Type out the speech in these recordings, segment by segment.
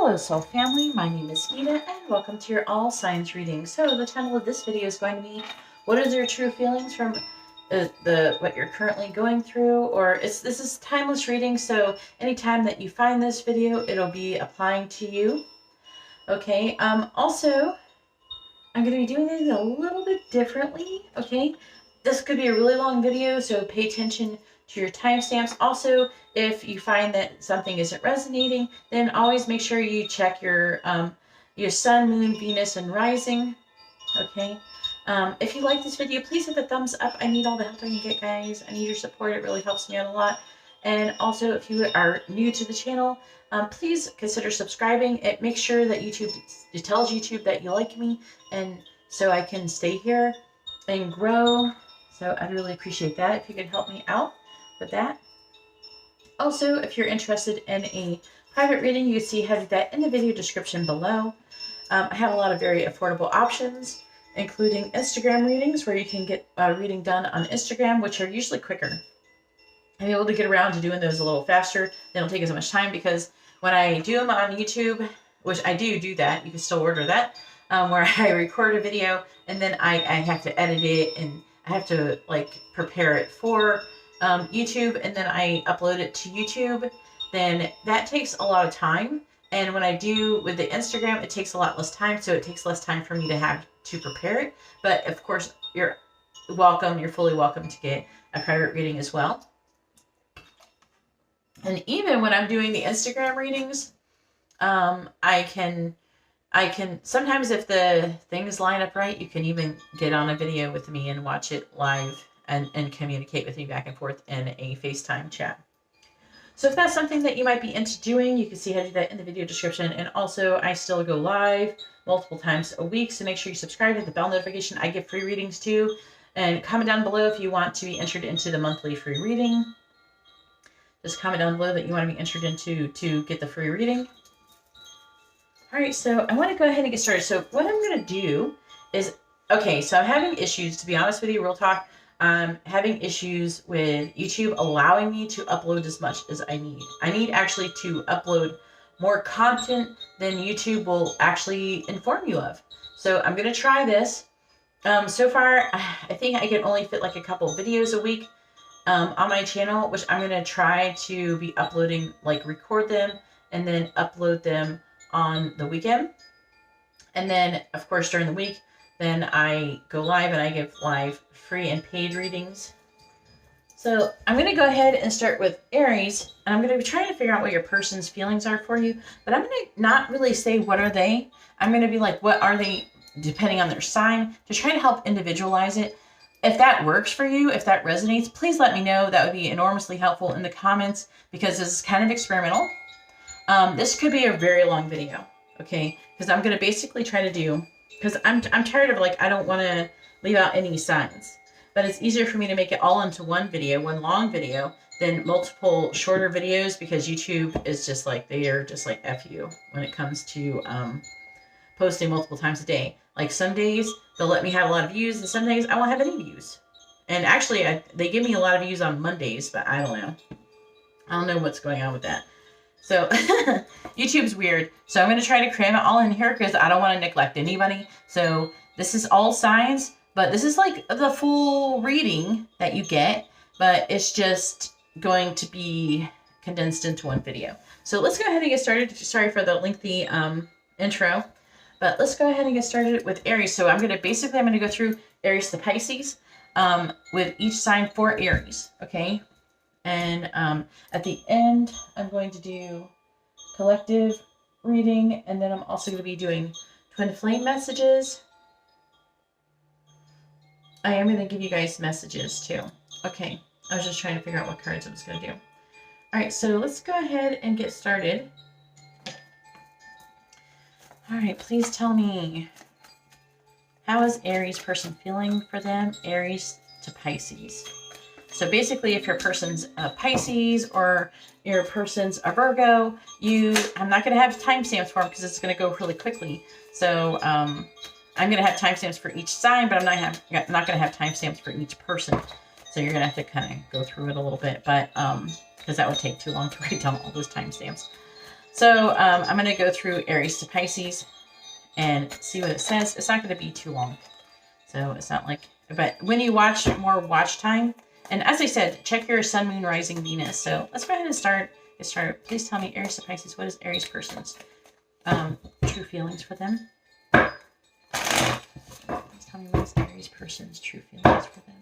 Hello Soul Family, my name is Geeta and welcome to your all signs reading. So the title of this video is going to be, what are your true feelings from what you're currently going through? Or this is timeless reading, so anytime that you find this video, it'll be applying to you. Okay, also, I'm going to be doing these a little bit differently, okay? This could be a really long video, so pay attention to your timestamps. Also, if you find that something isn't resonating, then always make sure you check your sun, moon, Venus, and rising. Okay. If you like this video, please hit the thumbs up. I need all the help I can get, guys. I need your support. It really helps me out a lot. And also, if you are new to the channel, please consider subscribing. It makes sure that it tells YouTube that you like me, and so I can stay here and grow. So I'd really appreciate that if you could help me out with that. Also, if you're interested in a private reading, you can see how to do that in the video description below. I have a lot of very affordable options, including Instagram readings, where you can get a reading done on Instagram, which are usually quicker. I'm able to get around to doing those a little faster. They don't take as much time, because when I do them on YouTube, which I do that, you can still order that, where I record a video and then I have to edit it, and I have to like prepare it for YouTube, and then I upload it to YouTube. Then that takes a lot of time. And when I do with the Instagram, it takes a lot less time. So it takes less time for me to have to prepare it. But of course, you're welcome. You're fully welcome to get a private reading as well. And even when I'm doing the Instagram readings, I can sometimes, if the things line up right, you can even get on a video with me and watch it live and communicate with me back and forth in a FaceTime chat. So if that's something that you might be into doing, you can see how to do that in the video description. And also, I still go live multiple times a week, so make sure you subscribe, hit the bell notification. I give free readings too. And comment down below if you want to be entered into the monthly free reading. Just comment down below that you want to be entered into to get the free reading. All right, so I want to go ahead and get started. So what I'm going to do is, okay, so I'm having issues, to be honest with you, real talk. I'm having issues with YouTube allowing me to upload as much as I need. I need actually to upload more content than YouTube will actually inform you of. So I'm going to try this. So far, I think I can only fit like a couple videos a week on my channel, which I'm going to try to be uploading, like record them and then upload them on the weekend. And then, of course, during the week, then I go live and I give live free and paid readings. So I'm going to go ahead and start with Aries, and I'm going to be trying to figure out what your person's feelings are for you, but I'm going to not really say what are they. I'm going to be like, what are they depending on their sign, to try to help individualize it. If that works for you, if that resonates, please let me know. That would be enormously helpful in the comments, because this is kind of experimental. This could be a very long video, okay? Because I'm going to basically try to do, because I'm tired of, like, I don't want to leave out any signs. But it's easier for me to make it all into one video, one long video, than multiple shorter videos, because YouTube is just like, they are just like F you when it comes to posting multiple times a day. Like some days, they'll let me have a lot of views, and some days I won't have any views. And actually, they give me a lot of views on Mondays, but I don't know. I don't know what's going on with that. So YouTube's weird. So I'm going to try to cram it all in here, because I don't want to neglect anybody. So this is all signs, but this is like the full reading that you get, but it's just going to be condensed into one video. So let's go ahead and get started. Sorry for the lengthy intro, but let's go ahead and get started with Aries. So I'm going to go through Aries to Pisces with each sign for Aries. Okay. And at the end, I'm going to do collective reading, and then I'm also going to be doing twin flame messages. I am going to give you guys messages too. Okay, I was just trying to figure out what cards I was going to do. All right, so let's go ahead and get started. All right, please tell me, how is Aries person feeling for them? Aries to Pisces. So basically, if your person's a Pisces or your person's a Virgo, I'm not going to have timestamps for them, because it's going to go really quickly. So I'm going to have timestamps for each sign, but I'm not going to have timestamps for each person. So you're going to have to kind of go through it a little bit, but because that would take too long to write down all those timestamps. So I'm going to go through Aries to Pisces and see what it says. It's not going to be too long. So it's not like, but when you watch, more watch time. And as I said, check your sun, moon, rising, Venus. So let's go ahead and get started. Please tell me, Aries to Pisces, what is Aries person's true feelings for them? Please tell me, what is Aries person's true feelings for them?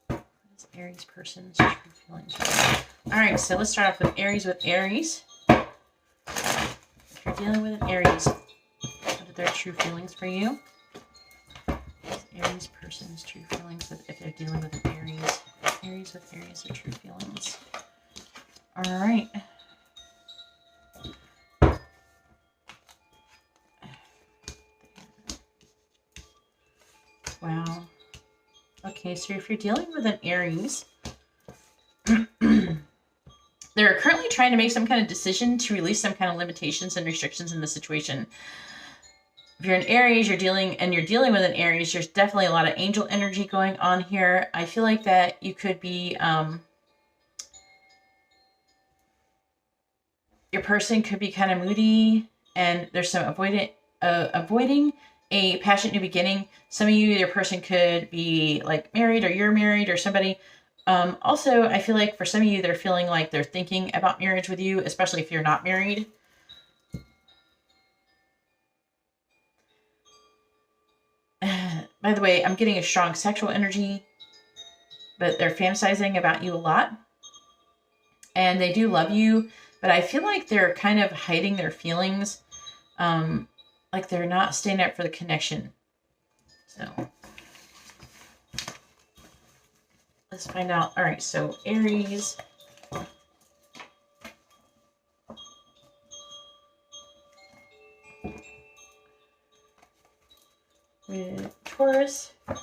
What is Aries person's true feelings for them? All right, so let's start off with Aries. If you're dealing with an Aries, what are their true feelings for you? Aries person's true feelings if they're dealing with an Aries. Aries with Aries, their true feelings. All right. Wow. Okay, so if you're dealing with an Aries, they're currently trying to make some kind of decision to release some kind of limitations and restrictions in the situation. If you're an Aries, you're dealing with an Aries, there's definitely a lot of angel energy going on here. I feel like that you could be, your person could be kind of moody, and there's some avoiding a passionate new beginning. Some of you, your person could be like married, or you're married, or somebody. Also, I feel like for some of you, they're feeling like they're thinking about marriage with you, especially if you're not married. By the way, I'm getting a strong sexual energy, but they're fantasizing about you a lot. And they do love you, but I feel like they're kind of hiding their feelings. Like they're not standing up for the connection. So let's find out. All right, so Aries. With Taurus. All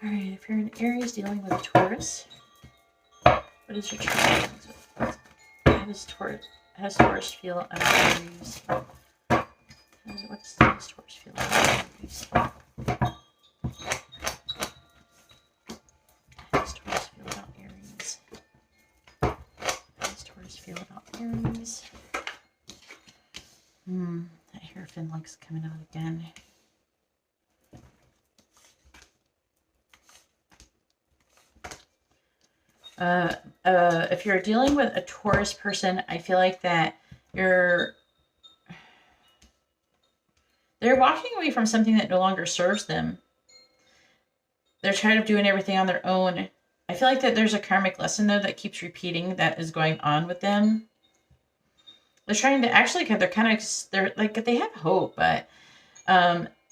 right, if you're an Aries dealing with a Taurus, what is your true feelings with? How does Taurus feel about Aries? What does Taurus feel about Aries? How does Taurus feel about Aries? How does Taurus feel about Aries? That hairpin likes coming out again. If you're dealing with a Taurus person, I feel like that they're walking away from something that no longer serves them. They're tired of doing everything on their own. I feel like that there's a karmic lesson though that keeps repeating that is going on with them. They're trying to actually, they're like, they have hope, but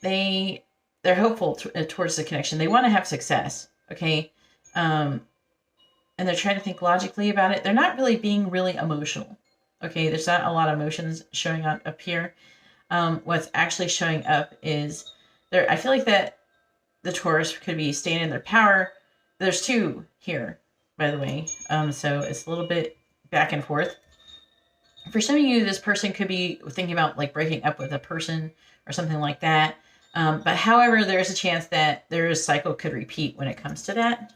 they're hopeful towards the connection. They want to have success, okay? And they're trying to think logically about it. They're not really being really emotional, okay? There's not a lot of emotions showing up here. What's actually showing up is I feel like that the Taurus could be staying in their power. There's two here, by the way. So it's a little bit back and forth. For some of you, this person could be thinking about like breaking up with a person or something like that. But however, there's a chance that their cycle could repeat when it comes to that.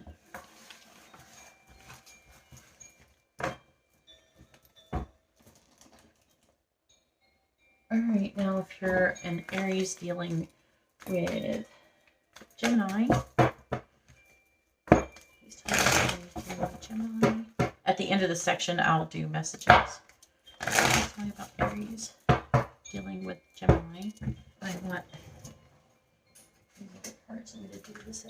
All right, now if you're an Aries dealing with Gemini, please tell me if you're dealing with Gemini. At the end of the section, I'll do messages. Tell me about Aries dealing with Gemini. I want cards. I'm going to do this.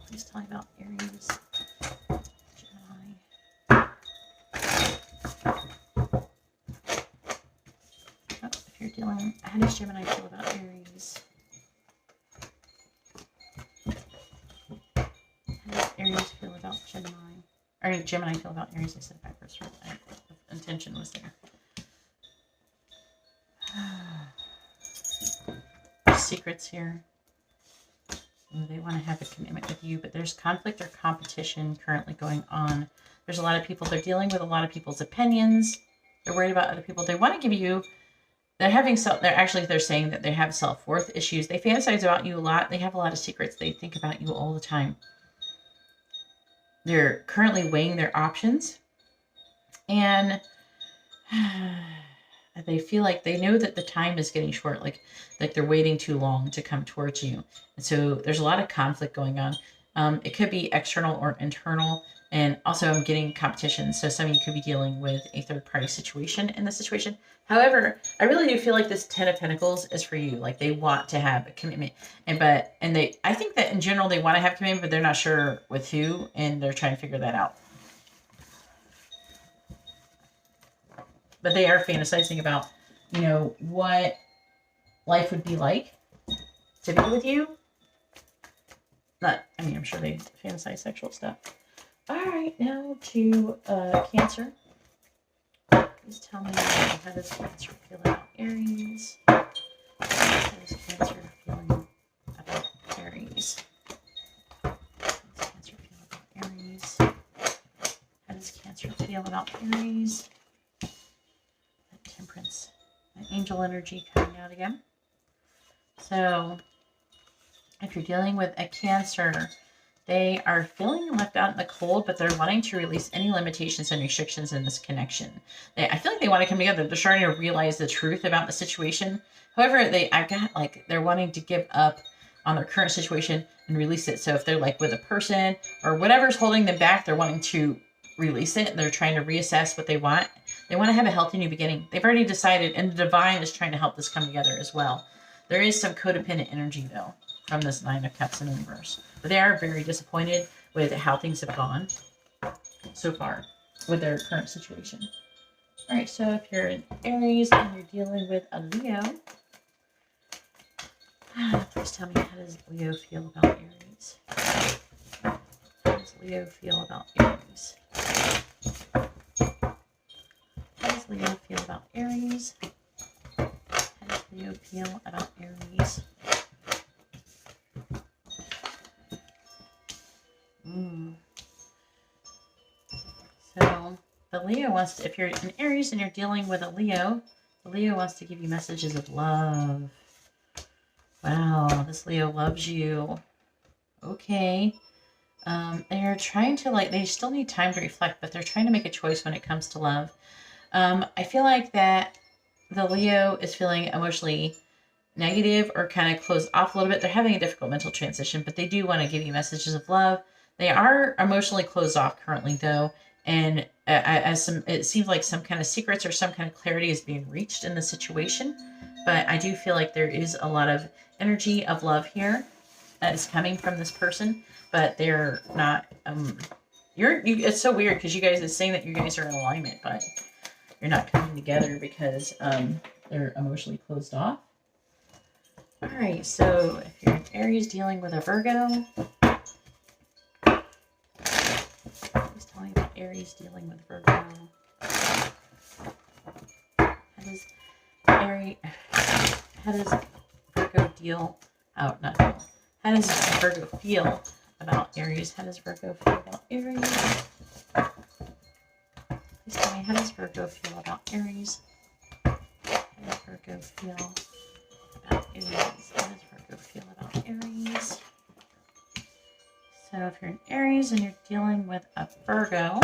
Please tell me about Aries, Gemini. Oh, if you're dealing, how does Gemini feel about Aries? How does Aries feel about Gemini? Or Gemini feel about Aries? I said backwards. Intention was there. Secrets here. They want to have a commitment with you, but there's conflict or competition currently going on. There's a lot of people. They're dealing with a lot of people's opinions. They're worried about other people. They want to give you. They're saying that they have self-worth issues. They fantasize about you a lot. They have a lot of secrets. They think about you all the time. they're currently weighing their options, and they feel like they know that the time is getting short, like they're waiting too long to come towards you. And so there's a lot of conflict going on. It could be external or internal. And also I'm getting competition. So some of you could be dealing with a third party situation in this situation. However, I really do feel like this 10 of Pentacles is for you. Like they want to have a commitment. I think that in general, they want to have commitment, but they're not sure with who, and they're trying to figure that out. But they are fantasizing about, you know, what life would be like to be with you. I'm sure they fantasize sexual stuff. All right, now to Cancer. Please tell me, how does Cancer feel about Aries? How does Cancer feeling about Aries? How does Cancer feel about Aries? How does Cancer feel about Aries? Temperance, an angel energy coming out again. So if you're dealing with a Cancer, they are feeling left out in the cold, but they're wanting to release any limitations and restrictions in this connection. I feel like they want to come together. They're starting to realize the truth about the situation. However, they're wanting to give up on their current situation and release it. So if they're like with a person or whatever's holding them back, they're wanting to release it. They're trying to reassess what they want. They want to have a healthy new beginning. They've already decided, and the divine is trying to help this come together as well. There is some codependent energy, though, from this 9 of Cups in the reverse. But they are very disappointed with how things have gone so far with their current situation. All right, so if you're in Aries and you're dealing with a Leo, please tell me, how does Leo feel about Aries? How does Leo feel about Aries? How does Leo feel about Aries? How does Leo feel about Aries? So the Leo wants to, if you're in Aries and you're dealing with a Leo, the Leo wants to give you messages of love. Wow, this Leo loves you. Okay. They're trying to, they still need time to reflect, but they're trying to make a choice when it comes to love. I feel like that the Leo is feeling emotionally negative or kind of closed off a little bit. They're having a difficult mental transition, but they do want to give you messages of love. They are emotionally closed off currently, though, and it seems like some kind of secrets or some kind of clarity is being reached in the situation. But I do feel like there is a lot of energy of love here that is coming from this person, but they're not. It's so weird because you guys are saying that you guys are in alignment, but you're not coming together because they're emotionally closed off. All right, so if you're in Aries dealing with a Virgo, please tell me about Aries dealing with Virgo. How does Virgo deal? Oh, not deal. How does Virgo feel about Aries? How does Virgo feel about Aries? Please tell me, how does Virgo feel about Aries? How does Virgo feel about Aries? How does Virgo feel about Aries? So if you're in Aries and you're dealing with a Virgo,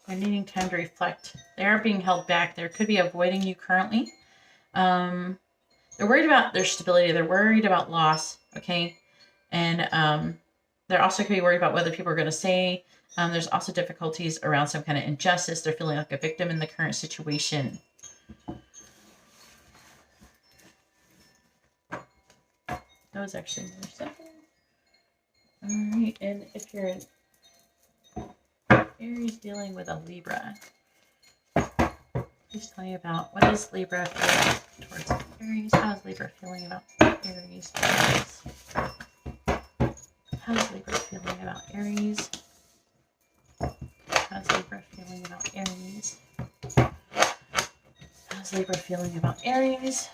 they're needing time to reflect. They are being held back. They could be avoiding you currently. They're worried about their stability. They're worried about loss, okay? And they're also could be worried about whether people are going to say. There's also difficulties around some kind of injustice. They're feeling like a victim in the current situation. That was actually more simple. All right, and if you're in Aries dealing with a Libra, please tell me about what is Libra feeling towards Aries? How is Libra feeling about Aries? How is Libra feeling about Aries? How's Libra feeling about Aries? How's Libra feeling about Aries?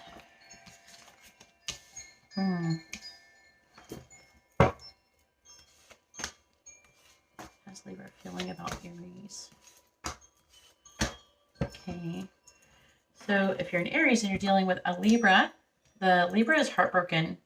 How's Libra feeling about Aries? Okay. So if you're in Aries and you're dealing with a Libra, the Libra is heartbroken.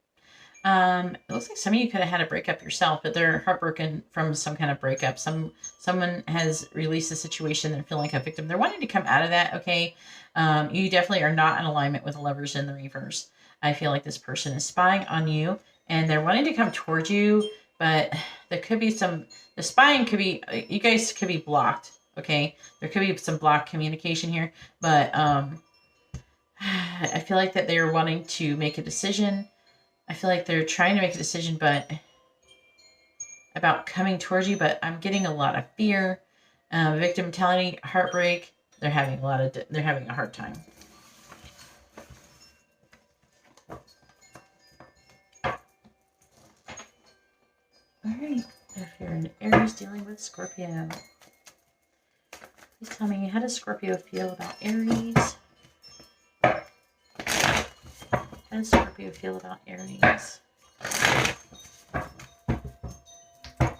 It looks like some of you could have had a breakup yourself, but they're heartbroken from some kind of breakup. Someone has released a situation. They're feeling like a victim. They're wanting to come out of that. Okay. You definitely are not in alignment with the Lovers in the reverse. I feel like this person is spying on you and they're wanting to come towards you, but there could be the spying could be, you guys could be blocked. Okay. There could be some blocked communication here, but, I feel like that they're wanting to make a decision. I feel like they're trying to make a decision, but about coming towards you, but I'm getting a lot of fear, victim mentality, heartbreak. They're having a hard time. All right. If you're an Aries dealing with Scorpio, please tell me, how does Scorpio feel about Aries? How does Scorpio feel about Aries? How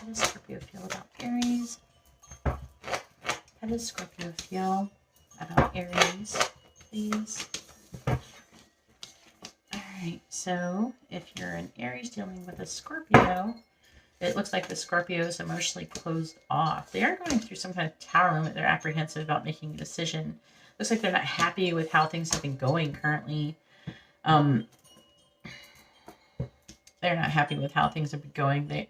does Scorpio feel about Aries? How does Scorpio feel about Aries, please? Alright, so if you're an Aries dealing with a Scorpio, it looks like the Scorpio is emotionally closed off. They are going through some kind of tower moment. They're apprehensive about making a decision. Looks like they're not happy with how things have been going currently. They're not happy with how things have been going. They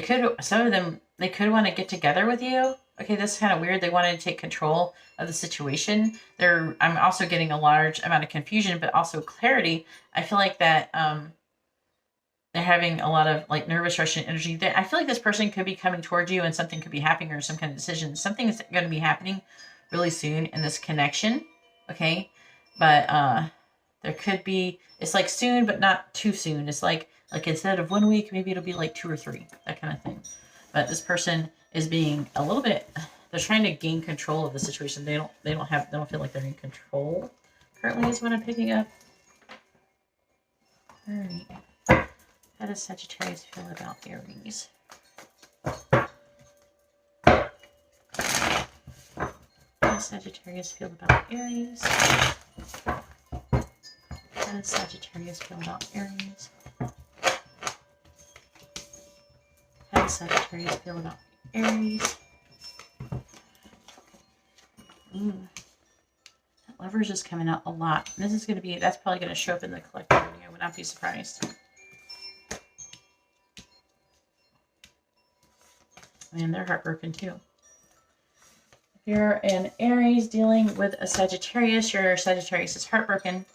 could, some of them, they could want to get together with you. Okay, this is kind of weird. They wanted to take control of the situation. I'm also getting a large amount of confusion, but also clarity. I feel like that they're having a lot of like nervous Russian energy. I feel like this person could be coming towards you and something could be happening or some kind of decision. Something is going to be happening really soon in this connection. Okay, but there could be, it's like soon, but not too soon. It's like instead of 1 week, maybe it'll be like 2 or 3, that kind of thing. But this person is being a little bit, they're trying to gain control of the situation. They don't feel like they're in control currently is what I'm picking up. All right. How does Sagittarius feel about Aries? How does Sagittarius feel about Aries? How does Sagittarius feel about Aries? How does Sagittarius feel about Aries? Ooh. That Lovers is coming out a lot. This is going to be, that's probably going to show up in the collective reading. I would not be surprised. And they're heartbroken too. If you're an Aries dealing with a Sagittarius, your Sagittarius is heartbroken.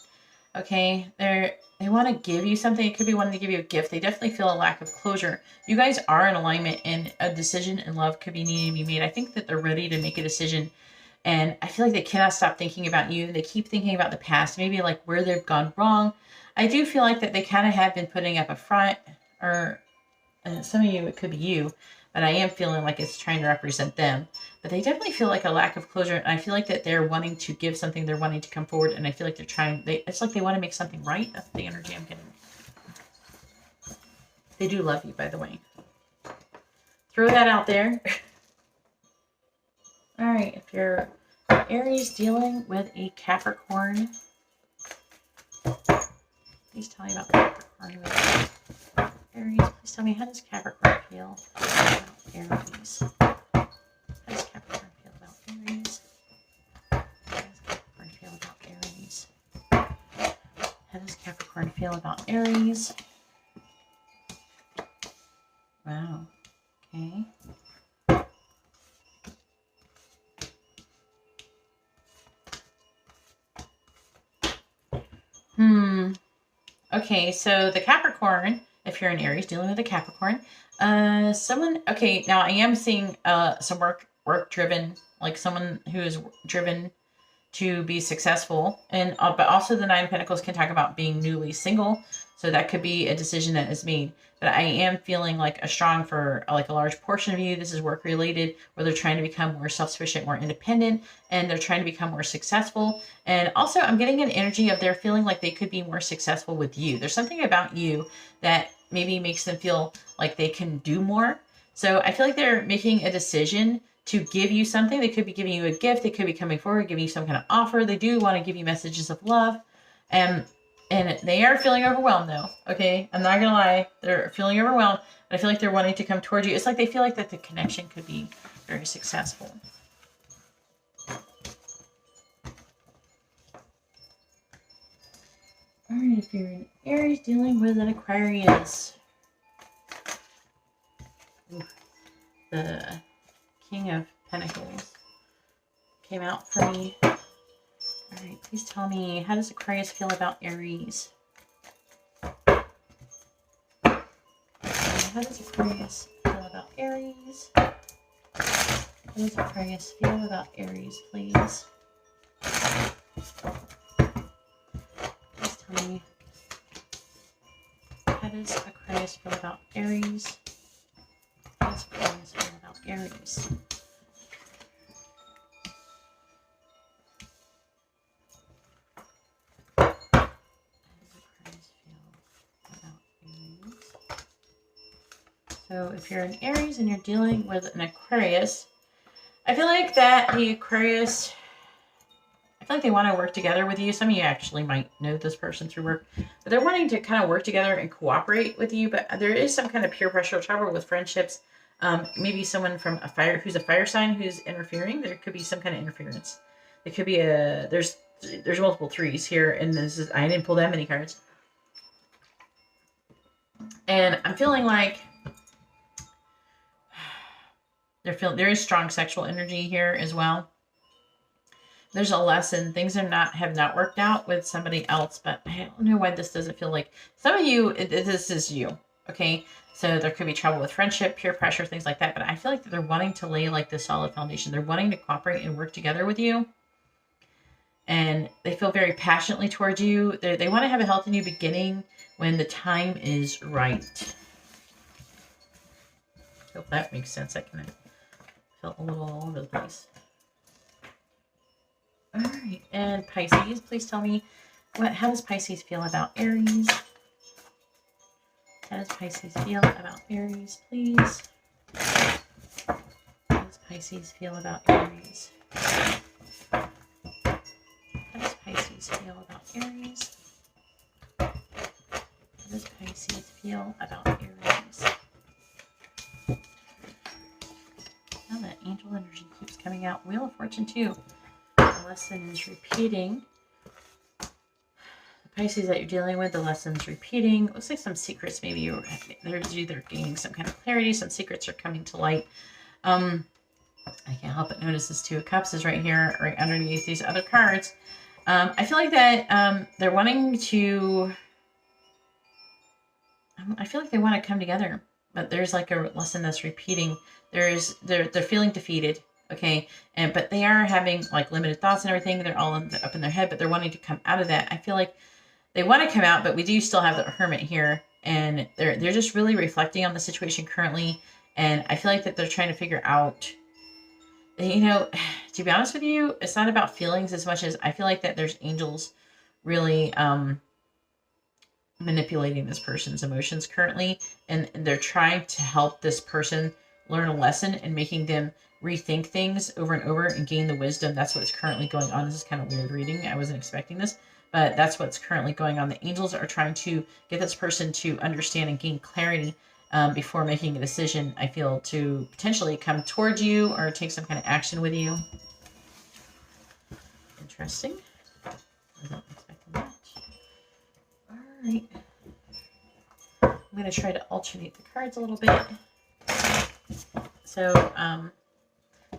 Okay, they want to give you something. It could be wanting to give you a gift. They definitely feel a lack of closure. You guys are in alignment and a decision in love could be needing to be made. I think that they're ready to make a decision. And I feel like they cannot stop thinking about you. They keep thinking about the past, maybe like where they've gone wrong. I do feel like that they kind of have been putting up a front, or some of you, it could be you, but I am feeling like it's trying to represent them. But they definitely feel like a lack of closure. And I feel like that they're wanting to give something. They're wanting to come forward. And I feel like they're trying, it's like they want to make something right. That's the energy I'm getting. They do love you, by the way. Throw that out there. All right. If you're Aries dealing with a Capricorn, please tell me about Capricorn. Aries, please tell me, how does Capricorn feel about Aries? How does Capricorn feel about Aries? How does Capricorn feel about Aries? How does Capricorn feel about Aries? Wow. Okay. Okay, so the Capricorn, if you're an Aries dealing with a Capricorn, okay, now I am seeing some work driven, like someone who is driven to be successful, and but also the Nine of Pentacles can talk about being newly single, so that could be a decision that is made. But I am feeling like for like a large portion of you, this is work related, where they're trying to become more self-sufficient, more independent, and they're trying to become more successful. And also I'm getting an energy of they're feeling like they could be more successful with you. There's something about you that maybe makes them feel like they can do more. So I feel like they're making a decision to give you something. They could be giving you a gift. They could be coming forward, giving you some kind of offer. They do want to give you messages of love. And And they are feeling overwhelmed though. Okay. I'm not going to lie. They're feeling overwhelmed. I feel like they're wanting to come towards you. It's like they feel like that the connection could be very successful. All right, if you're an Aries dealing with an Aquarius. Ooh, the King of Pentacles came out for me. All right, please tell me, how does Aquarius feel about Aries? How does Aquarius feel about Aries? How does Aquarius feel about Aries, please? Please tell me. How does Aquarius feel about Aries? How does Aquarius feel about Aries? So if you're an Aries and you're dealing with an Aquarius, I feel like that the Aquarius, I feel like they want to work together with you. Some of you actually might know this person through work, but they're wanting to kind of work together and cooperate with you. But there is some kind of peer pressure trouble with friendships. Maybe someone from a fire, who's a fire sign, who's interfering. There could be some kind of interference. It could be there's multiple threes here, and this is, I didn't pull that many cards. And I'm feeling like there is strong sexual energy here as well. There's a lesson. Things have not worked out with somebody else, but I don't know why this doesn't feel like some of you, this is you. Okay. So there could be trouble with friendship, peer pressure, things like that. But I feel like they're wanting to lay like the solid foundation. They're wanting to cooperate and work together with you. And they feel very passionately towards you. They want to have a healthy new beginning when the time is right. I hope that makes sense. I kind of felt a little all over the place. All right, and Pisces, please tell me, how does Pisces feel about Aries? How does Pisces feel about Aries, please? How does Pisces feel about Aries? How does Pisces feel about Aries? How does Pisces feel about Aries? Now that angel energy keeps coming out. Wheel of Fortune 2. The lesson is repeating. The Pisces that you're dealing with, the lesson's repeating. Looks like some secrets, maybe there's either gaining some kind of clarity, some secrets are coming to light. I can't help but notice this Two of Cups is right here, right underneath these other cards. I feel like that they're wanting to, I feel like they want to come together, but there's like a lesson that's repeating. They're feeling defeated. Okay, but they are having like limited thoughts and everything. They're all up in their head, but they're wanting to come out of that. I feel like they want to come out, but we do still have the Hermit here, and they're just really reflecting on the situation currently. And I feel like that they're trying to figure out, you know, to be honest with you, it's not about feelings as much as I feel like that there's angels really manipulating this person's emotions currently, and they're trying to help this person learn a lesson and making them rethink things over and over and gain the wisdom. That's what's currently going on. This is kind of weird reading. I wasn't expecting this, but that's what's currently going on. The angels are trying to get this person to understand and gain clarity before making a decision, I feel, to potentially come towards you or take some kind of action with you. Interesting. I wasn't expecting that. All right. I'm going to try to alternate the cards a little bit. So,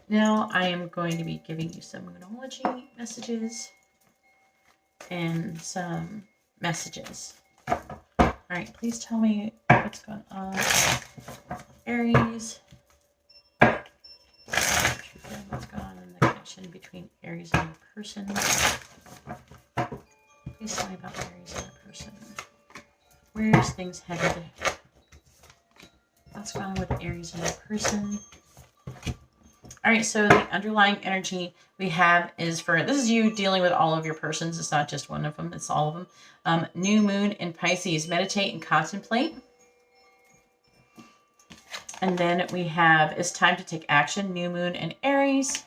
now I am going to be giving you some Moonology messages and some messages. All right, please tell me what's going on. Aries. What's going on in the connection between Aries and your person? Please tell me about Aries and your person. Where's things headed? What's going on with Aries and your person? All right, so the underlying energy we have is this is you dealing with all of your persons. It's not just one of them, it's all of them. New moon in Pisces, meditate and contemplate. And then we have, it's time to take action, new moon in Aries.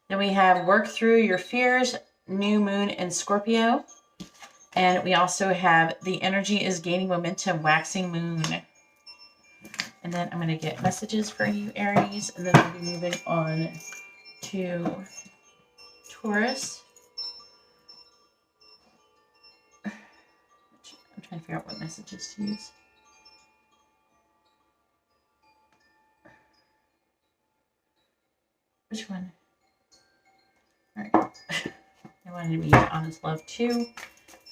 Then we have work through your fears, new moon in Scorpio. And we also have the energy is gaining momentum, waxing moon. And then I'm going to get messages for you, Aries. And then we'll be moving on to Taurus. I'm trying to figure out what messages to use. Which one? All right. I wanted to be honest love too.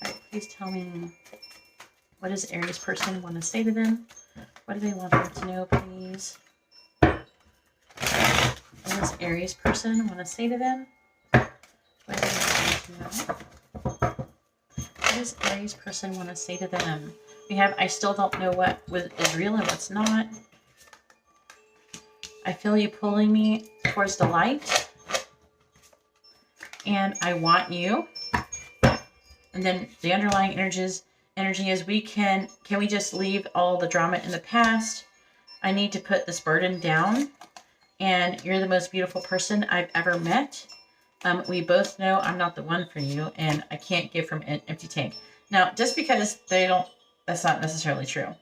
All right, please tell me, what does Aries person want to say to them? What do they want them to know, please? What does Aries person want to say to them? What do they want to know? What does Aries person want to say to them? We have, I still don't know what is real and what's not. I feel you pulling me towards the light. And I want you. And then the underlying energy is we can we just leave all the drama in the past? I need to put this burden down. And you're the most beautiful person I've ever met. We both know I'm not the one for you, and I can't give from an empty tank. Now, just because they don't, that's not necessarily true.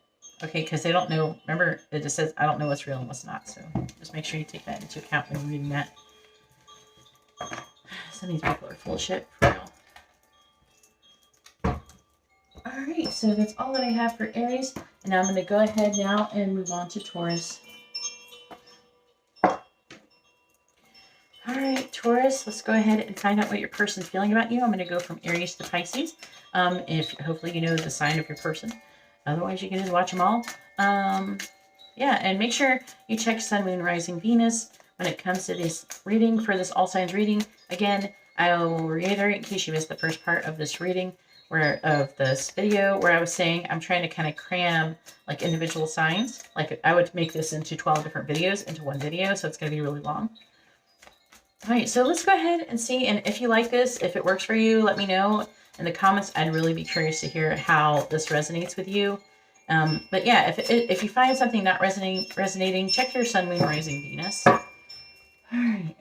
Okay, because they don't know. Remember, it just says, I don't know what's real and what's not. So just make sure you take that into account when you're reading that. Some of these people are full of shit, for real. Alright, so that's all that I have for Aries. And now I'm going to go ahead now and move on to Taurus. Alright, Taurus, let's go ahead and find out what your person's feeling about you. I'm going to go from Aries to Pisces. If hopefully you know the sign of your person. Otherwise, you can just watch them all. Yeah, and make sure you check Sun, Moon, Rising, Venus when it comes to this reading. For this all signs reading, again, I will reiterate in case you missed the first part of this reading, of this video, where I was saying I'm trying to kind of cram like individual signs. Like I would make this into 12 different videos into one video, so it's going to be really long. All right, so let's go ahead and see. And if you like this, if it works for you, let me know in the comments. I'd really be curious to hear how this resonates with you. But yeah, if you find something not resonating, check your Sun, Moon, Rising, Venus. All right.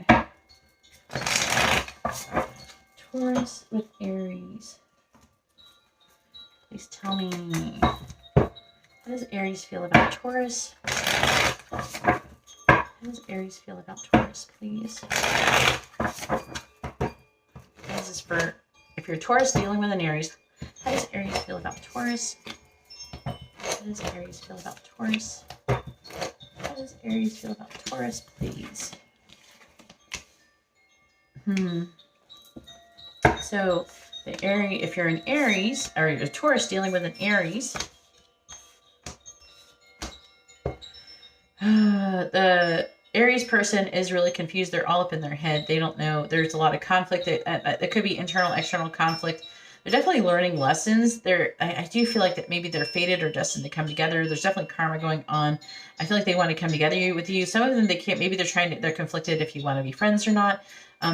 Taurus with Aries. Please tell me, how does Aries feel about Taurus? How does Aries feel about Taurus, please? This is for, if you're Taurus dealing with an Aries, how does Aries feel about Taurus? How does Aries feel about Taurus? How does Aries feel about Taurus, please? So, the Aries, if you're an Aries, or you're a Taurus dealing with an Aries, the Aries person is really confused. They're all up in their head. They don't know. There's a lot of conflict. It could be internal, external conflict. They're definitely learning lessons. I do feel like that maybe they're fated or destined to come together. There's definitely karma going on. I feel like they want to come together with you. Some of them, they can't. Maybe they're conflicted if you want to be friends or not.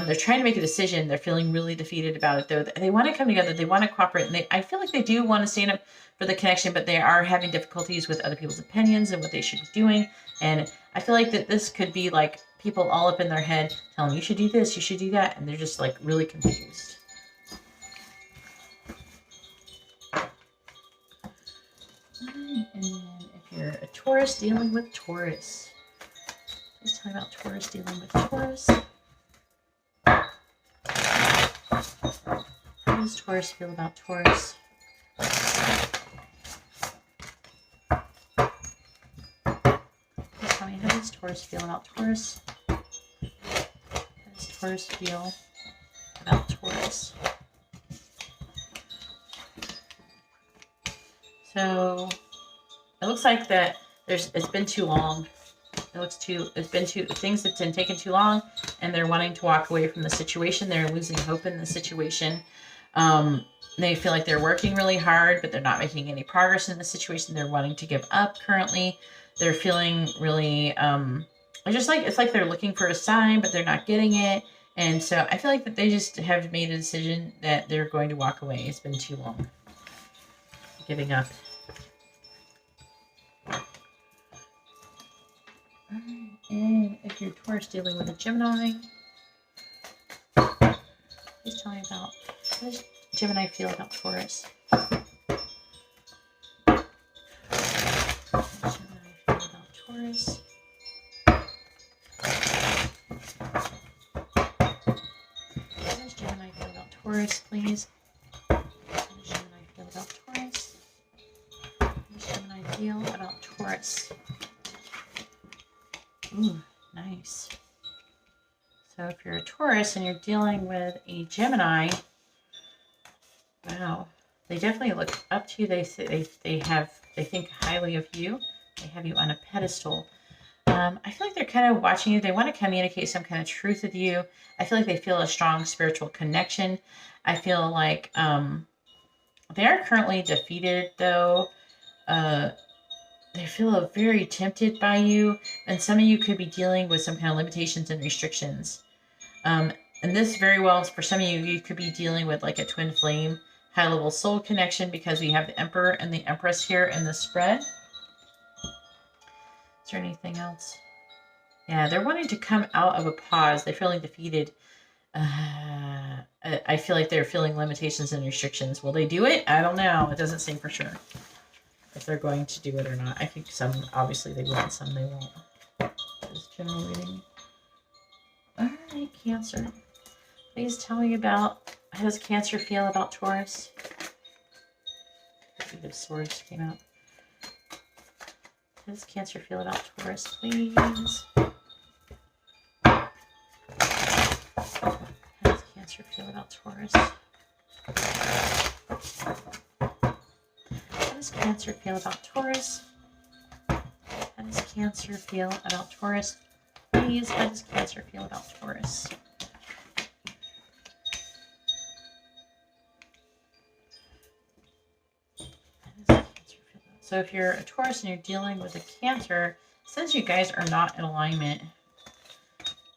They're trying to make a decision. They're feeling really defeated about it, though. They want to come together. They want to cooperate. And I feel like they do want to stand up for the connection, but they are having difficulties with other people's opinions and what they should be doing. And I feel like that this could be like people all up in their head telling them, you should do this, you should do that. And they're just like really confused. Right, and then if you're a Taurus dealing with Taurus, please tell me about Taurus dealing with Taurus. How does Taurus feel about Taurus? Please tell me, how does Taurus feel about Taurus? How does Taurus feel about Taurus? So it looks like that it's been too long. Things have been taking too long, and they're wanting to walk away from the situation. They're losing hope in the situation. They feel like they're working really hard, but they're not making any progress in the situation. They're wanting to give up currently. They're feeling really, it's like they're looking for a sign, but they're not getting it. And so I feel like that they just have made a decision that they're going to walk away. It's been too long. Giving up. And if you're Taurus dealing with a Gemini, please tell me about, how does Gemini feel about Taurus? Gemini feel about Taurus? How does Gemini feel about Taurus, please? How does Gemini feel about Taurus? How does Gemini feel about Taurus? Ooh, nice. So if you're a Taurus and you're dealing with a Gemini, wow, they definitely look up to you. They think highly of you. They have you on a pedestal. I feel like they're kind of watching you. They want to communicate some kind of truth with you. I feel like they feel a strong spiritual connection. I feel like they are currently defeated, though. They feel very tempted by you, and some of you could be dealing with some kind of limitations and restrictions. And this very well, for some of you, you could be dealing with like a twin flame, high-level soul connection, because we have the Emperor and the Empress here in the spread. Is there anything else? Yeah, they're wanting to come out of a pause. They're feeling defeated. I feel like they're feeling limitations and restrictions. Will they do it? I don't know. It doesn't say for sure if they're going to do it or not. I think some, obviously they will, and some they won't. Just general reading. All right, Cancer. Please tell me about, how does Cancer feel about Taurus? The Eight of Swords came out. How does Cancer feel about Taurus, please? How does Cancer feel about Taurus? How does Cancer feel about Taurus? How does Cancer feel about Taurus? Please, how does Cancer feel about Taurus? So if you're a Taurus and you're dealing with a Cancer, since you guys are not in alignment,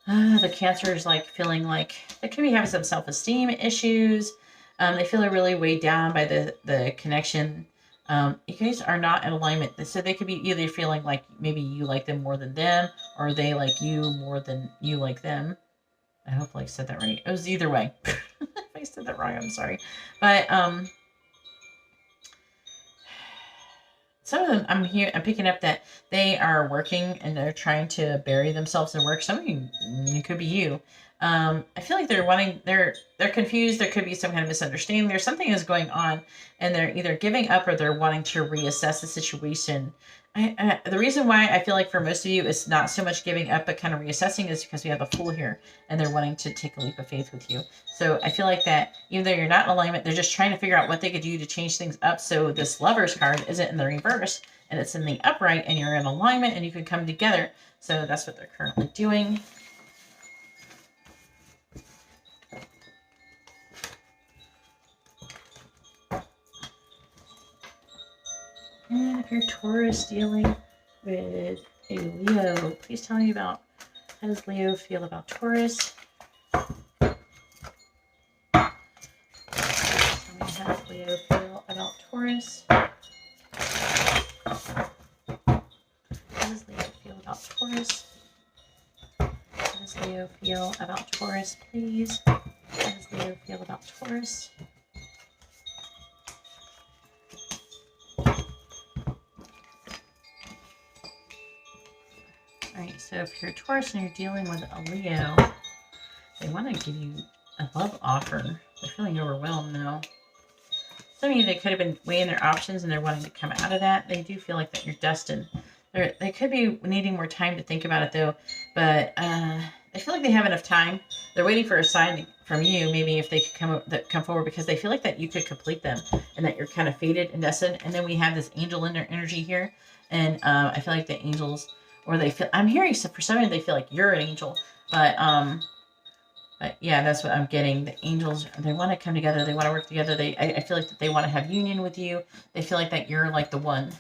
the Cancer is like feeling like they could be having some self-esteem issues. They feel really weighed down by the connection. You guys are not in alignment. So they could be either feeling like maybe you like them more than them, or they like you more than you like them. I hope I said that right. It was either way. If I said that wrong, I'm sorry. But some of them, I'm picking up that they are working and they're trying to bury themselves in work. Some of you, it could be you. I feel like they're confused. There could be some kind of misunderstanding. There's something is going on, and they're either giving up or they're wanting to reassess the situation. The reason why I feel like for most of you it's not so much giving up but kind of reassessing is because we have a Fool here, and they're wanting to take a leap of faith with you. So I feel like that even though you're not in alignment, they're just trying to figure out what they could do to change things up. So this Lovers card isn't in the reverse and it's in the upright, and you're in alignment and you can come together. So that's what they're currently doing. And if you're Taurus dealing with a Leo, please tell me about, how does Leo feel about Taurus? Tell me how does Leo feel about Taurus? How does Leo feel about Taurus? How does Leo feel about Taurus, please? How does Leo feel about Taurus? Alright, so if you're a Taurus and you're dealing with a Leo, they want to give you a love offer. They're feeling overwhelmed now. Some of you, they could have been weighing their options and they're wanting to come out of that. They do feel like that you're destined. They could be needing more time to think about it though, but I feel like they have enough time. They're waiting for a sign from you, maybe if they could come forward, because they feel like that you could complete them and that you're kind of fated and destined. And then we have this angel in their energy here, and I feel like the angels, or they feel, I'm hearing, so for some reason they feel like you're an angel, but yeah, that's what I'm getting. The angels, they want to come together. They want to work together. I feel like that they want to have union with you. They feel like that you're like the one.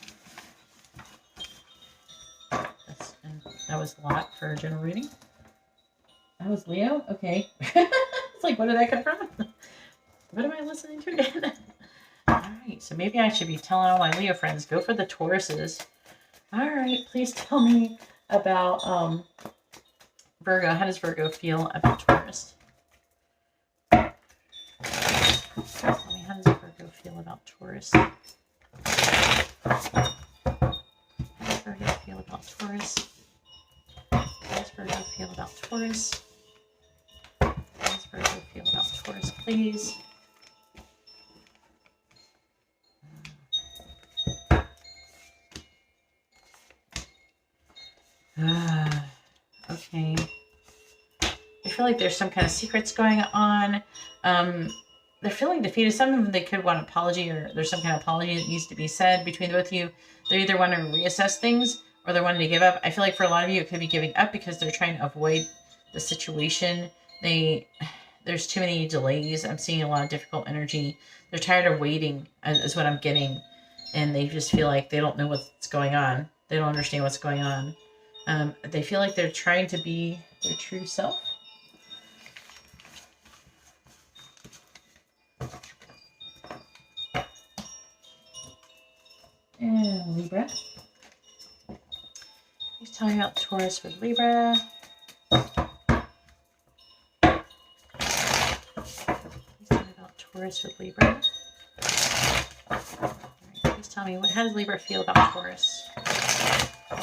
That was a lot for a general reading. That was Leo? Okay. It's like, where did that come from? What am I listening to again? Alright, so maybe I should be telling all my Leo friends, go for the Tauruses. Alright, please tell me about Virgo. How does Virgo feel about Taurus? Tell me Virgo feel about Taurus? How does Virgo feel about Taurus? How does Virgo feel about Taurus? How does Virgo feel about Taurus, please? Okay. I feel like there's some kind of secrets going on. They're feeling defeated. Some of them, they could want an apology, or there's some kind of apology that needs to be said between the both of you. They're either wanting to reassess things or they're wanting to give up. I feel like for a lot of you, it could be giving up because they're trying to avoid the situation. There's too many delays. I'm seeing a lot of difficult energy. They're tired of waiting, is what I'm getting. And they just feel like they don't know what's going on. They don't understand what's going on. They feel like they're trying to be their true self. And Libra. Please tell me about Taurus with Libra. Please tell me about Taurus with Libra. All right, please tell me, how does Libra feel about Taurus? How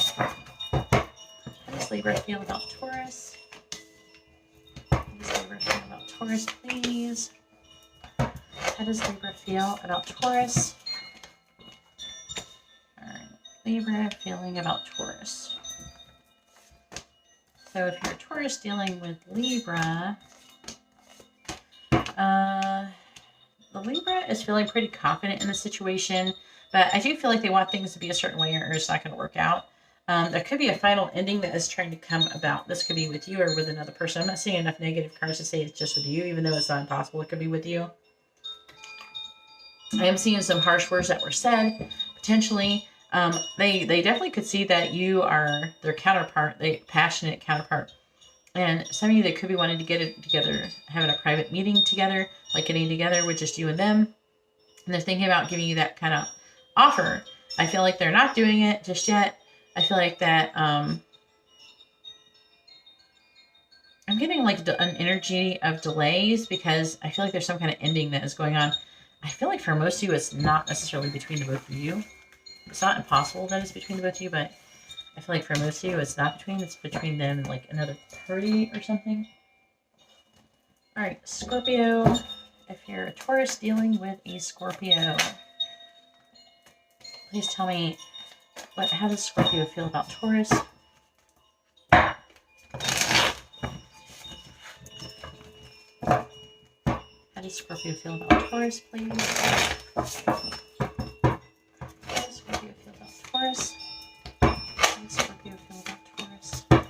does Libra feel about Taurus? How does Libra feel about Taurus, please? How does Libra feel about Taurus? Libra feeling about Taurus. So if you're a Taurus dealing with Libra, the Libra is feeling pretty confident in the situation, but I do feel like they want things to be a certain way or it's not going to work out. There could be a final ending that is trying to come about. This could be with you or with another person. I'm not seeing enough negative cards to say it's just with you, even though it's not impossible. It could be with you. I am seeing some harsh words that were said, potentially. They definitely could see that you are their counterpart, the passionate counterpart. And some of you, they could be wanting to get it together, having a private meeting together, like getting together with just you and them. And they're thinking about giving you that kind of offer. I feel like they're not doing it just yet. I feel like that, I'm getting like an energy of delays because I feel like there's some kind of ending that is going on. I feel like for most of you, it's not necessarily between the both of you. It's not impossible that it's between the both of you, but I feel like for most of you, it's not between. It's between them and like another party or something. All right, Scorpio. If you're a Taurus dealing with a Scorpio, please tell me how does Scorpio feel about Taurus? How does Scorpio feel about Taurus, please? Taurus. How does Scorpio feel about Taurus? How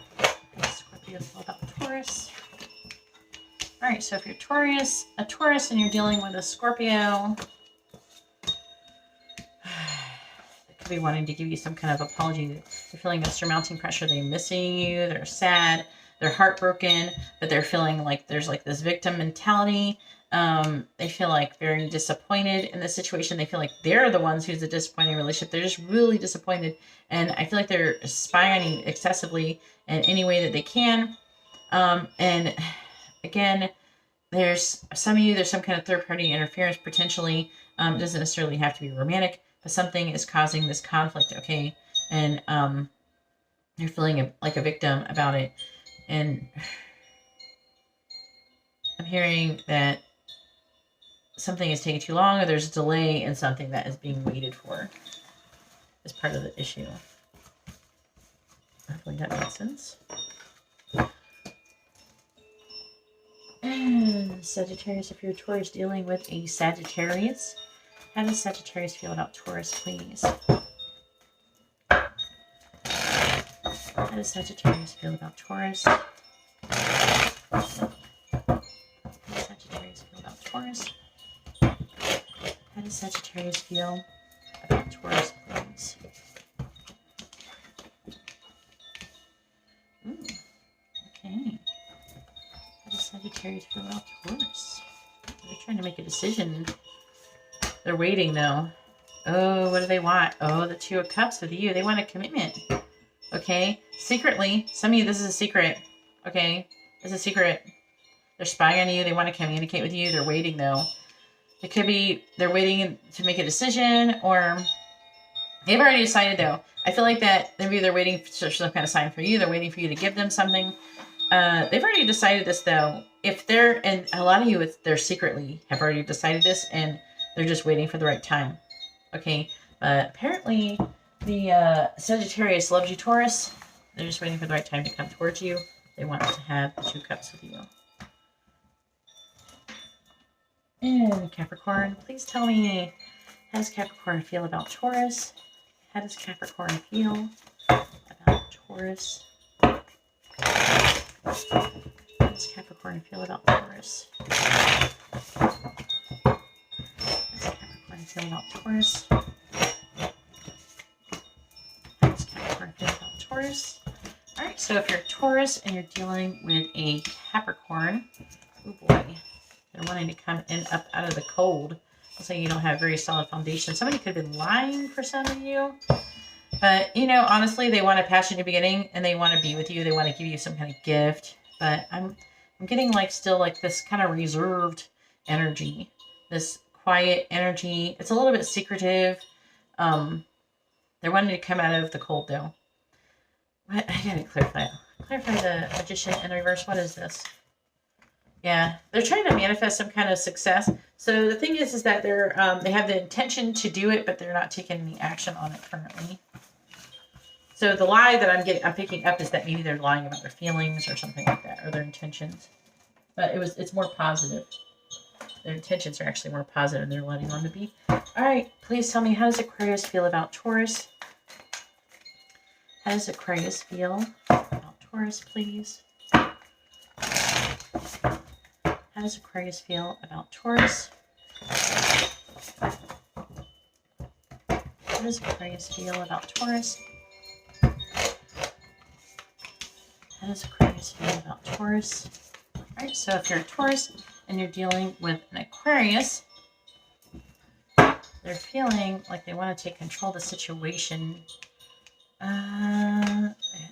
does Scorpio feel about Taurus? All right, so if you're a Taurus and you're dealing with a Scorpio, they could be wanting to give you some kind of apology. They're feeling a surmounting pressure. They're missing you. They're sad. They're heartbroken, but they're feeling like there's like this victim mentality. They feel like very disappointed in the situation. They feel like they're the ones who's a disappointing relationship. They're just really disappointed. And I feel like they're spying on you excessively in any way that they can. And again, there's some of you, there's some kind of third party interference potentially. It doesn't necessarily have to be romantic, but something is causing this conflict. Okay. And, you're feeling like a victim about it. And I'm hearing that something is taking too long, or there's a delay in something that is being waited for as part of the issue. Hopefully that makes sense. And Sagittarius, if you're a Taurus dealing with a Sagittarius, how does Sagittarius feel about Taurus, please? How does Sagittarius feel about Taurus? How does Sagittarius feel about Taurus? How does Sagittarius feel about Taurus, please? Ooh, okay. How does Sagittarius feel about Taurus? They're trying to make a decision. They're waiting, though. Oh, what do they want? Oh, the Two of Cups with you. They want a commitment. Okay? Secretly, some of you, this is a secret. Okay? This is a secret. They're spying on you. They want to communicate with you. They're waiting, though. It could be they're waiting to make a decision, or they've already decided though. I feel like that maybe they're waiting for some kind of sign for you. They're waiting for you to give them something. They've already decided this though. If they're, and a lot of you, they're secretly have already decided this and they're just waiting for the right time. Okay. But apparently the Sagittarius loves you, Taurus. They're just waiting for the right time to come towards you. They want to have the 2 cups with you. And Capricorn, please tell me, how does Capricorn feel about Taurus? How does Capricorn feel about Taurus? How does Capricorn feel about Taurus? How does Capricorn feel about Taurus? How does Capricorn feel about Taurus? All right, so if you're Taurus and you're dealing with a Capricorn, oh boy, they're wanting to come in up out of the cold. Looks like you don't have a very solid foundation. Somebody could have been lying for some of you. But, you know, honestly, they want a passionate beginning and they want to be with you. They want to give you some kind of gift. But I'm getting like still like this kind of reserved energy. This quiet energy. It's a little bit secretive. They're wanting to come out of the cold though. What? I gotta clarify. Clarify the Magician in reverse. What is this? Yeah, they're trying to manifest some kind of success. So the thing is that they're they have the intention to do it, but they're not taking any action on it currently. So the lie that I'm picking up is that maybe they're lying about their feelings or something like that, or their intentions. But it's more positive. Their intentions are actually more positive than they're letting on to be. All right, please tell me, how does Aquarius feel about Taurus? How does Aquarius feel about Taurus, please? How does Aquarius feel about Taurus? How does Aquarius feel about Taurus? How does Aquarius feel about Taurus? All right, so if you're a Taurus and you're dealing with an Aquarius, they're feeling like they want to take control of the situation.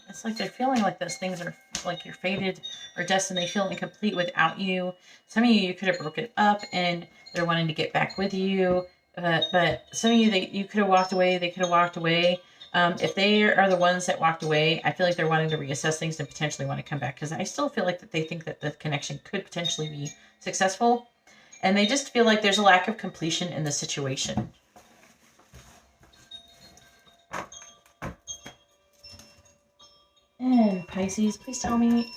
It's like they're feeling like those things are like you're fated or destined. They feel incomplete without you. Some of you could have broken up and they're wanting to get back with you. But some of you, you could have walked away. They could have walked away. If they are the ones that walked away, I feel like they're wanting to reassess things and potentially want to come back. Because I still feel like that they think that the connection could potentially be successful. And they just feel like there's a lack of completion in the situation. And Pisces, please tell me,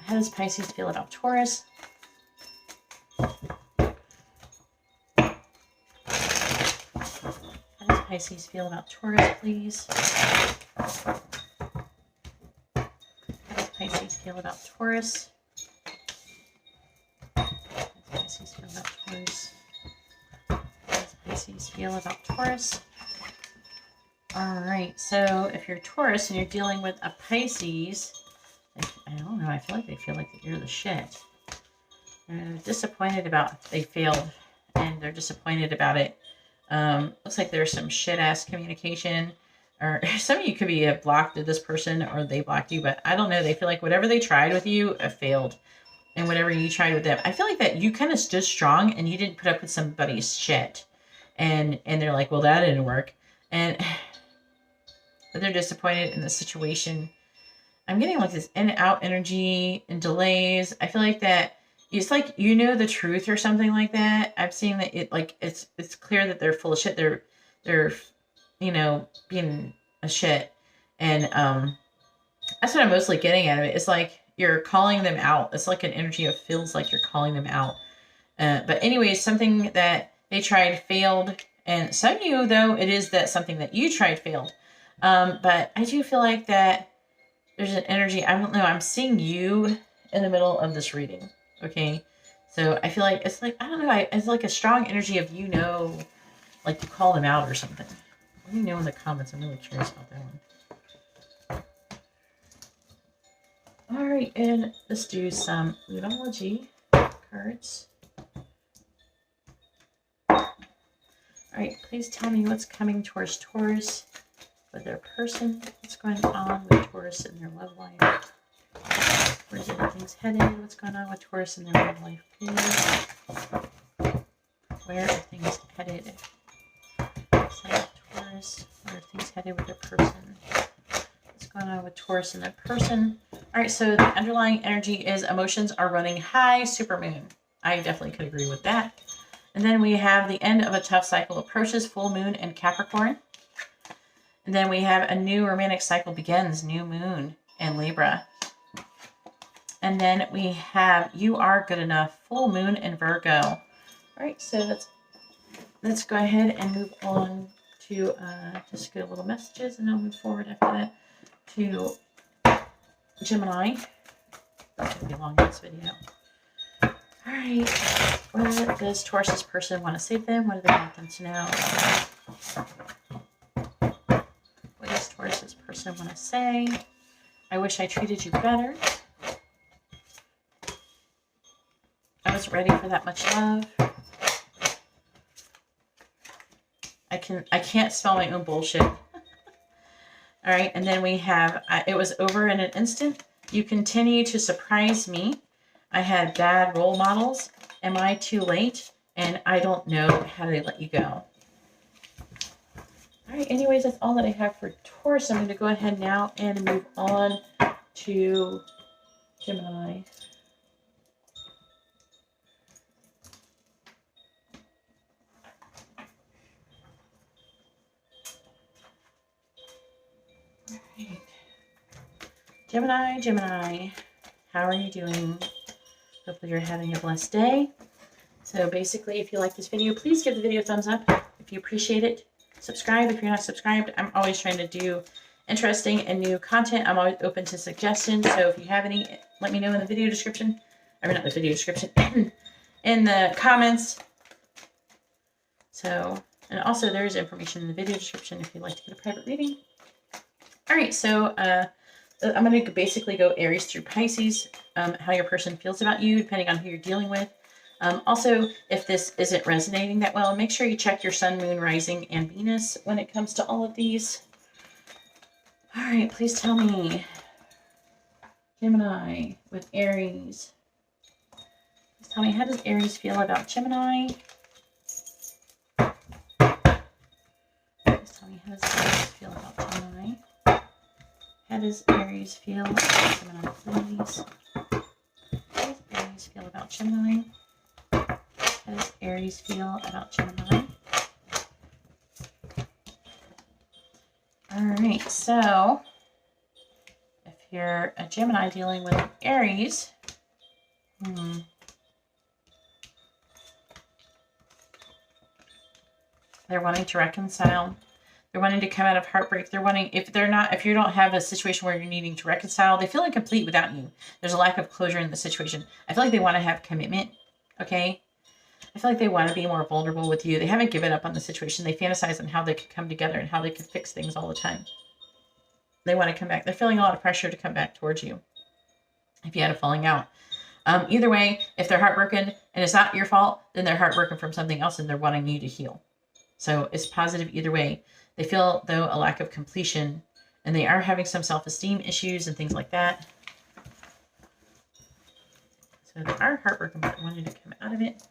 how does Pisces feel about Taurus? How does Pisces feel about Taurus, please? How does Pisces feel about Taurus? How does Pisces feel about Taurus? How does Pisces feel about Taurus? All right, so if you're Taurus and you're dealing with a Pisces, I don't know, I feel like you're the shit. They're disappointed about they failed, and they're disappointed about it. Looks like there's some shit-ass communication, or some of you could be blocked to this person, or they blocked you, but I don't know. They feel like whatever they tried with you failed, and whatever you tried with them. I feel like that you kind of stood strong, and you didn't put up with somebody's shit. And they're like, well, that didn't work. But they're disappointed in the situation. I'm getting like this in and out energy and delays. I feel like that it's like, you know, the truth or something like that. I'm seeing that it's clear that they're full of shit. They're, you know, being a shit. And that's what I'm mostly getting out of it. It's like you're calling them out. It's like an energy of feels like you're calling them out. But anyways, something that they tried failed. And some of you, though, it is that something that you tried failed. But I do feel like that there's an energy. I don't know. I'm seeing you in the middle of this reading. Okay. So I feel like it's like, I don't know. It's like a strong energy of, you know, like you call them out or something. Let me know in the comments. I'm really curious about that one. All right. And let's do some Ludology cards. All right. Please tell me what's coming towards Taurus. With their person, what's going on with Taurus in their love life? Where's everything's headed? What's going on with Taurus in their love life, please? Where are things headed? Taurus. Where are things headed with their person? What's going on with Taurus and their person? All right, so the underlying energy is emotions are running high, supermoon. I definitely could agree with that. And then we have the end of a tough cycle approaches, full moon and Capricorn. And then we have a new romantic cycle begins, new moon and Libra. And then we have you are good enough, full moon and Virgo. All right, so let's go ahead and move on to just get a little messages, and then I'll move forward after that to Gemini. That's going to be a long this video. All right, what does Taurus's person want to say to them? What do they want them to know? What does Taurus's person want to say? I wish I treated you better. I was ready for that much love. I can't smell my own bullshit. All right, and then we have, it was over in an instant. You continue to surprise me. I had bad role models. Am I too late? And I don't know how to let you go. All right, anyways, that's all that I have for Taurus. I'm going to go ahead now and move on to Gemini. Gemini, how are you doing? Hopefully you're having a blessed day. So basically, if you like this video, please give the video a thumbs up. If you appreciate it, subscribe if you're not subscribed. I'm always trying to do interesting and new content. I'm always open to suggestions. So if you have any, let me know in the video description. Or not the video description, in the comments. So, and also there's information in the video description if you'd like to get a private reading. All right, so I'm going to basically go Aries through Pisces, how your person feels about you, depending on who you're dealing with. Also, if this isn't resonating that well, make sure you check your sun, moon, rising, and Venus when it comes to all of these. All right, please tell me, Gemini with Aries. Please tell me, how does Aries feel about Gemini? Please tell me, how does Aries feel about Gemini? How does Aries feel about Gemini, please? How does Aries feel about Gemini? How does Aries feel about Gemini? All right, so if you're a Gemini dealing with an Aries, they're wanting to reconcile. They're wanting to come out of heartbreak. They're wanting, if you don't have a situation where you're needing to reconcile, they feel incomplete without you. There's a lack of closure in the situation. I feel like they want to have commitment, okay? I feel like they want to be more vulnerable with you. They haven't given up on the situation. They fantasize on how they could come together and how they could fix things all the time. They want to come back. They're feeling a lot of pressure to come back towards you if you had a falling out. Either way, if they're heartbroken and it's not your fault, then they're heartbroken from something else and they're wanting you to heal. So it's positive either way. They feel, though, a lack of completion, and they are having some self-esteem issues and things like that. So they are heartbroken, but wanting to come out of it.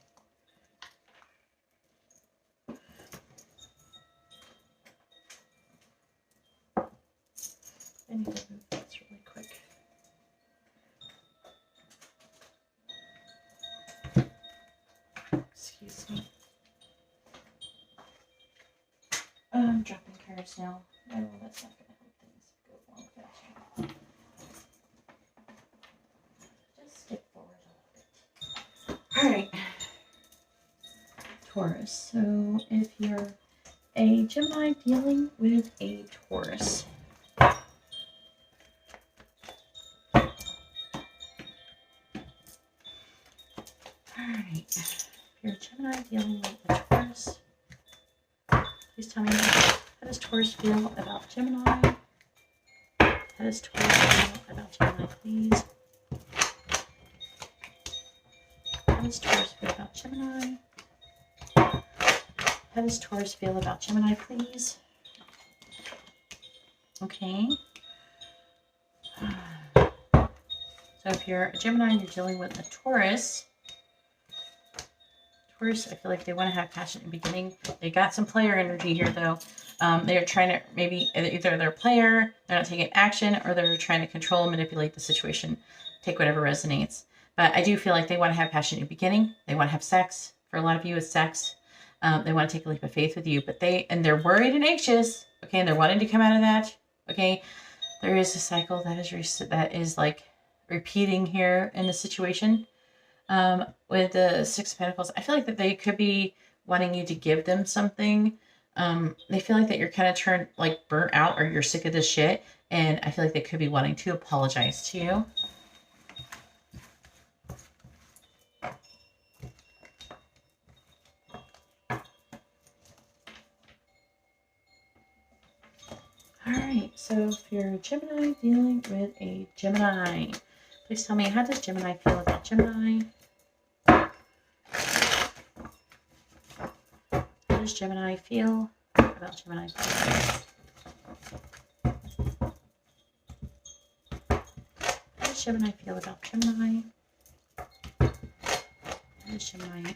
I need to move this really quick. Excuse me. I'm dropping cards now. No, that's not going to help things go along faster. Just skip forward a little bit. Alright. Taurus. So if you're a Gemini dealing with a Taurus. Alright. If you're a Gemini dealing with a Taurus. Please tell me, how does Taurus feel about Gemini? How does Taurus feel about Gemini, please? How does Taurus feel about Gemini? How does Taurus feel about Gemini, please? Okay. So if you're a Gemini and you're dealing with a Taurus, Taurus, I feel like they want to have passion in the beginning. They got some player energy here, though. They're trying to maybe either they're a player, they're not taking action, or they're trying to control and manipulate the situation. Take whatever resonates. But I do feel like they want to have passion in the beginning. They want to have sex. For a lot of you, it's sex. They want to take a leap of faith with you, but they're worried and anxious. Okay, and they're wanting to come out of that. Okay, there is a cycle that is like repeating here in the situation. With the Six of Pentacles, I feel like that they could be wanting you to give them something. They feel like that you're kind of burnt out, or you're sick of this shit, and I feel like they could be wanting to apologize to you. All right, so if you're a Gemini dealing with a Gemini, please tell me, how does Gemini feel about Gemini? How does Gemini feel about Gemini? How does Gemini feel about Gemini? How does Gemini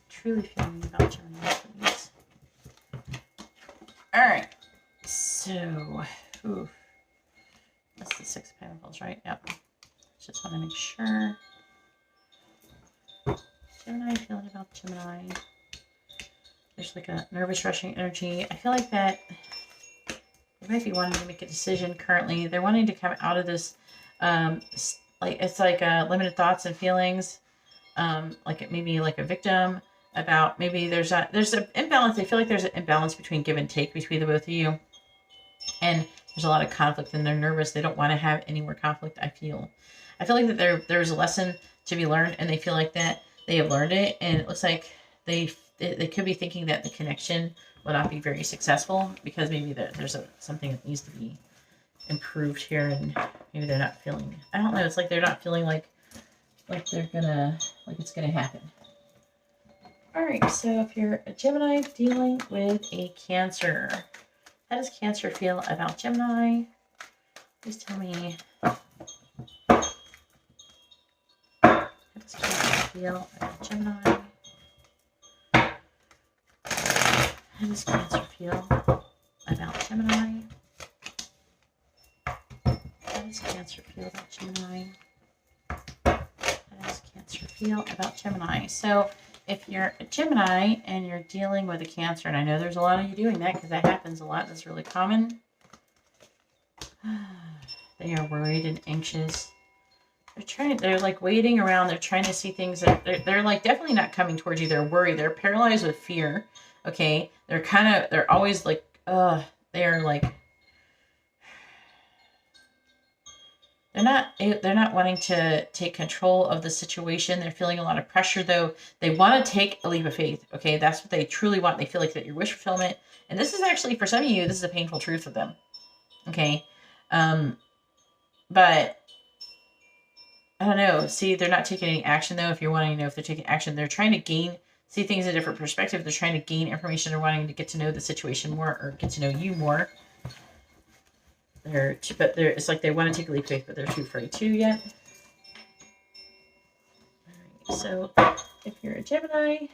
truly feeling about Gemini, please? All right. So, that's the Six of Pentacles, right? Yep. Just want to make sure. Gemini feeling about Gemini. There's like a nervous rushing energy. I feel like that they might be wanting to make a decision currently. They're wanting to come out of this, it's like limited thoughts and feelings, like maybe like a victim. About maybe there's an imbalance. I feel like there's an imbalance between give and take between the both of you. And there's a lot of conflict, and they're nervous. They don't want to have any more conflict, I feel. I feel like that there's a lesson to be learned, and they feel like that they have learned it. And it looks like they could be thinking that the connection will not be very successful, because maybe there's something that needs to be improved here, and maybe they're not feeling, I don't know, it's like they're not feeling like they're gonna, like it's gonna happen. All right, so if you're a Gemini dealing with a Cancer, how does Cancer feel about Gemini? Please tell me. How does Cancer feel about Gemini? How does Cancer feel about Gemini? How does Cancer feel about Gemini? How does Cancer feel about Gemini? So, if you're a Gemini and you're dealing with a Cancer, and I know there's a lot of you doing that because that happens a lot, that's really common. They are worried and anxious. They're like waiting around. They're trying to see things that they're like definitely not coming towards you. They're worried. They're paralyzed with fear. Okay. They're always like, they're like, they're not wanting to take control of the situation. They're feeling a lot of pressure, though. They want to take a leap of faith. Okay. That's what they truly want. They feel like that your wish fulfillment. And this is actually, for some of you, this is a painful truth for them. Okay. But I don't know. See, they're not taking any action, though. If you're wanting to know if they're taking action, they're trying to see things in a different perspective. They're trying to gain information. They're wanting to get to know the situation more, or get to know you more. It's like they want to take a leap of faith, but they're too afraid to yet. All right, so if you're a Gemini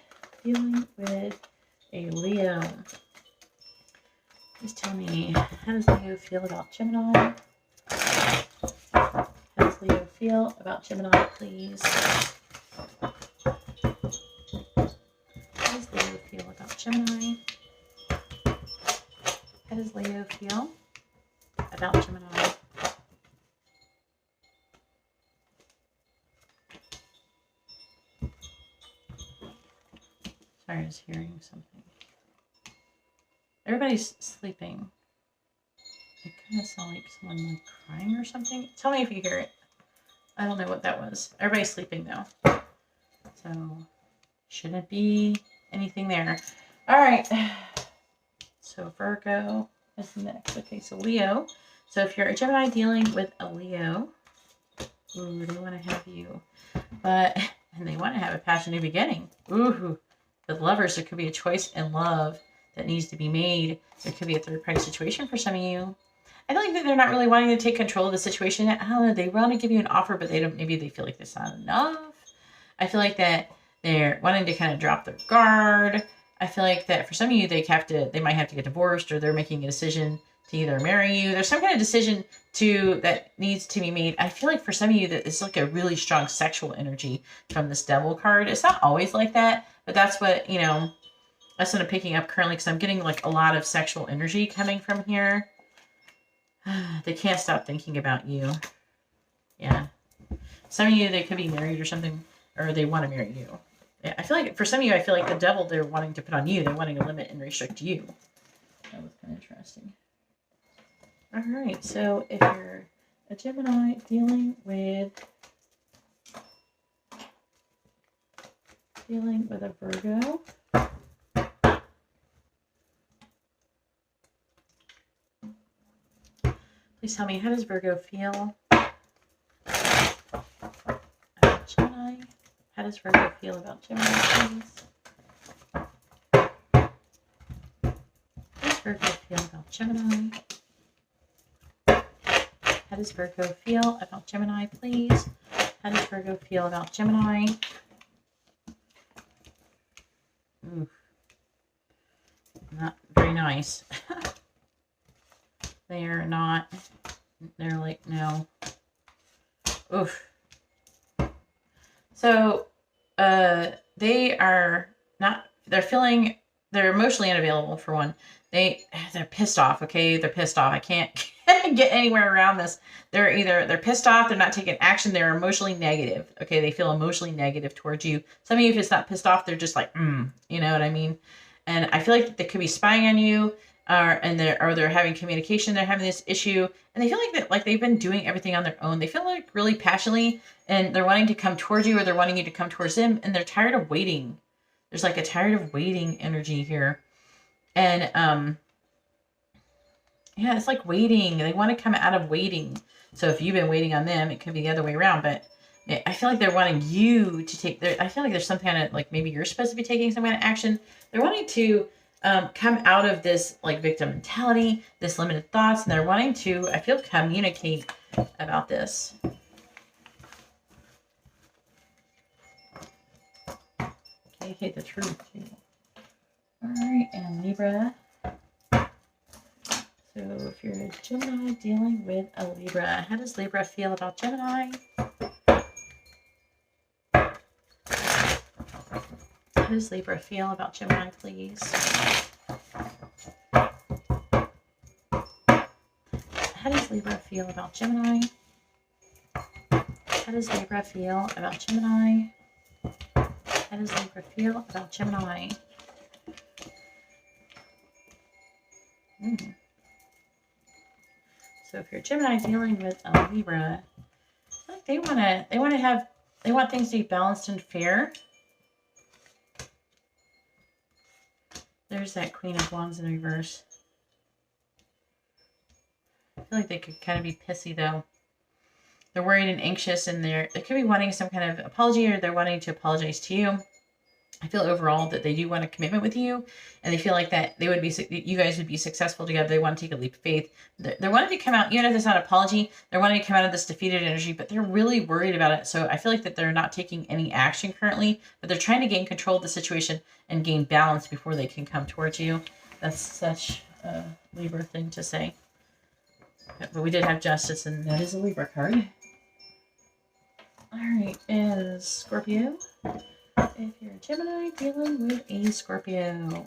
dealing with a Leo, please tell me, how does Leo feel about Gemini? How does Leo feel about Gemini, please? How does Leo feel about Gemini? How does Leo feel about Gemini? Sorry, I was hearing something. Everybody's sleeping. It kind of sounds like someone like crying or something. Tell me if you hear it. I don't know what that was. Everybody's sleeping though. So, shouldn't be anything there. All right. So, Virgo is next. Okay, so Leo. So, if you're a Gemini dealing with a Leo, ooh, they want to have you. And they want to have a passionate beginning. Ooh, with lovers, there could be a choice in love that needs to be made. There could be a third-party situation for some of you. I feel like that they're not really wanting to take control of the situation. I don't know. They want to give you an offer, but maybe they feel like that's not enough. I feel like that They're wanting to kind of drop their guard. I feel like that for some of you, they might have to get divorced, or they're making a decision to either marry you. There's some kind of decision that needs to be made. I feel like for some of you that it's like a really strong sexual energy from this Devil card. It's not always like that, but that's what, that's what I'm picking up currently, because I'm getting like a lot of sexual energy coming from here. They can't stop thinking about you. Yeah. Some of you, they could be married or something, or they want to marry you. Yeah, I feel like for some of you, I feel like the Devil they're wanting to put on you. They're wanting to limit and restrict you. That was kind of interesting. All right, so if you're a Gemini dealing with a Virgo, please tell me, how does Virgo feel about Gemini? How does Virgo feel about Gemini, please? How does Virgo feel about Gemini? How does Virgo feel about Gemini, please? How does Virgo feel about Gemini? Ooh. Not very nice. They're like, no. Oof. So, they're emotionally unavailable for one. They're pissed off, okay? They're pissed off. I can't get anywhere around this. They're pissed off, they're not taking action, they're emotionally negative, okay? They feel emotionally negative towards you. Some of you, if it's not pissed off, they're just like, you know what I mean? And I feel like they could be spying on you, or they're having communication, they're having this issue, and they feel like they've been doing everything on their own. They feel like really passionately, and they're wanting to come towards you, or they're wanting you to come towards them, and they're tired of waiting. There's like a tired of waiting energy here. And yeah, it's like waiting. They want to come out of waiting. So if you've been waiting on them, it could be the other way around. But I feel like they're wanting you to take I feel like there's some kind of, like, maybe you're supposed to be taking some kind of action. They're wanting to come out of this, like, victim mentality, this limited thoughts, and they're wanting to, I feel, communicate about this. Communicate the truth. All right, and Libra. So if you're a Gemini dealing with a Libra, how does Libra feel about Gemini? How does Libra feel about Gemini, please? How does Libra feel about Gemini? How does Libra feel about Gemini? How does Libra feel about Gemini? So if you're Gemini dealing with a Libra, I feel like they want things to be balanced and fair. There's that Queen of Wands in reverse. I feel like they could kind of be pissy, though. They're worried and anxious, and they could be wanting some kind of apology, or they're wanting to apologize to you. I feel overall that they do want a commitment with you, and they feel like that you guys would be successful together. They want to take a leap of faith. They're wanting to come out, even if it's not an apology, they're wanting to come out of this defeated energy, but they're really worried about it. So I feel like that they're not taking any action currently, but they're trying to gain control of the situation and gain balance before they can come towards you. That's such a Libra thing to say. But we did have Justice, and that is a Libra card. All right, is Scorpio. If you're a Gemini dealing with a Scorpio,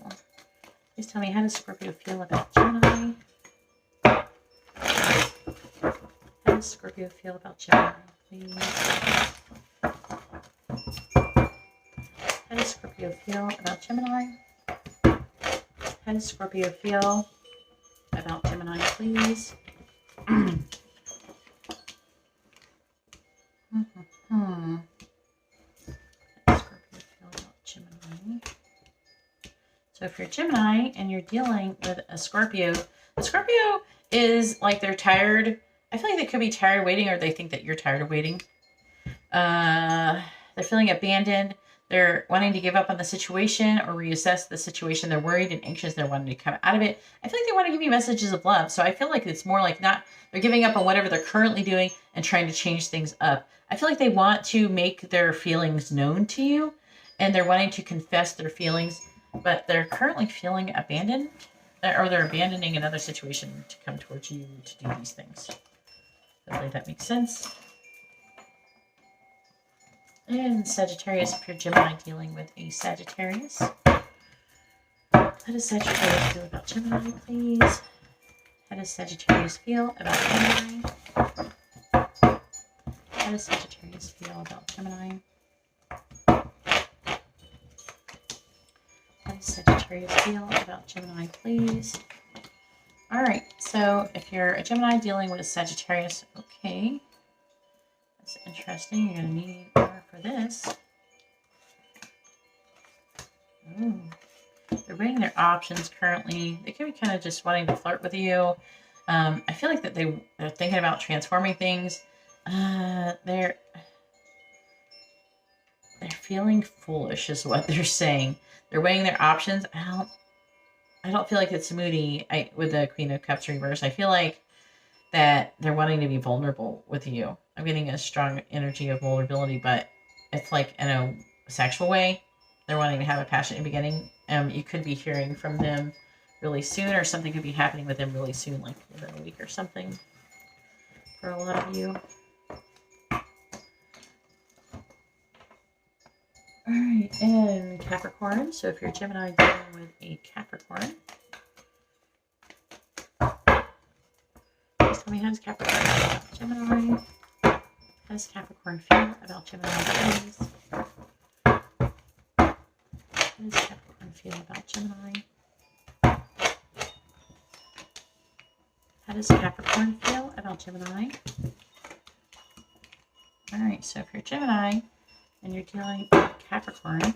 please tell me, how does Scorpio feel about Gemini? How does Scorpio feel about Gemini, please? How does Scorpio feel about Gemini? How does Scorpio feel about Gemini, please? So if you're Gemini and you're dealing with a Scorpio, the Scorpio is like they're tired. I feel like they could be tired of waiting, or they think that you're tired of waiting. They're feeling abandoned. They're wanting to give up on the situation or reassess the situation. They're worried and anxious. They're wanting to come out of it. I feel like they want to give you messages of love. So I feel like it's more like they're giving up on whatever they're currently doing and trying to change things up. I feel like they want to make their feelings known to you. and they're wanting to confess their feelings, but they're currently feeling abandoned, or they're abandoning another situation to come towards you to do these things. Hopefully that makes sense. And Sagittarius, if you're Gemini dealing with a Sagittarius. How does Sagittarius feel about Gemini, please? How does Sagittarius feel about Gemini? How does Sagittarius feel about Gemini? How does Sagittarius feel about Gemini, please? All right, so if you're a Gemini dealing with a Sagittarius, okay. That's interesting. You're going to need more for this. Ooh. They're weighing their options currently. They could be kind of just wanting to flirt with you. I feel like that they're thinking about transforming things. They're feeling foolish is what they're saying. They're weighing their options. I don't feel like it's moody with the Queen of Cups reverse. I feel like that they're wanting to be vulnerable with you. I'm getting a strong energy of vulnerability, but it's like in a sexual way. They're wanting to have a passionate beginning. You could be hearing from them really soon, or something could be happening with them really soon, like within a week or something for a lot of you. All right, and Capricorn. So if you're Gemini dealing with a Capricorn, please tell me, how does Capricorn feel about Gemini? How does Capricorn feel about Gemini, please? How does Capricorn feel about Gemini? How does Capricorn feel about Gemini? All right, so if you're Gemini and you're dealing with Capricorn,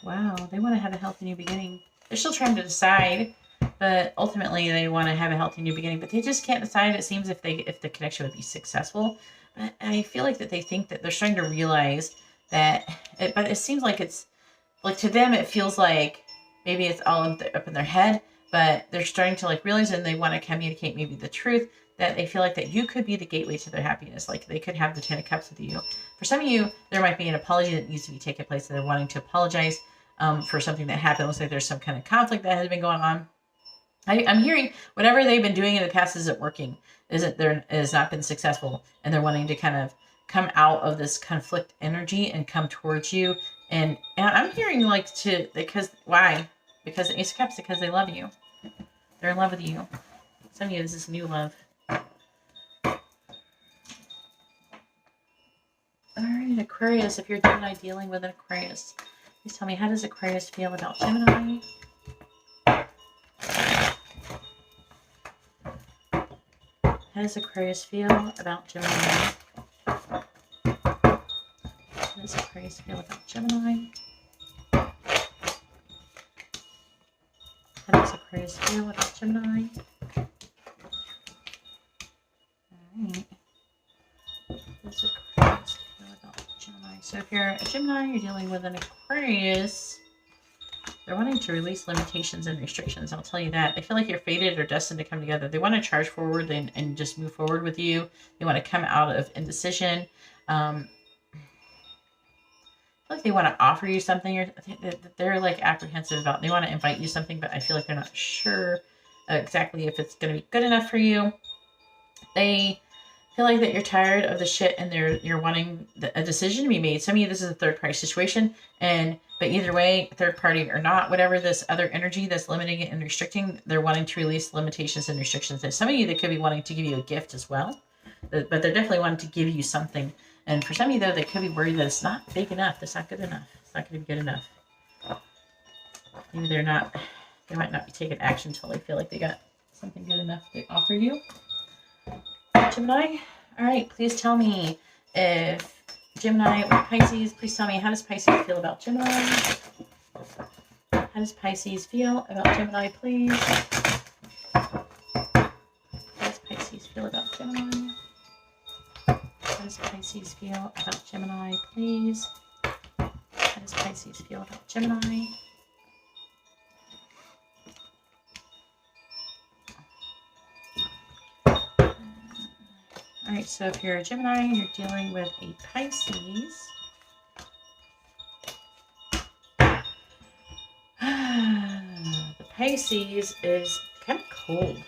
wow, they want to have a healthy new beginning. They're still trying to decide, but ultimately they want to have a healthy new beginning, but they just can't decide. It seems if the connection would be successful. But I feel like that they think that they're starting to realize that, but it seems like it's, like to them, it feels like maybe it's all up in their head, but they're starting to like realize, and they want to communicate maybe the truth, that they feel like that you could be the gateway to their happiness. Like they could have the 10 of Cups with you. For some of you, there might be an apology that needs to be taking place, and they're wanting to apologize for something that happened. It looks like there's some kind of conflict that has been going on. I'm hearing whatever they've been doing in the past isn't working, has not been successful, and they're wanting to kind of come out of this conflict energy and come towards you. And I'm hearing like why? Because the Ace of Cups, because they love you. They're in love with you. Some of you, this is new love. All right, Aquarius, if you're Gemini dealing with an Aquarius, please tell me, how does Aquarius feel about Gemini? How does Aquarius feel about Gemini? How does Aquarius feel about Gemini? How does Aquarius feel about Gemini? Alright. How does Aquarius feel about Gemini? So if you're a Gemini, you're dealing with an Aquarius, they're wanting to release limitations and restrictions. I'll tell you that. They feel like you're fated or destined to come together. They want to charge forward and just move forward with you. They want to come out of indecision. I feel like they want to offer you something, or they're like apprehensive about. They want to invite you something, but I feel like they're not sure exactly if it's going to be good enough for you. They feel like that you're tired of the shit, and you're wanting a decision to be made. Some of you, this is a third party situation, but either way, third party or not, whatever this other energy that's limiting it and restricting, they're wanting to release limitations and restrictions. There's some of you that could be wanting to give you a gift as well, but they're definitely wanting to give you something. And for some of you, though, they could be worried that it's not big enough. It's not good enough. It's not going to be good enough. Maybe they might not be taking action until they feel like they got something good enough to offer you. Gemini? All right, please tell me if Gemini or Pisces, please tell me, how does Pisces feel about Gemini? How does Pisces feel about Gemini, please? How does Pisces feel about Gemini? How does Pisces feel about Gemini, please? How does Pisces feel about Gemini? All right, so if you're a Gemini, you're dealing with a Pisces. Pisces is kind of cold.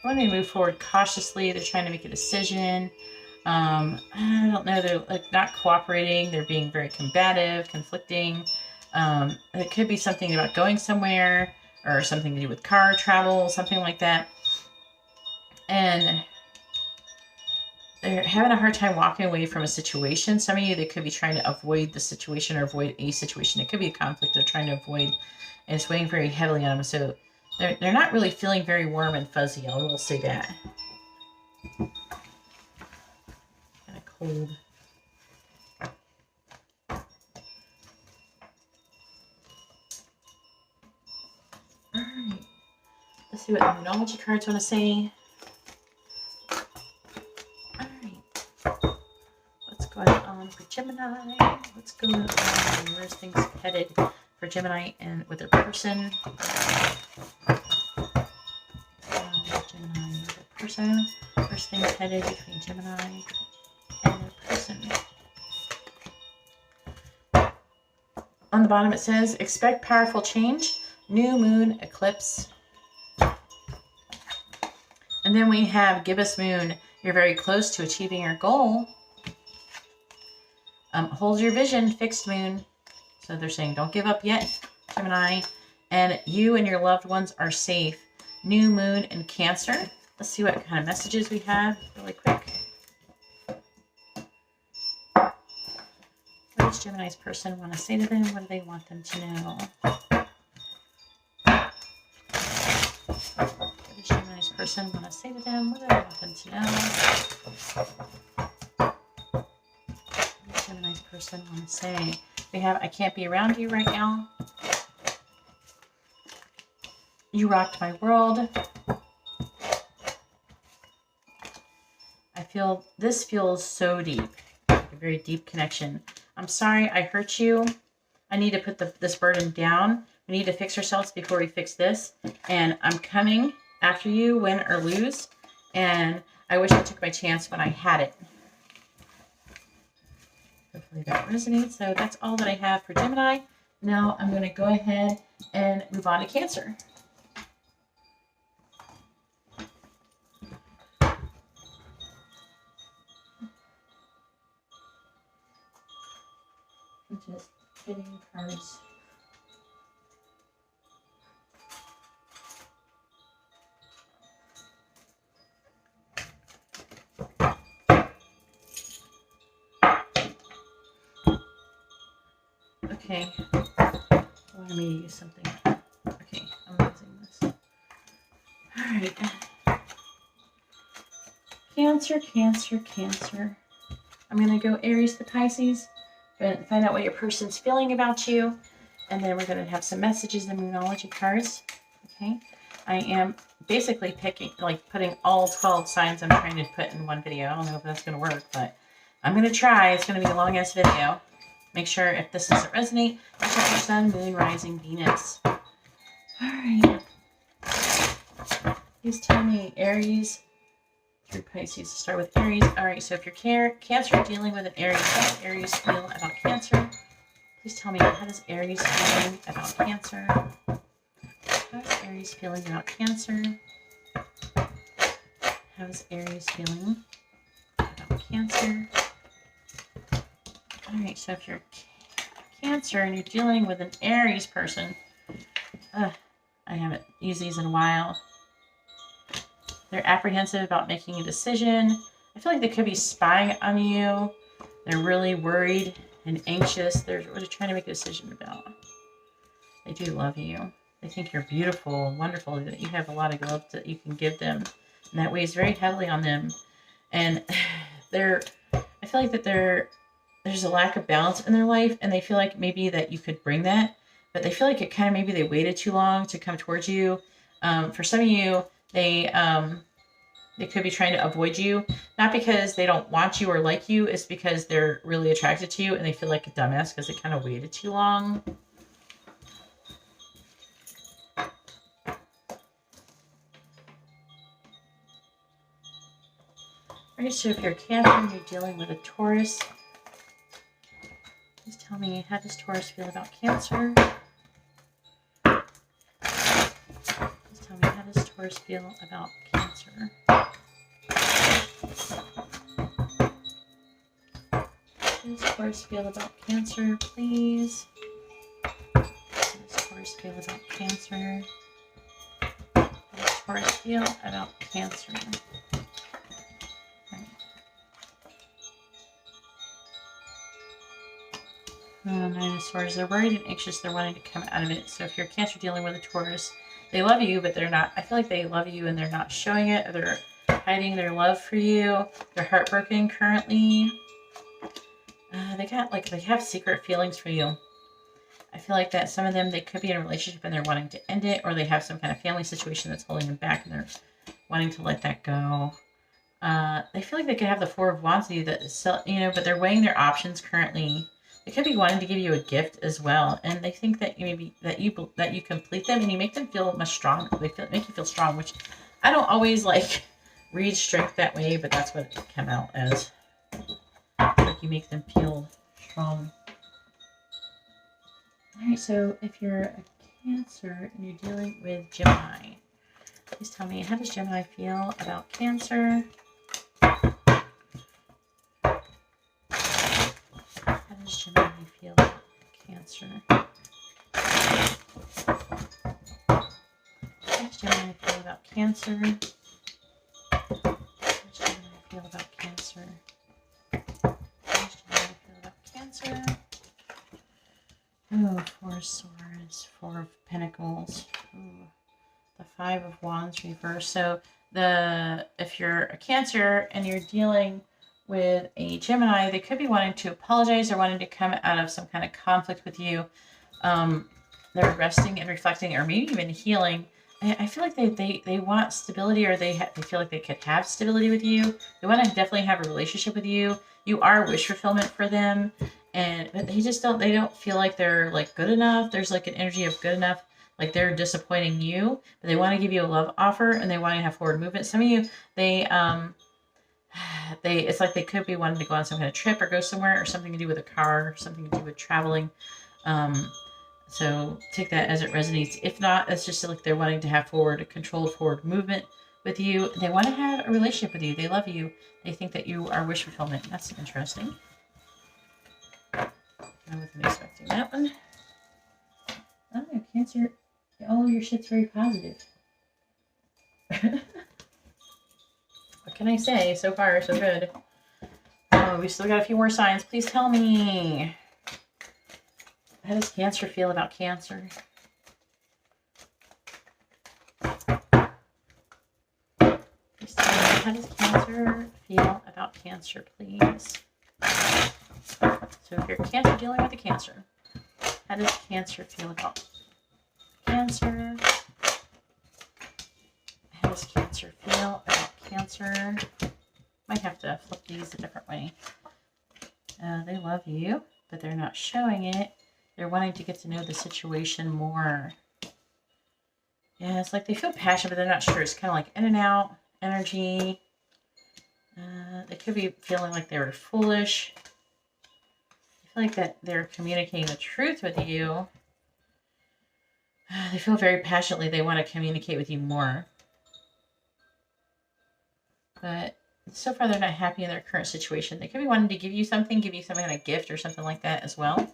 When they move forward cautiously, they're trying to make a decision. I don't know, they're like not cooperating. They're being very combative, conflicting. It could be something about going somewhere or something to do with car travel, something like that. And they're having a hard time walking away from a situation. Some of you, they could be trying to avoid the situation or avoid a situation. It could be a conflict they're trying to avoid, and it's weighing very heavily on them. So they're not really feeling very warm and fuzzy. I will say that. Kind of cold. All right. Let's see what the numerology cards want to say. All right. What's going on for Gemini? What's going on? Where's things headed for Gemini and with their person? Gemini with their person. Where's things headed between Gemini and their person? On the bottom it says, expect powerful change, new moon, eclipse. And then we have gibbous moon. You're very close to achieving your goal. Hold your vision, fixed moon. So they're saying don't give up yet, Gemini. And you and your loved ones are safe. New moon in Cancer. Let's see what kind of messages we have really quick. What does Gemini's person want to say to them? What do they want them to know? What does Gemini's person want to say to them? What do they want them to know? What does Gemini's person want to say? We have, I can't be around you right now. You rocked my world. This feels so deep. A very deep connection. I'm sorry I hurt you. I need to put this burden down. We need to fix ourselves before we fix this. And I'm coming after you, win or lose. And I wish I took my chance when I had it. Hopefully that resonates. So that's all that I have for Gemini. Now I'm going to go ahead and move on to Cancer. Just getting cards. Okay. I wanted me to use something. Okay, I'm using this. Alright. Cancer, Cancer, Cancer. I'm going to go Aries to Pisces. We're going to find out what your person's feeling about you. And then we're going to have some messages and numerology cards. Okay. I am basically putting all 12 signs I'm trying to put in one video. I don't know if that's going to work, but I'm going to try. It's going to be a long-ass video. Make sure if this doesn't resonate, check your sun, moon, rising, Venus. All right. Please tell me, Aries through Pisces. Start with Aries. All right, so if you're Cancer dealing with an Aries, how does Aries feel about Cancer? Please tell me, how does Aries feeling about Cancer? How is Aries feeling about Cancer? How is Aries feeling about Cancer? All right, so if you're Cancer and you're dealing with an Aries person, I haven't used these in a while. They're apprehensive about making a decision. I feel like they could be spying on you. They're really worried and anxious. They're really trying to make a decision about. They do love you. They think you're beautiful and wonderful, that you have a lot of love that you can give them. And that weighs very heavily on them. And I feel like that there's a lack of balance in their life, and they feel like maybe that you could bring that, but they feel like it kind of maybe they waited too long to come towards you. For some of you, they could be trying to avoid you, not because they don't want you or like you. It's because they're really attracted to you and they feel like a dumbass because they kind of waited too long. Alright, so if you're Cancer and you're dealing with a Taurus, please tell me, how does Taurus feel about Cancer? How Taurus feel about Cancer? How does Taurus feel about Cancer, please? How does Taurus feel about Cancer? How does Taurus feel about Cancer? Nine of Swords. They're worried and anxious. They're wanting to come out of it. So if you're Cancer dealing with a Taurus, they love you, but they're not. I feel like they love you and they're not showing it. Or they're hiding their love for you. They're heartbroken currently. They have secret feelings for you. I feel like that some of them, they could be in a relationship and they're wanting to end it, or they have some kind of family situation that's holding them back and they're wanting to let that go. They feel like they could have the Four of Wands with you, but they're weighing their options currently. They could be wanting to give you a gift as well, and they think that that you complete them and you make them feel much stronger. They make you feel strong, which I don't always read strength that way, but that's what it came out as. Like you make them feel strong. All right, so if you're a Cancer and you're dealing with Gemini, please tell me, how does Gemini feel about Cancer? How does Gemini feel about Cancer? How does Gemini feel about Cancer? How does Gemini feel about Cancer? How does Gemini feel about Cancer? Oh, Four of Swords, Four of Pentacles. Ooh, the Five of Wands reversed. So if you're a Cancer and you're dealing with a Gemini, they could be wanting to apologize or wanting to come out of some kind of conflict with you. They're resting and reflecting, or maybe even healing. I feel like they want stability, or they feel like they could have stability with you. They want to definitely have a relationship with you. You are wish fulfillment for them, but they don't feel like they're good enough. There's an energy of good enough. Like they're disappointing you, but they want to give you a love offer and they want to have forward movement. Some of you, it's like they could be wanting to go on some kind of trip or go somewhere, or something to do with a car, or something to do with traveling. So take that as it resonates. If not, it's just like they're wanting to have controlled forward movement with you. They want to have a relationship with you. They love you. They think that you are wish fulfillment. That's interesting. I wasn't expecting that one. Oh, Cancer. Oh, your shit's very positive. What can I say? So far, so good. Oh, we still got a few more signs. Please tell me. How does Cancer feel about Cancer? Please tell me. How does Cancer feel about Cancer, please? So if you're Cancer dealing with a Cancer, how does Cancer feel about Cancer? How does Cancer feel about Cancer? Might have to flip these a different way. They love you, but they're not showing it. They're wanting to get to know the situation more. Yeah, it's like they feel passionate, but they're not sure. It's kind of like in and out energy. They could be feeling like they were foolish. I feel like that they're communicating the truth with you. They feel very passionately. They want to communicate with you more. But so far, they're not happy in their current situation. They could be wanting to give you some kind of gift or something like that as well.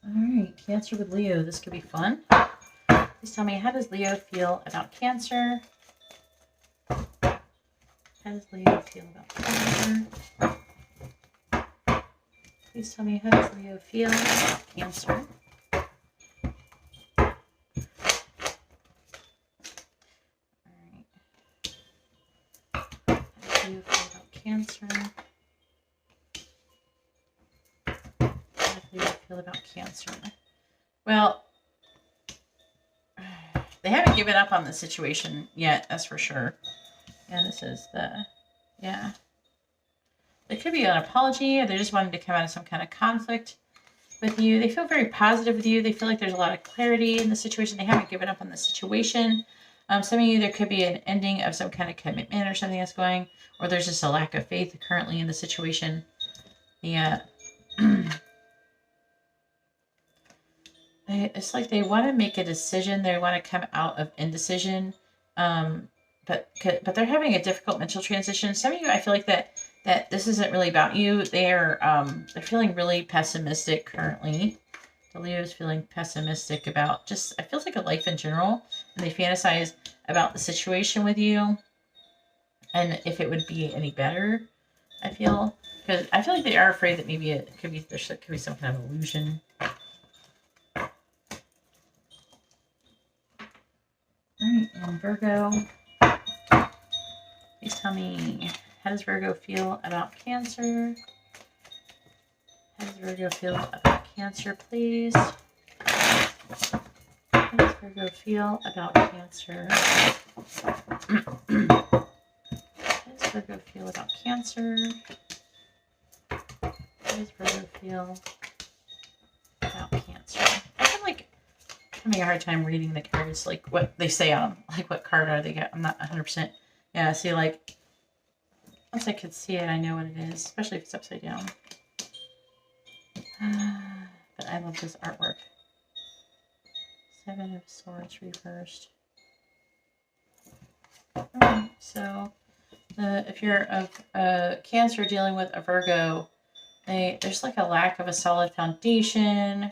All right, Cancer with Leo. This could be fun. Please tell me, how does Leo feel about Cancer? How does Leo feel about Cancer? Please tell me, how does Leo feel about Cancer? All right. How does Leo feel about Cancer? How does Leo feel about Cancer? Well, they haven't given up on the situation yet, that's for sure. Yeah, this is yeah. It could be an apology, or they're just wanting to come out of some kind of conflict with you. They feel very positive with you. They feel like there's a lot of clarity in the situation. They haven't given up on the situation. Some of you, there could be an ending of some kind of commitment or something that's going, or there's just a lack of faith currently in the situation. Yeah. It's like they want to make a decision. They want to come out of indecision. But they're having a difficult mental transition. Some of you, I feel like that this isn't really about you. They're feeling really pessimistic currently. The Leo is feeling pessimistic about just, I feel like a life in general, and they fantasize about the situation with you and if it would be any better. I feel, because I feel like they are afraid that maybe there could be some kind of illusion. Alright, and Virgo. Please tell me, how does Virgo feel about Cancer? How does Virgo feel about Cancer, please? How does Virgo feel about Cancer? How does Virgo feel about Cancer? How does Virgo feel about Cancer? I feel like I'm having a hard time reading the cards, like what they say on them, like what card are they get. I'm not 100%. Yeah, see, like, once I could see it, I know what it is, especially if it's upside down. But I love this artwork. 7 of Swords reversed. Alright, so if you're of Cancer dealing with a Virgo, there's like a lack of a solid foundation.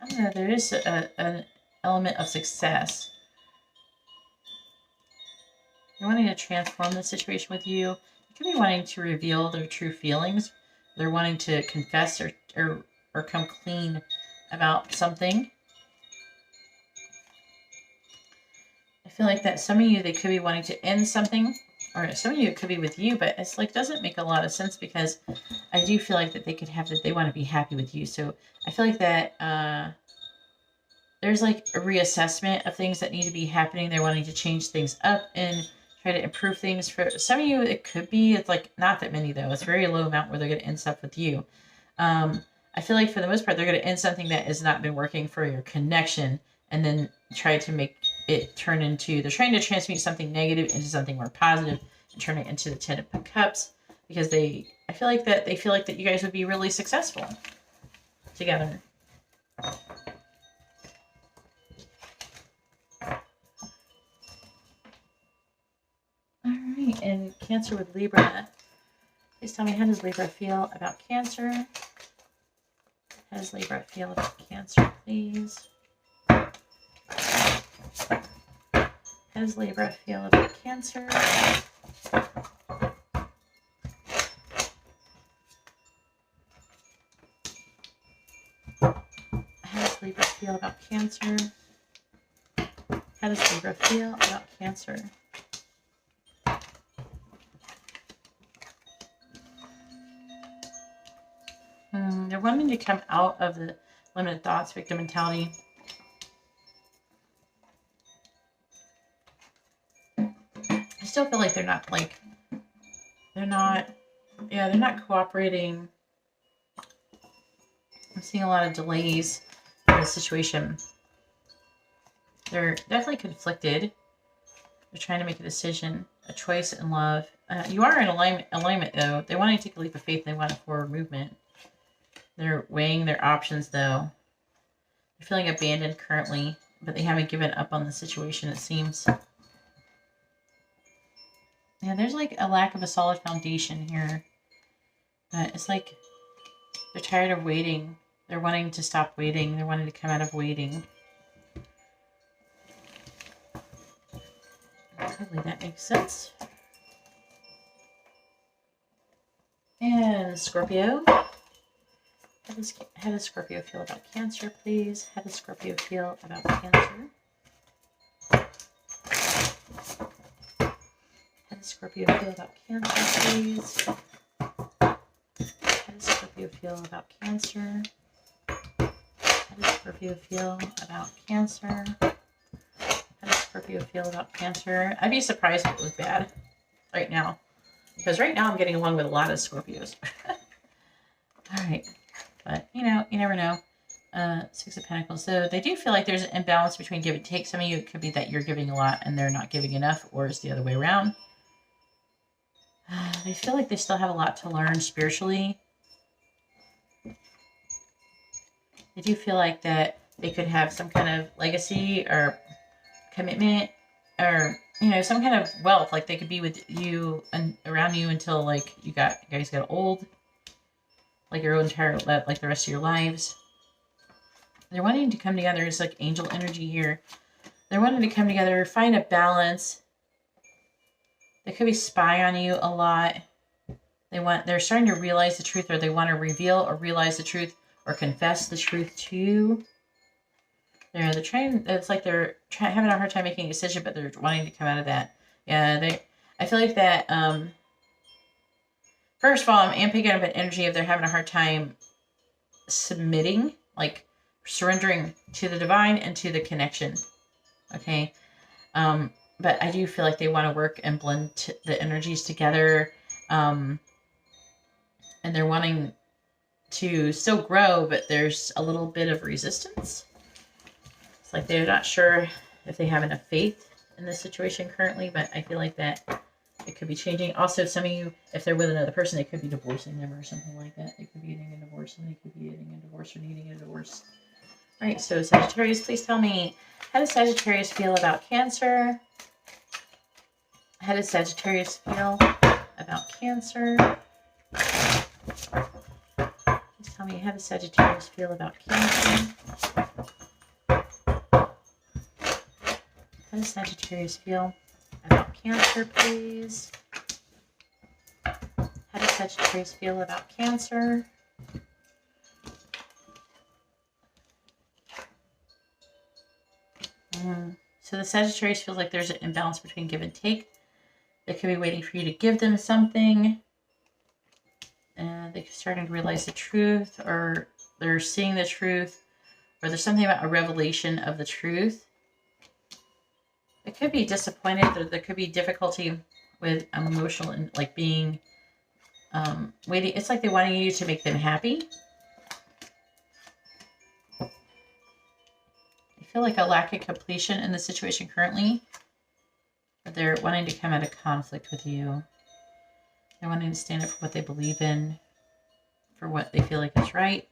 I don't know, there is an element of success. They're wanting to transform the situation with you. You could be wanting to reveal their true feelings. They're wanting to confess or come clean about something. I feel like that some of you, they could be wanting to end something, or some of you it could be with you, but it's like doesn't make a lot of sense because I do feel like that they could have that they want to be happy with you. So I feel like that there's like a reassessment of things that need to be happening. They're wanting to change things up and try to improve things. For some of you, it could be, it's like not that many though. It's a very low amount where they're going to end stuff with you. I feel like for the most part, they're going to end something that has not been working for your connection and then try to make it turn into, they're trying to transmute something negative into something more positive and turn it into the 10 of Cups because I feel like that they feel like that you guys would be really successful together. Alright, and Cancer with Libra. Please tell me, how does Libra feel about Cancer? How does Libra feel about Cancer, please? How does Libra feel about Cancer? How does Libra feel about Cancer? How does Libra feel about Cancer? They're wanting to come out of the limited thoughts, victim mentality. I still feel like they're not cooperating. I'm seeing a lot of delays in the situation. They're definitely conflicted. They're trying to make a decision, a choice in love. You are in alignment though. They want to take a leap of faith. They want a forward movement. They're weighing their options, though. They're feeling abandoned currently, but they haven't given up on the situation, it seems. Yeah, there's like a lack of a solid foundation here. But it's like they're tired of waiting. They're wanting to stop waiting. They're wanting to come out of waiting. Hopefully that makes sense. And Scorpio. How does Scorpio feel about Cancer, please? How does Scorpio feel about Cancer? How does Scorpio feel about Cancer, please? How does Scorpio feel about Cancer? How does Scorpio feel about Cancer? How does Scorpio feel about Cancer? I'd be surprised if it was bad right now. Because right now I'm getting along with a lot of Scorpios. Alright. But, you know, you never know. 6 of Pentacles. So they do feel like there's an imbalance between give and take. Some of you, it could be that you're giving a lot and they're not giving enough, or it's the other way around. They feel like they still have a lot to learn spiritually. They do feel like that they could have some kind of legacy or commitment, or some kind of wealth. Like they could be with you and around you until like you guys got old, like your entire, like the rest of your lives. They're wanting to come together. It's like angel energy here. They're wanting to come together, find a balance. They could be spy on you a lot. They're starting to realize the truth, or they want to reveal or realize the truth or confess the truth to you. They're trying, it's like they're having a hard time making a decision, but they're wanting to come out of that. Yeah, I feel like that, first of all, I'm picking up an energy of they're having a hard time submitting, like surrendering to the divine and to the connection. Okay. But I do feel like they want to work and blend the energies together. And they're wanting to still grow, but there's a little bit of resistance. It's like they're not sure if they have enough faith in this situation currently, but I feel like that it could be changing. Also, some of you, if they're with another person, they could be divorcing them or something like that. They could be getting a divorce, and they could be getting a divorce or needing a divorce. All right, so Sagittarius, please tell me, how does Sagittarius feel about Cancer? How does Sagittarius feel about Cancer? Please tell me, how does Sagittarius feel about Cancer? How does Sagittarius feel about Cancer, please? How does Sagittarius feel about Cancer? So the Sagittarius feels like there's an imbalance between give and take. They could be waiting for you to give them something. They're starting to realize the truth, or they're seeing the truth, or there's something about a revelation of the truth. They could be disappointed. There could be difficulty with emotional and like being waiting. It's like they wanted you to make them happy. I feel like a lack of completion in the situation currently. But they're wanting to come out of conflict with you. They're wanting to stand up for what they believe in, for what they feel like is right.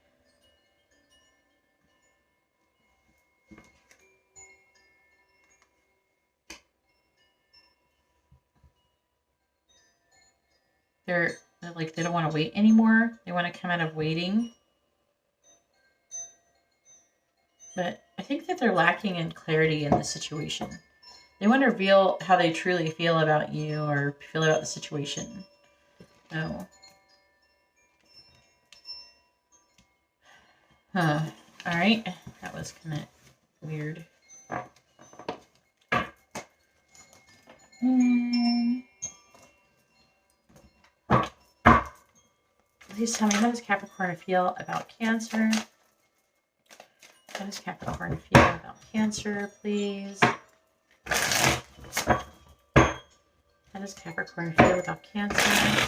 They're like, they don't want to wait anymore. They want to come out of waiting. But I think that they're lacking in clarity in the situation. They want to reveal how they truly feel about you or feel about the situation. Oh. All right. That was kind of weird. Please tell me, how does Capricorn feel about Cancer? How does Capricorn feel about Cancer, please? How does Capricorn feel about Cancer?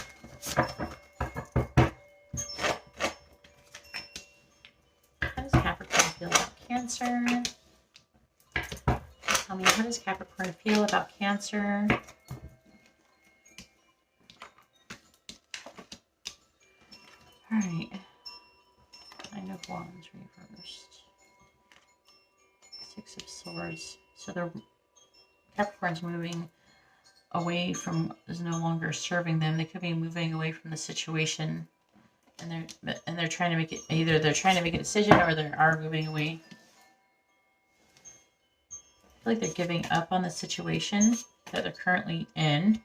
How does Capricorn feel about Cancer? Tell me, how does Capricorn feel about Cancer? All right. Nine of Wands reversed. Six of Swords. So the Capricorn's moving away from, is no longer serving them. They could be moving away from the situation, and they're trying to make it, either they're trying to make a decision or they are moving away. I feel like they're giving up on the situation that they're currently in.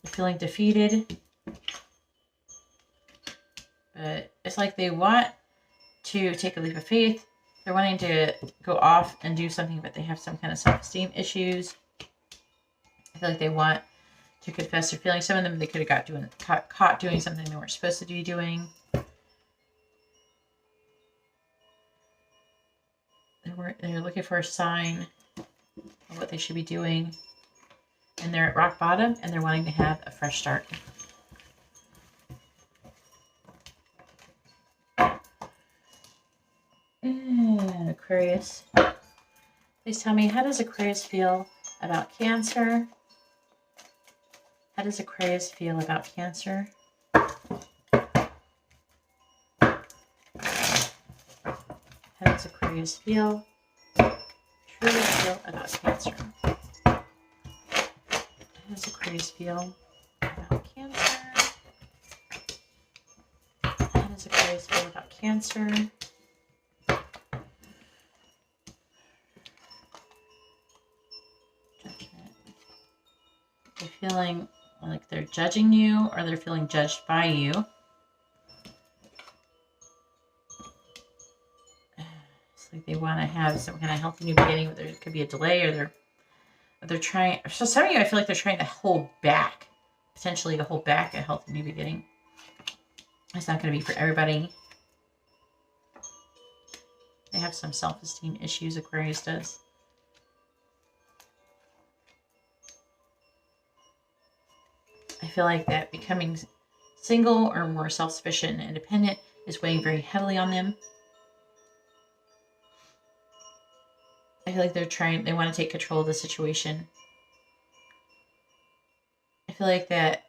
They're feeling defeated, but it's like they want to take a leap of faith. They're wanting to go off and do something, but they have some kind of self-esteem issues. I feel like they want to confess their feelings. Some of them, they could have got caught doing something they weren't supposed to be doing. They're looking for a sign of what they should be doing. And they're at rock bottom, and they're wanting to have a fresh start. And Aquarius. Please tell me, how does Aquarius feel about Cancer? How does Aquarius feel about Cancer? How does Aquarius truly feel about Cancer? How does Aquarius feel about Cancer? How does Aquarius feel about Cancer? Judgment. They're feeling like they're judging you, or they're feeling judged by you. It's like they want to have some kind of healthy new beginning. There could be a delay, or they're trying. So some of you, I feel like they're trying to hold back, potentially to hold back a healthy new beginning. It's not going to be for everybody. They have some self-esteem issues, Aquarius does. I feel like that becoming single or more self-sufficient and independent is weighing very heavily on them. I feel like they want to take control of the situation. I feel like that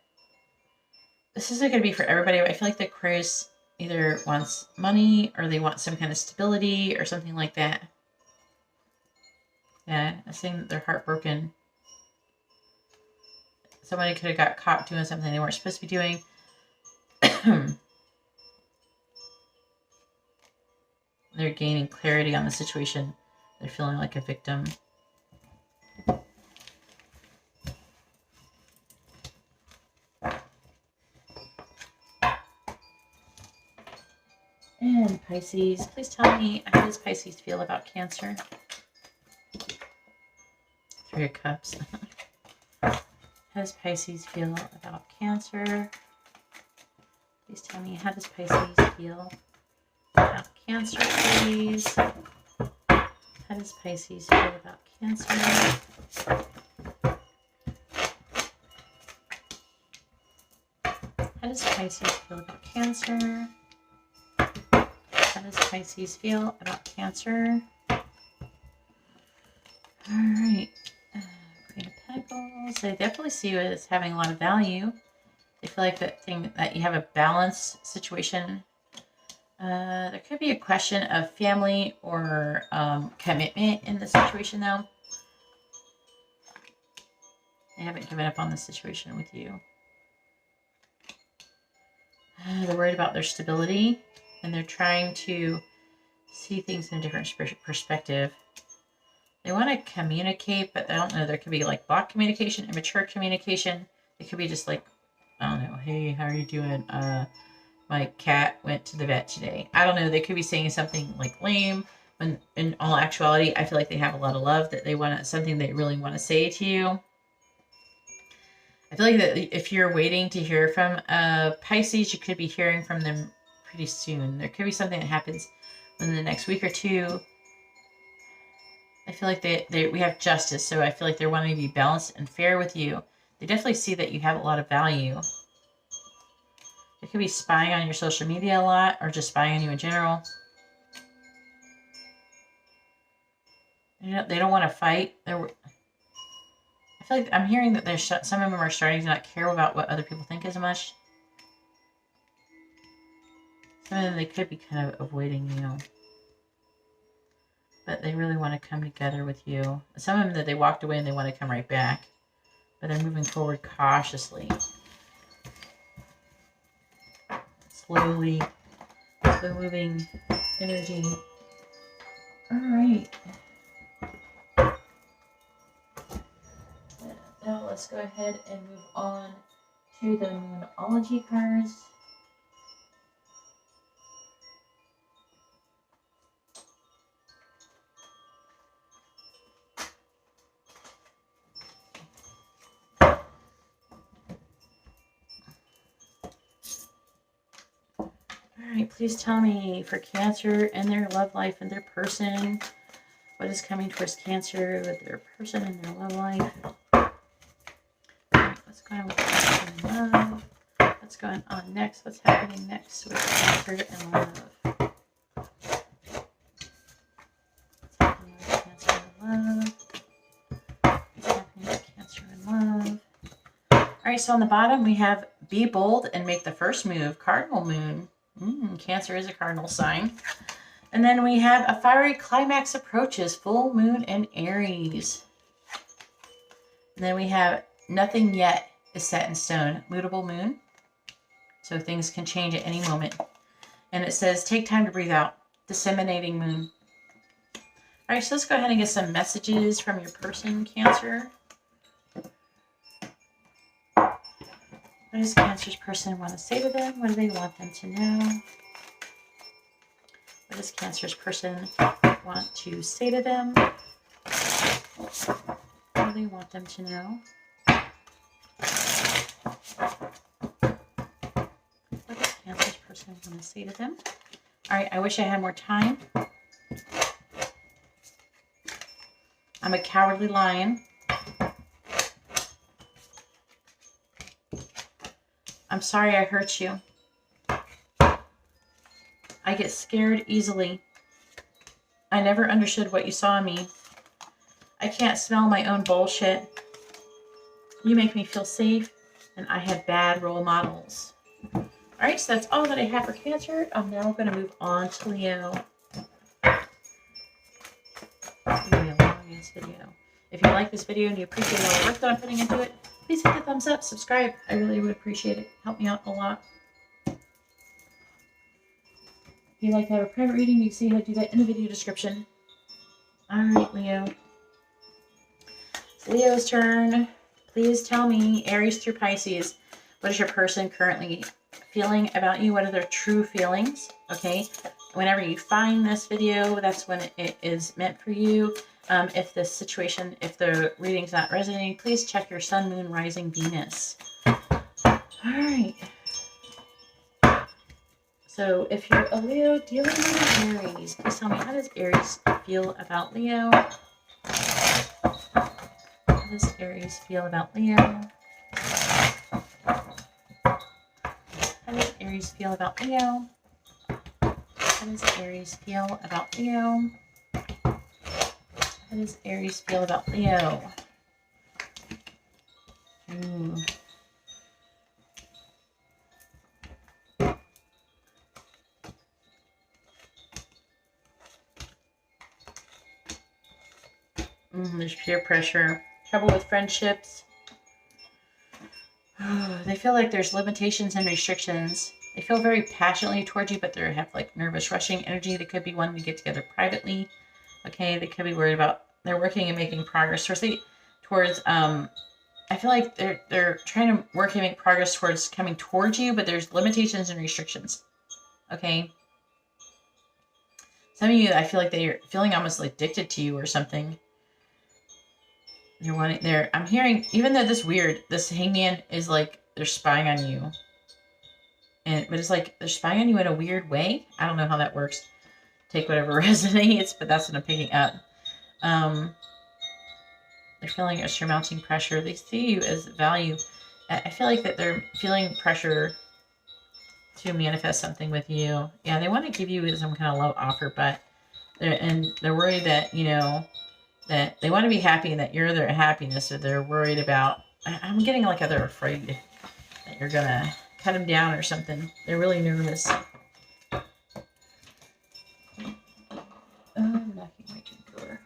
this isn't going to be for everybody, but I feel like the Aquarius either wants money or they want some kind of stability or something like that. Yeah, I'm saying that they're heartbroken. Somebody could have got caught doing something they weren't supposed to be doing. They're gaining clarity on the situation. They're feeling like a victim. And Pisces, please tell me, how does Pisces feel about Cancer? Three of Cups. How does Pisces feel about Cancer? Please tell me, how does Pisces feel about Cancer, please? How does Pisces feel about Cancer? How does Pisces feel about Cancer? How does Pisces feel about Cancer? All right. Queen of Pentacles. I definitely see you as having a lot of value. I feel like that you have a balanced situation. There could be a question of family or commitment in the situation, though. They haven't given up on the situation with you. They're worried about their stability, and they're trying to see things in a different perspective. They want to communicate, but I don't know. There could be like block communication, immature communication. It could be just like, I don't know. Hey, how are you doing? My cat went to the vet today. I don't know. They could be saying something like lame, when in all actuality, I feel like they have a lot of love that they want something they really want to say to you. I feel like that if you're waiting to hear from Pisces, you could be hearing from them pretty soon. There could be something that happens within the next week or two. I feel like we have justice, so I feel like they're wanting to be balanced and fair with you. They definitely see that you have a lot of value. They could be spying on your social media a lot, or just spying on you in general. They don't want to fight. I feel like I'm hearing that some of them are starting to not care about what other people think as much. Some of them, they could be kind of avoiding you. But they really want to come together with you. Some of them, that they walked away and they want to come right back. But they're moving forward cautiously. Slowly. Slow moving energy. Alright. Now let's go ahead and move on to the Moonology cards. Alright, please tell me for Cancer and their love life and their person. What is coming towards Cancer with their person and their love life? Alright, what's going on with Cancer and love? What's going on next? What's happening next with Cancer and love? What's happening with Cancer and love? What's happening with Cancer and love? Alright, Alright, so on the bottom we have be bold and make the first move. Cardinal moon. Cancer is a cardinal sign. And then we have a fiery climax approaches. Full moon in Aries. And then we have nothing yet is set in stone. Mutable moon. So things can change at any moment. And it says take time to breathe out. Disseminating moon. Alright, so let's go ahead and get some messages from your person, Cancer. What does Cancer's person want to say to them? What do they want them to know? What does Cancer's person want to say to them? What do they want them to know? What does Cancer's person want to say to them? All right, I wish I had more time. I'm a cowardly lion. I'm sorry I hurt you. I get scared easily. I never understood what you saw in me. I can't smell my own bullshit. You make me feel safe, and I have bad role models. Alright, so that's all that I have for Cancer. I'm now going to move on to Leo. It's going to be a long-ass video. If you like this video and you appreciate all the work that I'm putting into it, please hit the thumbs up, subscribe. I really would appreciate it. Help me out a lot. If you'd like to have a private reading, you can see how to do that in the video description. Alright, Leo. It's Leo's turn. Please tell me, Aries through Pisces, what is your person currently feeling about you? What are their true feelings? Okay. Whenever you find this video, that's when it is meant for you. If the situation, if the reading's not resonating, please check your sun, moon, rising, Venus. All right. So if you're a Leo dealing with Aries, please tell me, how does Aries feel about Leo? How does Aries feel about Leo? How does Aries feel about Leo? How does Aries feel about Leo? How does Aries feel about Leo? Ooh. There's peer pressure. Trouble with friendships. They feel like there's limitations and restrictions. They feel very passionately towards you, but they have like nervous rushing energy. They could be wanting to get together privately. Okay, they could be worried about, they're working and making progress towards I feel like they're trying to work and make progress towards coming towards you, but there's limitations and restrictions. Okay. Some of you, I feel like they're feeling almost like addicted to you or something. I'm hearing, even though this hangman is like, they're spying on you. But it's like, they're spying on you in a weird way. I don't know how that works. Take whatever resonates, but that's what I'm picking up. They're feeling a surmounting pressure. They see you as value. I feel like that they're feeling pressure to manifest something with you. Yeah, they want to give you some kind of love offer, but they're worried that, you know, that they want to be happy and that you're their happiness, or they're worried about, I'm getting like they're afraid that you're going to cut them down or something. They're really nervous. I'm knocking my door.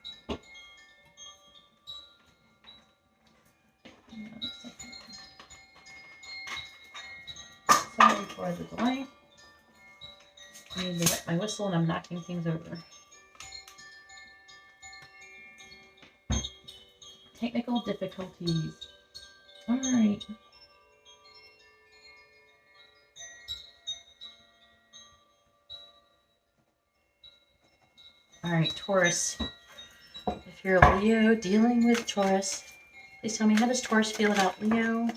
Sorry for the delay. I need to wet my whistle and I'm knocking things over. Technical difficulties. Alright. Alright, Taurus. If you're a Leo dealing with Taurus, please tell me, how does Taurus feel about Leo?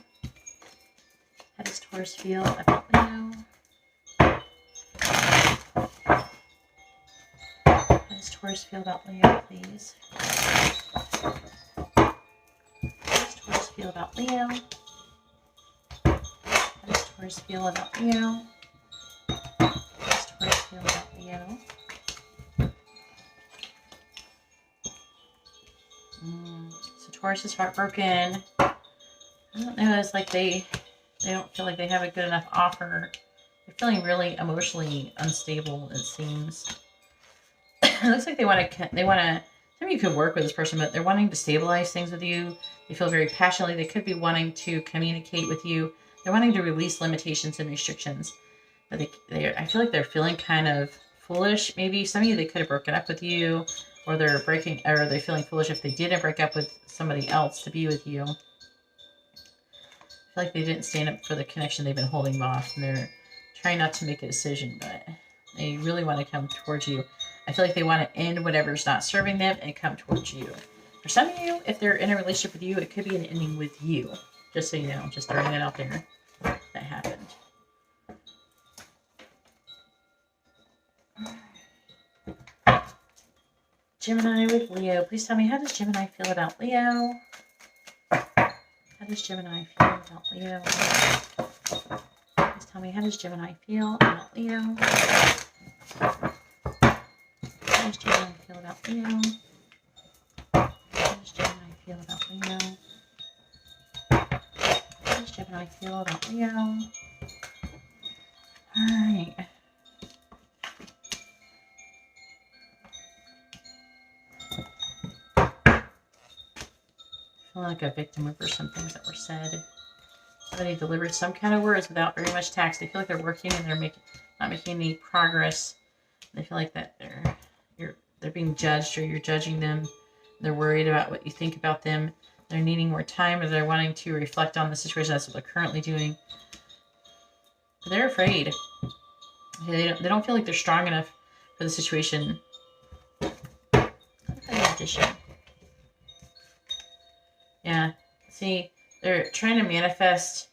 How does Taurus feel about Leo? How does Taurus feel about Leo, please? How does Taurus feel about Leo? How does Taurus feel about Leo? How does Taurus feel about Leo? So Taurus is heartbroken. I don't know. It's like they don't feel like they have a good enough offer. They're feeling really emotionally unstable, it seems. It looks like they want to, some of you could work with this person, but they're wanting to stabilize things with you. They feel very passionately. They could be wanting to communicate with you. They're wanting to release limitations and restrictions. But I feel like they're feeling kind of foolish. Maybe some of you, they could have broken up with you, or they're feeling foolish if they didn't break up with somebody else to be with you. I feel like they didn't stand up for the connection. They've been holding off, and they're trying not to make a decision, but they really want to come towards you. I feel like they want to end whatever's not serving them and come towards you. For some of you, if they're in a relationship with you, it could be an ending with you. Just so you know, just throwing it out there. That happened. Gemini with Leo. Please tell me, how does Gemini feel about Leo? How does Gemini feel about Leo? Please tell me, how does Gemini feel about Leo? How does Gemini feel about Leo? How does Gemini feel about Leo? How does Gemini feel about Leo? Alright. Feeling like a victim over some things that were said. Somebody delivered some kind of words without very much tact. They feel like they're working and they're not making any progress. They feel like that they're being judged, or you're judging them. They're worried about what you think about them. They're needing more time, or they're wanting to reflect on the situation. That's what they're currently doing. But they're afraid. They don't feel like they're strong enough for the situation. Magician. Yeah. See, they're trying to manifest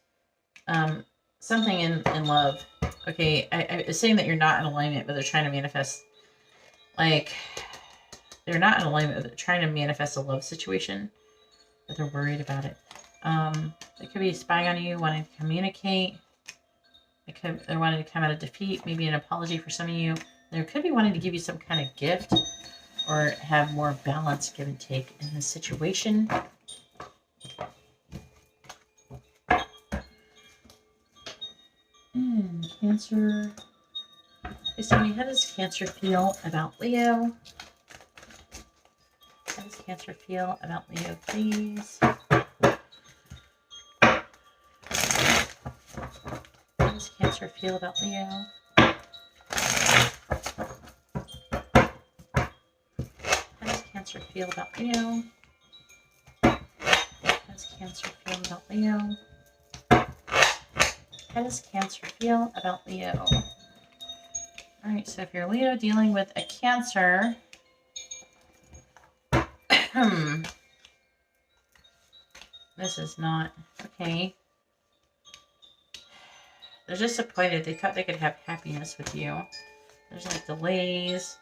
something in love. Okay, I'm saying that you're not in alignment, but they're trying to manifest, like, they're not in alignment, but they're trying to manifest a love situation, but they're worried about it. They could be spying on you, wanting to communicate. They're wanting to come out of defeat, maybe an apology for some of you. They could be wanting to give you some kind of gift, or have more balance, give and take in this situation. Cancer. Please tell me, how does Cancer feel about Leo? How does Cancer feel about Leo, please? How does Cancer feel about Leo? How does Cancer feel about Leo? How does Cancer feel about Leo? How does Cancer feel about Leo? Alright, so if you're Leo dealing with a Cancer, this is not okay. They're disappointed. They thought they could have happiness with you. There's like delays.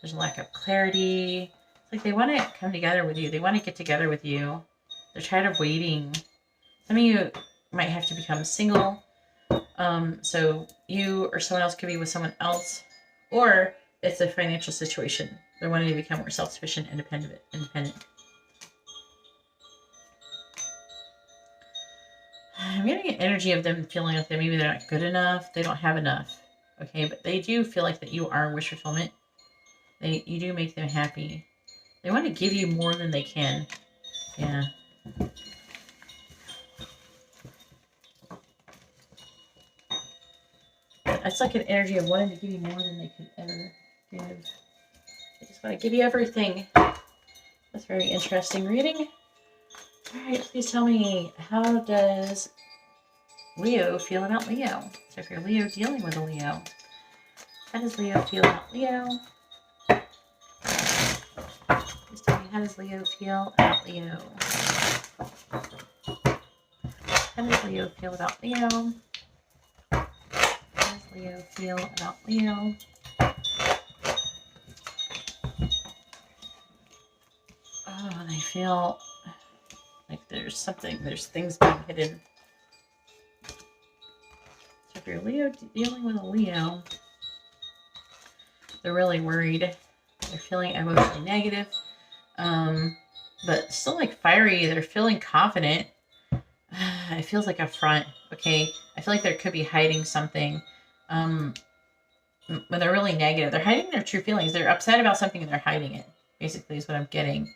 There's a lack of clarity. It's like they want to come together with you. They want to get together with you. They're tired of waiting. Some of you might have to become single. So you or someone else could be with someone else, or it's a financial situation. They're wanting to become more self-sufficient, independent. I'm getting an energy of them feeling like maybe they're not good enough. They don't have enough. Okay, but they do feel like that you are wish fulfillment. You do make them happy. They want to give you more than they can. Yeah. It's like an energy of wanting to give you more than they could ever give. They just want to give you everything. That's very interesting reading. Alright, please tell me, how does Leo feel about Leo? So if you're Leo dealing with a Leo, how does Leo feel about Leo? Please tell me, how does Leo feel about Leo? How does Leo feel about Leo? Leo feel about Leo? Oh, they feel like there's things being hidden. So if you're Leo dealing with a Leo, they're really worried. They're feeling emotionally negative, but still like fiery. They're feeling confident. It feels like a front, okay? I feel like there could be hiding something. When they're really negative, they're hiding their true feelings. They're upset about something and they're hiding it, basically, is what I'm getting.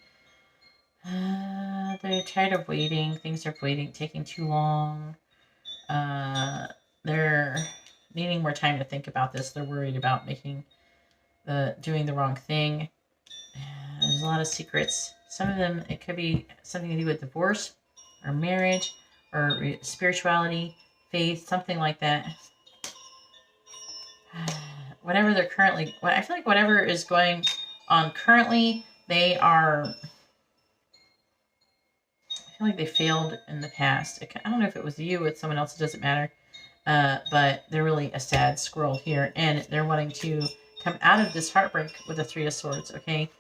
They're tired of waiting. Things are taking too long. They're needing more time to think about this. They're worried about doing the wrong thing. There's a lot of secrets. Some of them, it could be something to do with divorce or marriage or spirituality, faith, something like that. Whatever they're currently, I feel like whatever is going on currently, I feel like they failed in the past. I don't know if it was you with someone else, it doesn't matter. But they're really a sad squirrel here, and they're wanting to come out of this heartbreak with the Three of Swords, okay?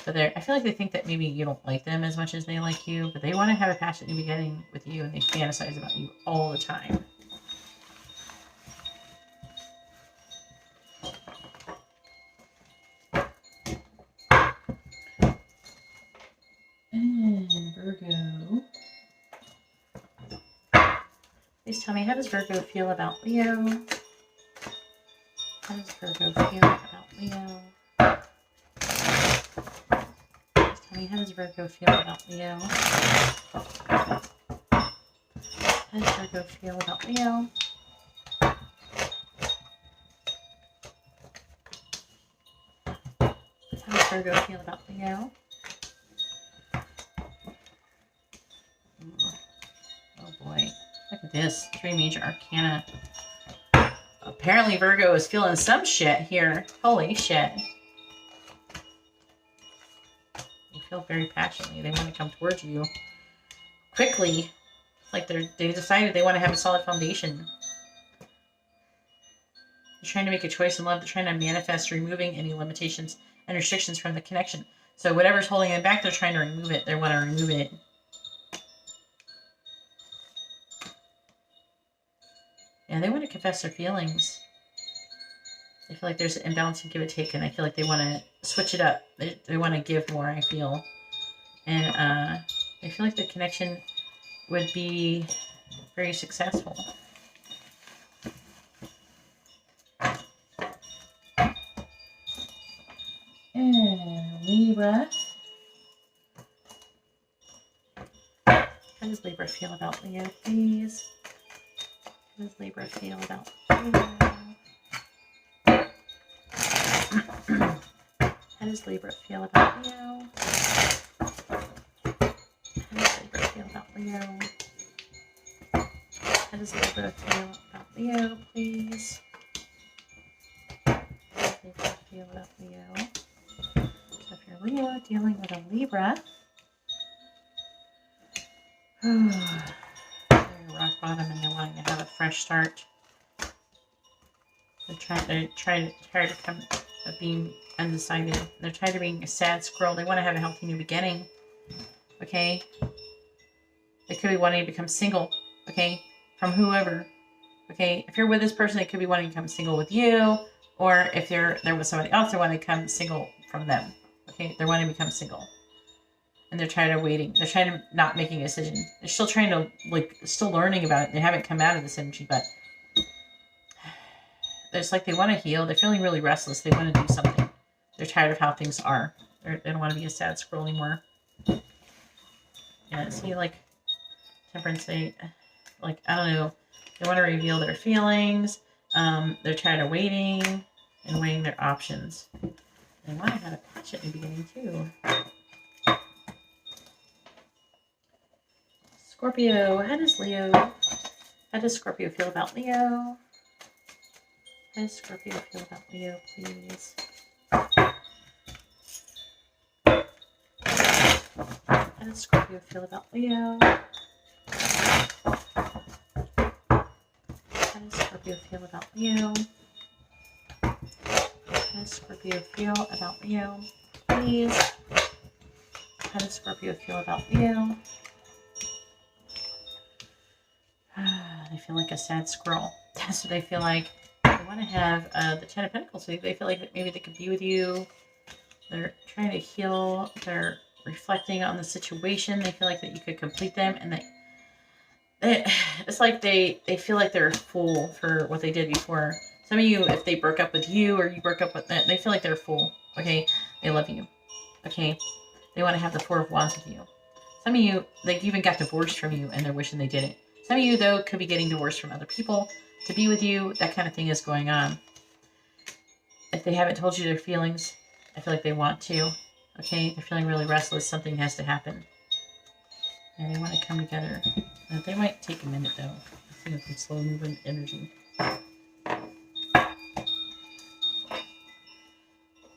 But I feel like they think that maybe you don't like them as much as they like you, but they want to have a passionate new beginning with you, and they fantasize about you all the time. And Virgo. Please tell me, how does Virgo feel about Leo? How does Virgo feel about Leo? Please tell me, how does Virgo feel about Leo? How does Virgo feel about Leo? How does Virgo feel about Leo? Oh boy. Look at this. 3 major arcana. Apparently Virgo is feeling some shit here. Holy shit. They feel very passionately. They want to come towards you quickly. It's like they decided they want to have a solid foundation. They're trying to make a choice in love. They're trying to manifest removing any limitations and restrictions from the connection. So whatever's holding them back, they're trying to remove it. They want to remove it. Yeah, they want to confess their feelings. They feel like there's an imbalance in give and take, and I feel like they want to switch it up. They want to give more, I feel. And I feel like the connection would be very successful. And Libra. How does Libra feel about Leo, please? How does Libra feel about Leo? How does Libra feel about Leo? How does Libra feel about Leo? How does Libra feel about Leo, please? How does Libra feel about Leo? So if you're Leo dealing with a Libra, they're rock bottom and they're wanting to have a fresh start. They're trying to come of being undecided. They're tired of being a sad squirrel. They want to have a healthy new beginning. Okay? They could be wanting to become single. Okay? From whoever. Okay? If you're with this person, they could be wanting to become single with you. Or if they're with somebody else, they want to become single from them. Okay? They're wanting to become single. And they're tired of waiting. They're trying to not making a decision. They're still trying to, still learning about it. They haven't come out of this energy, but it's like they want to heal. They're feeling really restless. They want to do something. They're tired of how things are. They don't want to be a sad squirrel anymore. Yeah, see, Temperance, I don't know. They want to reveal their feelings. They're tired of waiting and weighing their options. They want to have a passionate new beginning, too. Scorpio, how does Scorpio feel about Leo? How does Scorpio feel about Leo, please? How does Scorpio feel about Leo? How does Scorpio feel about Leo? How does Scorpio feel about Leo, please? How does Scorpio feel about Leo? They feel like a sad squirrel. That's what they feel like. They want to have the Ten of Pentacles. So they feel like maybe they could be with you. They're trying to heal. They're reflecting on the situation. They feel like that you could complete them and that it's like they feel like they're a fool for what they did before. Some of you, if they broke up with you or you broke up with them, they feel like they're a fool. Okay, they love you. Okay, they want to have the Four of Wands with you. Some of you, they even got divorced from you and they're wishing they didn't. Some of you, though, could be getting divorced from other people to be with you. That kind of thing is going on. If they haven't told you their feelings, I feel like they want to. Okay, they're feeling really restless. Something has to happen. And they want to come together. They might take a minute, though. I think it's some slow-moving energy.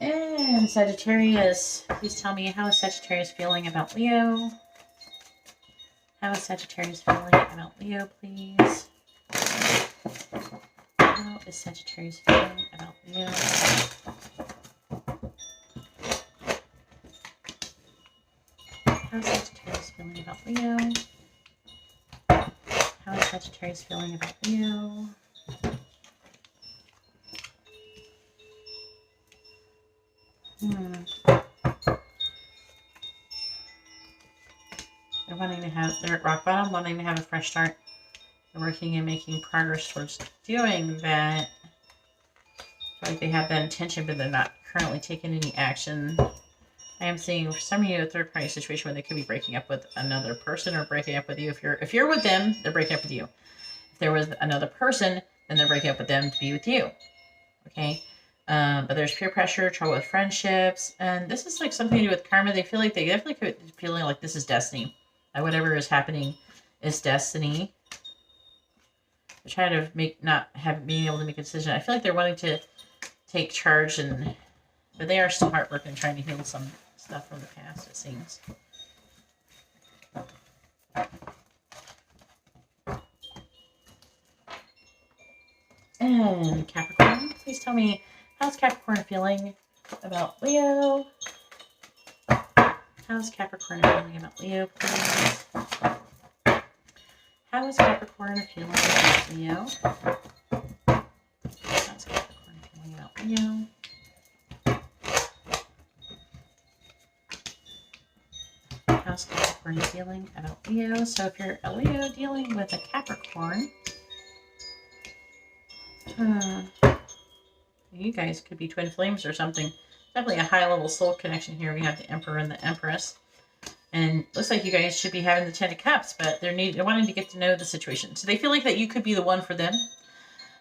And Sagittarius. Please tell me, how is Sagittarius feeling about Leo? How is Sagittarius feeling about Leo, please? How is Sagittarius feeling about Leo? How is Sagittarius feeling about Leo? How is Sagittarius feeling about Leo? They're at rock bottom, wanting to have a fresh start. They're working and making progress towards doing that. I feel like they have that intention, but they're not currently taking any action. I am seeing for some of you a third-party situation where they could be breaking up with another person or breaking up with you. If you're with them, they're breaking up with you. If there was another person, then they're breaking up with them to be with you. Okay? But there's peer pressure, trouble with friendships, and this is like something to do with karma. They feel like they definitely could be feeling like this is destiny. That whatever is happening is destiny. They're trying to being able to make a decision. I feel like they're wanting to take charge, but they are still heartbroken, trying to heal some stuff from the past, it seems. And Capricorn, please tell me, how's Capricorn feeling about Leo? How's Capricorn feeling about Leo, please? How is Capricorn feeling about Leo? How's Capricorn feeling about Leo? How's Capricorn feeling about Leo? So if you're a Leo dealing with a Capricorn, you guys could be twin flames or something. Definitely a high-level soul connection here. We have the Emperor and the Empress. And looks like you guys should be having the Ten of Cups, but they're wanting to get to know the situation. So they feel like that you could be the one for them,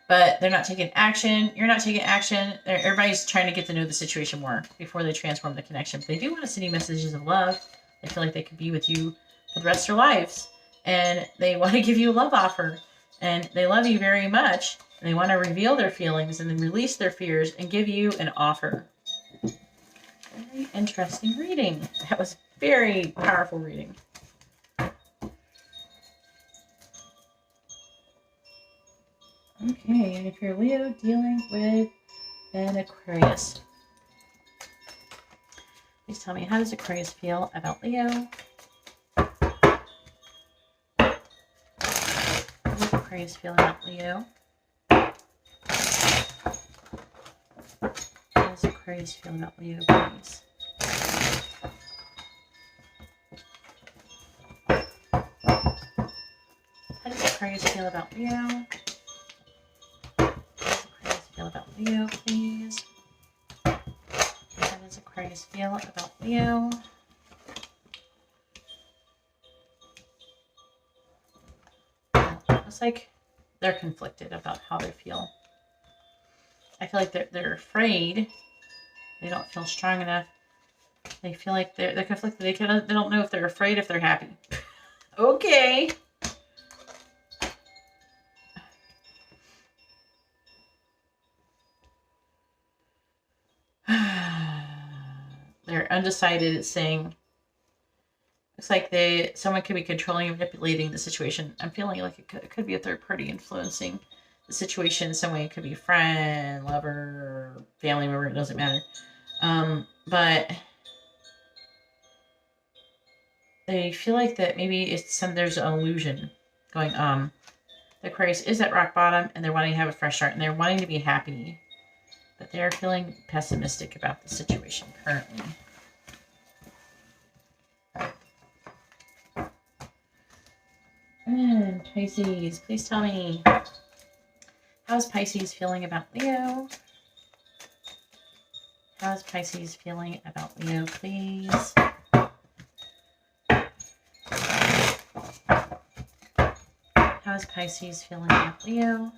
but they're not taking action. You're not taking action. Everybody's trying to get to know the situation more before they transform the connection. But they do want to send you messages of love. They feel like they could be with you for the rest of their lives. And they want to give you a love offer. And they love you very much. And they want to reveal their feelings and then release their fears and give you an offer. Very interesting reading. That was very powerful reading. Okay, and if you're Leo dealing with an Aquarius, please tell me, how does Aquarius feel about Leo? How does Aquarius feel about Leo? How does Aquarius feel about Leo, please? How does Aquarius feel about Leo? How does Aquarius feel about Leo, please? How does Aquarius feel about Leo? Looks like they're conflicted about how they feel. I feel like they're afraid. They don't feel strong enough. They feel like they're conflicted. They don't know if they're afraid, if they're happy. Okay. They're undecided. It's saying, looks like someone could be controlling and manipulating the situation. I'm feeling like it could be a third party influencing the situation in some way. It could be a friend, lover, family member. It doesn't matter. But they feel like that maybe there's an illusion going on. The Aquarius is at rock bottom and they're wanting to have a fresh start and they're wanting to be happy. But they're feeling pessimistic about the situation currently. And Pisces, please tell me, how's Pisces feeling about Leo? How's Pisces feeling about Leo, please? How's Pisces feeling about Leo?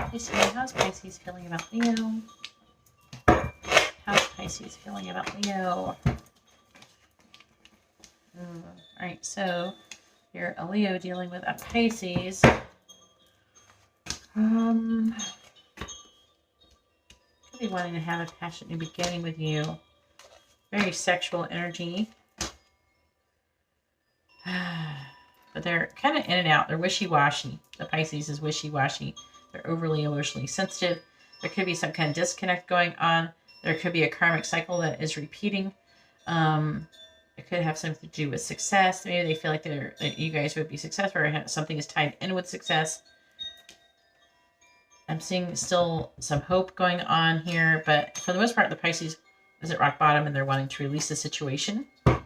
Please tell me, how's Pisces feeling about Leo? How's Pisces feeling about Leo? Alright, so you're a Leo dealing with a Pisces. Could be wanting to have a passionate new beginning with you. Very sexual energy. But they're kind of in and out. They're wishy-washy. The Pisces is wishy-washy. They're overly emotionally sensitive. There could be some kind of disconnect going on. There could be a karmic cycle that is repeating. It could have something to do with success. Maybe they feel like that you guys would be successful, or something is tied in with success. I'm seeing still some hope going on here, but for the most part, the Pisces is at rock bottom and they're wanting to release the situation and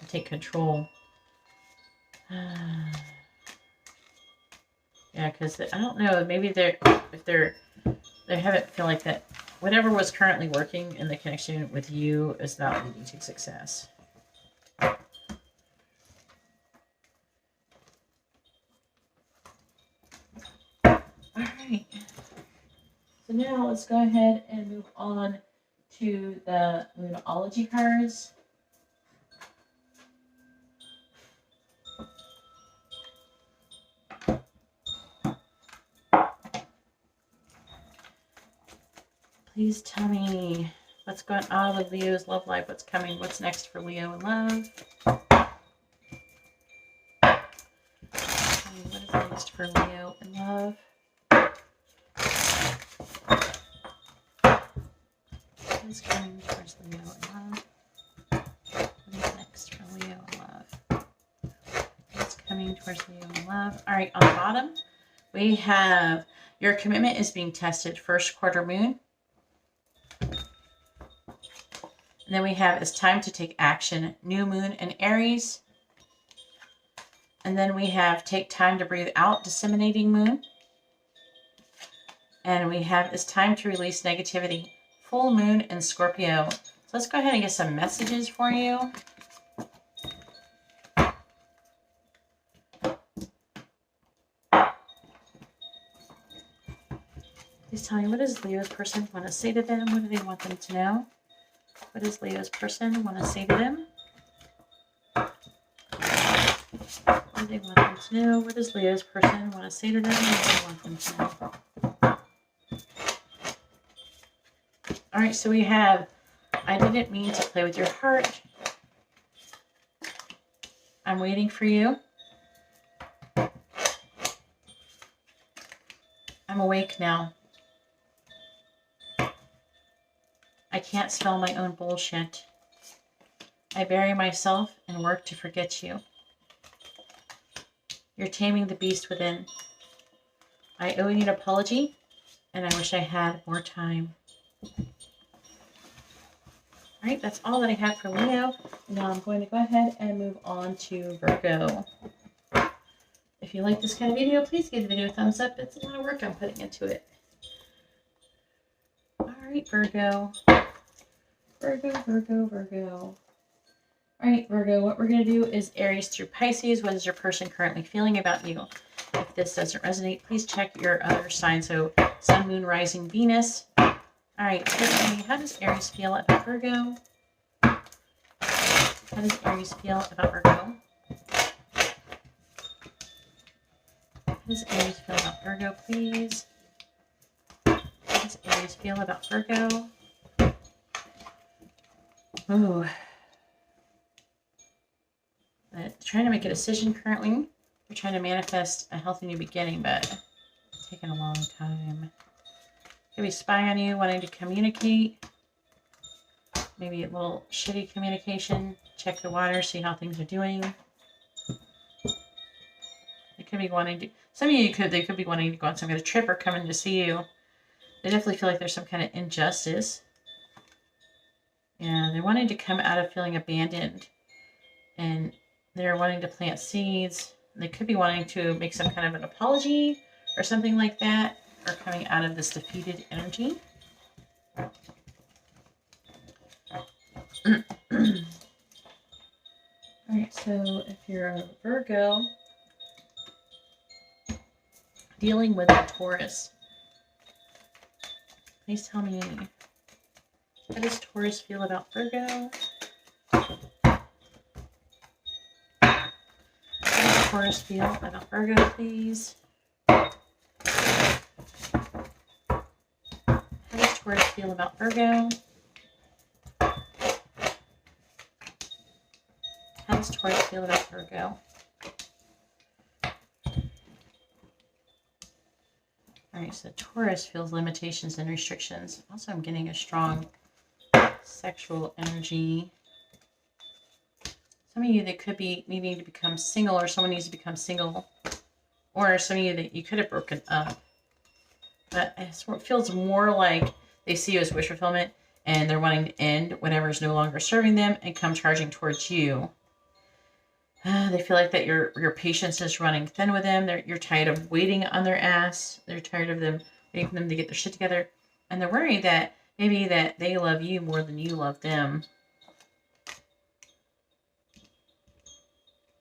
take control. Yeah, because I don't know, maybe they haven't feel like that whatever was currently working in the connection with you is not leading to success. Alright, so now let's go ahead and move on to the Moonology cards. Please tell me what's going on with Leo's love life, what's coming, what's next for Leo in love. What is next for Leo in love? What is coming towards Leo in love? What is next for Leo in love? What's coming towards Leo in love? All right, on the bottom, we have your commitment is being tested, first quarter moon. And then we have it's time to take action, new moon and Aries. And then we have take time to breathe out, disseminating moon. And we have it's time to release negativity, full moon and Scorpio. So let's go ahead and get some messages for you. Please tell me, what does Leo's person want to say to them? What do they want them to know? What does Leo's person want to say to them? What do they want them to know? What does Leo's person want to say to them? What do they want them to know? All right, so we have, I didn't mean to play with your heart. I'm waiting for you. I'm awake now. I can't spell my own bullshit. I bury myself and work to forget you. You're taming the beast within. I owe you an apology, and I wish I had more time. Alright, that's all that I have for Leo. Now I'm going to go ahead and move on to Virgo. If you like this kind of video, please give the video a thumbs up. It's a lot of work I'm putting into it. Alright, Virgo. Virgo. Alright, Virgo, what we're going to do is Aries through Pisces. What is your person currently feeling about you? If this doesn't resonate, please check your other sign. So, Sun, Moon, Rising, Venus. Alright, how does Aries feel about Virgo? How does Aries feel about Virgo? How does Aries feel about Virgo, please? How does Aries feel about Virgo? Ooh. Trying to make a decision currently. We're trying to manifest a healthy new beginning, but it's taking a long time. Could be spying on you, wanting to communicate. Maybe a little shitty communication. Check the water, see how things are doing. They could be wanting to, some of you they could be wanting to go on some kind of trip or coming to see you. They definitely feel like there's some kind of injustice. Yeah, they're wanting to come out of feeling abandoned, and they're wanting to plant seeds. They could be wanting to make some kind of an apology or something like that, or coming out of this defeated energy. Alright, so if you're a Virgo dealing with a Taurus, please tell me, how does Taurus feel about Virgo? How does Taurus feel about Virgo, please? How does Taurus feel about Virgo? How does Taurus feel about Virgo? Alright, so Taurus feels limitations and restrictions. Also, I'm getting a strong sexual energy. Some of you that could be needing to become single, or someone needs to become single. Or some of you that you could have broken up. But it feels more like they see you as wish fulfillment, and they're wanting to end whatever is no longer serving them and come charging towards you. They feel like that your patience is running thin with them. You're tired of waiting on their ass. They're tired of them waiting for them to get their shit together. And they're worried that maybe that they love you more than you love them.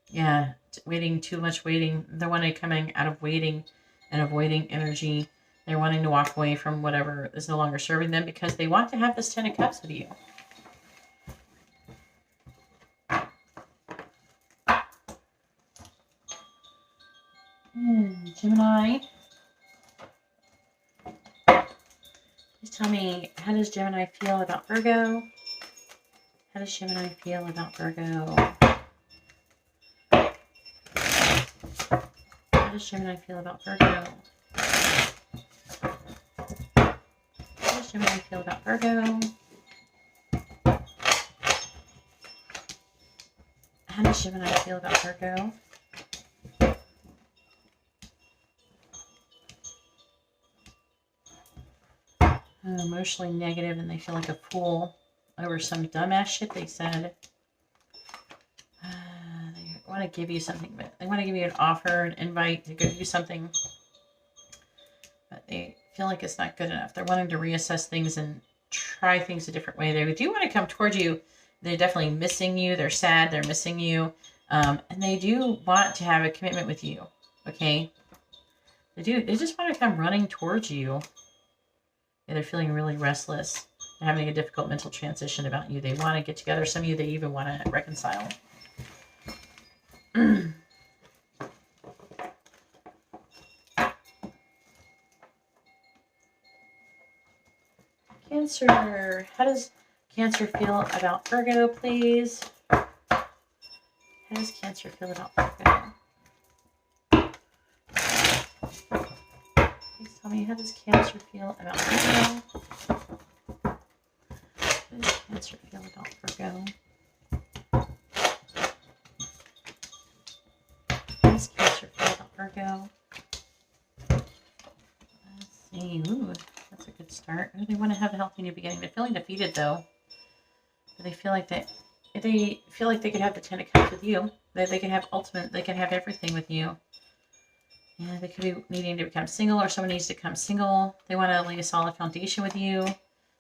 Yeah, waiting, too much waiting. They're wanting coming out of waiting and avoiding energy. They're wanting to walk away from whatever is no longer serving them because they want to have this 10 of Cups with you. Gemini. Please tell me, how does Gemini feel about Virgo? How does Gemini feel about Virgo? How does Gemini feel about Virgo? How does Gemini feel about Virgo? How does Gemini feel about Virgo? Emotionally negative, and they feel like a fool over some dumbass shit they said. They want to give you something, but they want to give you an offer, an invite to give you something, but they feel like it's not good enough. They're wanting to reassess things and try things a different way. They do want to come towards you. They're definitely missing you. They're sad. They're missing you. And they do want to have a commitment with you. Okay? They do. They just want to come running towards you. Yeah, they're feeling really restless. They're having a difficult mental transition about you. They want to get together. Some of you, they even want to reconcile. Cancer. How does Cancer feel about Virgo, please? How does Cancer feel about Virgo? Please tell me, how does Cancer feel about Virgo? How does Cancer feel about Virgo? How does Cancer feel about Virgo? Let's see. Ooh, that's a good start. They want to have a healthy new beginning. They're feeling defeated, though. They feel like they could have the 10 of Cups with you. They can have ultimate. They can have everything with you. Yeah, they could be needing to become single, or someone needs to become single. They want to lay a solid foundation with you.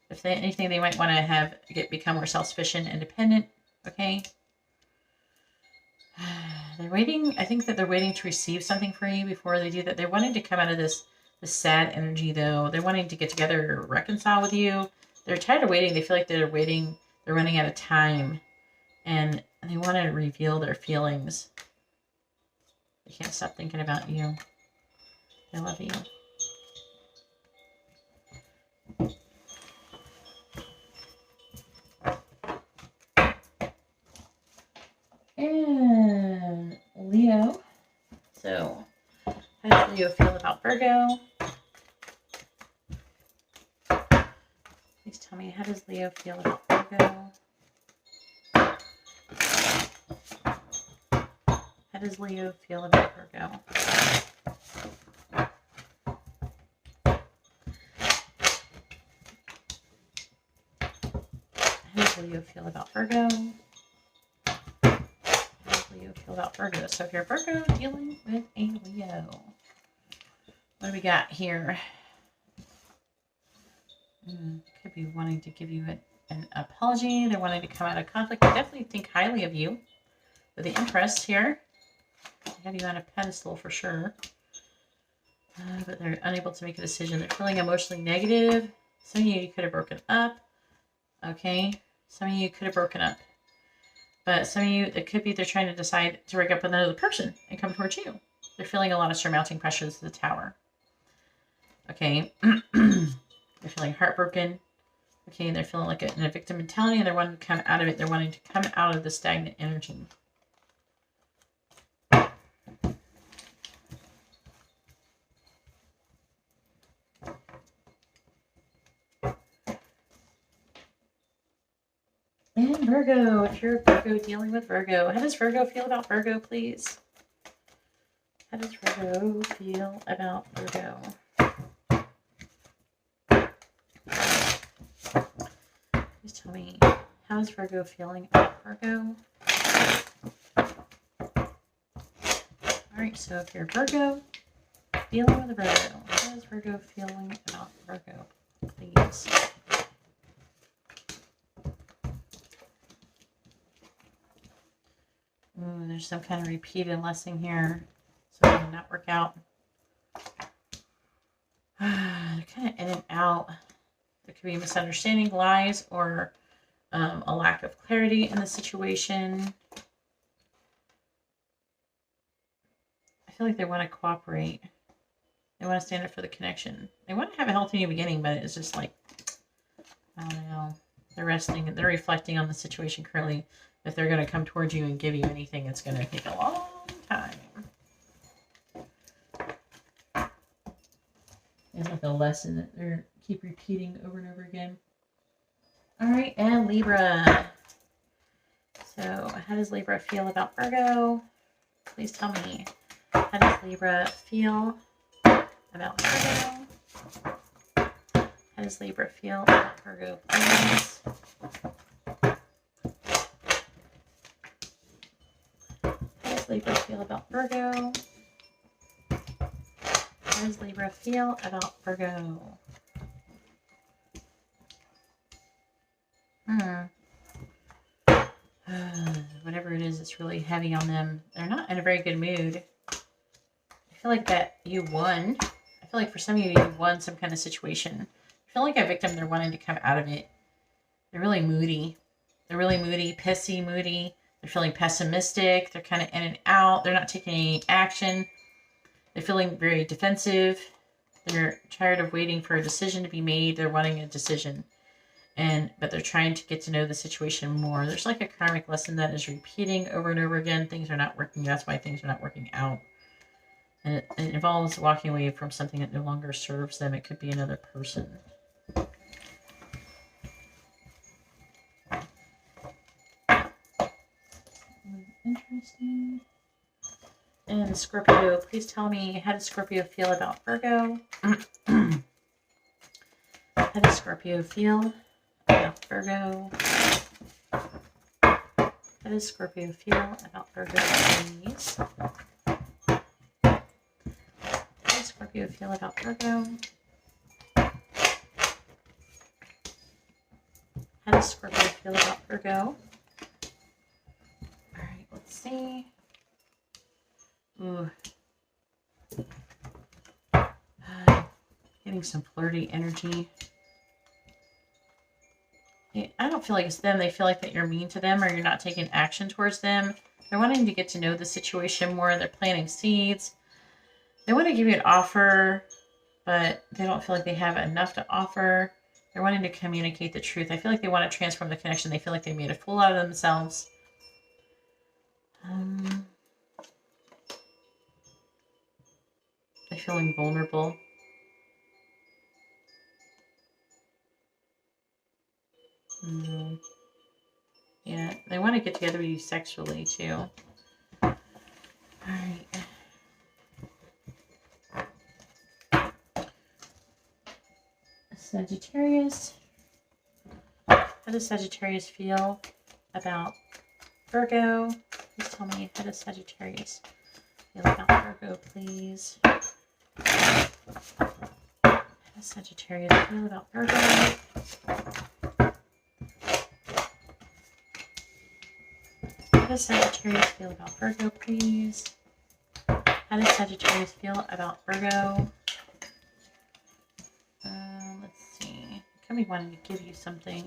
If they anything, they might want to become more self-sufficient, independent. Okay. They're waiting. I think that they're waiting to receive something for you before they do that. They're wanting to come out of this sad energy, though. They're wanting to get together, reconcile with you. They're tired of waiting. They feel like they're waiting. They're running out of time, and they want to reveal their feelings. They can't stop thinking about you. They love you. And Leo. So, how does Leo feel about Virgo? Please tell me, how does Leo feel about Virgo? How does Leo feel about Virgo? How does does Leo feel about Virgo? How does Leo feel about Virgo? So if you're Virgo dealing with a Leo, what do we got here? Could be wanting to give you an apology. They're wanting to come out of conflict. They definitely think highly of you. With the Empress here. I have you on a pedestal for sure. But they're unable to make a decision. They're feeling emotionally negative. Some of you could have broken up. Okay. Some of you could have broken up. But some of you, it could be they're trying to decide to break up with another person and come towards you. They're feeling a lot of surmounting pressures to the Tower. Okay. They're feeling heartbroken. Okay. And they're feeling like in a victim mentality and they're wanting to come out of it. They're wanting to come out of the stagnant energy. And Virgo, if you're Virgo dealing with Virgo, how does Virgo feel about Virgo, please? How does Virgo feel about Virgo? Please tell me, how is Virgo feeling about Virgo? Alright, so if you're Virgo dealing with Virgo, how is Virgo feeling about Virgo, please? Ooh, there's some kind of repeated lesson here. So it did not work out. They're kind of in and out. There could be a misunderstanding, lies, or a lack of clarity in the situation. I feel like they want to cooperate. They want to stand up for the connection. They want to have a healthy new beginning, but it's just like, I don't know. They're resting. They're reflecting on the situation currently. If they're going to come towards you and give you anything, it's going to take a long time. It's like a lesson that they keep repeating over and over again. All right, and Libra. So how does Libra feel about Virgo? Please tell me. How does Libra feel about Virgo? How does Libra feel about Virgo, please? Libra feel about Virgo? How does Libra feel about Virgo? Whatever it is, it's really heavy on them. They're not in a very good mood. I feel like that you won. I feel like for some of you, you won some kind of situation. I feel like a victim, they're wanting to come out of it. They're really moody. They're really moody, pissy, moody. They're feeling pessimistic. They're kind of in and out. They're not taking any action. They're feeling very defensive. They're tired of waiting for a decision to be made. They're wanting a decision. But they're trying to get to know the situation more. There's like a karmic lesson that is repeating over and over again. Things are not working. That's why things are not working out. And it involves walking away from something that no longer serves them. It could be another person. Interesting. And Scorpio, please tell me, how does Scorpio feel about Virgo? How does Scorpio feel about Virgo? How does Scorpio feel about Virgo, please? How does Scorpio feel about Virgo? How does Scorpio feel about Virgo? Alright, let's see. Ooh. Getting some flirty energy. I don't feel like it's them. They feel like that you're mean to them or you're not taking action towards them. They're wanting to get to know the situation more. They're planting seeds. They want to give you an offer, but they don't feel like they have enough to offer. They're wanting to communicate the truth. I feel like they want to transform the connection. They feel like they made a fool out of themselves. They're feeling vulnerable. Yeah, they want to get together with you sexually too. Alright. Sagittarius. How How does Sagittarius feel about Virgo? Please tell me, how does Sagittarius feel about Virgo, please? How does Sagittarius feel about Virgo? How does Sagittarius feel about Virgo, please? How does Sagittarius feel about Virgo? Let's see. Could be wanting to give you something.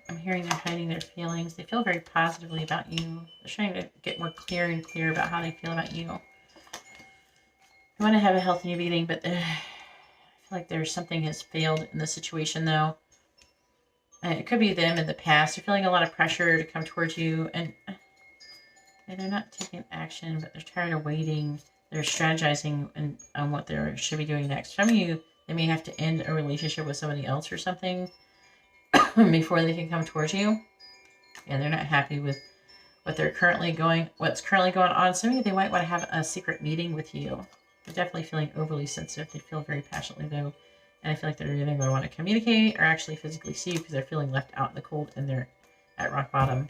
I'm hearing they're hiding their feelings. They feel very positively about you. They're trying to get more clear and clear about how they feel about you. They want to have a healthy new beginning, but I feel like there's something has failed in the situation, though. And it could be them in the past. They're feeling a lot of pressure to come towards you, and they're not taking action, but they're tired of waiting. They're strategizing on what they should be doing next. Some of you, they may have to end a relationship with somebody else or something before they can come towards you. And they're not happy with what's currently going on. Some of you, they might want to have a secret meeting with you. They're definitely feeling overly sensitive. They feel very passionately, though. And I feel like they're either going to want to communicate or actually physically see you because they're feeling left out in the cold and they're at rock bottom.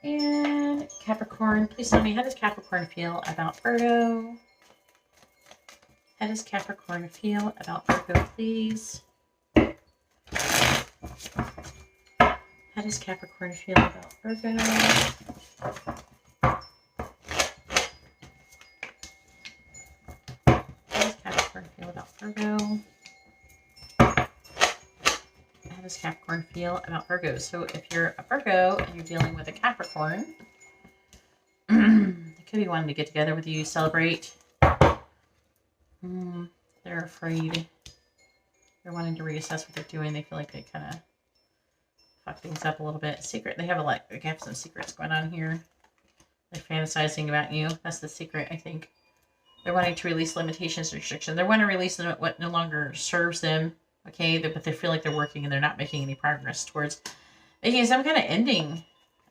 And Capricorn, please tell me, how does Capricorn feel about Virgo? How does Capricorn feel about Virgo, please? How does Capricorn feel about Virgo? How does Capricorn feel about Virgo? How does Capricorn feel about Virgo? So if you're a Virgo and you're dealing with a Capricorn, they could be wanting to get together with you, celebrate. They're afraid. They're wanting to reassess what they're doing. They feel like they kind of fuck things up a little bit. Secret. They have some secrets going on here. They're fantasizing about you. That's the secret, I think. They're wanting to release limitations and restrictions. They want to release what no longer serves them. Okay, but they feel like they're working and they're not making any progress towards making some kind of ending.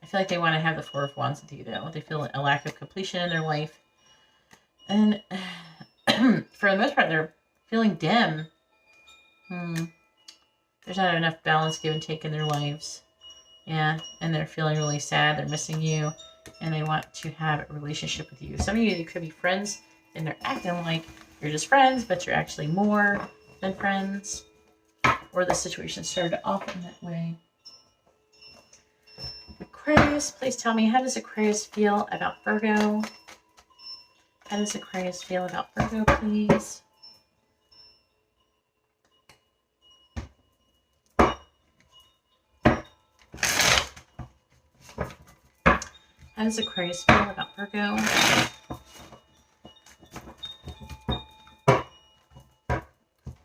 I feel like they want to have the Four of Wands with you, though. They feel a lack of completion in their life. And for the most part, they're feeling dim. There's not enough balance, give and take in their lives. Yeah, and they're feeling really sad. They're missing you, and they want to have a relationship with you. Some of you could be friends, and they're acting like you're just friends, but you're actually more than friends. Or the situation started off in that way. Aquarius, please tell me, how does Aquarius feel about Virgo? How does Aquarius feel about Virgo, please? How does Aquarius feel about Virgo?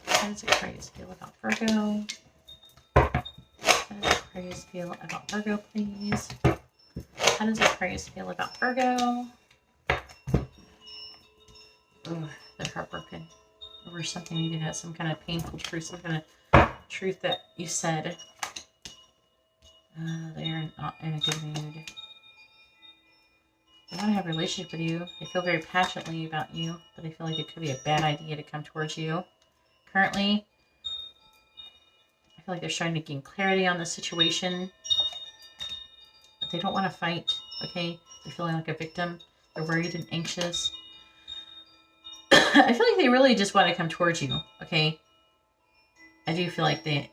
How does Aquarius feel about Virgo? How does Aquarius feel about Virgo, please? How does Aquarius feel about Virgo? Ugh, they're heartbroken over something you did, some kind of painful truth, some kind of truth that you said. They're not in a good mood. They want to have a relationship with you. They feel very passionately about you, but they feel like it could be a bad idea to come towards you. Currently, I feel like they're trying to gain clarity on the situation, but they don't want to fight, okay? They're feeling like a victim. They're worried and anxious. I feel like they really just want to come towards you, okay? I do feel like I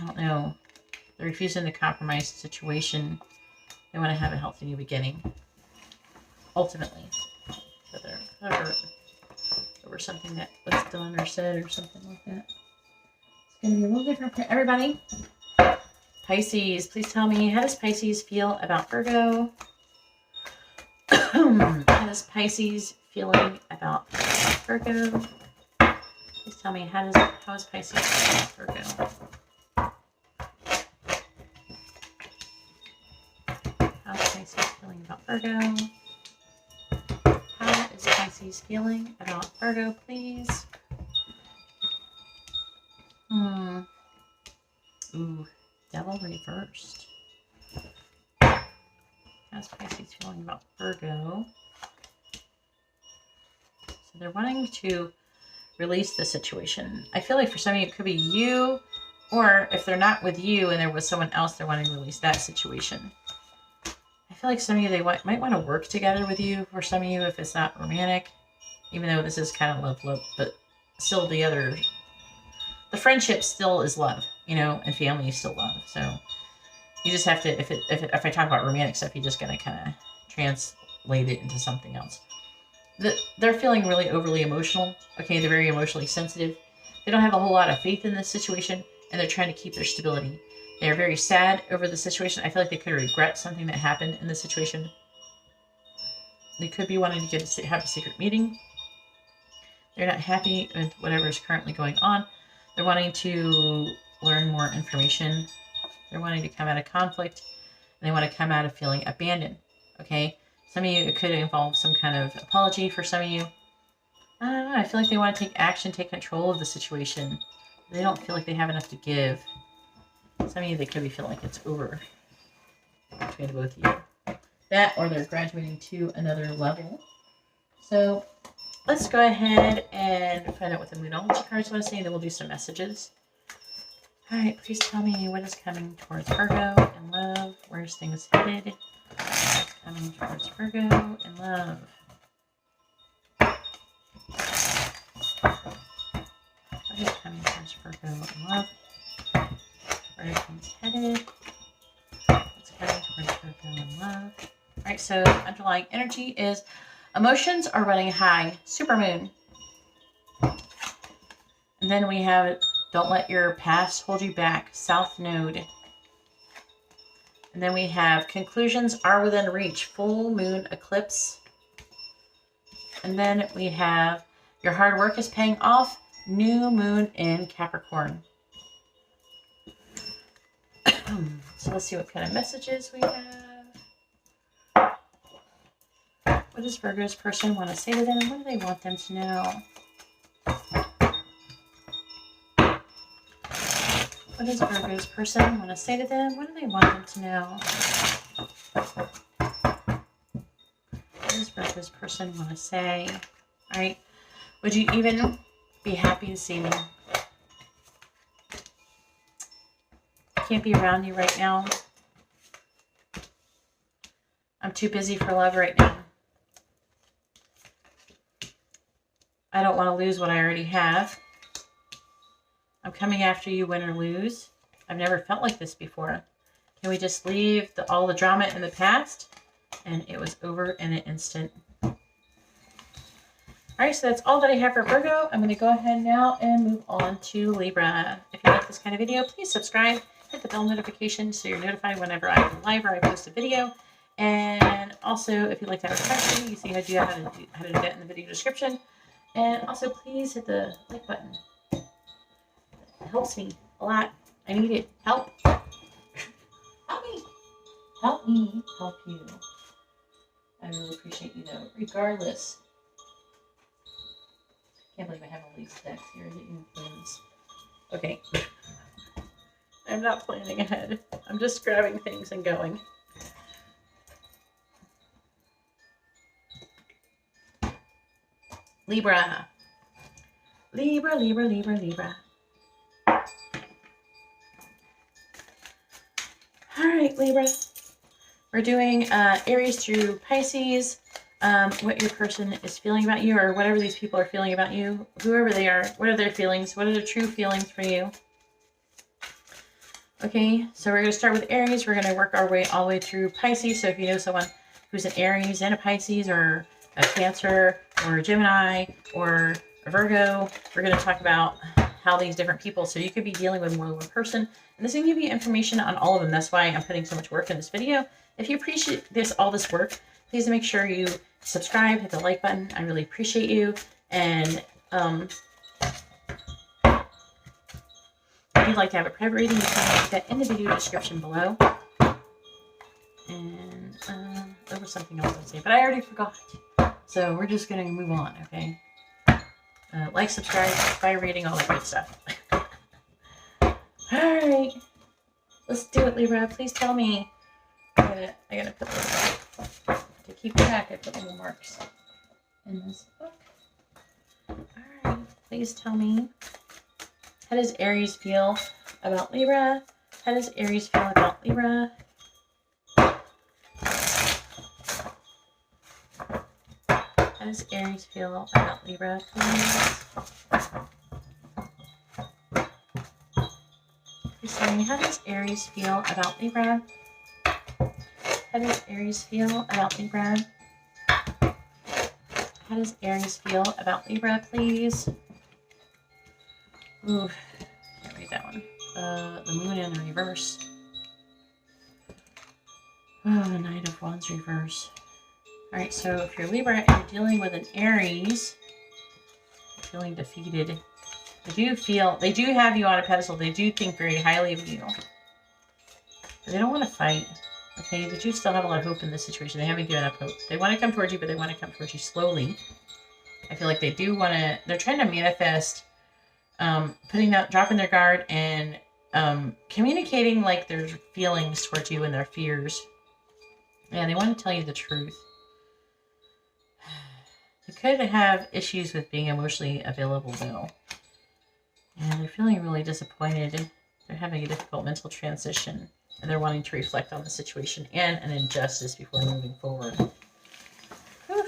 don't know, they're refusing to compromise the situation. They want to have a healthy new beginning, ultimately. But they're hurt over something that was done or said or something like that. It's going to be a little different for everybody. Pisces, please tell me, how does Pisces feel about Virgo? How does Pisces feeling about Virgo? Please tell me, how is Pisces feeling about Virgo? How is Pisces feeling about Virgo? How is Pisces feeling about Virgo, please? Ooh, Devil reversed. How's Pisces feeling about Virgo? So they're wanting to release the situation. I feel like for some of you, it could be you, or if they're not with you and they're with someone else, they're wanting to release that situation. I feel like some of you, they might want to work together with you. For some of you, if it's not romantic, even though this is kind of love, but still the friendship still is love, you know, and family is still love. So you just have to, if I talk about romantic stuff, you're just going to kind of translate it into something else. They're feeling really overly emotional. Okay, they're very emotionally sensitive. They don't have a whole lot of faith in this situation, and they're trying to keep their stability. They're very sad over the situation. I feel like they could regret something that happened in this situation. They could be wanting to have a secret meeting. They're not happy with whatever is currently going on. They're wanting to learn more information. They're wanting to come out of conflict, and they want to come out of feeling abandoned. Okay, some of you, it could involve some kind of apology for some of you. I don't know. I feel like they want to take action, take control of the situation. They don't feel like they have enough to give. Some of you, they could be feeling like it's over between both of you. That, or they're graduating to another level. So let's go ahead and find out what the Moonology cards want to say, and then we'll do some messages. All right, please tell me what is coming towards Virgo in love. Where's things headed? What's coming towards Virgo in love? What is coming towards Virgo in love? Where are things headed? What's coming towards Virgo in love? All right, so underlying energy is emotions are running high. Supermoon. And then we have don't let your past hold you back. South Node. And then we have conclusions are within reach. Full moon eclipse. And then we have your hard work is paying off. New moon in Capricorn. So let's see what kind of messages we have. What does Virgo's person want to say to them? What do they want them to know? What does Virgo's person want to say to them? What do they want them to know? What does Virgo's person want to say? All right. Would you even be happy to see me? I can't be around you right now. I'm too busy for love right now. I don't want to lose what I already have. I'm coming after you, win or lose. I've never felt like this before. Can we just leave all the drama in the past? And it was over in an instant. All right, so that's all that I have for Virgo. I'm going to go ahead now and move on to Libra. If you like this kind of video, please subscribe. Hit the bell notification so you're notified whenever I go live or I post a video. And also, if you'd like to have a question, you see how to do that in the video description. And also, please hit the like button. It helps me a lot. I need it. Help. Help me. Help me help you. I really appreciate you, though, regardless. I can't believe I have all these decks here that you influence. Okay. I'm not planning ahead. I'm just grabbing things and going. Libra. Libra, Libra, Libra, Libra. All right, Libra. We're doing Aries through Pisces. What your person is feeling about you, or whatever these people are feeling about you, whoever they are, what are their feelings? What are their true feelings for you? Okay, so we're going to start with Aries. We're going to work our way all the way through Pisces. So if you know someone who's an Aries and a Pisces, or a Cancer, or a Gemini, or a Virgo, we're going to talk about how these different people, so you could be dealing with more than one person. And this is going to give you information on all of them. That's why I'm putting so much work in this video. If you appreciate all this work, please make sure you subscribe, hit the like button. I really appreciate you. And if you'd like to have a private reading, you can link that in the video description below. And there was something else I'd say, but I already forgot. So we're just going to move on, okay? Like, subscribe, private reading, all that good stuff. Alright. Let's do it, Libra. Please tell me. I gotta put this, to keep track, I put little marks in this book. Please tell me. How does Aries feel about Libra? How does Aries feel about Libra? How does Aries feel about Libra, please? Please tell me, how does Aries feel about Libra? How does Aries feel about Libra? How does Aries feel about Libra, please? Ooh, can't read that one. The moon in reverse. Oh, Knight of Wands reverse. Alright, so if you're Libra and you're dealing with an Aries, you're feeling defeated. They do have you on a pedestal. They do think very highly of you. But they don't want to fight. Okay, they do still have a lot of hope in this situation. They haven't given up hope. They want to come towards you, but they want to come towards you slowly. I feel like they do want to, they're trying to manifest dropping their guard and communicating like their feelings towards you and their fears. Yeah, they want to tell you the truth. They could have issues with being emotionally available though. And they're feeling really disappointed. They're having a difficult mental transition. And they're wanting to reflect on the situation and an injustice before moving forward. Whew.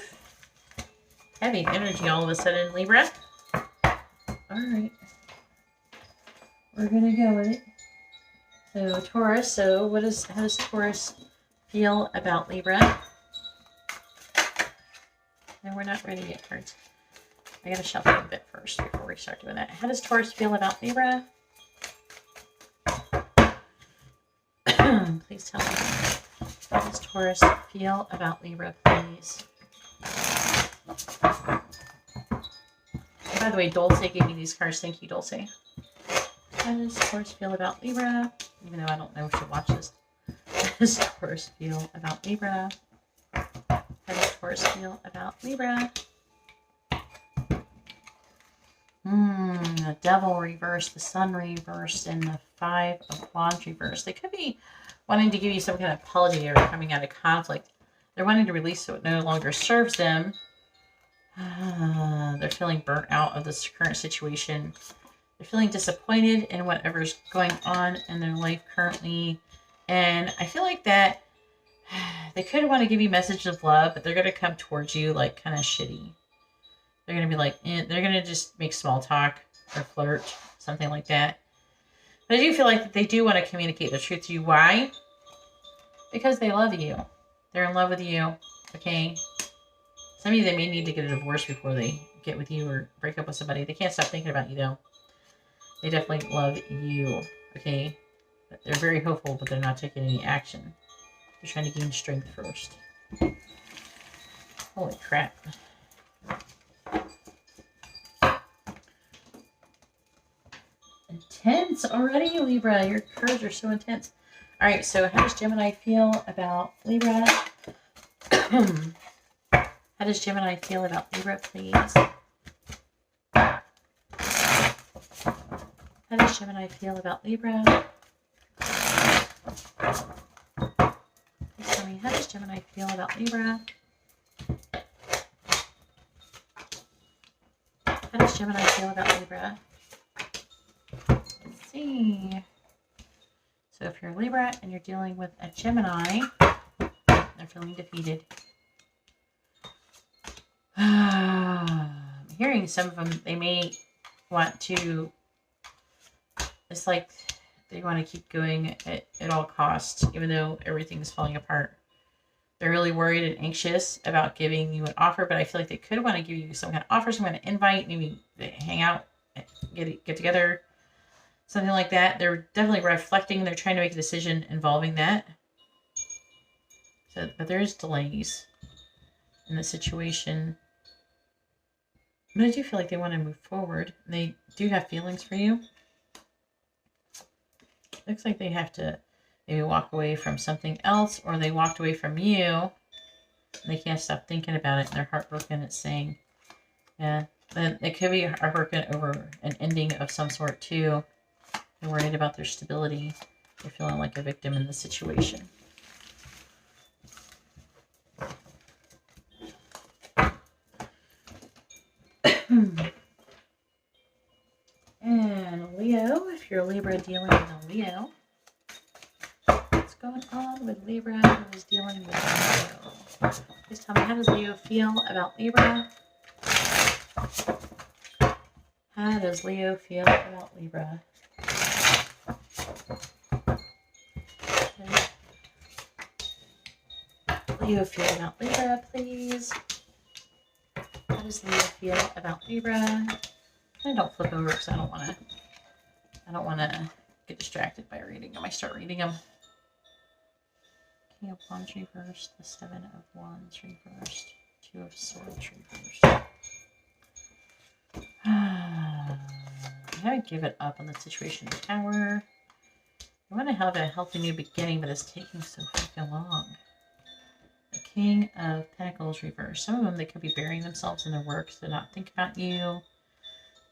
Heavy energy all of a sudden, Libra. Alright. We're going to go with it. So, Taurus. So, how does Taurus feel about Libra? No, we're not ready yet, cards. I got to shuffle a bit first before we start doing that. How does Taurus feel about Libra? Please tell me. How does Taurus feel about Libra, please? By the way, Dulce gave me these cards. Thank you, Dulce. How does Taurus feel about Libra? Even though I don't know if she'll watch this. How does Taurus feel about Libra? How does Taurus feel about Libra? The Devil reversed, the Sun reversed, and the Five of Wands reversed. They could be wanting to give you some kind of apology or coming out of conflict. They're wanting to release so it no longer serves them. They're feeling burnt out of this current situation. They're feeling disappointed in whatever's going on in their life currently. And I feel like that they could want to give you messages of love, but they're going to come towards you like kind of shitty. They're going to be like, they're going to just make small talk or flirt, something like that. But I do feel like they do want to communicate the truth to you. Why? Because they love you. They're in love with you. Okay? Some of you, they may need to get a divorce before they get with you or break up with somebody. They can't stop thinking about you, though. They definitely love you. Okay? But they're very hopeful, but they're not taking any action. They're trying to gain strength first. Holy crap. Intense already, Libra. Your cards are so intense. All right, so how does Gemini feel about Libra? How does Gemini feel about Libra, please? How does Gemini feel about Libra? Please tell me, how does Gemini feel about Libra? How does Gemini feel about Libra? Let's see. So if you're Libra and you're dealing with a Gemini, they're feeling defeated. I'm hearing some of them, they may want to, it's like they want to keep going at all costs, even though everything's falling apart. They're really worried and anxious about giving you an offer, but I feel like they could want to give you some kind of offer, some kind of invite, maybe hang out, get together, something like that. They're definitely reflecting. They're trying to make a decision involving that. So, but there is delays in the situation. But I do feel like they want to move forward. They do have feelings for you. Looks like they have to maybe walk away from something else, or they walked away from you and they can't stop thinking about it and they're heartbroken. It's saying, yeah, then it could be heartbroken over an ending of some sort too. They're worried about their stability. They're feeling like a victim in the situation. if you're a Libra dealing with a Leo. What's going on with Libra who is dealing with a Leo? Please tell me, how does Leo feel about Libra? How does Leo feel about Libra? Leo feel about Libra, please? How does Leo feel about Libra? I don't flip over because I don't want to get distracted by reading them. I start reading them. King of Wands reversed, the Seven of Wands reversed, Two of Swords reversed. You gotta give it up on the situation. Tower. You want to have a healthy new beginning, but it's taking so freaking long. The King of Pentacles reversed. Some of them, they could be burying themselves in their work, so not think about you.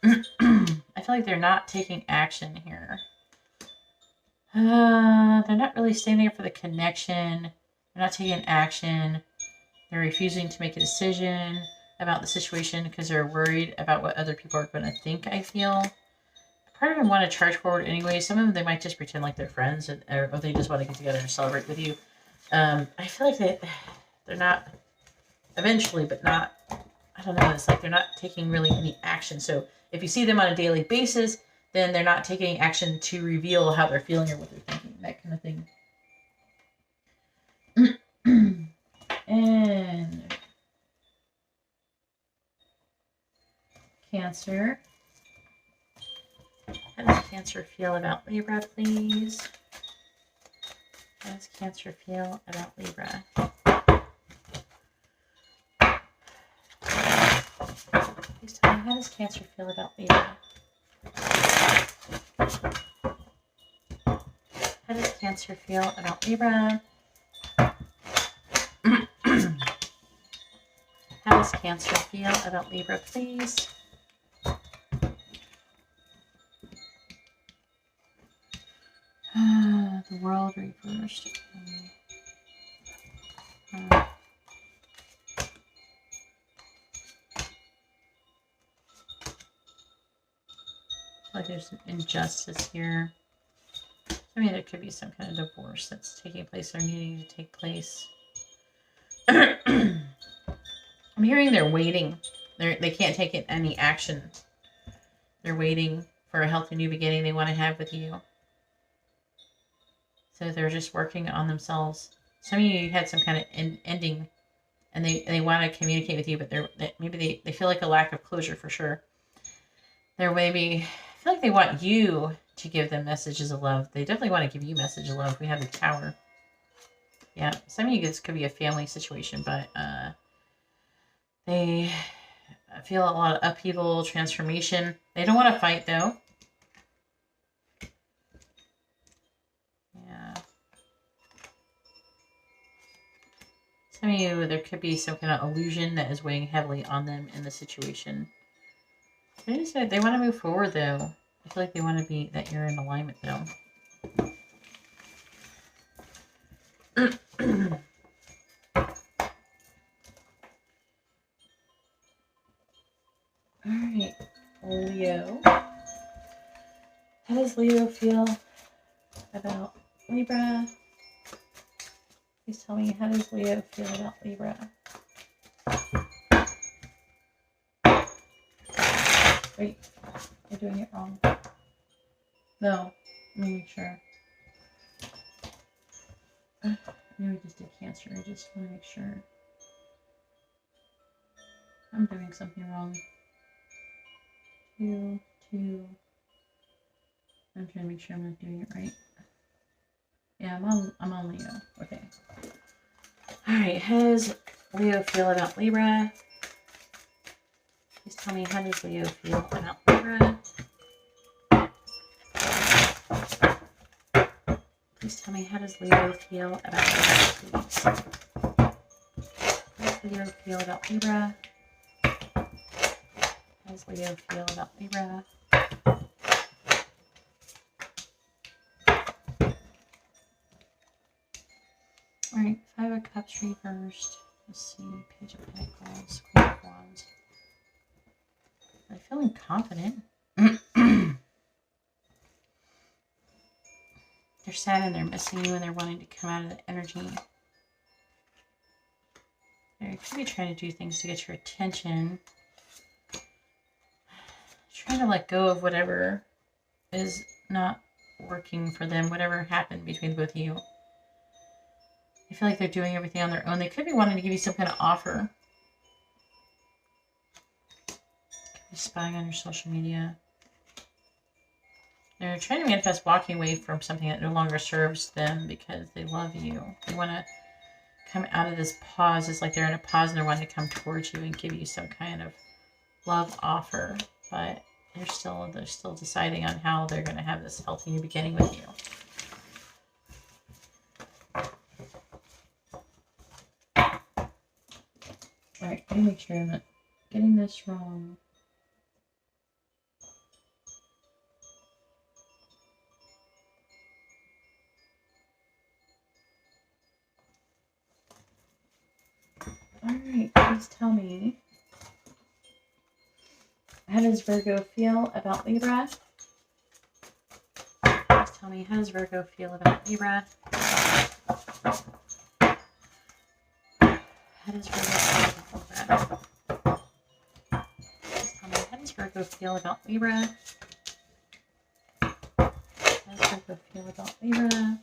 I feel like they're not taking action here. They're not really standing up for the connection. They're not taking action. They're refusing to make a decision about the situation because they're worried about what other people are going to think, I feel. Part of them want to charge forward anyway. Some of them, they might just pretend like they're friends, or they just want to get together and celebrate with you. I feel like they're not, eventually, but not, I don't know, it's like they're not taking really any action. So if you see them on a daily basis, then they're not taking action to reveal how they're feeling or what they're thinking, that kind of thing. And Cancer. How does Cancer feel about Libra, please? How does Cancer feel about Libra? Please tell me, how does Cancer feel about Libra? How does Cancer feel about Libra? How does Cancer feel about Libra, please? The World reversed. Like there's some injustice here. I mean, there could be some kind of divorce that's taking place or needing to take place. I'm hearing they're waiting. They can't take any action. They're waiting for a healthy new beginning they want to have with you. So they're just working on themselves. Some of you had some kind of ending, and they want to communicate with you, but maybe they feel like a lack of closure for sure. They're maybe, I feel like they want you to give them messages of love. They definitely want to give you messages of love. We have the Tower. Yeah, some of you, this could be a family situation, but they feel a lot of upheaval, transformation. They don't want to fight, though. Yeah. Some of you, there could be some kind of illusion that is weighing heavily on them in the situation. They just said they want to move forward, though. I feel like they want to be, that you're in alignment, though. Alright, Leo. How does Leo feel about Libra? Please tell me, how does Leo feel about Libra? Wait, you're doing it wrong. No, let me make sure. Maybe we just did Cancer. I just want to make sure. I'm doing something wrong. 2, 2. I'm trying to make sure I'm not doing it right. Yeah, I'm on Leo. Okay. Alright, how does Leo feel about Libra? Please tell me, how does Leo feel about Libra? Please tell me, how does Leo feel about Libra, please? How does Leo feel about Libra? How does Leo feel about Libra? Alright, 5 of Cups reversed. Let's see, Page of Pentacles, Queen of Wands. I'm feeling confident. sad and they're missing you and they're wanting to come out of the energy. They're could be trying to do things to get your attention. Trying to let go of whatever is not working for them, whatever happened between both of you. I feel like they're doing everything on their own. They could be wanting to give you some kind of offer. Could be spying on your social media. They're trying to manifest walking away from something that no longer serves them because they love you. They want to come out of this pause. It's like they're in a pause and they're wanting to come towards you and give you some kind of love offer. But they're still deciding on how they're going to have this healthy new beginning with you. Alright, let me make sure I'm not getting this wrong. Alright, please tell me. How does Virgo feel about Libra? Please tell me, how does Virgo feel about Libra? How does Virgo feel about Libra? Please tell me, how does Virgo feel about Libra? How does Virgo feel about Libra?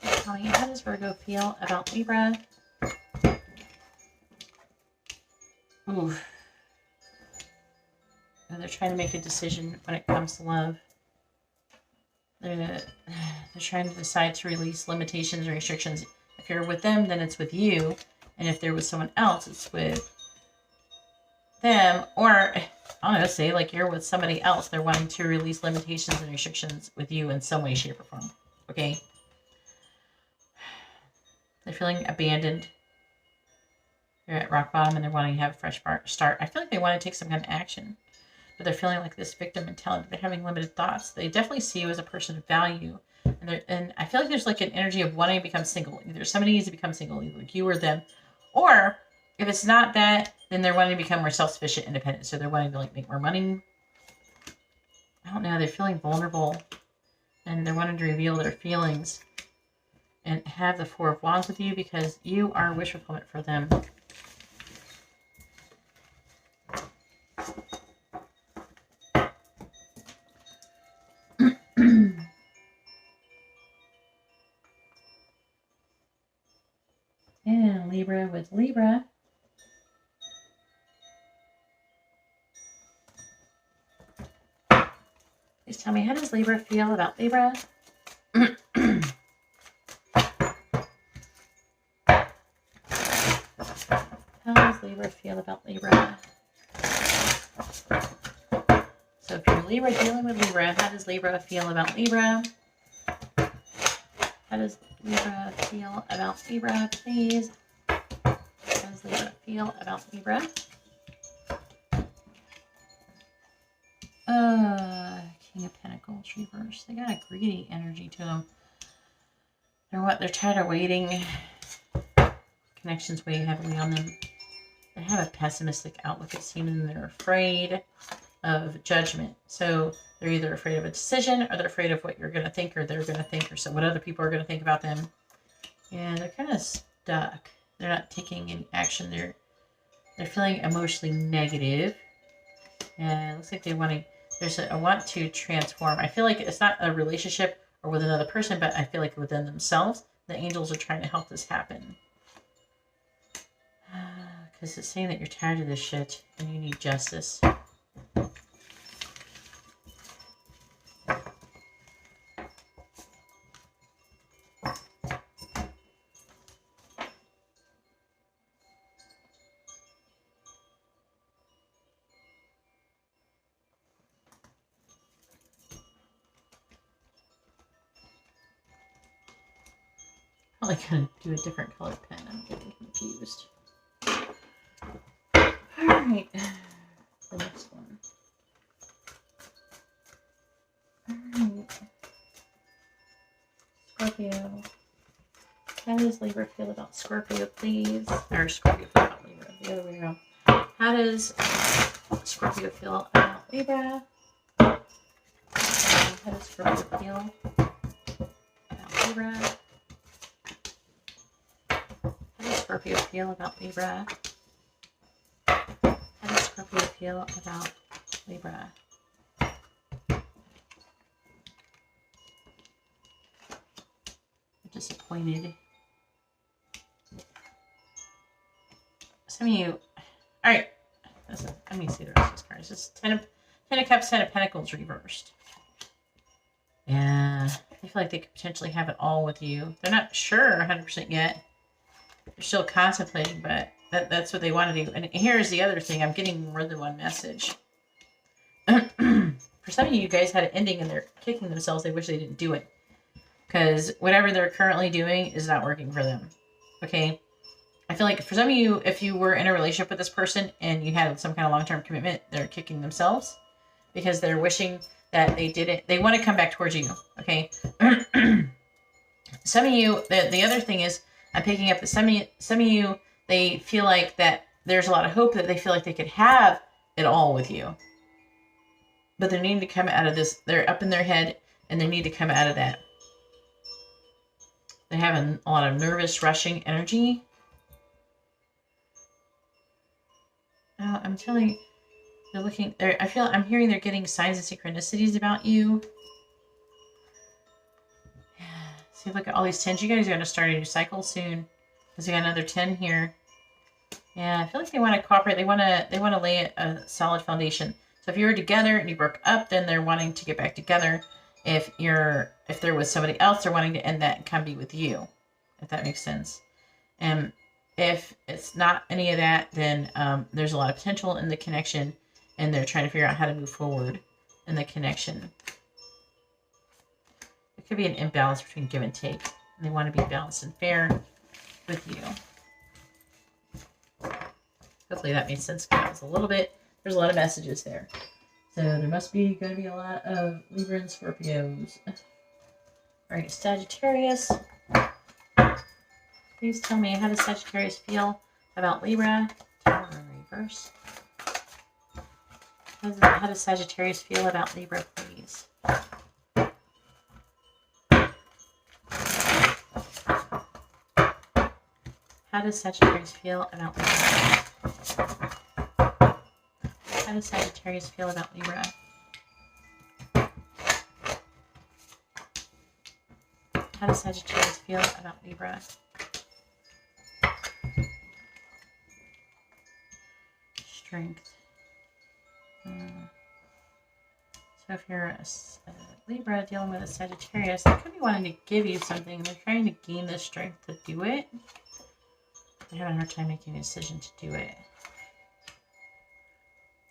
Please tell me, how does Virgo feel about Libra? Ooh. They're trying to make a decision when it comes to love. They're trying to decide to release limitations or restrictions. If you're with them, then it's with you. And if they're with someone else, it's with them. Or, I don't know, say like you're with somebody else. They're wanting to release limitations and restrictions with you in some way, shape, or form. Okay? They're feeling abandoned. They're at rock bottom and they're wanting to have a fresh start. I feel like they want to take some kind of action. But they're feeling like this victim mentality. They're having limited thoughts. They definitely see you as a person of value. And I feel like there's like an energy of wanting to become single. Either somebody needs to become single, either like you or them. Or if it's not that, then they're wanting to become more self-sufficient, independent. So they're wanting to like make more money. I don't know. They're feeling vulnerable. And they're wanting to reveal their feelings. And have the Four of Wands with you because you are wish fulfillment for them. And Libra with Libra. Please tell me, how does Libra feel about Libra? How does Libra feel about Libra? So if you're Libra dealing with Libra, how does Libra feel about Libra? How does Libra feel about Libra, please? How does Libra feel about Libra? King of Pentacles reverse. They got a greedy energy to them. They're tired of waiting. Connections weigh heavily on them. They have a pessimistic outlook, it seems, and they're afraid of judgment. So they're either afraid of a decision or they're afraid of what you're going to think or they're going to think or so what other people are going to think about them. And they're kind of stuck. They're not taking any action. They're feeling emotionally negative. And it looks like there's a want to transform. I feel like it's not a relationship or with another person, but I feel like within themselves, the angels are trying to help this happen. Because it's saying that you're tired of this shit and you need justice. Probably gonna do a different colored pen. I'm getting confused. Alright. The next one. Alright. Scorpio. How does Libra feel about Scorpio, please? Or Scorpio feel about Libra. The other way around. How does Scorpio feel about Libra? How does Scorpio feel Libra? How does Scorpio feel about Libra? How does Scorpio feel about Libra? Disappointed. Some of you, all right, listen, let me see the rest of this card. It's just Ten of Cups, 10 of Pentacles reversed. Yeah, I feel like they could potentially have it all with you. They're not sure 100% yet. They're still contemplating, but that's what they want to do. And here's the other thing. I'm getting more than one message. For some of you guys had an ending and they're kicking themselves. They wish they didn't do it. Because whatever they're currently doing is not working for them. Okay? I feel like for some of you, if you were in a relationship with this person and you had some kind of long-term commitment, they're kicking themselves. Because they're wishing that they didn't. They want to come back towards you. Okay? Some of you, the other thing is, I'm picking up that some of you, they feel like that there's a lot of hope that they feel like they could have it all with you. But they need to come out of this. They're up in their head and they need to come out of that. They're having a lot of nervous, rushing energy. I'm telling you, they're looking. I'm hearing they're getting signs and synchronicities about you. See, look at all these 10s. You guys are going to start a new cycle soon, because we got another 10 here. Yeah, I feel like they want to cooperate. They want to lay a solid foundation. So if you were together and you broke up, then they're wanting to get back together. If there was somebody else, they're wanting to end that and come be with you, if that makes sense. And if it's not any of that, then there's a lot of potential in the connection, and they're trying to figure out how to move forward in the connection. It could be an imbalance between give and take. And they want to be balanced and fair with you. Hopefully that made sense. There's a lot of messages there. So there must be going to be a lot of Libra and Scorpios. All right, Sagittarius. Please tell me, how does Sagittarius feel about Libra? Tower in reverse. How does Sagittarius feel about Libra, please? How does Sagittarius feel about Libra? How does Sagittarius feel about Libra? How does Sagittarius feel about Libra? Strength. So if you're a Libra dealing with a Sagittarius, they could be wanting to give you something. They're trying to gain the strength to do it. They're having a hard time making a decision to do it.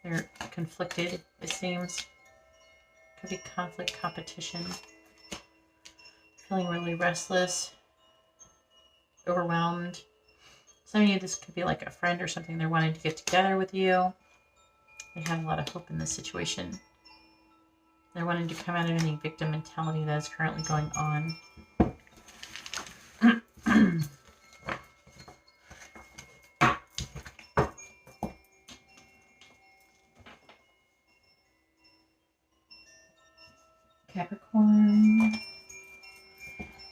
They're conflicted, it seems. Could be conflict, competition. Feeling really restless. Overwhelmed. Some of you, this could be like a friend or something. They're wanting to get together with you. They have a lot of hope in this situation. They're wanting to come out of any victim mentality that is currently going on. Capricorn.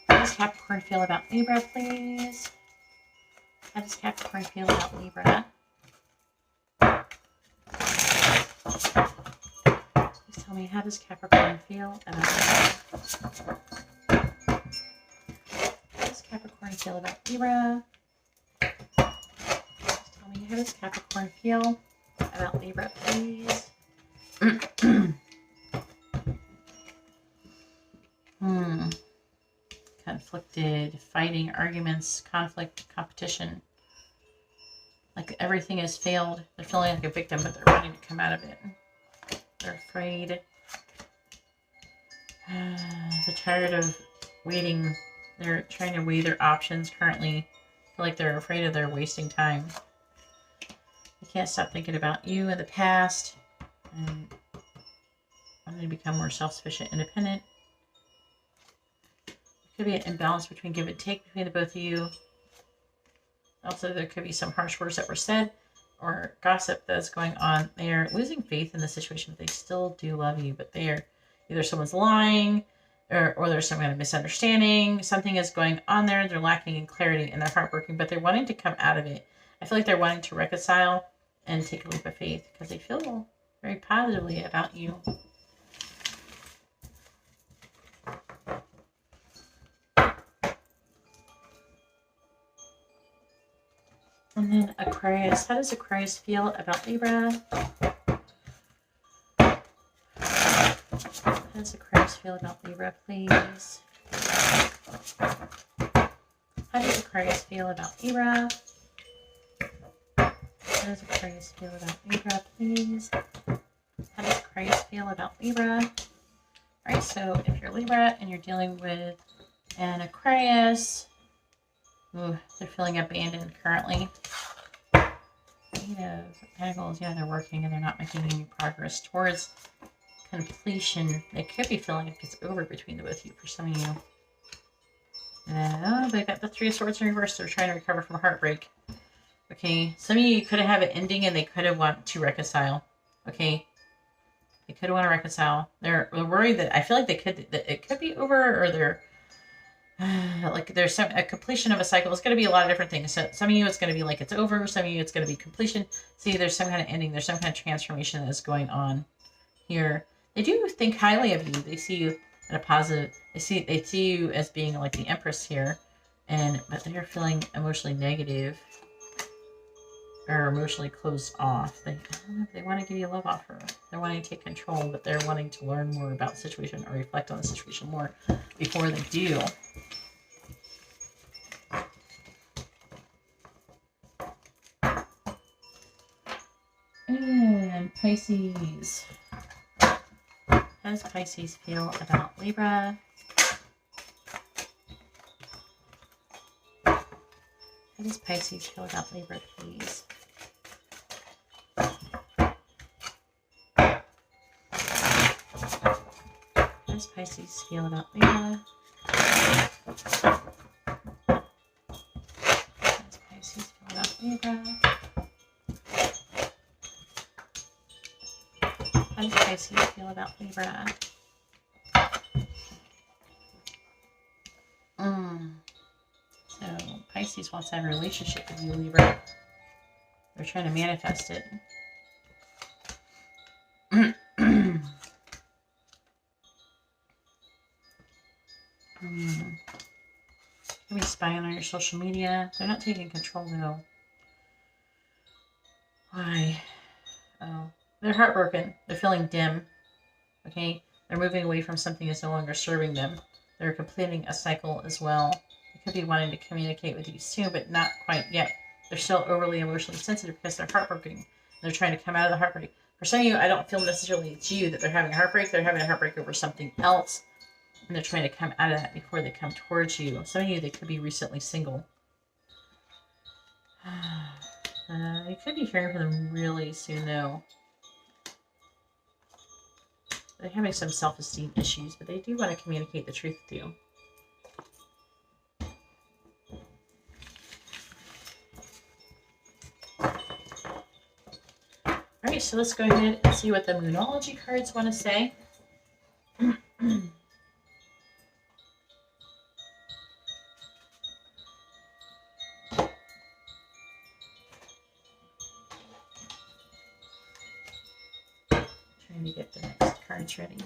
How does Capricorn feel about Libra, please? How does Capricorn feel about Libra? Please tell me, how does Capricorn feel about Libra? How does Capricorn feel about Libra? Please tell me, how does Capricorn feel about Libra, please? Conflicted, fighting, arguments, conflict, competition. Like everything has failed. They're feeling like a victim, but they're wanting to come out of it. They're afraid. They're tired of waiting. They're trying to weigh their options currently. Feel like they're afraid of their wasting time. They can't stop thinking about you in the past. And wanting to become more self-sufficient, independent. Could be an imbalance between give and take between the both of you. Also, there could be some harsh words that were said or gossip that's going on. They are losing faith in the situation, but they still do love you. But they are either someone's lying, or there's some kind of misunderstanding. Something is going on there. They're lacking in clarity and they're heartbroken, but they're wanting to come out of it. I feel like they're wanting to reconcile and take a leap of faith because they feel very positively about you. And then Aquarius. How does Aquarius feel about Libra? How does Aquarius feel about Libra, please? How does Aquarius feel about Libra? How does Aquarius feel about Libra, please? How does Aquarius feel about Libra? Alright, so if you're Libra and you're dealing with an Aquarius, ooh, they're feeling abandoned currently. Eight of Pentacles, yeah, they're working and they're not making any progress towards completion. They could be feeling like it's over between the both of you for some of you. Oh, they got the Three of Swords in reverse. They're trying to recover from heartbreak. Okay, some of you could have an ending and they could have want to reconcile. Okay, they could want to reconcile. They're worried that I feel like it could be over, or they're like there's a completion of a cycle. It's going to be a lot of different things. So some of you it's going to be like it's over. Some of you it's going to be completion. See, there's some kind of ending. There's some kind of transformation that is going on here. They do think highly of you. They see you in a positive. They see you as being like the Empress here, but they're feeling emotionally negative or emotionally closed off. I don't know if they want to give you a love offer. They're wanting to take control, but they're wanting to learn more about the situation or reflect on the situation more before they do. And Pisces. How does Pisces feel about Libra? How does Pisces feel about Libra, please? How does Pisces feel about Libra? How does Pisces feel about Libra? How does Pisces feel about Libra? So Pisces wants to have a relationship with you, Libra. They're trying to manifest it. Maybe spying on your social media. They're not taking control though. Why? Oh. They're heartbroken. They're feeling dim. Okay? They're moving away from something that's no longer serving them. They're completing a cycle as well. They could be wanting to communicate with you soon, but not quite yet. They're still overly emotionally sensitive because they're heartbroken. They're trying to come out of the heartbreak. For some of you, I don't feel necessarily it's you that they're having a heartbreak. They're having a heartbreak over something else. And they're trying to come out of that before they come towards you. Some of you, they could be recently single. You could be hearing from them really soon, though. They're having some self-esteem issues, but they do want to communicate the truth with you. Alright, so let's go ahead and see what the Moonology cards want to say. Trying to get the next cards ready.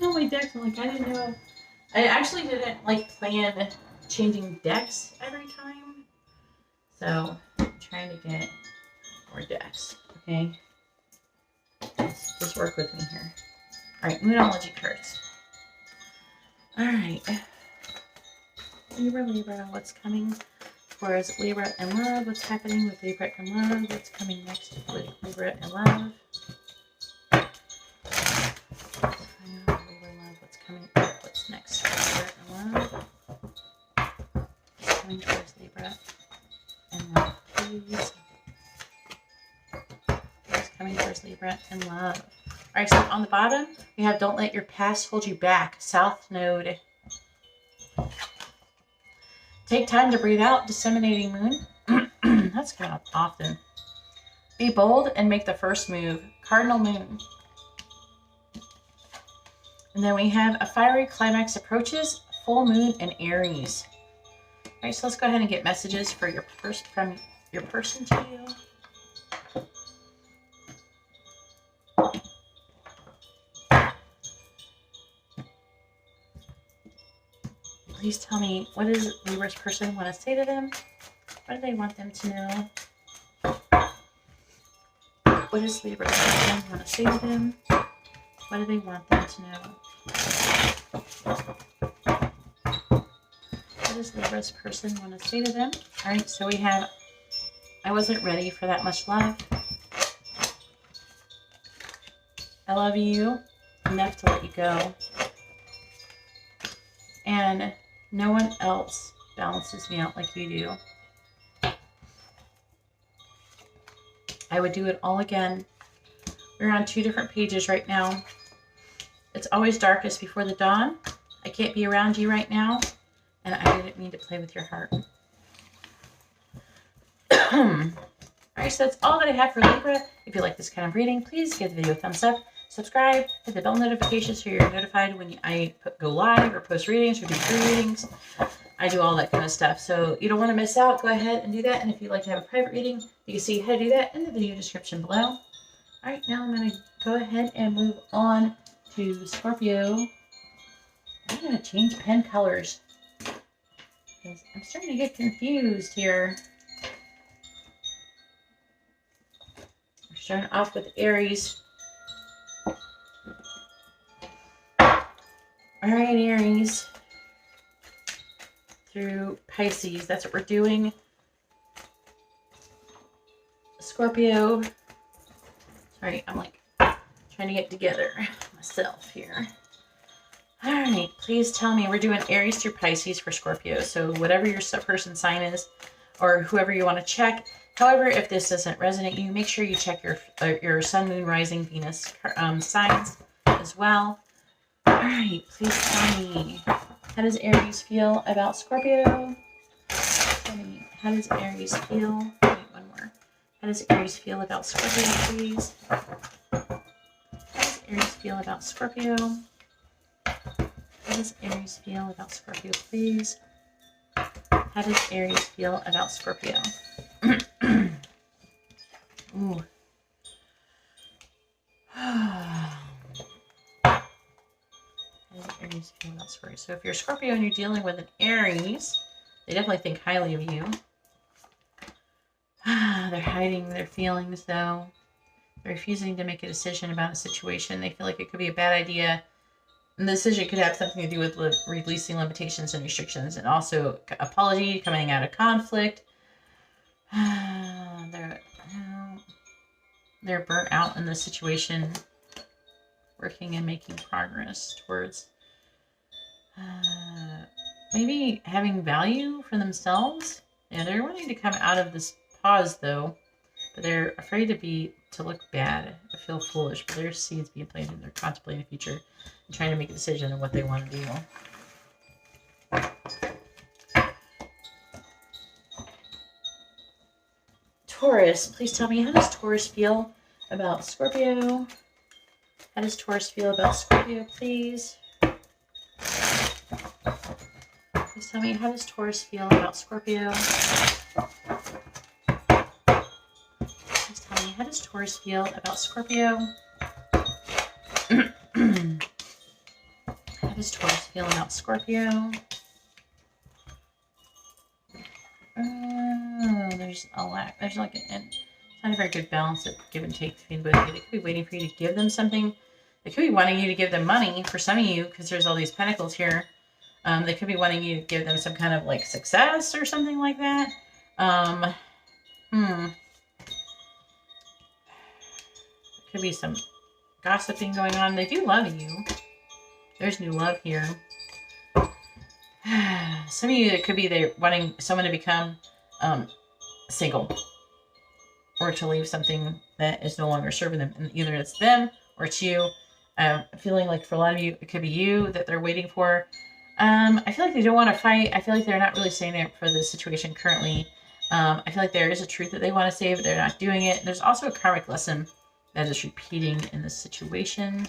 Oh, my decks, I'm like, I didn't know. I actually didn't plan changing decks every time. So I'm trying to get more decks. Okay. Just work with me here. Alright, Moonology cards. Alright. Libra, what's coming towards Libra and love? What's happening with Libra and love? What's coming next with Libra and love? What's coming up? What's next with Libra and love? What's coming towards Libra and love, please? What's coming towards Libra and love? Alright, so on the bottom, you have don't let your past hold you back. South Node. Take time to breathe out, disseminating moon. That's kind of often. Be bold and make the first move. Cardinal moon. And then we have a fiery climax approaches. Full moon in Aries. All right, so let's go ahead and get messages for your from your person to you. Please tell me, what does Libra's person want to say to them? What do they want them to know? What does Libra's person want to say to them? What do they want them to know? What does Libra's person want to say to them? All right, so we have, I wasn't ready for that much love. I love you enough to let you go. And no one else balances me out like you do. I would do it all again. We're on 2 different pages right now. It's always darkest before the dawn. I can't be around you right now. And I didn't mean to play with your heart. Alright, so that's all that I have for Libra. If you like this kind of reading, please give the video a thumbs up. Subscribe, hit the bell notification so you're notified when I go live or post readings or do free readings. I do all that kind of stuff. So you don't want to miss out. Go ahead and do that. And if you'd like to have a private reading, you can see how to do that in the video description below. All right, now I'm going to go ahead and move on to Scorpio. I'm going to change pen colors because I'm starting to get confused here. We're starting off with Aries. All right, Aries, through Pisces, that's what we're doing. Scorpio, sorry, I'm like trying to get together myself here. All right, please tell me, we're doing Aries through Pisces for Scorpio. So whatever your person sign is, or whoever you want to check. However, if this doesn't resonate you, make sure you check your Sun, Moon, Rising, Venus signs as well. All right, please tell me, how does Aries feel about Scorpio? Tell me, how does Aries feel? Wait, one more. How does Aries feel about Scorpio, please? How does Aries feel about Scorpio? How does Aries feel about Scorpio, please? How does Aries feel about Scorpio? Ooh. Aries feel about Scorpio. So if you're Scorpio and you're dealing with an Aries, they definitely think highly of you. They're hiding their feelings, though. They're refusing to make a decision about a situation. They feel like it could be a bad idea. And the decision could have something to do with releasing limitations and restrictions, and also apology, coming out of conflict. They're burnt out in this situation, working and making progress towards maybe having value for themselves. Yeah, they're wanting to come out of this pause, though, but they're afraid to look bad, to feel foolish. But there's seeds being planted. They're contemplating the future and trying to make a decision on what they want to do. Taurus, please tell me, how does Taurus feel about Scorpio? How does Taurus feel about Scorpio, please? Please tell me, how does Taurus feel about Scorpio? Please tell me, how does Taurus feel about Scorpio? How does Taurus feel about Scorpio? There's a lack. There's like it's not a very good balance of give and take between both of you. They could be waiting for you to give them something. They could be wanting you to give them money for some of you, because there's all these pentacles here. They could be wanting you to give them some kind of like success or something like that. Could be some gossiping going on. They do love you. There's new love here. Some of you, it could be they're wanting someone to become single, or to leave something that is no longer serving them. And either it's them or it's you. Feeling like for a lot of you, it could be you that they're waiting for. I feel like they don't want to fight. I feel like they're not really standing up for the situation currently. I feel like there is a truth that they want to say, but they're not doing it. There's also a karmic lesson that is repeating in this situation.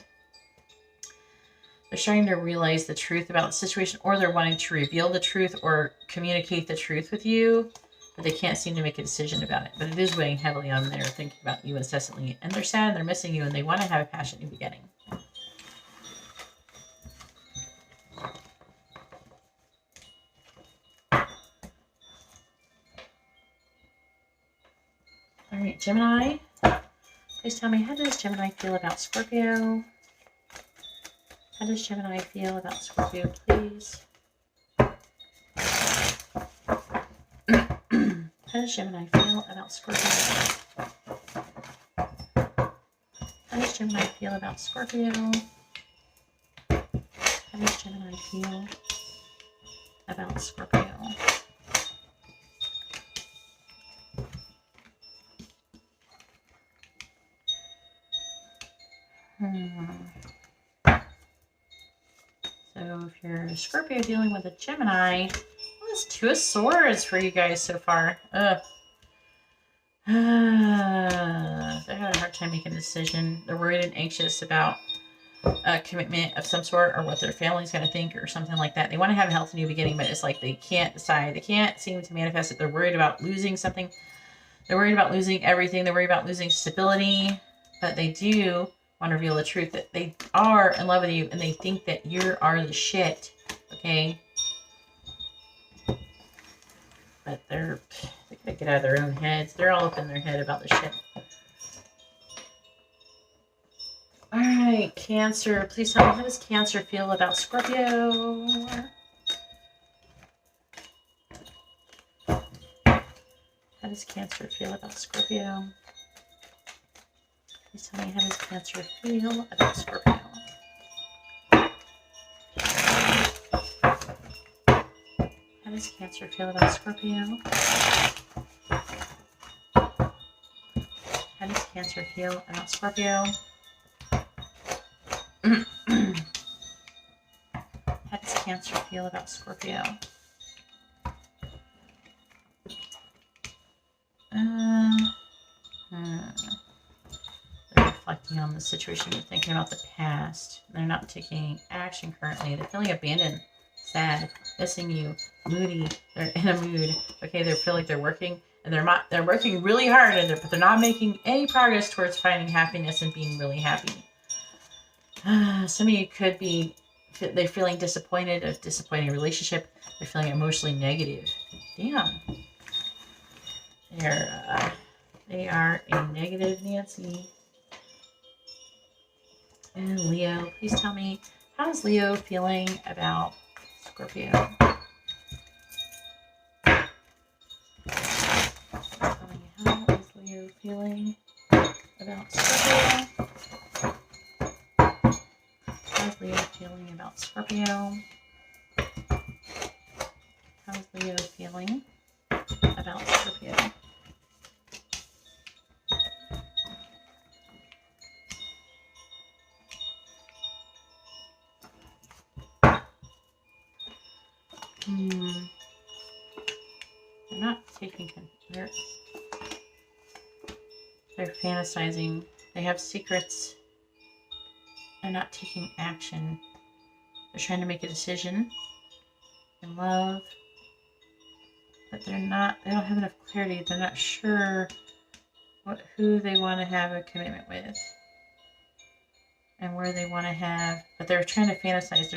They're starting to realize the truth about the situation, or they're wanting to reveal the truth or communicate the truth with you, but they can't seem to make a decision about it. But it is weighing heavily on them. They're thinking about you incessantly, and they're sad and they're missing you, and they want to have a passionate new beginning. All right, Gemini. Please tell me, how does Gemini feel about Scorpio? How does Gemini feel about Scorpio, please? How does Gemini feel about Scorpio? How does Gemini feel about Scorpio? How does Gemini feel about Scorpio? So if you're a Scorpio dealing with a Gemini, well, that's 2 of Swords for you guys so far. Ugh. They're having a hard time making a decision. They're worried and anxious about a commitment of some sort, or what their family's going to think, or something like that. They want to have a healthy new beginning, but it's like they can't decide. They can't seem to manifest it. They're worried about losing something. They're worried about losing everything. They're worried about losing stability. But they do want to reveal the truth that they are in love with you, and they think that you are the shit. Okay? But they gotta get out of their own heads. They're all up in their head about the shit. Alright, Cancer. Please tell me, how does Cancer feel about Scorpio? How does Cancer feel about Scorpio? Please tell me, how does Cancer feel about Scorpio? How does Cancer feel about Scorpio? How does Cancer feel about Scorpio? How does Cancer feel about Scorpio? They're reflecting on the situation. They're thinking about the past. They're not taking action currently. They're feeling abandoned, sad, missing you, moody. They're in a mood. Okay, they feel like they're working, and they're working really hard, but they're not making any progress towards finding happiness and being really happy. Some of you could be, they're feeling disappointed, a disappointing relationship. They're feeling emotionally negative. Damn. They are a negative Nancy. And Leo, please tell me, how is Leo feeling about Scorpio? Tell me, how is Leo feeling about Scorpio? How's Leo feeling about Scorpio? How's Leo feeling about Scorpio? They're not taking, they're fantasizing. They have secrets. They're not taking action. They're trying to make a decision in love, but they don't have enough clarity. They're not sure who they want to have a commitment with and where they want to have, but they're trying to fantasize.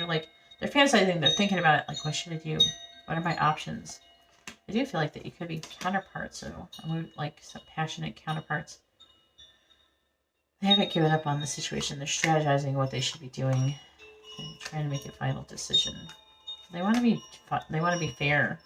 They're fantasizing. They're thinking about it. Like, what should I do? What are my options? I do feel like that you could be counterparts, so like some passionate counterparts. They haven't given up on the situation. They're strategizing what they should be doing and trying to make a final decision. They want to be fair.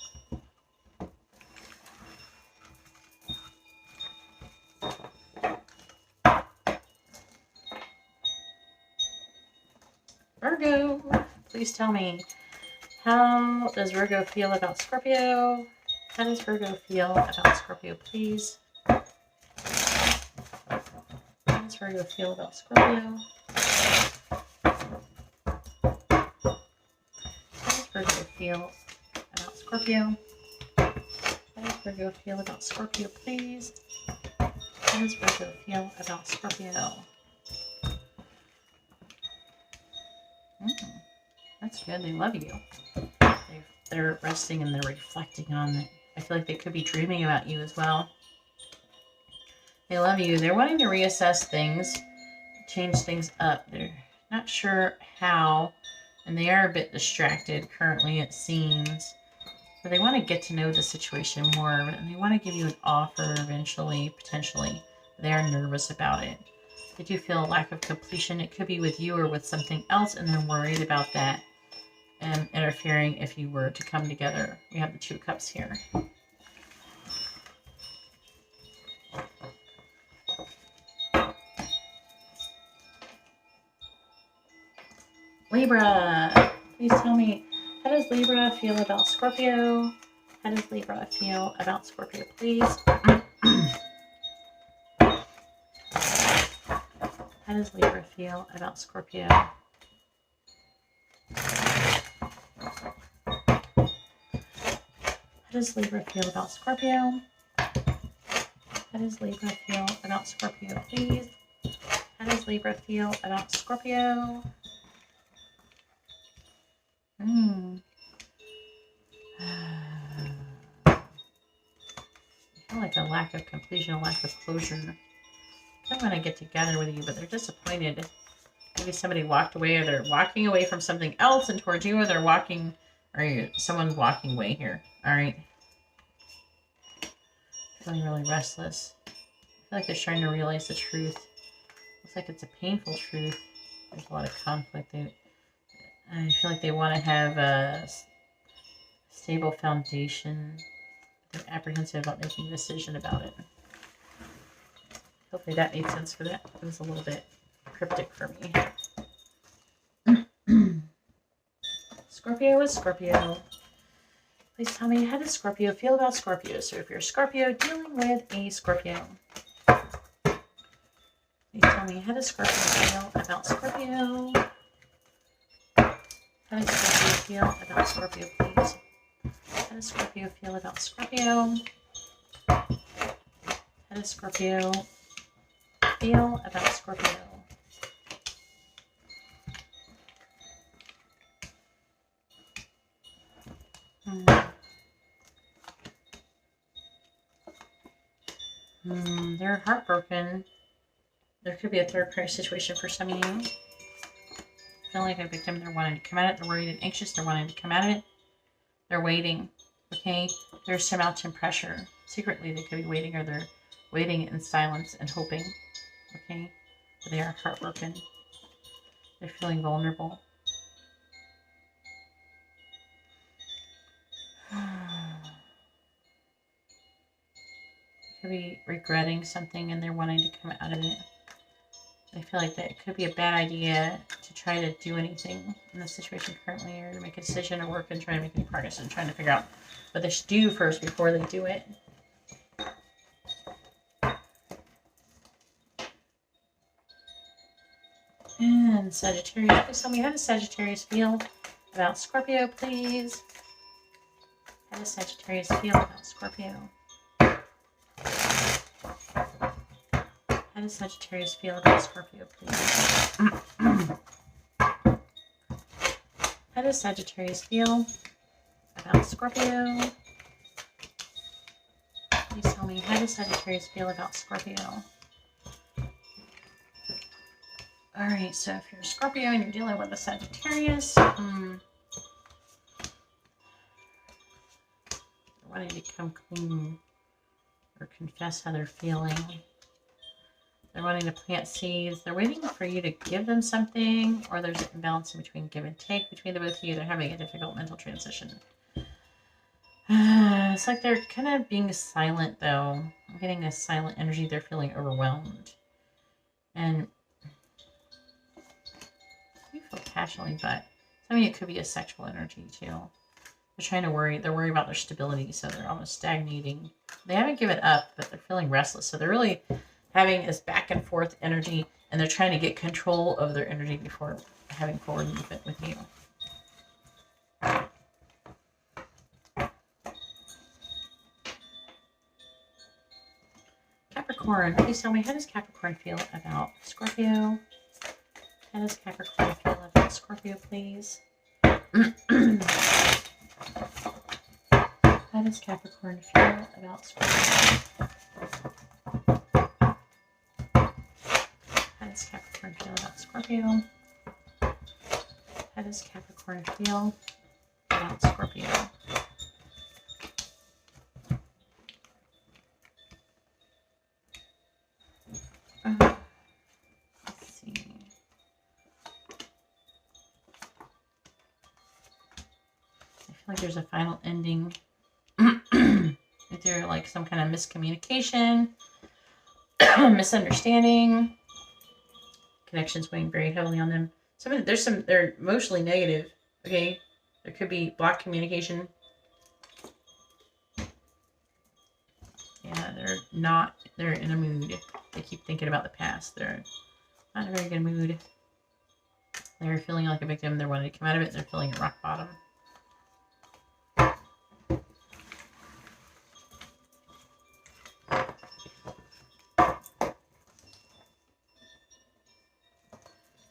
Virgo, please tell me, how does Virgo feel about Scorpio? How does Virgo feel about Scorpio, please? How does Virgo feel about Scorpio? How does feel about Scorpio? How does Virgo feel about Scorpio, please? How does Virgo feel about Scorpio? That's good. They love you. They're resting and they're reflecting on it. I feel like they could be dreaming about you as well. They love you. They're wanting to reassess things, change things up. They're not sure how, and they are a bit distracted currently, it seems. But they want to get to know the situation more, and they want to give you an offer eventually, potentially. They are nervous about it. They do feel a lack of completion. It could be with you or with something else, and they're worried about that and interfering if you were to come together. We have the Two of Cups here. Libra, please tell me, how does Libra feel about Scorpio? How does Libra feel about Scorpio, please? How does Libra feel about Scorpio? How does Libra feel about Scorpio? How does Libra feel about Scorpio, please? How does Libra feel about Scorpio? I feel like a lack of completion, a lack of closure. I want to get together with you, but they're disappointed. Maybe somebody walked away, or they're walking away from something else and towards you, or they're walking, or someone's walking away here. All right. Feeling really restless. I feel like they're trying to realize the truth. Looks like it's a painful truth. There's a lot of conflict. I feel like they want to have a stable foundation. They're apprehensive about making a decision about it. Hopefully that made sense for that. It was a little bit cryptic for me. Scorpio is Scorpio. Please tell me, how does Scorpio feel about Scorpio? So if you're a Scorpio dealing with a Scorpio, please tell me, how does Scorpio feel about Scorpio? How does Scorpio feel about Scorpio, please? How does Scorpio feel about Scorpio? How does Scorpio feel about Scorpio? They're heartbroken. There could be a third party situation for some of you. Feel like a victim. They're wanting to come at it. They're worried and anxious. They're wanting to come at it. They're waiting. Okay? There's some mountain pressure. Secretly, they could be waiting, or they're waiting in silence and hoping. Okay? But they are heartbroken. They're feeling vulnerable. Could be regretting something and they're wanting to come out of it. I feel like that it could be a bad idea to try to do anything in the situation currently, or to make a decision or work and try to make any progress and trying to figure out what they should do first before they do it. And Sagittarius, please tell me, how does Sagittarius feel about Scorpio, please? How does Sagittarius feel about Scorpio? How does Sagittarius feel about Scorpio, please? How does Sagittarius feel about Scorpio? Please tell me, how does Sagittarius feel about Scorpio? Alright, so if you're a Scorpio and you're dealing with a Sagittarius, they're wanting to come clean or confess how they're feeling. They're wanting to plant seeds. They're waiting for you to give them something, or there's an imbalance in between give and take between the both of you. They're having a difficult mental transition. It's like they're kind of being silent, though. I'm getting a silent energy. They're feeling overwhelmed. And you feel passionately, but some of you could be a sexual energy, too. They're trying to worry. They're worried about their stability, so they're almost stagnating. They haven't given up, but they're feeling restless. So they're really having this back and forth energy, and they're trying to get control of their energy before having forward movement with you. Capricorn, please tell me, how does Capricorn feel about Scorpio? How does Capricorn feel about Scorpio, please? How does Capricorn feel about Scorpio? How does Capricorn feel about Scorpio? How does Capricorn feel about Scorpio? Let's see. I feel like there's a final ending. Is there like some kind of miscommunication, misunderstanding? Connections weighing very heavily on them. They're emotionally negative. Okay, there could be blocked communication. Yeah, they're in a mood. They keep thinking about the past. They're not in a very good mood. They're feeling like a victim. They're wanting to come out of it. They're feeling at rock bottom.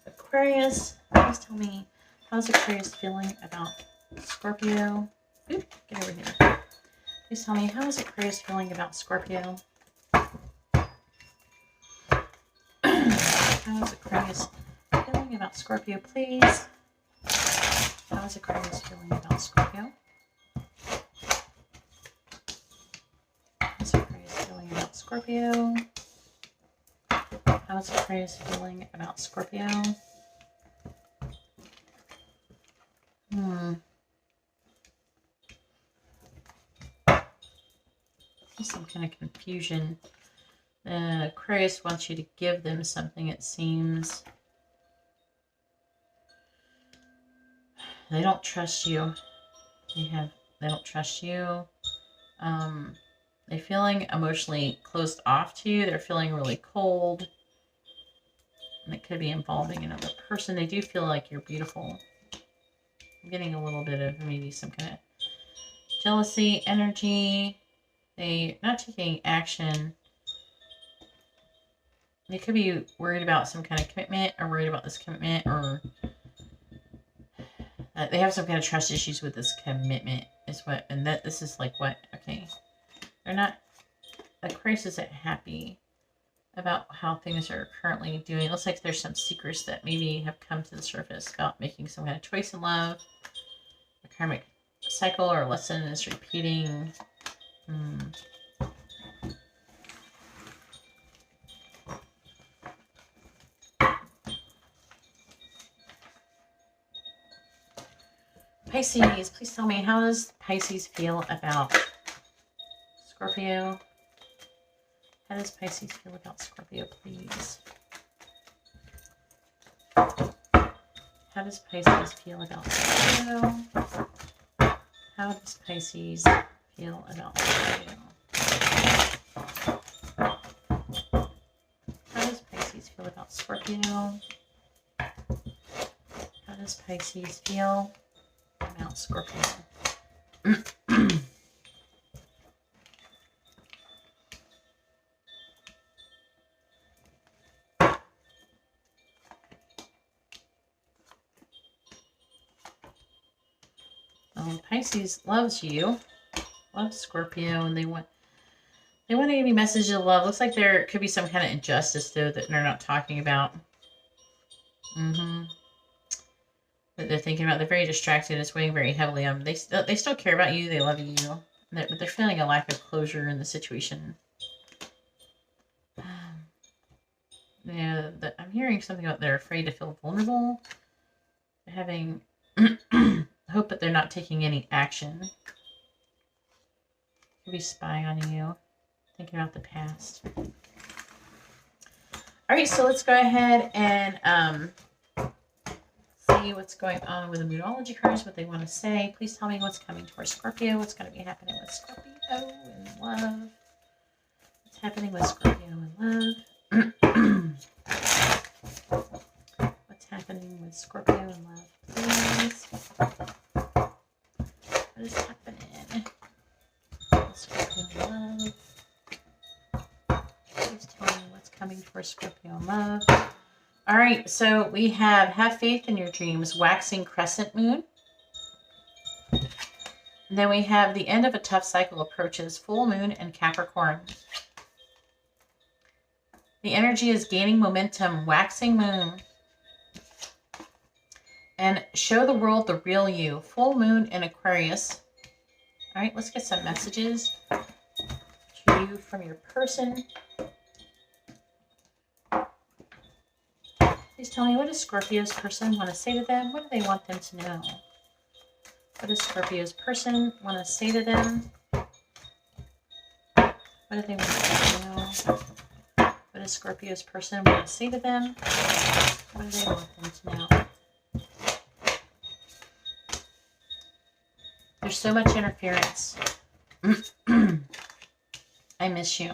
Aquarius, please tell me, how's Aquarius feeling about Scorpio? Oop, get over here. Please tell me, how is Aquarius feeling about Scorpio? How is Aquarius feeling about Scorpio, please? How is Aquarius feeling about Scorpio? How is Aquarius feeling about Scorpio? How is Aquarius feeling about Scorpio? Some kind of confusion. Aquarius wants you to give them something, it seems. They don't trust you. They don't trust you. They're feeling emotionally closed off to you. They're feeling really cold. And it could be involving another person. They do feel like you're beautiful. I'm getting a little bit of maybe some kind of jealousy energy. They're not taking action. They could be worried about some kind of commitment, or worried about this commitment, or they have some kind of trust issues with this commitment. This is like what? Okay, they're not. Aquarius isn't happy about how things are currently doing. It looks like there's some secrets that maybe have come to the surface about making some kind of choice in love. A karmic cycle or lesson is repeating. Pisces, please tell me, how does Pisces feel about Scorpio? How does Pisces feel about Scorpio, please? How does Pisces feel about Scorpio? How does Pisces feel about Scorpio? How does Pisces feel about Scorpio? How does Pisces feel about Scorpio? Pisces loves you, loves Scorpio, and they want to give you messages of love. Looks like there could be some kind of injustice though that they're not talking about. That they're thinking about. They're very distracted. It's weighing very heavily on them. They still care about you. They love you, but they're feeling a lack of closure in the situation. I'm hearing something about they're afraid to feel vulnerable. They're having hope that they're not taking any action. Could be spying on you, thinking about the past. All right, so let's go ahead and see what's going on with the Moodology cards, what they want to say. Please tell me what's coming towards Scorpio. What's going to be happening with Scorpio in love? What's happening with Scorpio in love? What's happening with Scorpio in love, please? What is happening with Scorpio in love? Please tell me what's coming for Scorpio in love. All right, so we have faith in your dreams, waxing crescent moon. And then we have the end of a tough cycle approaches, full moon and Capricorn. The energy is gaining momentum, waxing moon. And show the world the real you, full moon in Aquarius. All right, let's get some messages to you from your person. Please tell me, what does Scorpio's person want to say to them? What do they want them to know? What does Scorpio's person want to say to them? What do they want them to know? What does Scorpio's person want to say to them? What do they want them to know? There's so much interference. I miss you.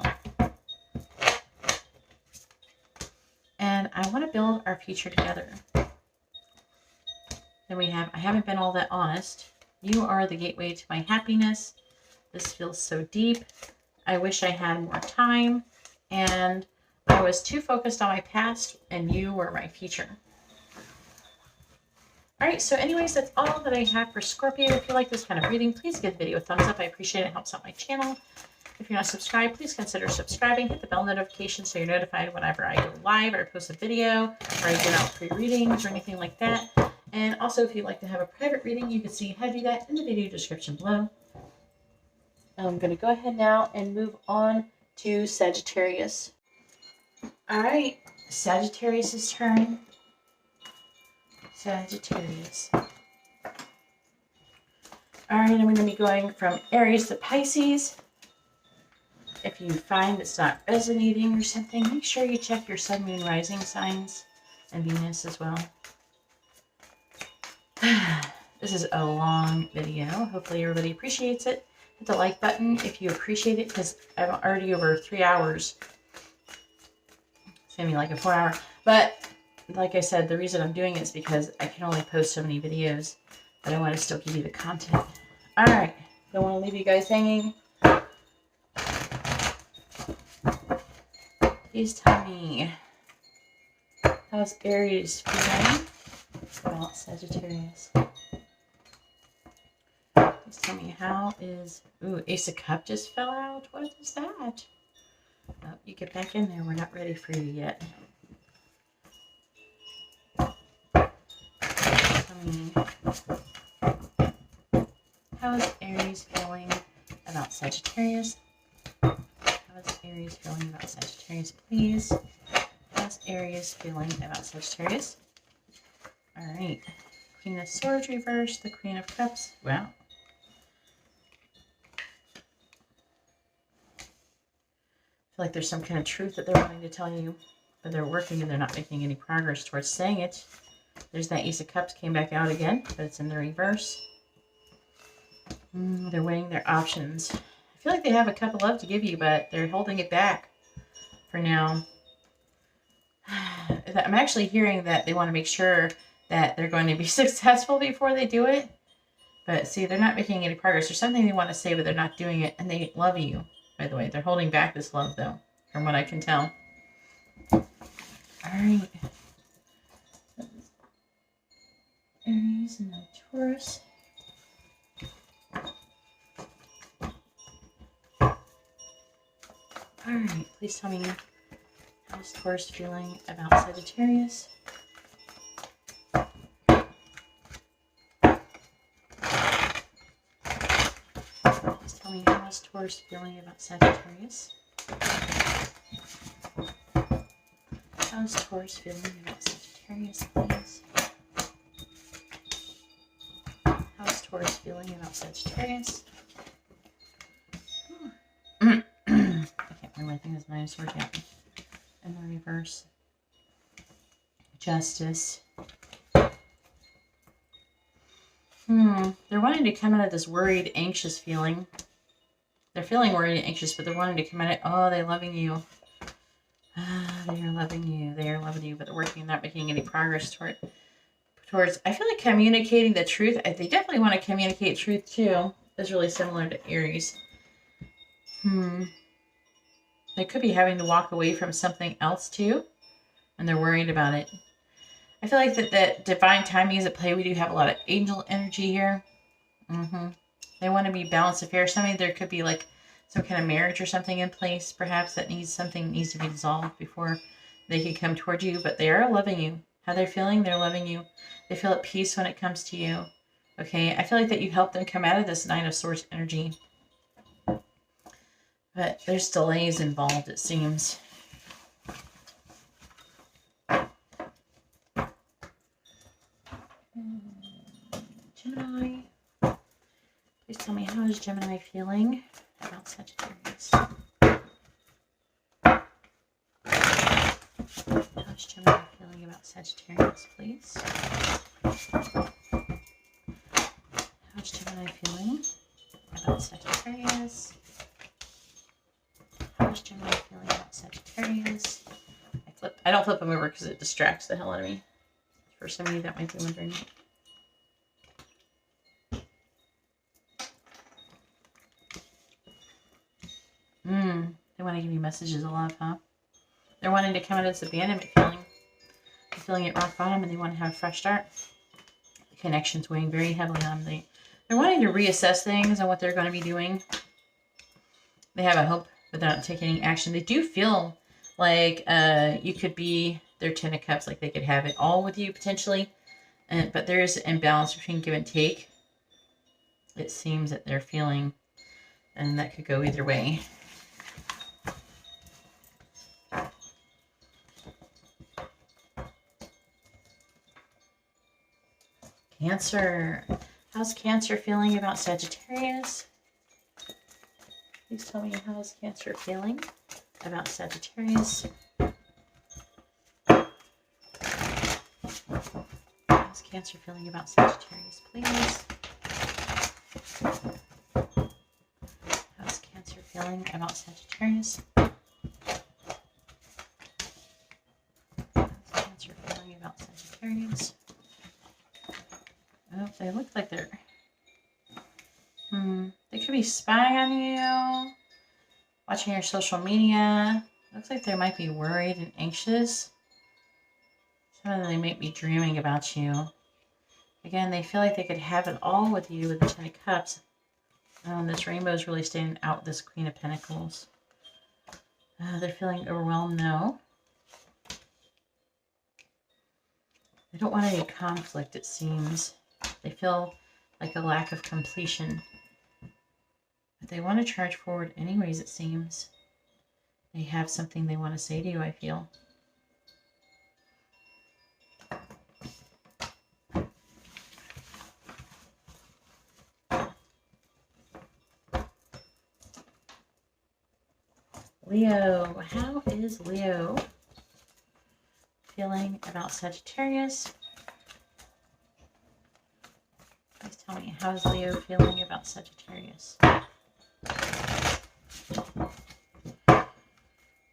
And I want to build our future together. Then we have, I haven't been all that honest. You are the gateway to my happiness. This feels so deep. I wish I had more time. And I was too focused on my past, and you were my future. All right, so anyways, that's all that I have for Scorpio. If you like this kind of reading, please give the video a thumbs up. I appreciate it. It helps out my channel. If you're not subscribed, please consider subscribing. Hit the bell notification so you're notified whenever I go live or post a video or I get out free readings or anything like that. And also, if you'd like to have a private reading, you can see how to do that in the video description below. I'm going to go ahead now and move on to Sagittarius. All right, Sagittarius's turn. Sagittarius. All right, I'm going to be going from Aries to Pisces. If you find it's not resonating or something, make sure you check your sun, moon, rising signs and Venus as well. This is a long video. Hopefully everybody appreciates it. Hit the like button if you appreciate it, because I'm already over 3 hours. It's going to be like a 4-hour. But like I said, the reason I'm doing it is because I can only post so many videos, but I want to still give you the content. All right. Don't want to leave you guys hanging. Please tell me, how's Aries feeling about Sagittarius? Please tell me, how is... Ooh, Ace of Cups just fell out. What is that? Oh, you get back in there. We're not ready for you yet. Tell me, how is Aries feeling about Sagittarius? How's Aries feeling about Sagittarius, please? How's Aries feeling about Sagittarius? All right. Queen of Swords reversed, the Queen of Cups. Wow. I feel like there's some kind of truth that they're wanting to tell you, but they're working and they're not making any progress towards saying it. There's that Ace of Cups came back out again, but it's in the reverse. They're weighing their options. I feel like they have a cup of love to give you, but they're holding it back for now. I'm actually hearing that they want to make sure that they're going to be successful before they do it. But see, they're not making any progress. There's something they want to say, but they're not doing it. And they love you, by the way. They're holding back this love, though, from what I can tell. All right. Aries and then Taurus. All right, please tell me, how's Taurus feeling about Sagittarius? Please tell me, how's Taurus feeling about Sagittarius? How's Taurus feeling about Sagittarius, please? How's Taurus feeling about Sagittarius? I think it's 9 of Swords, yeah. And the reverse. Justice. They're wanting to come out of this worried, anxious feeling. They're feeling worried and anxious, but they're wanting to come out of, oh, they're loving you. They are loving you. They are loving you, but they're working, not making any progress towards, I feel like communicating the truth. They definitely want to communicate truth, too. It's really similar to Aries. They could be having to walk away from something else too, and they're worried about it. I feel like that divine timing is at play. We do have a lot of angel energy here. They want to be balanced affairs. There could be like some kind of marriage or something in place, perhaps, that needs to be dissolved before they can come toward you. But they are loving you. How they're feeling? They're loving you. They feel at peace when it comes to you. Okay, I feel like that you helped them come out of this Nine of Swords energy. But there's delays involved, it seems. Gemini. Please tell me, how is Gemini feeling about Sagittarius? How's Gemini feeling about Sagittarius, please? How's Gemini feeling about Sagittarius? How's Gemini feeling about Sagittarius? I don't flip them over because it distracts the hell out of me. For some of you that might be wondering. They want to give you messages of love, huh? They're wanting to come out of this abandonment feeling. They're feeling at rock bottom and they want to have a fresh start. The connection's weighing very heavily on them. They're wanting to reassess things and what they're going to be doing. They have a hope, but they're not taking any action. They do feel like you could be their Ten of Cups, like they could have it all with you potentially. But there is an imbalance between give and take. It seems that they're feeling, and that could go either way. Cancer. How's Cancer feeling about Sagittarius? Please tell me, how's Cancer feeling about Sagittarius? How's Cancer feeling about Sagittarius, please? How's Cancer feeling about Sagittarius? How's Cancer feeling about Sagittarius? Oh, they look like they're... They could be spying on you, watching your social media. Looks like they might be worried and anxious. Some of them, they might be dreaming about you. Again, they feel like they could have it all with you with the Ten of Cups. This rainbow is really standing out with this Queen of Pentacles. They're feeling overwhelmed, no. They don't want any conflict, it seems. They feel like a lack of completion. But they want to charge forward anyways, it seems. They have something they want to say to you, I feel. Leo. How is Leo feeling about Sagittarius? Please tell me, how is Leo feeling about Sagittarius?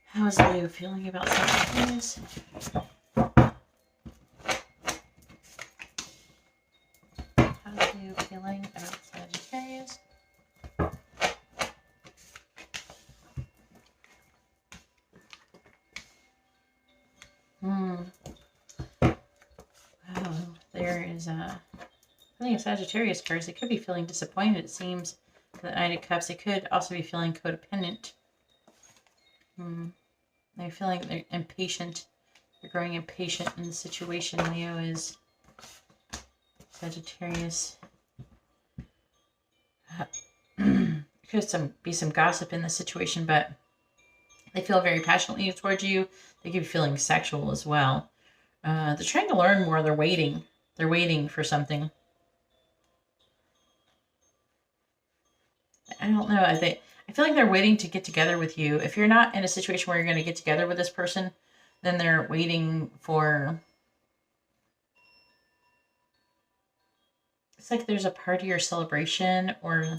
How is Leo feeling about Sagittarius? How is Leo feeling about Sagittarius? Wow, there is a feeling of Sagittarius cards. They could be feeling disappointed, it seems. The Knight of Cups. They could also be feeling codependent. They're feeling they're impatient. They're growing impatient in the situation. Leo is Sagittarius. Could be some gossip in the situation, but they feel very passionately towards you. They could be feeling sexual as well. They're trying to learn more. They're waiting. They're waiting for something. I don't know. I feel like they're waiting to get together with you. If you're not in a situation where you're going to get together with this person, then they're waiting for... It's like there's a party or celebration, or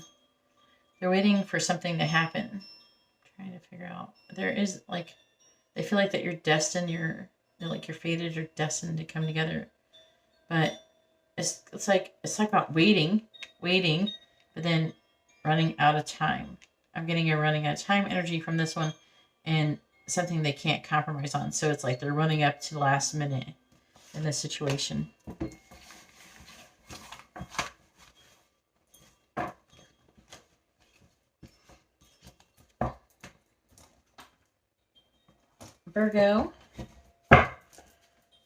they're waiting for something to happen. I'm trying to figure out. There is like... They feel like that you're destined, you're like you're fated or destined to come together. But it's like about waiting, but then running out of time. I'm getting a running out of time energy from this one. and something they can't compromise on. So it's like they're running up to the last minute in this situation. Virgo.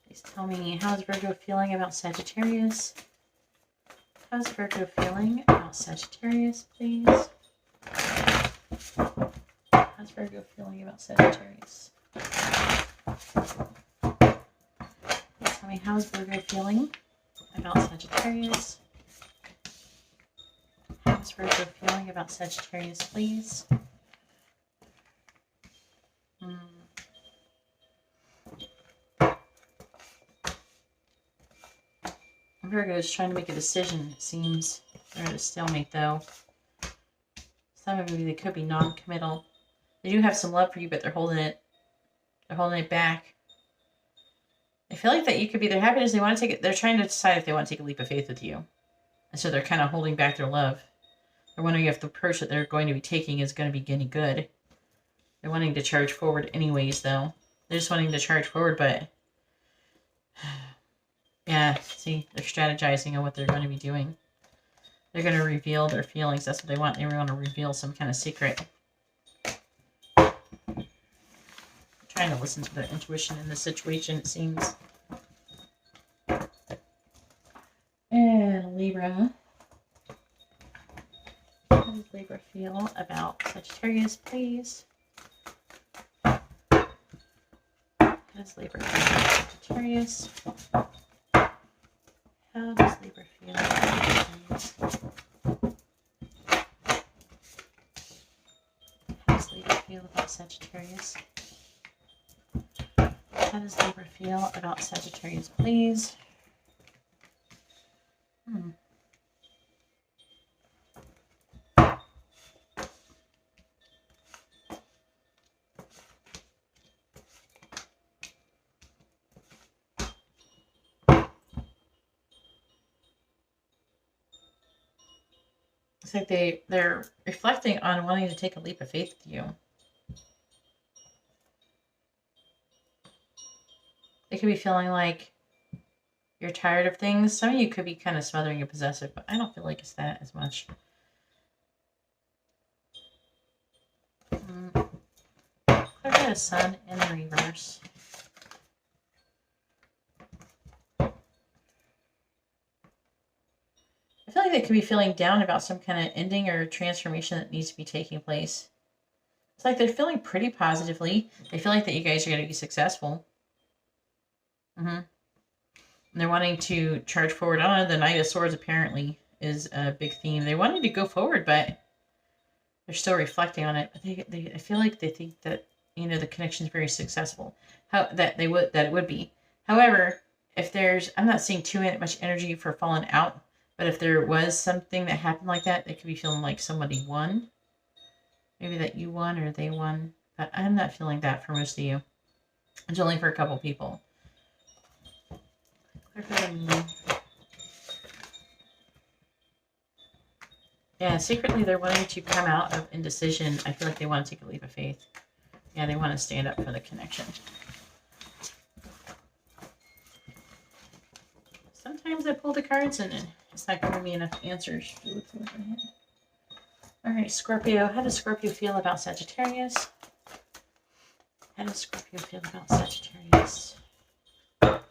Please tell me, how's Virgo feeling about Sagittarius? How's Virgo feeling about Sagittarius, please? How's Virgo feeling about Sagittarius? Tell me, how's Virgo feeling about Sagittarius? How's Virgo feeling about Sagittarius, please? Virgo is trying to make a decision, it seems. They're at a stalemate, though. Some of you, they could be non-committal. They do have some love for you, but they're holding it. They're holding it back. I feel like that you could be their happiness. They want to take it. They're trying to decide if they want to take a leap of faith with you, and so they're kind of holding back their love. They're wondering if the approach that they're going to be taking is going to be any good. They're wanting to charge forward, anyways. Though they're just wanting to charge forward, but yeah, see, they're strategizing on what they're going to be doing. They're going to reveal their feelings. That's what they want. They want to reveal some kind of secret. Trying to listen to their intuition in this situation, it seems. And Libra. How does Libra feel about Sagittarius, please? How does Libra feel about Sagittarius? How does Libra feel about Sagittarius? How does Libra feel about Sagittarius? How does Libra feel about Sagittarius, please? It's like they're reflecting on wanting to take a leap of faith with you. They could be feeling like you're tired of things. Some of you could be kind of smothering and possessive, but I don't feel like it's that as much. I've got a sun in the reverse. I feel like they could be feeling down about some kind of ending or transformation that needs to be taking place. It's like they're feeling pretty positively. They feel like that you guys are going to be successful. And they're wanting to charge forward. I don't know, the Knight of Swords apparently is a big theme. They wanted to go forward, but they're still reflecting on it. But I feel like they think that, you know, the connection is very successful. That it would be. However, if I'm not seeing too much energy for falling out. But if there was something that happened like that, they could be feeling like somebody won. Maybe that you won or they won. But I'm not feeling that for most of you. It's only for a couple people. Yeah, secretly they're wanting to come out of indecision. I feel like they want to take a leap of faith. Yeah, they want to stand up for the connection. Sometimes I pull the cards and it's not giving me enough answers. All right, Scorpio. How does Scorpio feel about Sagittarius? How does Scorpio feel about Sagittarius? How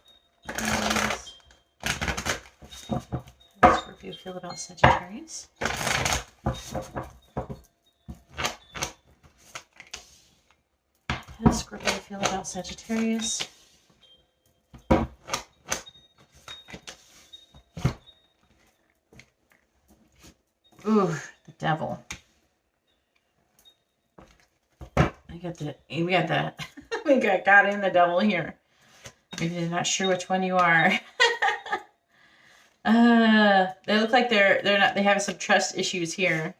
does Scorpio feel about Sagittarius? How does Scorpio feel about Sagittarius? Ooh, the Devil. We got God and the Devil here. Maybe they're not sure which one you are. They look like they have some trust issues here.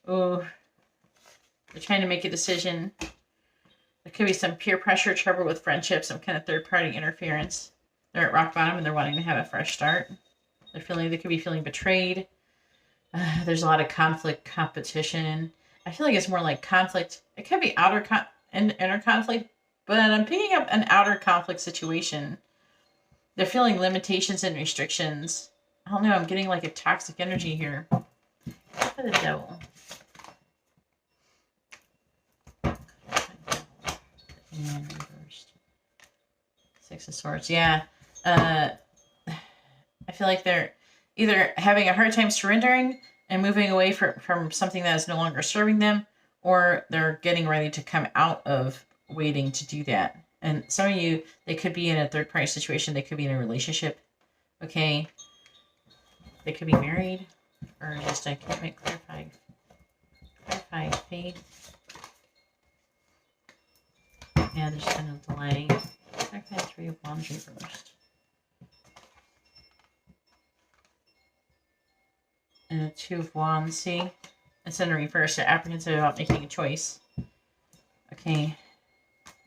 Ooh. They're trying to make a decision. There could be some peer pressure, trouble with friendships, some kind of third-party interference. They're at rock bottom and they're wanting to have a fresh start. They could be feeling betrayed. There's a lot of conflict, competition. I feel like it's more like conflict. It could be outer and inner conflict, but I'm picking up an outer conflict situation. They're feeling limitations and restrictions. I don't know. I'm getting like a toxic energy here. For the devil. And reversed. Six of Swords. Yeah. I feel like they're either having a hard time surrendering and moving away from something that is no longer serving them, or they're getting ready to come out of waiting to do that. And some of you, they could be in a third-party situation. They could be in a relationship. Okay. They could be married. Or just, I can't make clarify faith. Yeah, there's been a delay. Clarify 3 of Wands reversed. And a 2 of Wands. See? It's in reverse. They're apprehensive about making a choice. Okay.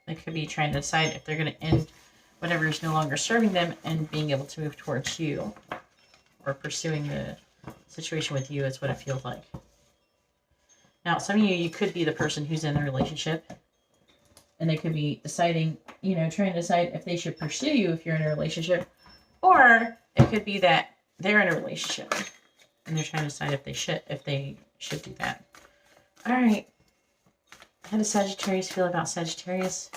They could be trying to decide if they're going to end whatever is no longer serving them and being able to move towards you. Or pursuing the situation with you is what it feels like. Now, some of you could be the person who's in a relationship. And they could be deciding, you know, trying to decide if they should pursue you if you're in a relationship. Or it could be that they're in a relationship. And they're trying to decide if they should do that. All right. How does Sagittarius feel about Sagittarius?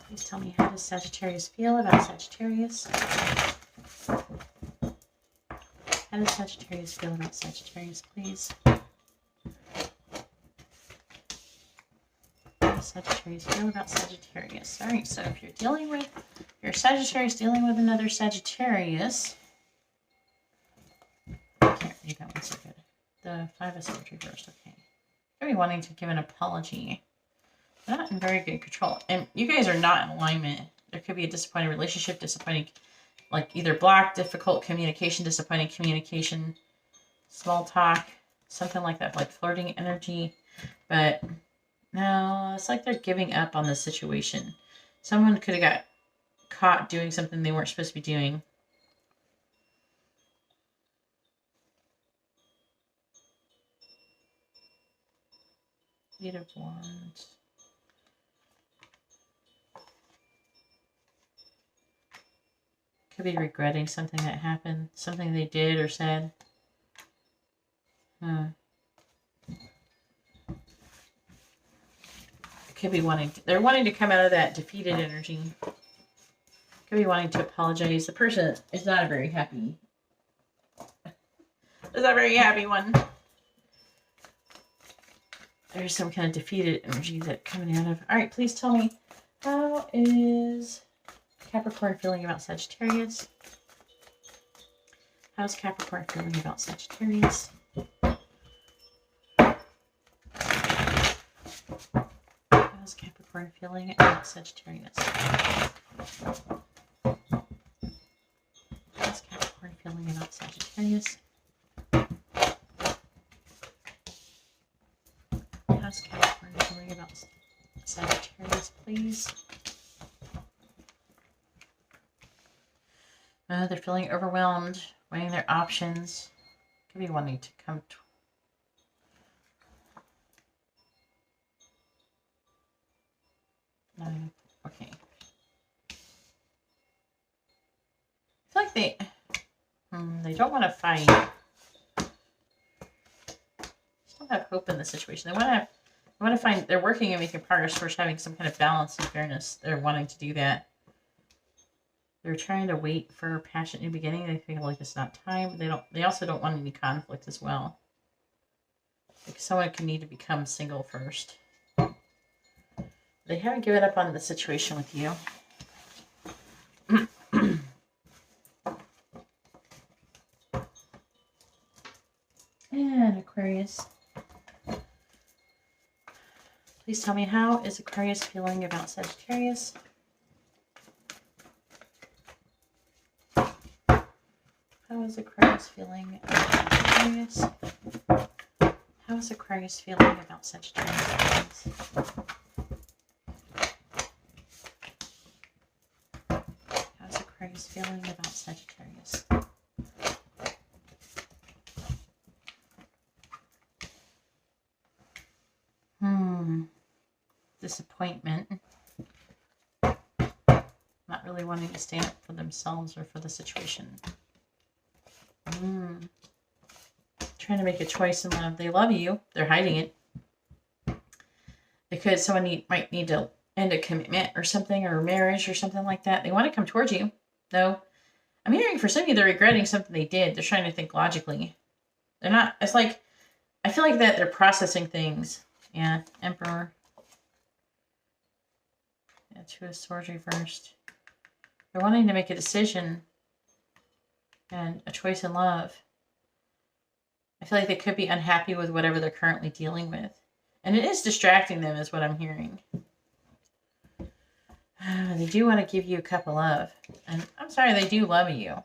Please tell me, how does Sagittarius feel about Sagittarius? How does Sagittarius feel about Sagittarius, please? How does Sagittarius feel about Sagittarius? All right, so if you're Sagittarius dealing with another Sagittarius. I can't read that one so good. The 5 of Swords reversed, okay. Maybe wanting to give an apology. They're not in very good control. And you guys are not in alignment. There could be a disappointing relationship, disappointing, like either block, difficult communication, disappointing communication, small talk, something like that, like flirting energy. But no, it's like they're giving up on the situation. Someone could have got caught doing something they weren't supposed to be doing. Eight of Wands. Could be regretting something that happened, something they did or said. Could be they're wanting to come out of that defeated energy. Could be wanting to apologize. The person is not a very happy. Is not a very happy one. There's some kind of defeated energy that's coming out of. All right, please tell me, how is Capricorn feeling about Sagittarius? How's Capricorn feeling about Sagittarius? How's Capricorn feeling about Sagittarius? How's Capricorn feeling about Sagittarius? How's Capricorn feeling about Sagittarius, please? They're feeling overwhelmed, weighing their options. Could be wanting to come to. No, okay. I feel like they don't want to fight. Still have hope in the situation. They want to find. They're working and making progress towards having some kind of balance and fairness. They're wanting to do that. They're trying to wait for a passionate new beginning. They feel like it's not time. They also don't want any conflict as well. Like someone can need to become single first. They haven't given up on the situation with you. And Aquarius. Please tell me, how is Aquarius feeling about Sagittarius? How is Aquarius feeling about Sagittarius? How is Aquarius feeling about Sagittarius? How's Aquarius feeling about Sagittarius? disappointment. Not really wanting to stand up for themselves or for the situation. Trying to make a choice in love. They love you. They're hiding it. Because someone might need to end a commitment or something, or a marriage or something like that. They want to come towards you, though. I'm hearing for some of you, they're regretting something they did. They're trying to think logically. They're not, it's like, I feel like that they're processing things. Yeah, Emperor. Yeah, Two of Swords reversed. They're wanting to make a decision and a choice in love. I feel like they could be unhappy with whatever they're currently dealing with. And it is distracting them, is what I'm hearing. They do want to give you a cup of love. And I'm sorry, they do love you.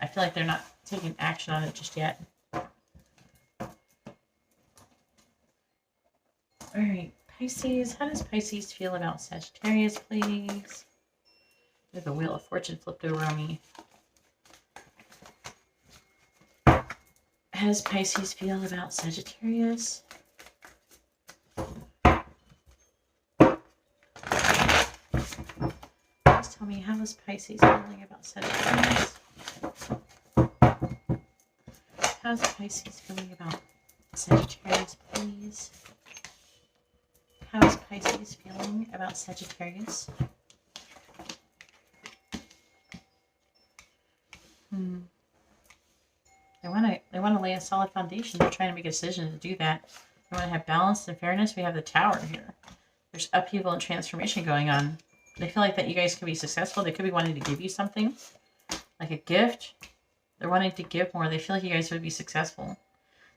I feel like they're not taking action on it just yet. Alright, Pisces. How does Pisces feel about Sagittarius, please? There's the Wheel of Fortune flipped over on me. How does Pisces feel about Sagittarius? Please tell me, how is Pisces feeling about Sagittarius? How's Pisces feeling about Sagittarius, please? How's Pisces feeling about Sagittarius? They want to lay a solid foundation. They're trying to make a decision to do that. They want to have balance and fairness. We have the Tower here. There's upheaval and transformation going on. They feel like that you guys can be successful. They could be wanting to give you something, like a gift. They're wanting to give more. They feel like you guys would be successful.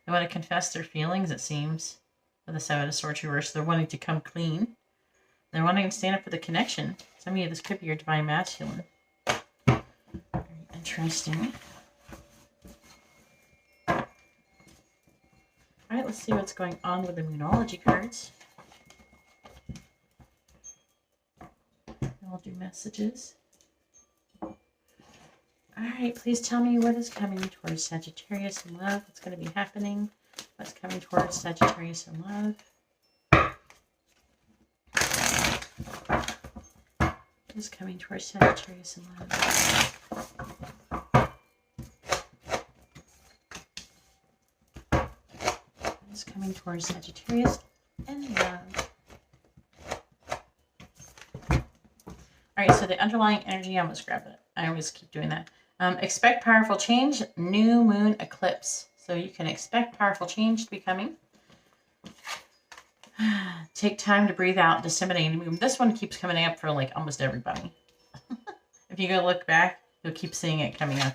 They want to confess their feelings, it seems. With the Seven of Swords reversed, they're wanting to come clean. They're wanting to stand up for the connection. Some of you, this could be your divine masculine. Very interesting. Alright, let's see what's going on with the Moonology cards. And we'll do messages. Alright, please tell me what is coming towards Sagittarius in love. What's going to be happening? What's coming towards Sagittarius in love? What is coming towards Sagittarius in love? What is coming towards Sagittarius in love? Alright, so the underlying energy, I almost grabbed it. I always keep doing that. Expect powerful change, new moon eclipse. So you can expect powerful change to be coming. Take time to breathe out, disseminate and move. This one keeps coming up for like almost everybody. If you go look back, you'll keep seeing it coming up.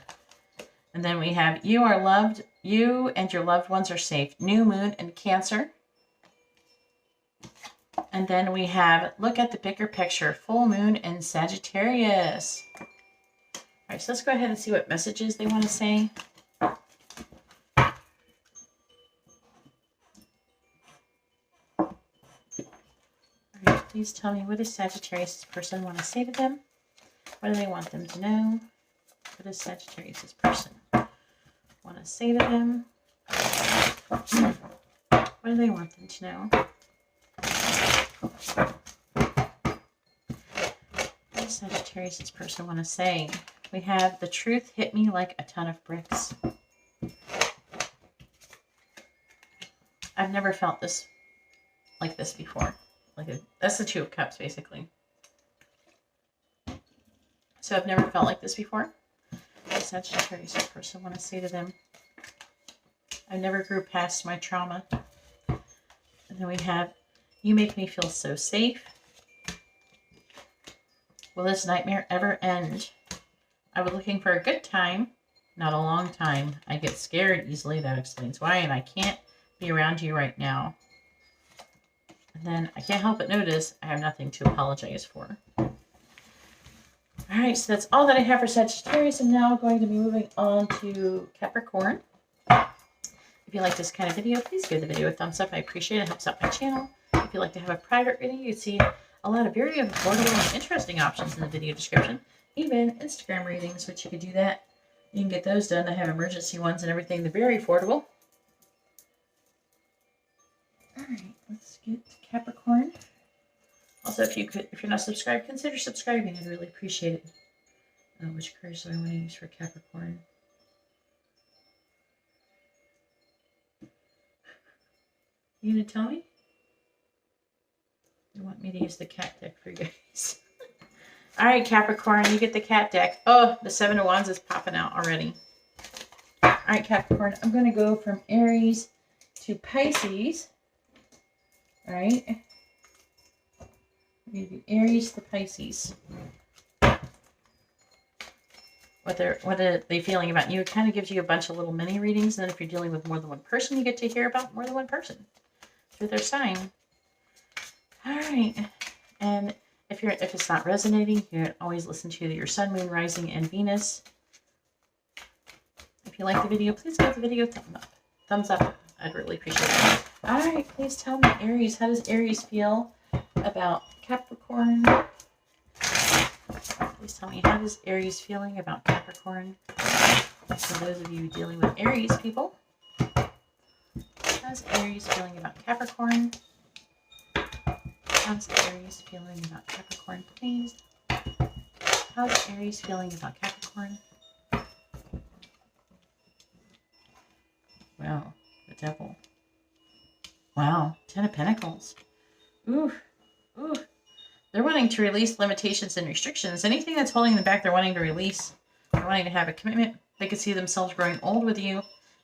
And then we have you are loved. You and your loved ones are safe. New moon in Cancer. And then we have look at the bigger picture. Full moon in Sagittarius. All right, so let's go ahead and see what messages they want to say. Please tell me, what does Sagittarius' person want to say to them? What do they want them to know? What does Sagittarius' person want to say to them? What do they want them to know? What does Sagittarius' person want to say? We have the truth hit me like a ton of bricks. I've never felt this like this before. That's the Two of Cups, basically. So I've never felt like this before. What does Sagittarius person want to say to them? I never grew past my trauma. And then we have, you make me feel so safe. Will this nightmare ever end? I was looking for a good time, not a long time. I get scared easily. That explains why. And I can't be around you right now. And then I can't help but notice I have nothing to apologize for. Alright, so that's all that I have for Sagittarius. I'm now going to be moving on to Capricorn. If you like this kind of video, please give the video a thumbs up. I appreciate it. It helps out my channel. If you'd like to have a private reading, you can see a lot of very affordable and interesting options in the video description. Even Instagram readings, which you could do that. You can get those done. I have emergency ones and everything. They're very affordable. Alright, let's get Capricorn. Also, if you're not subscribed, consider subscribing. I'd really appreciate it. Which cards do I want to use for Capricorn? You gonna tell me? You want me to use the cat deck for you guys? All right, Capricorn, you get the cat deck. Oh, the Seven of Wands is popping out already. All right, Capricorn, I'm going to go from Aries to Pisces. All right. I'm going to do Aries to Pisces. What are they feeling about you? It kind of gives you a bunch of little mini readings. And then if you're dealing with more than one person, you get to hear about more than one person through their sign. All right. And if it's not resonating, you can always listen to your sun, moon, rising, and Venus. If you like the video, please give the video a thumbs up. I'd really appreciate it. All right, please tell me, Aries, how does Aries feel about Capricorn? Please tell me, how does Aries feeling about Capricorn? For those of you dealing with Aries people, how's Aries feeling about Capricorn? How's Aries feeling about Capricorn, please? How's Aries feeling about Capricorn? Wow, the devil. Wow, Ten of Pentacles. Ooh, ooh. They're wanting to release limitations and restrictions. Anything that's holding them back, they're wanting to release. They're wanting to have a commitment. They could see themselves growing old with you.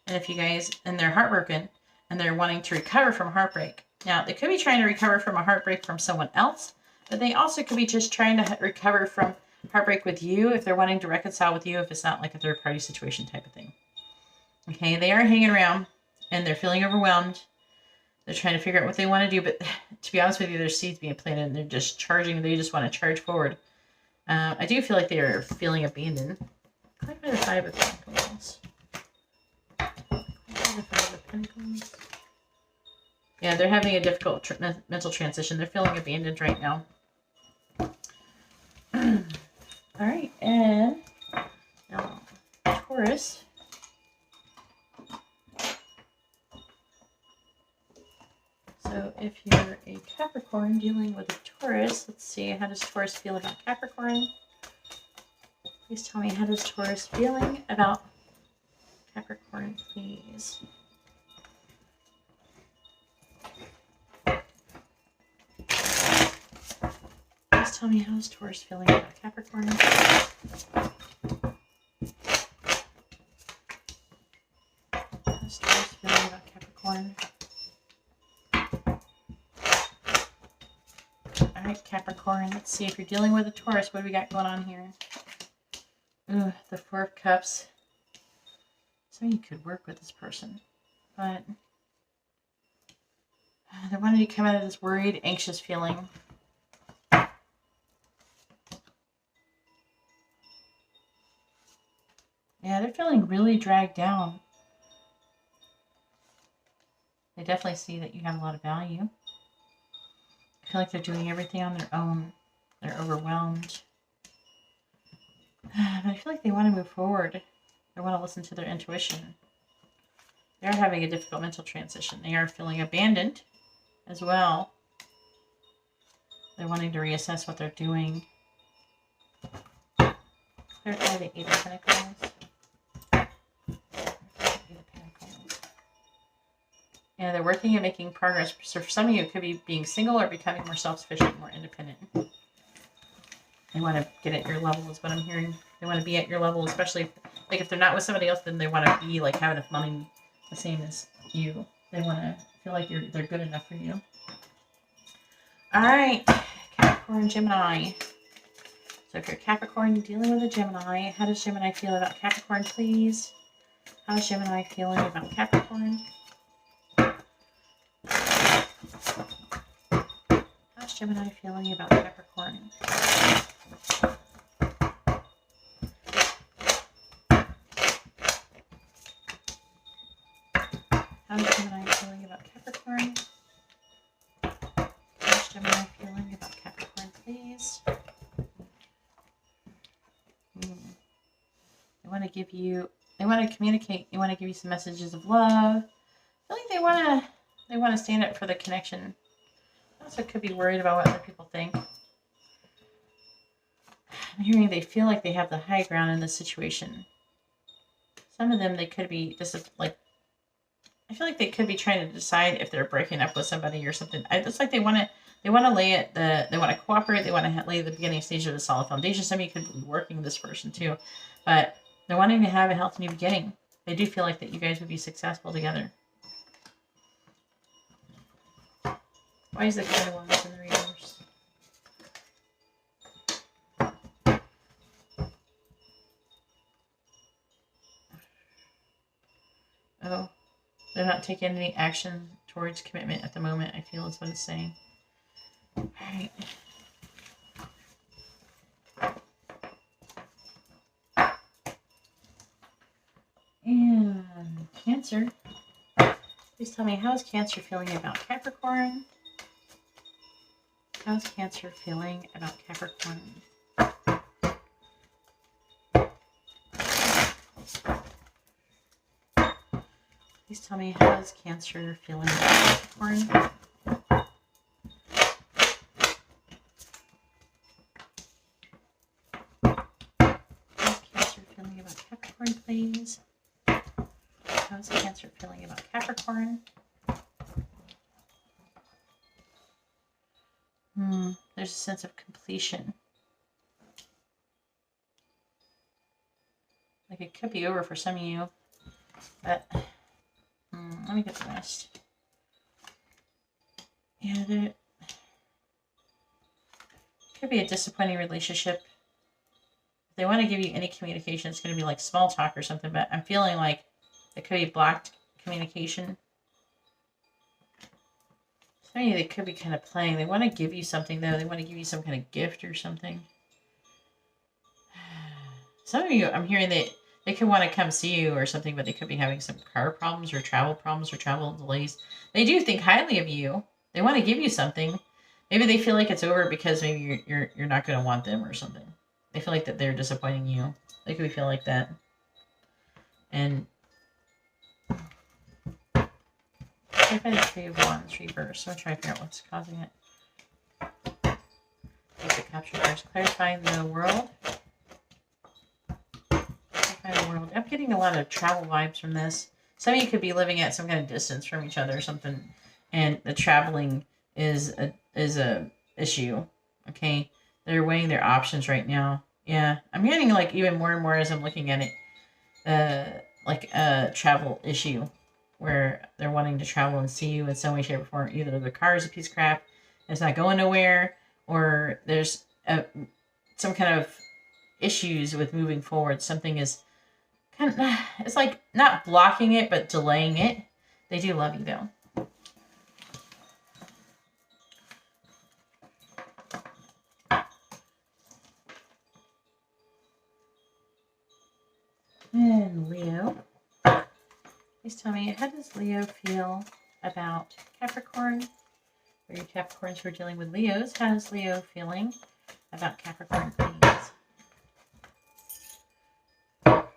And if you guys, and they're heartbroken, and they're wanting to recover from heartbreak. Now, they could be trying to recover from a heartbreak from someone else, but they also could be just trying to recover from heartbreak with you if they're wanting to reconcile with you, if it's not like a third-party situation type of thing. Okay, they are hanging around, and they're feeling overwhelmed. They're trying to figure out what they want to do, but to be honest with you, there's seeds being planted, and they're just charging. They just want to charge forward. I do feel like they are feeling abandoned. Click by the Five of Pentacles. The Five of Pentacles. Yeah, they're having a difficult mental transition. They're feeling abandoned right now. All right, and now Taurus. So if you're a Capricorn dealing with a Taurus, let's see, how does Taurus feel about Capricorn? Please tell me, how does Taurus feeling about Capricorn, please? Please tell me, how's Taurus feeling about Capricorn? How's Taurus feeling about Capricorn? All right, Capricorn, let's see if you're dealing with a Taurus. What do we got going on here? Ooh, the Four of Cups. So you could work with this person, but they wanted you to come out of this worried, anxious feeling. Yeah, they're feeling really dragged down. They definitely see that you have a lot of value. I feel like they're doing everything on their own. They're overwhelmed. But I feel like they want to move forward. They want to listen to their intuition. They are having a difficult mental transition. They are feeling abandoned as well. They're wanting to reassess what they're doing. Clarify the Eight of Pentacles. Yeah, they're working and making progress. So for some of you, it could be being single or becoming more self-sufficient, more independent. They want to get at your level is what I'm hearing. They want to be at your level, especially like if they're not with somebody else, then they want to be like have enough money the same as you. They want to feel like they're good enough for you. All right, Capricorn, Gemini. So if you're Capricorn dealing with a Gemini, how does Gemini feel about Capricorn, please? How's Gemini feeling about Capricorn? How's Gemini feeling about Capricorn? How's Gemini feeling about Capricorn? How's Gemini feeling about Capricorn, please? They want to give you, they want to communicate, they want to give you some messages of love. I feel like they want to stand up for the connection. Also could be worried about what other people think. I'm hearing they feel like they have the high ground in this situation. Some of them, they could be, I feel like they could be trying to decide if they're breaking up with somebody or something. It's like they want to lay it, they want to cooperate, they want to lay the beginning stage of a solid foundation. Some of you could be working with this person too, but they're wanting to have a healthy new beginning. They do feel like that you guys would be successful together. Why is the Queen of Wands in the reverse? Oh, they're not taking any action towards commitment at the moment, I feel is what it's saying. All right. And Cancer. Please tell me, how's Cancer feeling about Capricorn? How's Cancer feeling about Capricorn? Please tell me, how's Cancer feeling about Capricorn? How's Cancer feeling about Capricorn, please? How's Cancer feeling about Capricorn? There's a sense of completion. Like it could be over for some of you, but let me get the rest. Yeah, there could be a disappointing relationship. If they want to give you any communication, it's going to be like small talk or something, but I'm feeling like it could be blocked communication. Some of you, they could be kind of playing. They want to give you something, though. They want to give you some kind of gift or something. Some of you, I'm hearing that they could want to come see you or something, but they could be having some car problems or travel delays. They do think highly of you. They want to give you something. Maybe they feel like it's over because maybe you're not going to want them or something. They feel like that they're disappointing you. They could feel like that. And I've had a Three of Wands reverse, so I'm trying to figure out what's causing it. Take the capture cards. Clarifying the world. Clarifying the world. I'm getting a lot of travel vibes from this. Some of you could be living at some kind of distance from each other or something, and the traveling is a issue. Okay, they're weighing their options right now. Yeah, I'm getting like even more and more as I'm looking at it, like a travel issue, where they're wanting to travel and see you in some way, shape, or form. Either the car is a piece of crap, it's not going nowhere, or there's some kind of issues with moving forward. Something is kind of, it's like not blocking it, but delaying it. They do love you, though. And Leo. Please tell me, how does Leo feel about Capricorn? For you Capricorns who are dealing with Leos, how is Leo feeling about Capricorn, please? How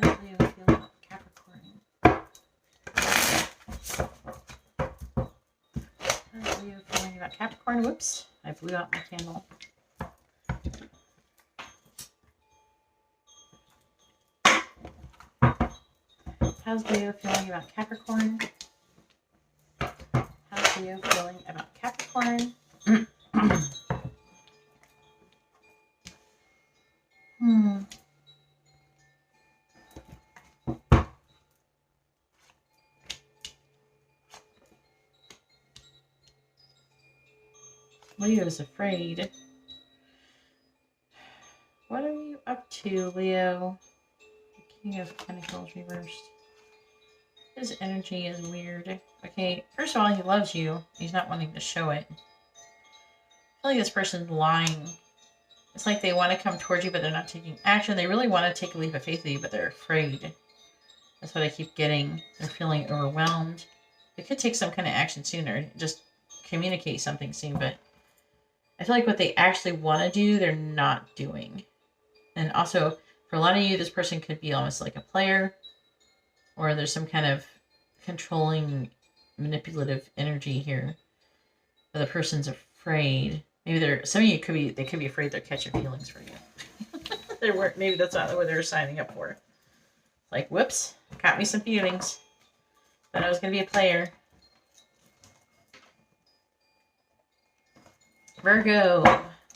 does Leo feel about Capricorn? How is Leo feeling about Capricorn? Whoops, I blew out my candle. How's Leo feeling about Capricorn? How's Leo feeling about Capricorn? Leo is afraid. What are you up to, Leo? The King of Pentacles reversed. His energy is weird. Okay, first of all, he loves you. He's not wanting to show it. I feel like this person's lying. It's like they want to come towards you, but they're not taking action. They really want to take a leap of faith with you, but they're afraid. That's what I keep getting. They're feeling overwhelmed. They could take some kind of action sooner. Just communicate something soon, but I feel like what they actually want to do, they're not doing. And also, for a lot of you, this person could be almost like a player, or there's some kind of controlling manipulative energy here. But the person's afraid. Maybe some of you they could be afraid they're catching feelings for you. They weren't. Maybe that's not what they were signing up for. Like, whoops, caught me some feelings. Thought I was gonna be a player. Virgo.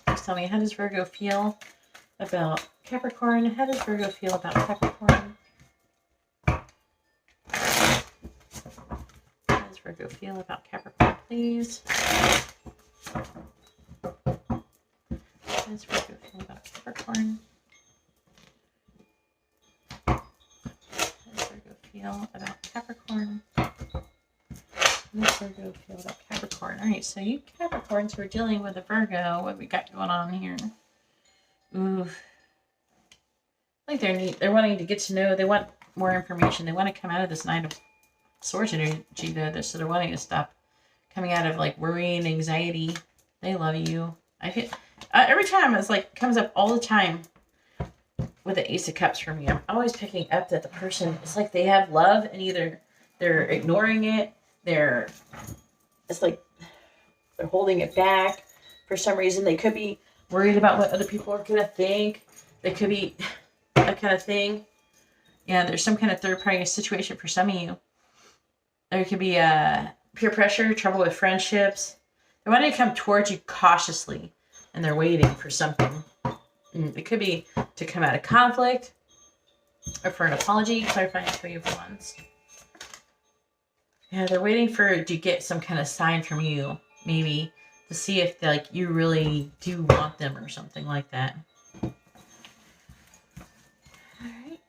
Please tell me, how does Virgo feel about Capricorn? How does Virgo feel about Capricorn? How does Virgo feel about Capricorn, please? How does Virgo feel about Capricorn? How does Virgo feel about Capricorn? How does Virgo feel about Capricorn? All right, so you Capricorns who are dealing with a Virgo, what we got going on here? Ooh. I think they're wanting to get to know, they want more information. They want to come out of this Nine of Swords energy, though, so they're wanting to stop coming out of, like, worry and anxiety. They love you. I feel, every time it's like, comes up all the time with the Ace of Cups for me. I'm always picking up that the person, it's like they have love and either they're ignoring it, it's like they're holding it back for some reason. They could be worried about what other people are going to think. They could be that kind of thing. Yeah, there's some kind of third-party situation for some of you. There could be peer pressure, trouble with friendships. They want to come towards you cautiously, and they're waiting for something. It could be to come out of conflict, or for an apology. Clarifying for you for once. Yeah, they're waiting to get some kind of sign from you, maybe, to see if like you really do want them or something like that. All right.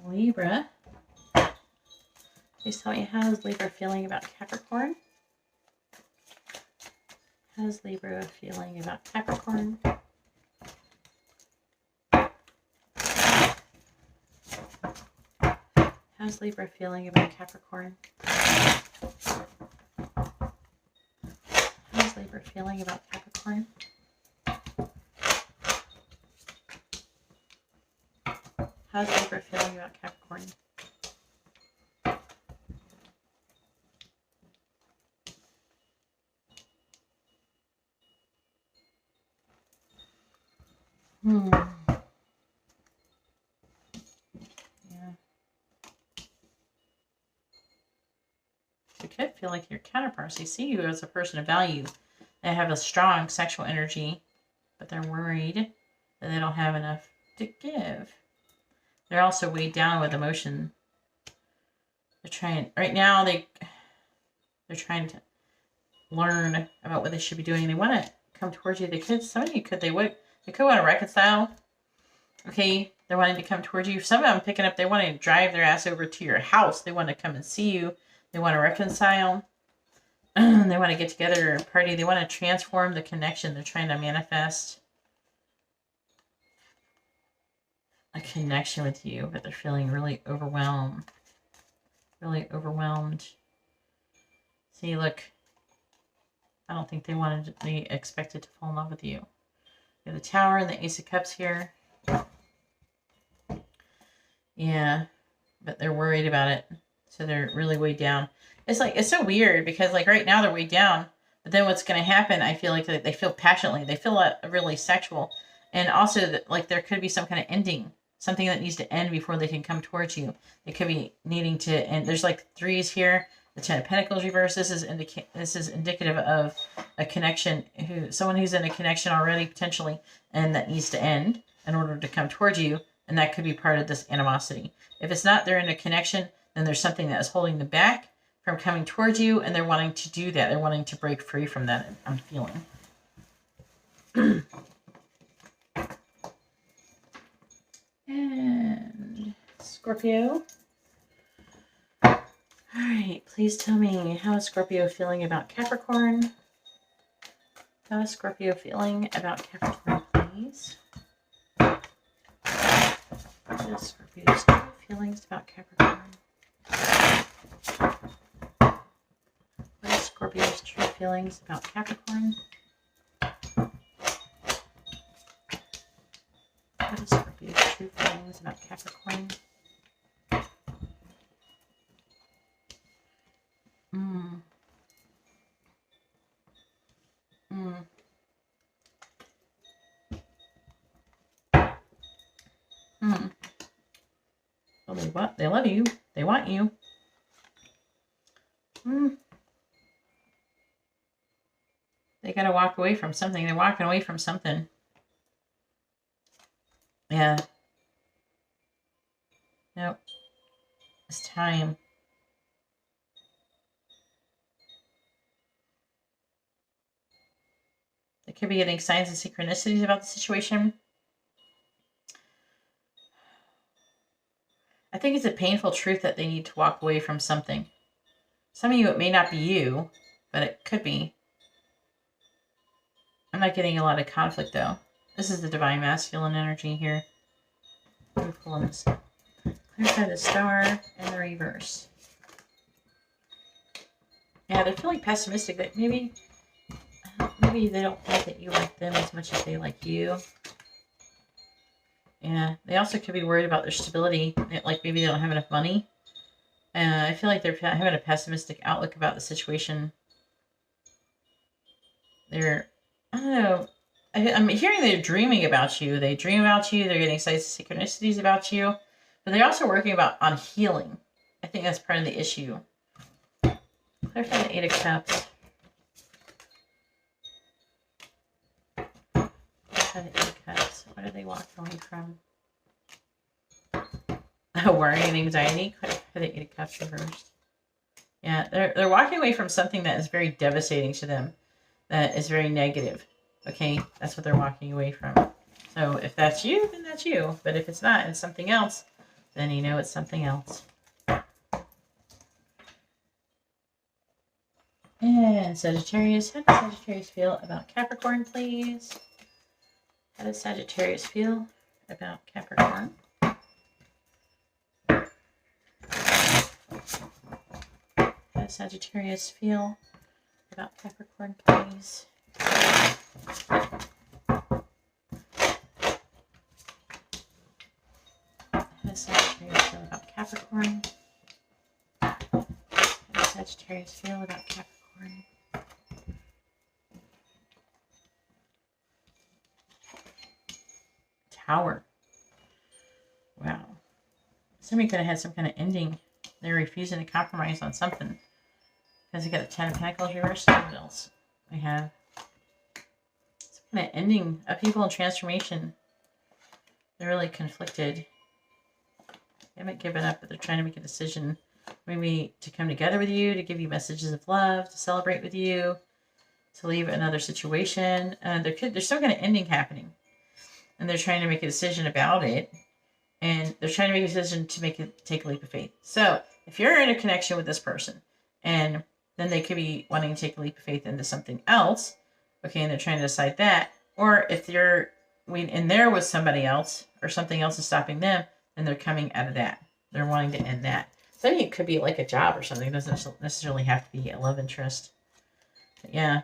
Libra. Please tell me, how is Libra feeling about Capricorn? How's Libra feeling about Capricorn? How's Libra feeling about Capricorn? How's Libra feeling about Capricorn? How's Libra feeling about Capricorn? You could feel like your counterparts, they see you as a person of value. They have a strong sexual energy, but they're worried that they don't have enough to give. They're also weighed down with emotion. They're trying, right now, they're trying to learn about what they should be doing. They want to come towards you. Some of you could want to reconcile. Okay, they're wanting to come towards you. Some of them picking up, they want to drive their ass over to your house. They want to come and see you. They want to reconcile. They want to get together and party. They want to transform the connection. They're trying to manifest a connection with you, but they're feeling really overwhelmed. Really overwhelmed. See, look. I don't think they expected to fall in love with you. You have the Tower and the Ace of Cups here. Yeah, but they're worried about it. So they're really weighed down. It's so weird because like right now they're weighed down, but then what's going to happen, I feel like they feel passionately. They feel really sexual. And also that like there could be some kind of ending, something that needs to end before they can come towards you. They could be needing to end. There's like threes here. The Ten of Pentacles reversed. This is indicative of a connection, someone who's in a connection already potentially, and that needs to end in order to come towards you. And that could be part of this animosity. If it's not, they're in a connection, then there's something that is holding them back from coming towards you, and they're wanting to do that. They're wanting to break free from that, I'm feeling. And Scorpio. All right, please tell me, how is Scorpio feeling about Capricorn? How is Scorpio feeling about Capricorn, please? What is Scorpio's true feelings about Capricorn? What is Scorpio's true feelings about Capricorn? What is Scorpio's true feelings is about Capricorn. Well, they love you. They want you. They gotta walk away from something. They're walking away from something. Yeah. Nope. It's time. They could be getting signs and synchronicities about the situation. I think it's a painful truth that they need to walk away from something. Some of you, it may not be you, but it could be. I'm not getting a lot of conflict, though. This is the divine masculine energy here. Truthfulness. Clarify the star and the reverse. Yeah, they're feeling pessimistic. That maybe they don't think that you like them as much as they like you. Yeah, they also could be worried about their stability. Like maybe they don't have enough money. I feel like they're having a pessimistic outlook about the situation. I don't know. I'm hearing they're dreaming about you. They dream about you. They're getting signs and synchronicities about you. But they're also working on healing. I think that's part of the issue. Clarify the 8 of Cups. Clarify the 8 of Cups. What are they walking away from? Worry and anxiety. Clarify the 8 of Cups reversed. Yeah, they're walking away from something that is very devastating to them. That is very negative. Okay, that's what they're walking away from. So if that's you, then that's you. But if it's not, and it's something else, then you know it's something else. And Sagittarius, how does Sagittarius feel about Capricorn, please? How does Sagittarius feel about Capricorn? How does Sagittarius feel about Capricorn, please? How does Sagittarius feel about Capricorn? How does Sagittarius feel about Capricorn? Tower. Wow. Somebody could have had some kind of ending. They're refusing to compromise on something. Because they got a 10 of Pentacles reversed. What else? We have some kind of ending. Upheaval and transformation. They're really conflicted. They haven't given up, but they're trying to make a decision. Maybe to come together with you, to give you messages of love, to celebrate with you, to leave another situation. There's some kind of ending happening. And they're trying to make a decision about it. And they're trying to make a decision to take a leap of faith. So, if you're in a connection with this person, and then they could be wanting to take a leap of faith into something else, okay, and they're trying to decide that. Or if they're in there with somebody else, or something else is stopping them, then they're coming out of that. They're wanting to end that. So it could be like a job or something. It doesn't necessarily have to be a love interest. But yeah.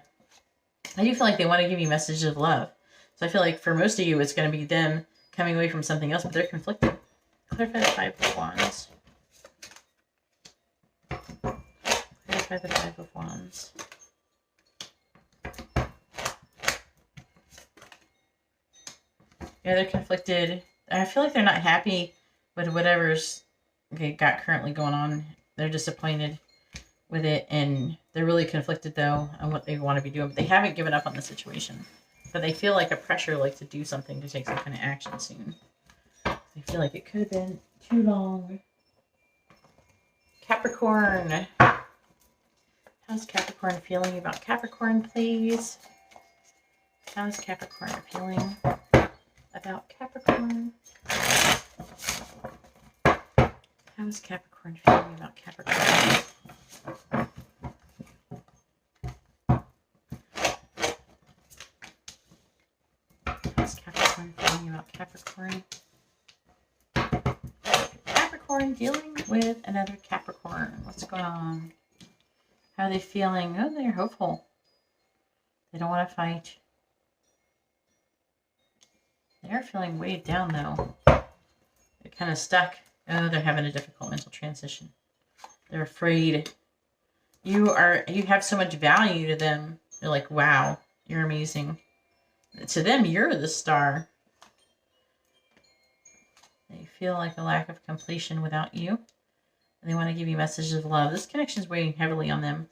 I do feel like they want to give you messages of love. So I feel like for most of you, it's going to be them coming away from something else, but they're conflicted. Clarify the 5 of Wands. Clarify the 5 of Wands. Yeah, they're conflicted. I feel like they're not happy with whatever's got currently going on. They're disappointed with it, and they're really conflicted, though, on what they want to be doing. But they haven't given up on the situation. But they feel like a pressure, like to do something, to take some kind of action soon. I feel like it could have been too long. Capricorn. How's Capricorn feeling about Capricorn, please? How's Capricorn feeling about Capricorn? How's Capricorn feeling about Capricorn? Feeling about Capricorn. Capricorn dealing with another Capricorn. What's going on? How are they feeling? Oh, they're hopeful. They don't want to fight. They are feeling weighed down, though. kind of stuck. Oh, they're having a difficult mental transition. They're afraid. You have so much value to them. They're like, wow, you're amazing. To them, you're the star. They feel like a lack of completion without you. And they want to give you messages of love. This connection is weighing heavily on them.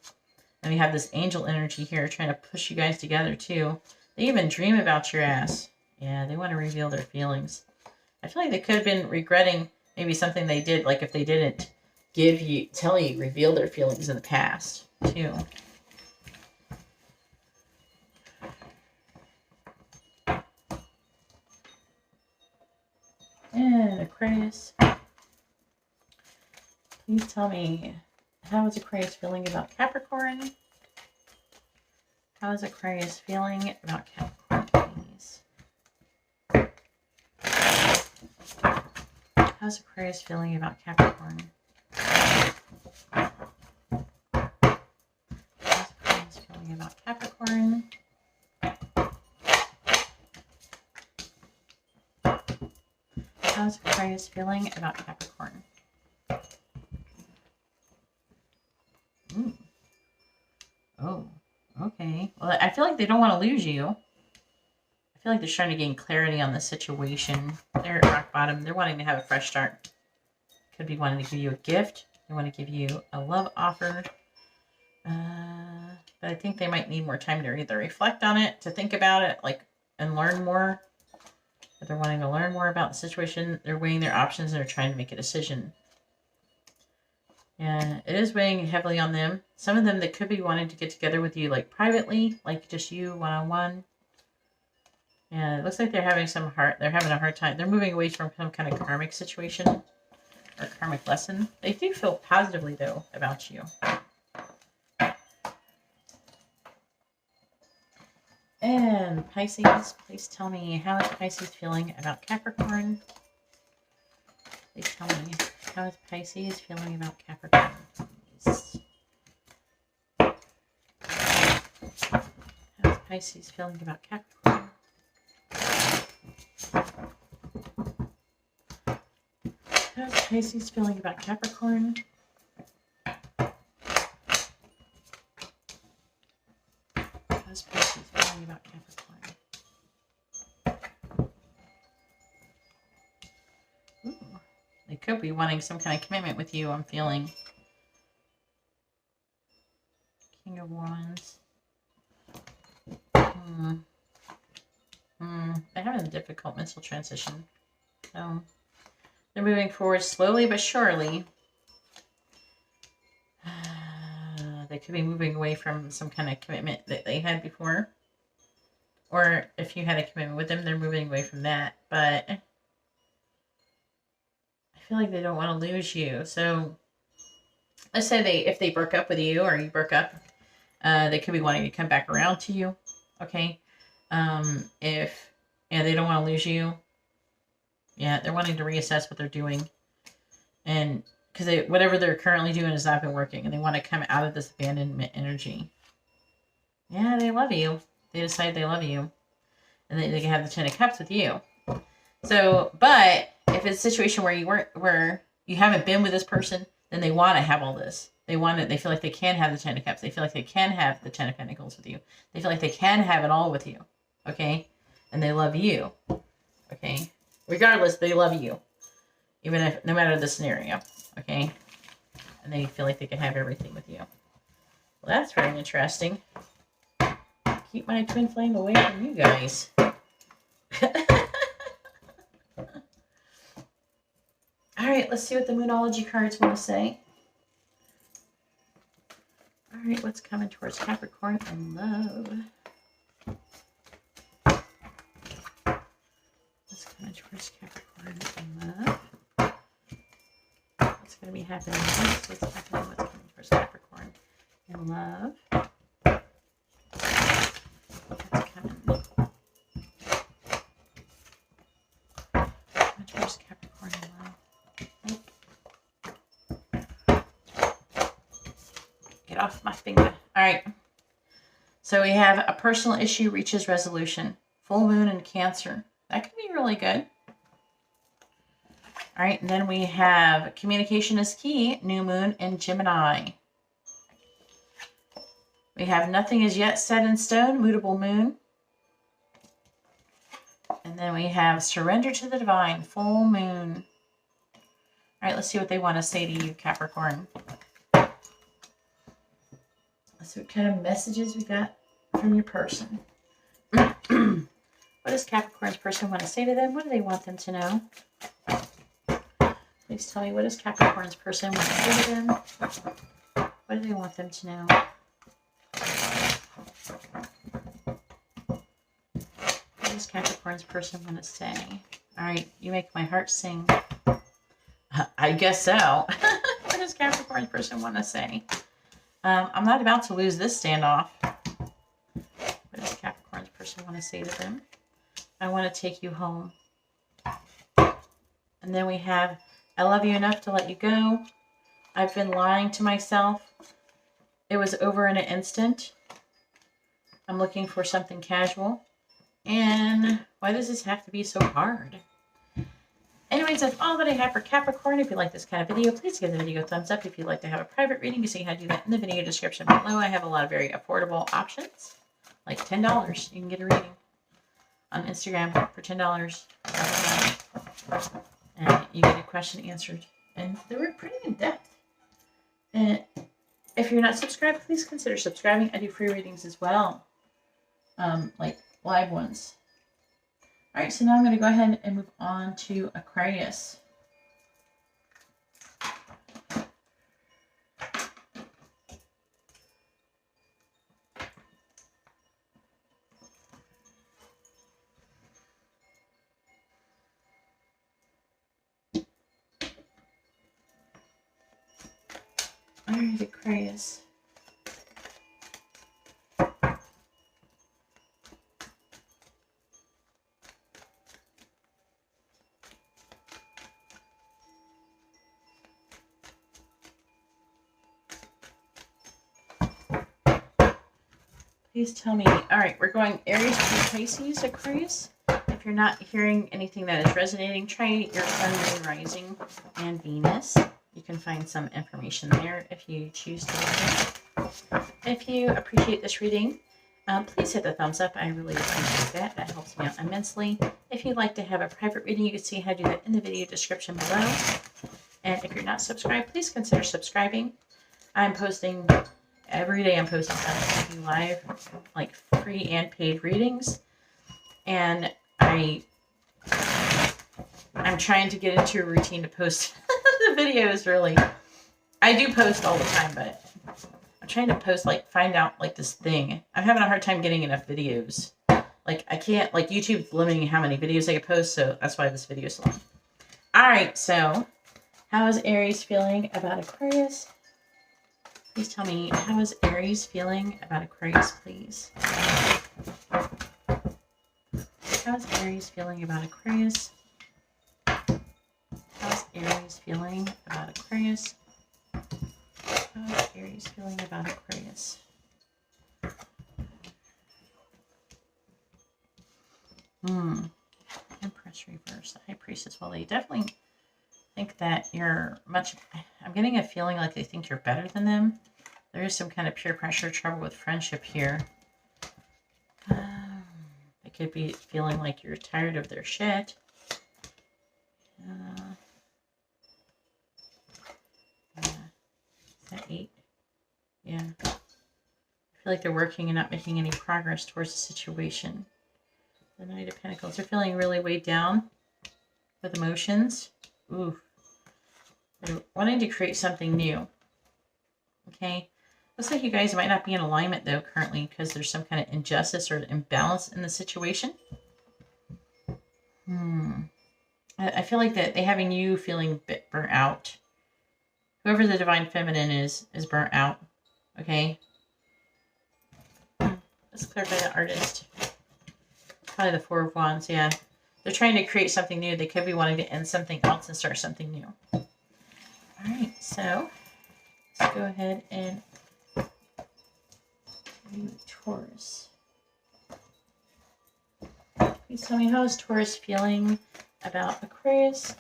And we have this angel energy here trying to push you guys together tell They even dream about your ass. Yeah, they want to reveal their feelings. I feel like they could have been regretting maybe something they did, like if they didn't reveal their feelings in the past, too. And Aquarius. Please tell me, how is Aquarius feeling about Capricorn? How is Aquarius feeling about Capricorn, please? How's Aquarius feeling about Capricorn? How's Aquarius feeling about Capricorn? How's Aquarius feeling about Capricorn? Oh, okay. Well, I feel like they don't want to lose you. I feel like they're trying to gain clarity on the situation. They're at rock bottom. They're wanting to have a fresh start. Could be wanting to give you a gift. They want to give you a love offer. But I think they might need more time to either reflect on it, to think about it, and learn more. But they're wanting to learn more about the situation. They're weighing their options and they're trying to make a decision. Yeah, it is weighing heavily on them. Some of them, they could be wanting to get together with you, privately, just you, one-on-one. Yeah, it looks like they're having a hard time. They're moving away from some kind of karmic situation or karmic lesson. They do feel positively, though, about you. And Pisces, please tell me, how is Pisces feeling about Capricorn? Please tell me, how is Pisces feeling about Capricorn? Please. How is Pisces feeling about Capricorn? How's Pisces feeling about Capricorn? How's Pisces feeling about Capricorn? Ooh. They could be wanting some kind of commitment with you, I'm feeling. King of Wands. They're having a difficult mental transition. So they're moving forward slowly but surely. They could be moving away from some kind of commitment that they had before. Or if you had a commitment with them, they're moving away from that. But I feel like they don't want to lose you. So let's say if they broke up with you or you broke up, they could be wanting to come back around to you. Okay. If they don't want to lose you. Yeah, they're wanting to reassess what they're doing. And because whatever they're currently doing has not been working, and they want to come out of this abandonment energy. Yeah, they love you. They decide they love you. And they can have the 10 of Cups with you. So, but if it's a situation where you haven't been with this person, then they want to have all this. They feel like they can have the 10 of Cups. They feel like they can have the 10 of Pentacles with you. They feel like they can have it all with you. Okay? And they love you. Okay? Regardless, they love you. Even if, no matter the scenario. Okay? And they feel like they can have everything with you. Well, that's very interesting. Keep my twin flame away from you guys. Alright, let's see what the Moonology cards want to say. Alright, what's coming towards Capricorn in love? What's coming towards Capricorn in love? What's going to be happening next? What's coming towards Capricorn in love? What's coming towards Capricorn in love? Get off my finger. All right. So we have a personal issue reaches resolution. Full moon in Cancer. That could be really good. All right, and then we have communication is key, new moon in Gemini. We have nothing is yet set in stone, mutable moon. And then we have surrender to the divine, full moon. All right, let's see what they want to say to you, Capricorn. Let's see what kind of messages we got from your person. What does Capricorn's person want to say to them? What do they want them to know? Please tell me, what does Capricorn's person want to say to them? What do they want them to know? What does Capricorn's person want to say? All right, you make my heart sing. I guess so. What does Capricorn's person want to say? I'm not about to lose this standoff. What does Capricorn's person want to say to them? I want to take you home. And then we have, I love you enough to let you go. I've been lying to myself. It was over in an instant. I'm looking for something casual. And why does this have to be so hard? Anyways, that's all that I have for Capricorn. If you like this kind of video, please give the video a thumbs up. If you'd like to have a private reading, you see how to do that in the video description below. I have a lot of very affordable options, like $10. You can get a reading on Instagram for $10. And you get a question answered. And they were pretty in depth. And if you're not subscribed, please consider subscribing. I do free readings as well, like live ones. All right, so now I'm going to go ahead and move on to Aquarius. All right, Aquarius. Please tell me. All right, we're going Aries to Pisces, Aquarius. If you're not hearing anything that is resonating, try your Sun, Moon, Rising, and Venus. You can find some information there if you choose to look. If you appreciate this reading, please hit the thumbs up. I really appreciate that. That helps me out immensely. If you'd like to have a private reading, you can see how to do that in the video description below. And if you're not subscribed, please consider subscribing. I'm posting every day. I'm posting something live, like free and paid readings. And I'm trying to get into a routine to post the videos, really. I do post all the time, but I'm trying to post, like, find out, like, this thing. I'm having a hard time getting enough videos. Like, I can't, like, YouTube's limiting how many videos I can post, so that's why this video is so long. Alright, so, how is Aries feeling about Aquarius? Please tell me, how is Aries feeling about Aquarius, please? How's Aries feeling about Aquarius? How's Aries feeling about Aquarius? How's Aries feeling about Aquarius? Empress reverse, the High Priestess. Well, they definitely think that you're much... I'm getting a feeling like they think you're better than them. There is some kind of peer pressure, trouble with friendship here. They could be feeling like you're tired of their shit. Is that 8? Yeah. I feel like they're working and not making any progress towards the situation. The Knight of Pentacles. They're feeling really weighed down with emotions. Ooh. They're wanting to create something new. Okay. Looks like you guys might not be in alignment, though, currently, because there's some kind of injustice or imbalance in the situation. I feel like that they having you feeling a bit burnt out. Whoever the Divine Feminine is burnt out. Okay? Let's clarify the Artist. Probably the Four of Wands, yeah. They're trying to create something new. They could be wanting to end something else and start something new. Alright, so let's go ahead and do Taurus. Please tell me, how is Taurus feeling about Aquarius?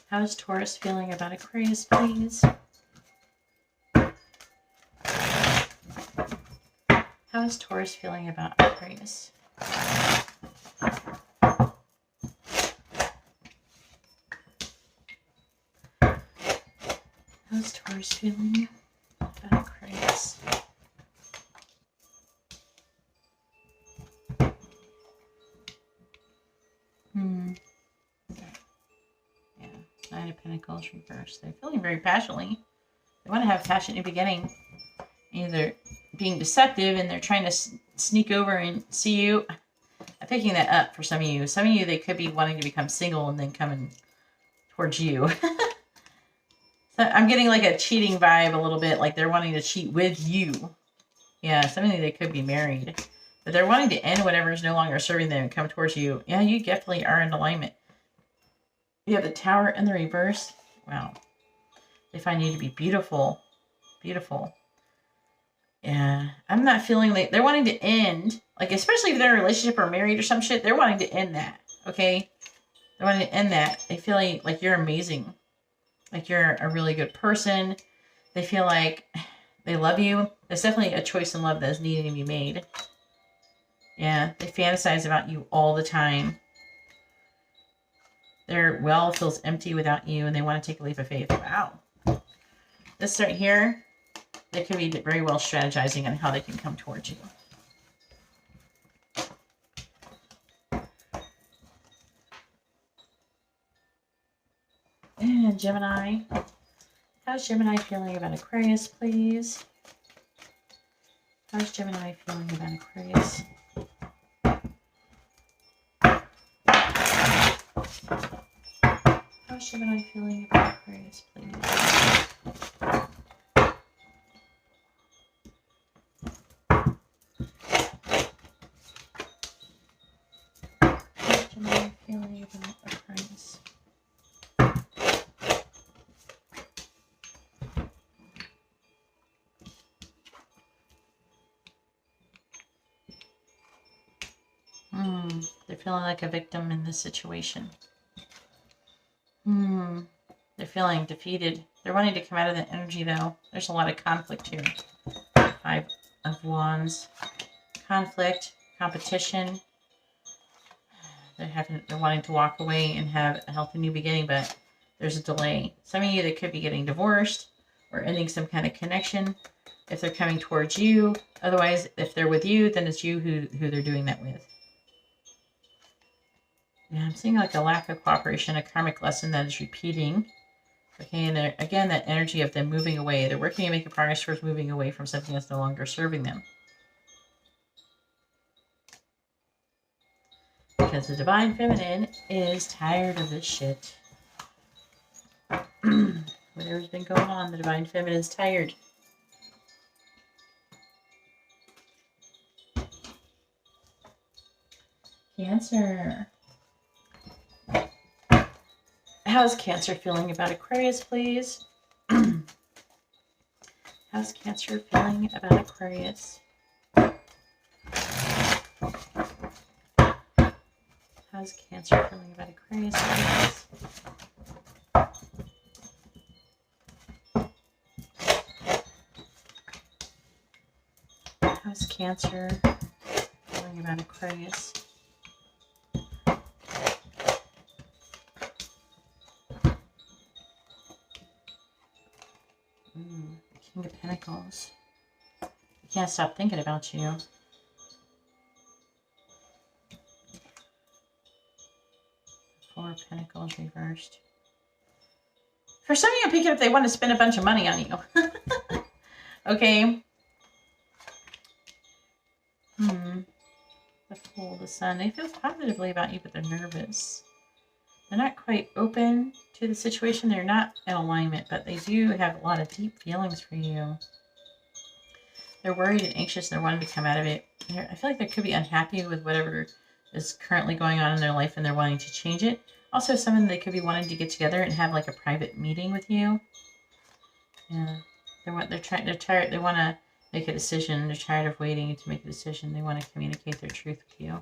How is Taurus feeling about Aquarius, please? How is Taurus feeling about Aquarius? How's Taurus feeling about Aquarius? Yeah, Nine of Pentacles reversed. They're feeling very passionately. They want to have a passionate new beginning. Either being deceptive and they're trying to sneak over and see you. I'm picking that up for some of you. Some of you, they could be wanting to become single and then coming towards you. So I'm getting like a cheating vibe a little bit, like they're wanting to cheat with you. Yeah, some of you, they could be married. But they're wanting to end whatever is no longer serving them and come towards you. Yeah, you definitely are in alignment. You have the Tower in the reverse. Wow. They find you to be beautiful. Beautiful. Yeah. I'm not feeling like they're wanting to end. Like, especially if they're in a relationship or married or some shit, they're wanting to end that. Okay? They're wanting to end that. They feel like you're amazing. Like you're a really good person. They feel like they love you. There's definitely a choice in love that is needing to be made. Yeah, they fantasize about you all the time. Their well feels empty without you, and they want to take a leap of faith. Wow. This right here, they could be very well strategizing on how they can come towards you. And Gemini. How's Gemini feeling about Aquarius, please? How's Gemini feeling about Aquarius? How's Gemini feeling about Aquarius, please? How's Gemini feeling about Aquarius? They're feeling like a victim in this situation. They're feeling defeated. They're wanting to come out of that energy, though. There's a lot of conflict here. 5 of Wands. Conflict, competition. They're wanting to walk away and have a healthy new beginning, but there's a delay. Some of you, they could be getting divorced or ending some kind of connection if they're coming towards you. Otherwise, if they're with you, then it's you who they're doing that with. Yeah, I'm seeing like a lack of cooperation, a karmic lesson that is repeating. Okay, and again, that energy of them moving away. They're working to make a progress towards moving away from something that's no longer serving them. Because the Divine Feminine is tired of this shit. Whatever's been going on, the Divine Feminine's tired. Cancer. How's Cancer feeling about Aquarius, please? How's Cancer feeling about Aquarius? How's Cancer feeling about Aquarius, please? How's Cancer feeling about Aquarius? King of Pentacles. I can't stop thinking about you. Four of Pentacles reversed. For some of you, pick it up, they want to spend a bunch of money on you. Okay. The Fool, the Sun. They feel positively about you, but they're nervous. They're not quite open to the situation. They're not in alignment, but they do have a lot of deep feelings for you. They're worried and anxious, and they're wanting to come out of it. I feel like they could be unhappy with whatever is currently going on in their life, and they're wanting to change it. Also, some of them, they could be wanting to get together and have like a private meeting with you. Yeah, they're tired. They want to make a decision. They're tired of waiting to make a decision. They want to communicate their truth with you.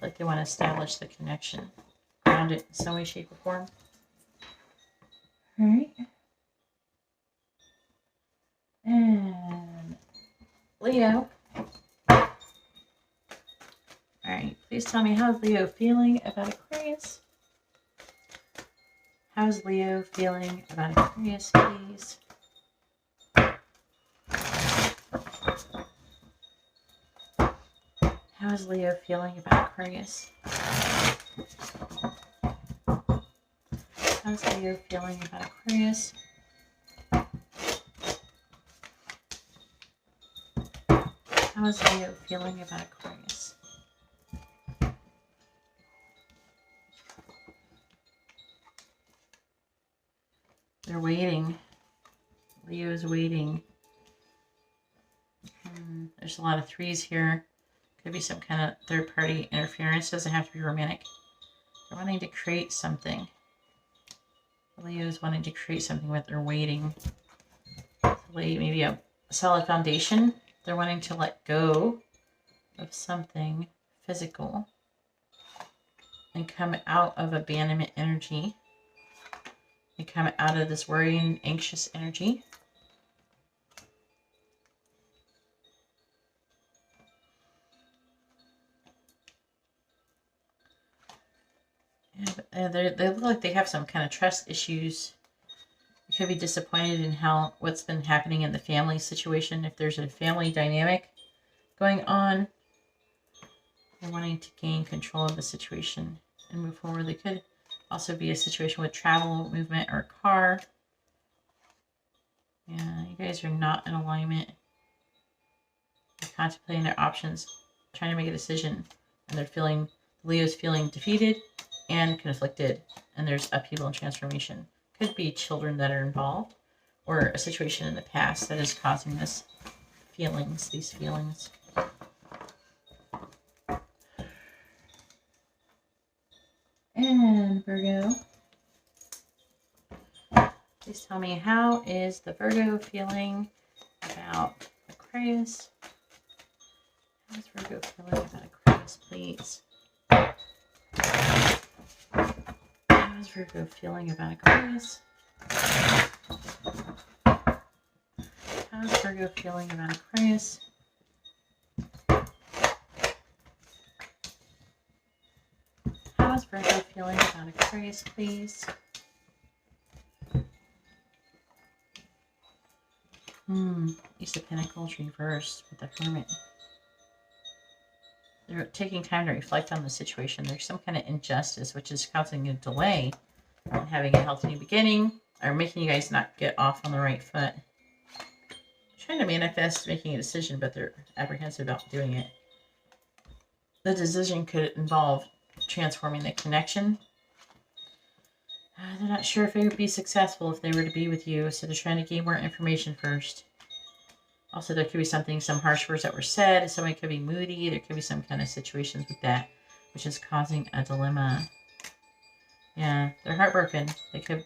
Like they want to establish the connection. around it in some way, shape, or form. All right. And Leo. All right, please tell me, how's Leo feeling about Aquarius? How's Leo feeling about Aquarius, please? How's Leo feeling about Aquarius? How's Leo feeling about Aquarius? How's Leo feeling about Aquarius? They're waiting. Leo's waiting. There's a lot of threes here. Could be some kind of third-party interference. Doesn't have to be romantic. They're wanting to create something. Leo's wanting to create something, but they're waiting. To lay maybe a solid foundation. They're wanting to let go of something physical and come out of abandonment energy. And come out of this worrying, anxious energy. Yeah, they look like they have some kind of trust issues. You could be disappointed in what's been happening in the family situation. If there's a family dynamic going on, they're wanting to gain control of the situation and move forward. They could also be a situation with travel, movement, or a car. Yeah, you guys are not in alignment. They're contemplating their options, trying to make a decision, and Leo's feeling defeated and conflicted, and there's upheaval and transformation. Could be children that are involved, or a situation in the past that is causing these feelings. And Virgo. Please tell me, how is the Virgo feeling about Aquarius? How is Virgo feeling about Aquarius, please? How is Virgo feeling about Aquarius? How is Virgo feeling about Aquarius? How is Virgo feeling about Aquarius, please? Ace of Pentacles reversed with the Hermit. They're taking time to reflect on the situation. There's some kind of injustice, which is causing a delay in having a healthy new beginning, or making you guys not get off on the right foot. Trying to manifest making a decision, but they're apprehensive about doing it. The decision could involve transforming the connection. They're not sure if it would be successful if they were to be with you, so they're trying to gain more information first. Also, there could be some harsh words that were said. Somebody could be moody. There could be some kind of situations with that, which is causing a dilemma. Yeah, they're heartbroken. They could,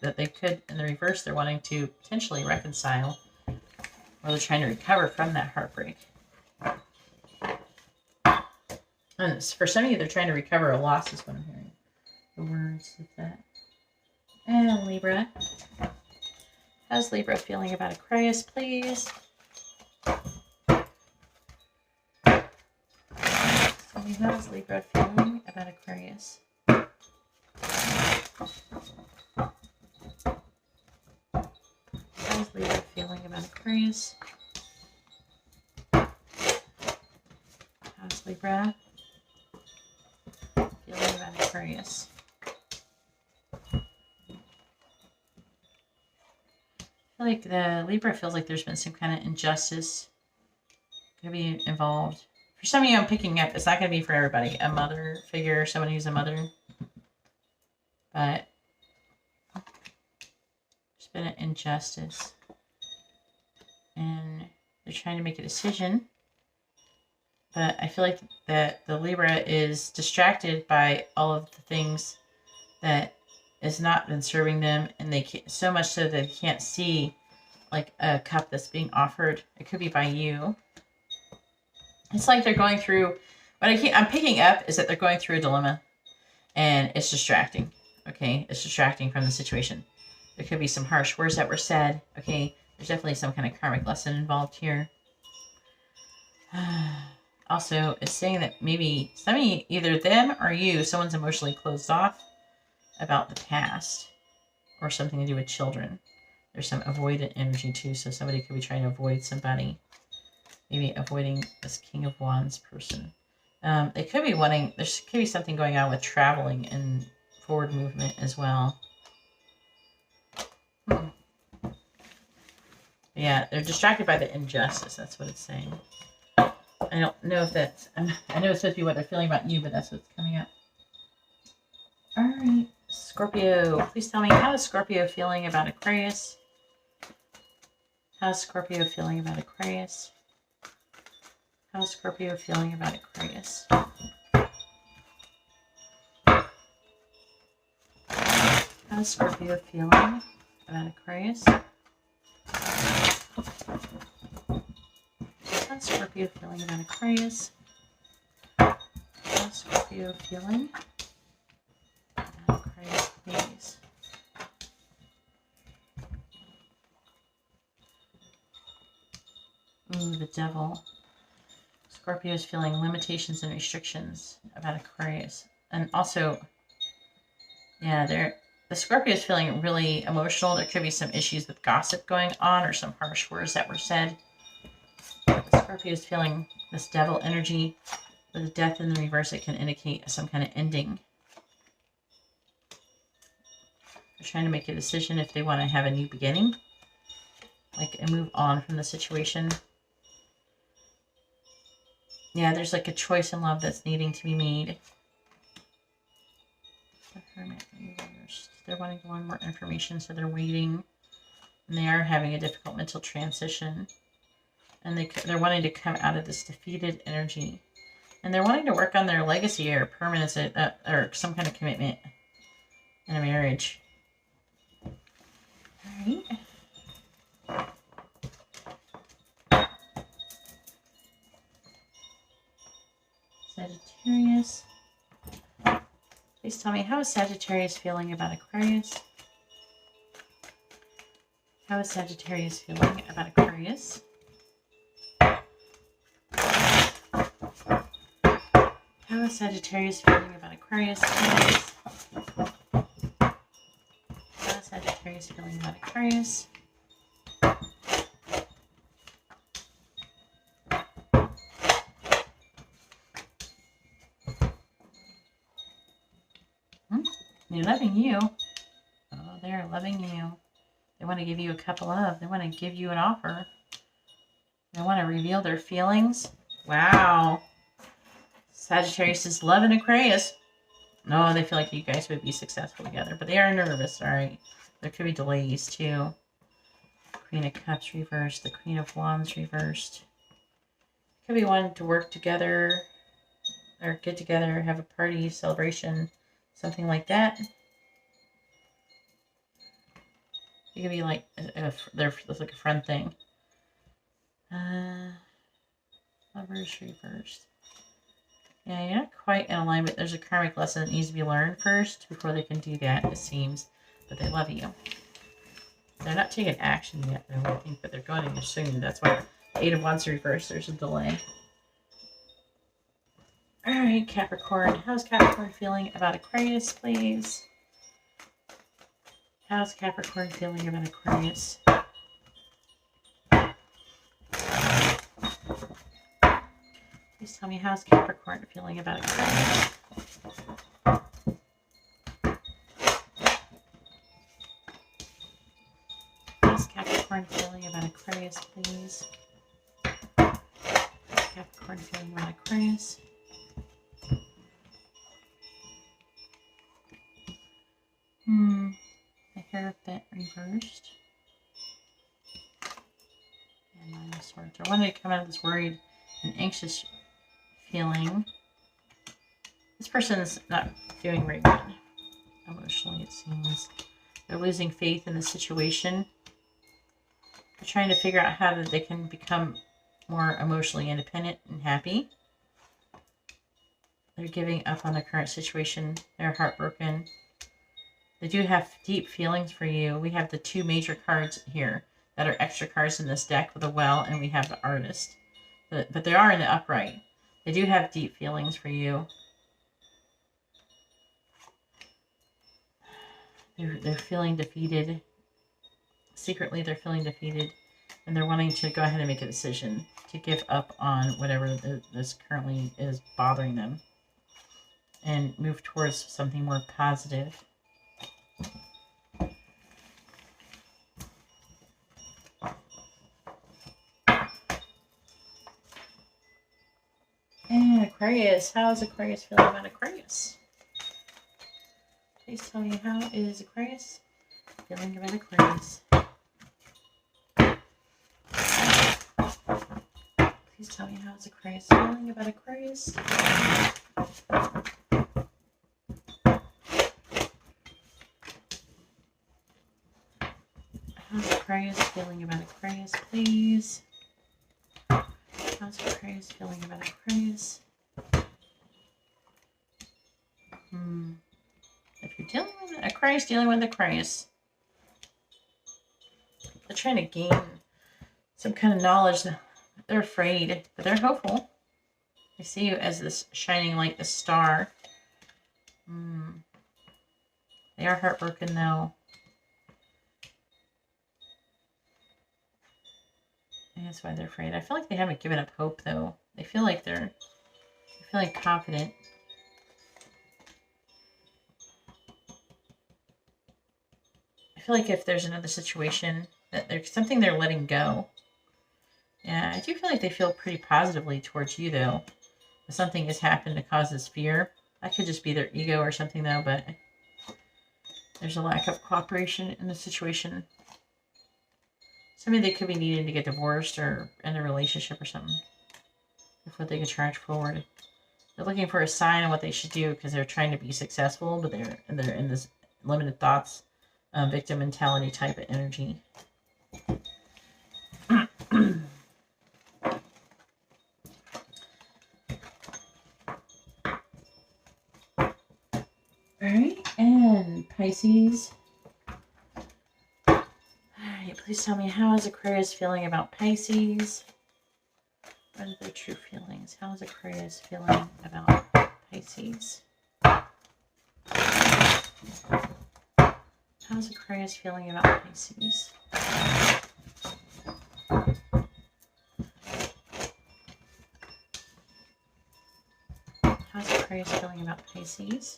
in the reverse, they're wanting to potentially reconcile, or they're trying to recover from that heartbreak. And for some of you, they're trying to recover a loss, is what I'm hearing. The words of that. And Libra. How's Libra feeling about Aquarius, please? Tell me, how is Libra feeling about Aquarius? How's Libra feeling about Aquarius? How's Libra feeling about Aquarius? I feel like the Libra feels like there's been some kind of injustice could be involved. For some of you, I'm picking up, it's not going to be for everybody. A mother figure, someone who's a mother. But there's been an injustice. And they're trying to make a decision. But I feel like that the Libra is distracted by all of the things that has not been serving them, and they can't, so much so that they can't see like a cup that's being offered. It could be by you. It's like they're going through, what I'm picking up is that they're going through a dilemma, and it's distracting. Okay, it's distracting from the situation. There could be some harsh words that were said. Okay, there's definitely some kind of karmic lesson involved here. Also, it's saying that maybe somebody, either them or you, someone's emotionally closed off about the past or something to do with children. There's some avoidant energy too, so somebody could be trying to avoid somebody. Maybe avoiding this King of Wands person. They could be wanting, there could be something going on with traveling and forward movement as well. Yeah, they're distracted by the injustice. That's what it's saying. I don't know if that's... I know it's supposed to be what they're feeling about you, but that's what's coming up. All right, Scorpio. Please tell me, how is Scorpio feeling about Aquarius? How's Scorpio feeling about Aquarius? How's Scorpio feeling about Aquarius? How's Scorpio feeling about Aquarius? How's Scorpio feeling about Aquarius? How's Scorpio feeling about Aquarius, please? Ooh, the Devil. Scorpio is feeling limitations and restrictions about Aquarius. And also, yeah, the Scorpio is feeling really emotional. There could be some issues with gossip going on or some harsh words that were said. The Scorpio is feeling this Devil energy with a death in the reverse. It can indicate some kind of ending. They're trying to make a decision if they want to have a new beginning, like and move on from the situation. Yeah, there's like a choice in love that's needing to be made. The Hermit reversed. They're wanting to learn more information, so they're waiting. And they are having a difficult mental transition. And they're wanting to come out of this defeated energy. And they're wanting to work on their legacy or permanence or some kind of commitment in a marriage. All right. Sagittarius. Please tell me, how is Sagittarius feeling about Aquarius? How is Sagittarius feeling about Aquarius? How is Sagittarius feeling about Aquarius, please? How is Sagittarius feeling about Aquarius? They're loving you. Oh, they're loving you. They want to give you a cup of love. They want to give you an offer. They want to reveal their feelings. Wow. Sagittarius is loving Aquarius. No, they feel like you guys would be successful together, but they are nervous, all right? There could be delays, too. Queen of Cups reversed. The Queen of Wands reversed. Could be wanting to work together or get together, have a party, celebration, something like that. It could be like there's like a friend thing. Lovers reversed. Yeah, you're not quite in alignment. There's a karmic lesson that needs to be learned first before they can do that, it seems. But they love you. They're not taking action yet, though, I think, but they're going to soon. That's why the Eight of Wands reversed. There's a delay. All right, Capricorn. How's Capricorn feeling about Aquarius, please? How's Capricorn feeling about Aquarius? Please tell me, how's Capricorn feeling about Aquarius? How's Capricorn feeling about Aquarius, please? How's Capricorn feeling about Aquarius? The Hierophant reversed. And Nine of Swords. I wanted to come out of this worried and anxious feeling. This person's not doing very good emotionally, it seems. They're losing faith in the situation. They're trying to figure out how they can become more emotionally independent and happy. They're giving up on the current situation. They're heartbroken. They do have deep feelings for you. We have the two major cards here that are extra cards in this deck with the Well, and we have the Artist. But they are in the upright. They do have deep feelings for you. They're feeling defeated. Secretly, they're feeling defeated. And they're wanting to go ahead and make a decision to give up on whatever this currently is bothering them. And move towards something more positive. And Aquarius. How is Aquarius feeling about Aquarius? Please tell me, how is Aquarius feeling about Aquarius? Please tell me, how is Aquarius feeling about Aquarius? How's Aquarius feeling about Aquarius, please? How's Aquarius feeling about Aquarius? If you're dealing with Aquarius, dealing with Aquarius, they're trying to gain some kind of knowledge. They're afraid, but they're hopeful. I see you as this shining like the star. They are heartbroken though. And that's why they're afraid. I feel like they haven't given up hope though. They feel like they're feeling confident. I feel like if there's another situation that there's something they're letting go. Yeah, I do feel like they feel pretty positively towards you though. If something has happened that causes fear. That could just be their ego or something though, but there's a lack of cooperation in the situation. Somebody they could be needing to get divorced or end a relationship or something before they can charge forward. They're looking for a sign on what they should do because they're trying to be successful, but they're in this limited thoughts, victim mentality type of energy. Alright, and Pisces. Alright, please tell me, how is Aquarius feeling about Pisces? What are their true feelings? How is Aquarius feeling about Pisces? How's Aquarius feeling about Pisces? How's Aquarius feeling about Pisces?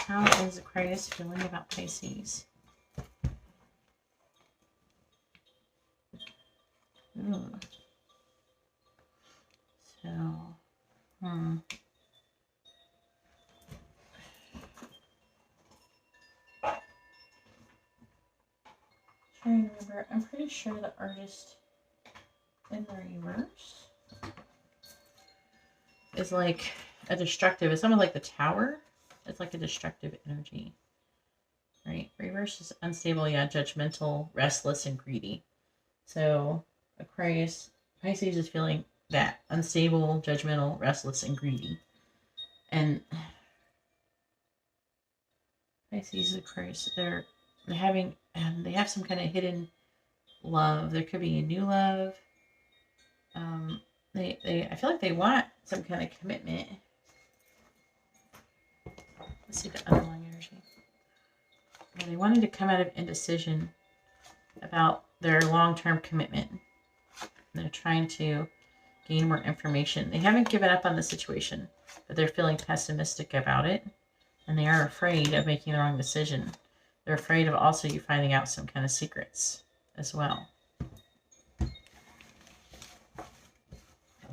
How is Aquarius feeling about Pisces? Ooh. So, trying to remember, I'm pretty sure the Artist in the reverse is like a destructive, it's almost like the Tower. It's like a destructive energy. Right? Reverse is unstable, yeah, judgmental, restless, and greedy. So Aquarius, Pisces is feeling that. Unstable, judgmental, restless, and greedy. And Pisces, Aquarius, they have some kind of hidden love. There could be a new love. I feel like they want some kind of commitment. Let's see the underlying energy. Yeah, they wanted to come out of indecision about their long-term commitment. They're trying to gain more information. They haven't given up on the situation, but they're feeling pessimistic about it. And they are afraid of making the wrong decision. They're afraid of also you finding out some kind of secrets as well.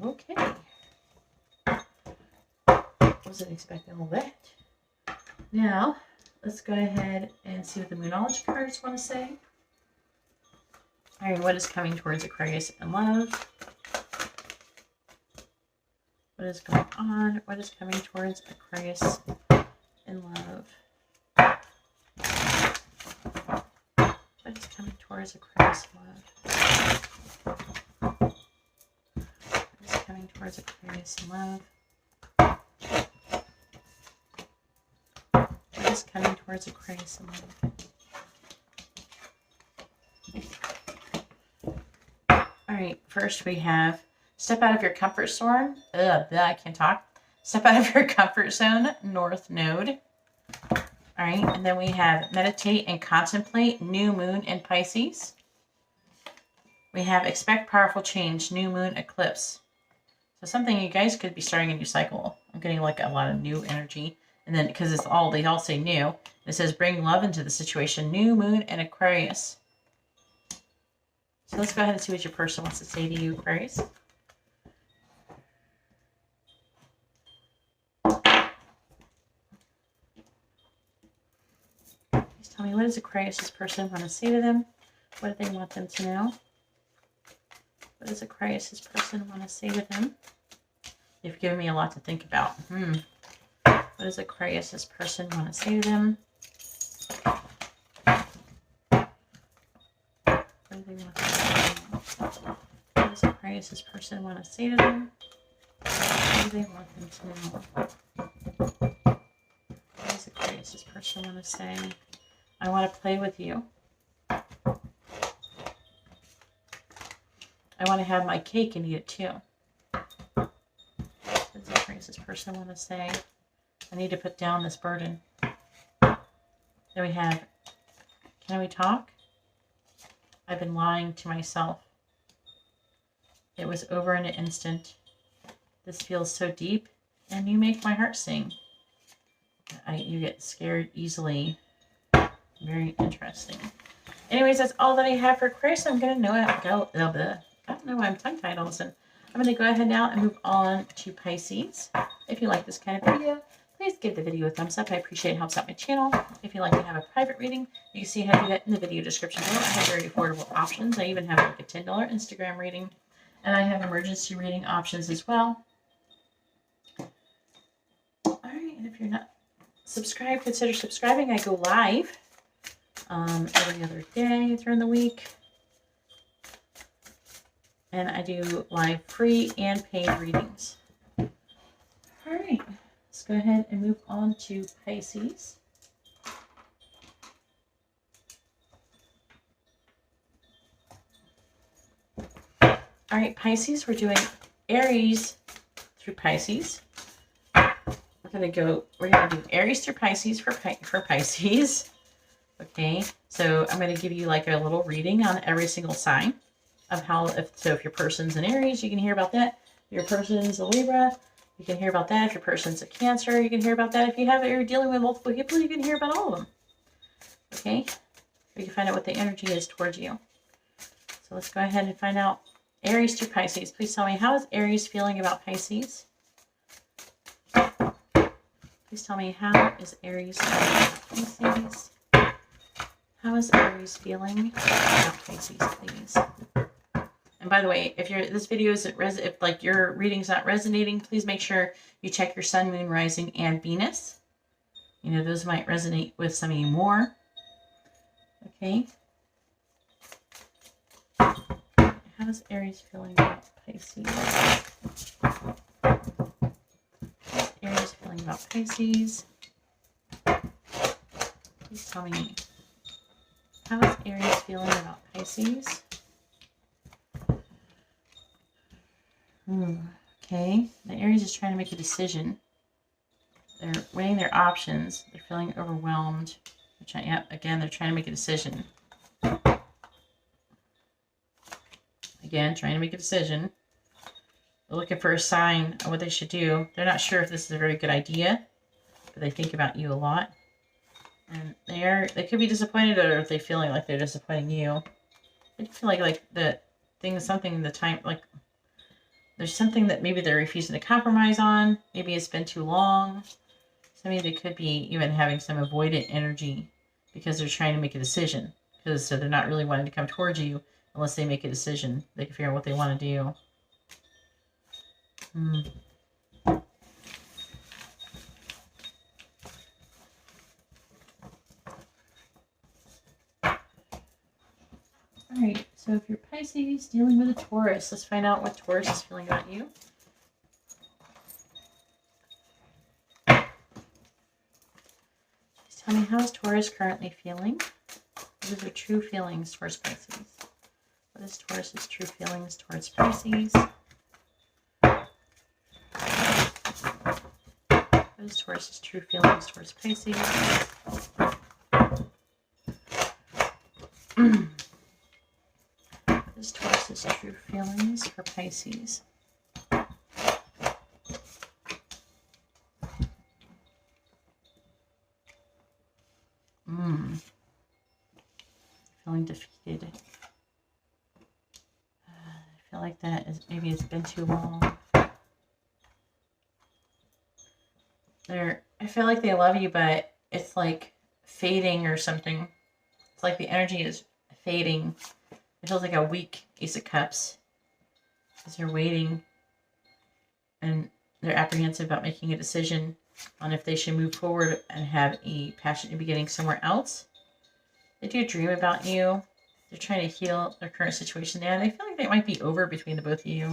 Okay. Wasn't expecting all that. Now, let's go ahead and see what the Moonology cards want to say. All right, what is coming towards Aquarius in love? What is going on? What is coming towards Aquarius in love? What is coming towards Aquarius in love? What is coming towards Aquarius in love? What is coming towards Aquarius and Leo? Alright, first we have step out of your comfort zone. I can't talk. Step out of your comfort zone, North Node. Alright, and then we have meditate and contemplate, new moon in Pisces. We have expect powerful change, new moon eclipse. So something you guys could be starting a new cycle. I'm getting like a lot of new energy. And then because it's all, they all say new. It says bring love into the situation, new moon in Aquarius. So let's go ahead and see what your person wants to say to you, Aquarius. Please tell me, what does Aquarius' person want to say to them? What do they want them to know? What does Aquarius' person want to say to them? They've given me a lot to think about. What does Aquarius' person want to say to them? What do they want to say to them? What does Aquarius' person want to say to them? What do they want them to know? What does Aquarius' person want to say? I want to play with you. I want to have my cake and eat it too. What does Aquarius' person want to say? I need to put down this burden. Then we have, can we talk? I've been lying to myself. It was over in an instant. This feels so deep, and you make my heart sing. You get scared easily. Very interesting. Anyways, that's all that I have for Aquarius. I'm going to know I don't know why I'm tongue-tied all of a sudden. I'm going to go ahead now and move on to Pisces. If you like this kind of video, please give the video a thumbs up. I appreciate it. It helps out my channel. If you'd like to have a private reading, you can see how to do that in the video description below. I have very affordable options. I even have like a $10 Instagram reading. And I have emergency reading options as well. Alright, and if you're not subscribed, consider subscribing. I go live every other day during the week. And I do live free and paid readings. Alright, let's go ahead and move on to Pisces. Alright, Pisces, we're doing Aries through Pisces. We're gonna do Aries through Pisces for Pisces. Okay, so I'm gonna give you like a little reading on every single sign of how, if your person's an Aries, you can hear about that. If your person's a Libra, you can hear about that. If your person's a Cancer, you can hear about that. If you're dealing with multiple people, you can hear about all of them. Okay, you can find out what the energy is towards you. So let's go ahead and find out Aries through Pisces. Please tell me, how is Aries feeling about Pisces? Please tell me, how is Aries feeling about Pisces? How is Aries feeling about Pisces, please? And by the way, if this video isn't if like your reading's not resonating, please make sure you check your sun, moon, rising, and Venus. You know, those might resonate with some of you more. Okay. How is Aries feeling about Pisces? How's Aries feeling about Pisces? Please tell me. How is Aries feeling about Pisces? Okay. The Aries is trying to make a decision. They're weighing their options. They're feeling overwhelmed. Again, they're trying to make a decision. Again, trying to make a decision. They're looking for a sign of what they should do. They're not sure if this is a very good idea, but they think about you a lot. And they could be disappointed, or if they're feeling like they're disappointing you. They feel like the thing is something in the time, like there's something that maybe they're refusing to compromise on. Maybe it's been too long. So maybe they could be even having some avoidant energy because they're trying to make a decision. So they're not really wanting to come towards you unless they make a decision. They can figure out what they want to do. Alright, so if you're Pisces dealing with a Taurus, let's find out what Taurus is feeling about you. Please Tell me, how is Taurus currently feeling? What are their true feelings towards Pisces? What is Taurus's true feelings towards Pisces? What is Taurus's true feelings towards Pisces? What is Taurus's true feelings for Pisces? Feeling defeated. I feel like that is, maybe it's been too long. I feel like they love you, but it's like fading or something. It's like the energy is fading. It feels like a weak Ace of Cups. Because they're waiting and they're apprehensive about making a decision on if they should move forward and have a passionate beginning somewhere else. They do dream about you. They're trying to heal their current situation there. They feel like that might be over between the both of you.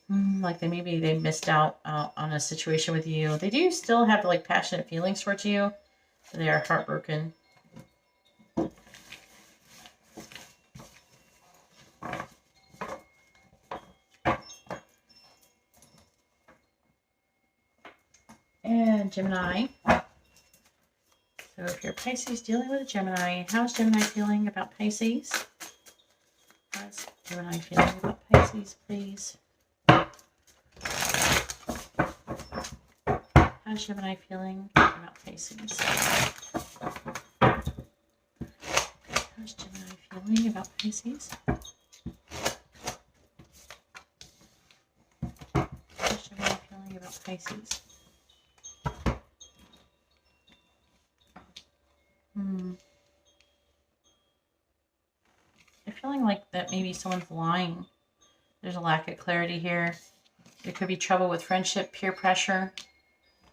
Like maybe they missed out on a situation with you. They do still have like passionate feelings towards you, but they are heartbroken. And Gemini. So if you're Pisces dealing with a Gemini, how's Gemini feeling about Pisces? How's Gemini feeling about Pisces, please? How's Gemini feeling about Pisces? How's Gemini feeling about Pisces? How's Gemini feeling about Pisces? I'm feeling like that maybe someone's lying. There's a lack of clarity here. There could be trouble with friendship, peer pressure.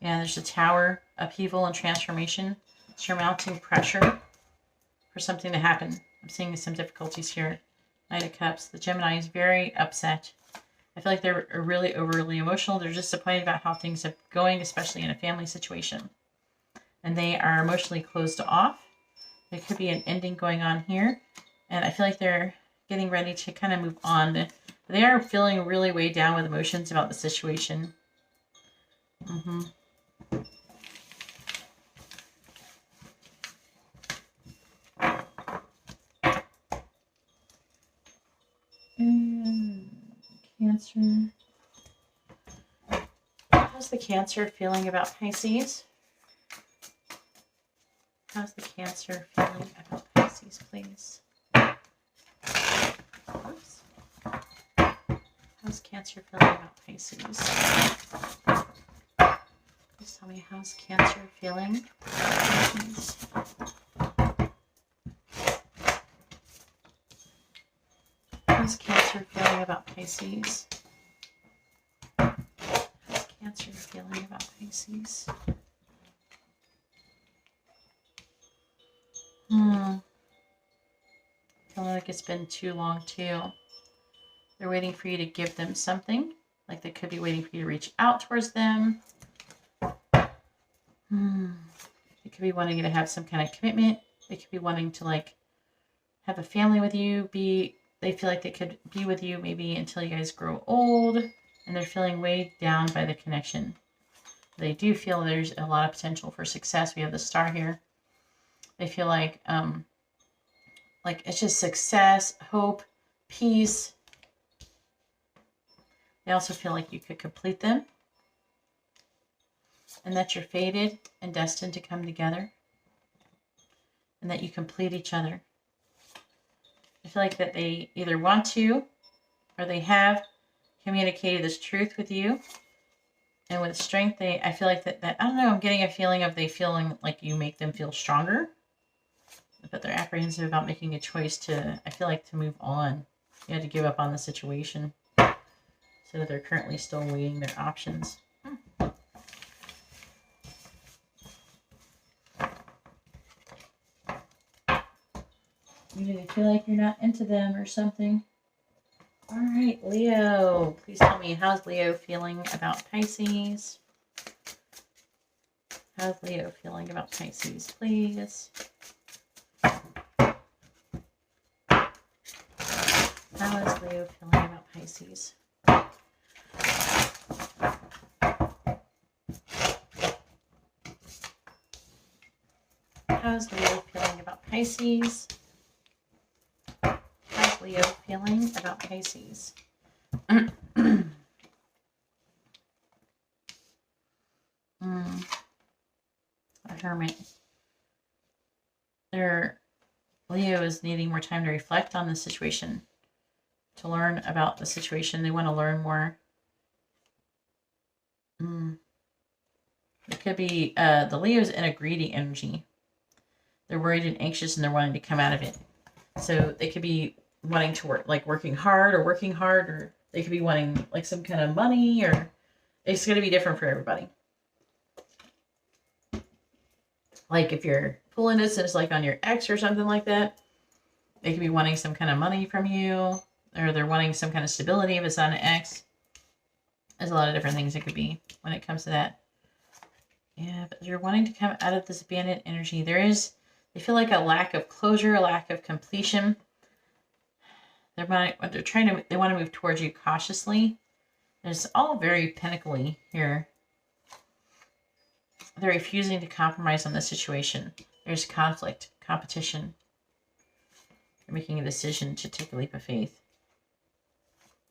Yeah, there's a Tower, upheaval and transformation. Surmounting pressure for something to happen. I'm seeing some difficulties here. Knight of Cups. The Gemini is very upset. I feel like they're really overly emotional. They're disappointed about how things are going, especially in a family situation. And they are emotionally closed off. There could be an ending going on here. And I feel like they're getting ready to kind of move on. But they are feeling really weighed down with emotions about the situation. And Cancer. How's the Cancer feeling about Pisces? How's the Cancer feeling about Pisces, please? Oops. How's Cancer feeling about Pisces? Please tell me, how's Cancer feeling about Pisces? How's Cancer feeling about Pisces? How's Cancer feeling about Pisces? Feeling like it's been too long too. They're waiting for you to give them something. Like they could be waiting for you to reach out towards them. They could be wanting you to have some kind of commitment. They could be wanting to like have a family with you. They feel like they could be with you maybe until you guys grow old. And they're feeling weighed down by the connection. They do feel there's a lot of potential for success. We have the Star here. They feel like it's just success, hope, peace. They also feel like you could complete them. And that you're fated and destined to come together. And that you complete each other. I feel like that they either want to or they have communicated this truth with you. And with strength, I feel like that I don't know, I'm getting a feeling of they feeling like you make them feel stronger. But they're apprehensive about making a choice to move on. You had to give up on the situation. So they're currently still weighing their options. Maybe they feel like you're not into them or something. All right, Leo. Please tell me, how's Leo feeling about Pisces? How's Leo feeling about Pisces, please? How is Leo feeling about Pisces? How's Leo feeling about Pisces? How's Leo feeling about Pisces? A hermit. Leo is needing more time to reflect on the situation, to learn about the situation. They want to learn more. It could be the Leo's in a greedy energy. They're worried and anxious, and they're wanting to come out of it. So they could be wanting to work, like working hard, or they could be wanting like some kind of money, or it's going to be different for everybody. Like if you're pulling this and it's like on your ex or something like that, they could be wanting some kind of money from you, or they're wanting some kind of stability if it's on an ex. There's a lot of different things it could be when it comes to that. Yeah, but you're wanting to come out of this abandoned energy. They feel like a lack of closure, a lack of completion. They want to move towards you cautiously. It's all very pentacly here. They're refusing to compromise on the situation. There's conflict, competition. They're making a decision to take a leap of faith.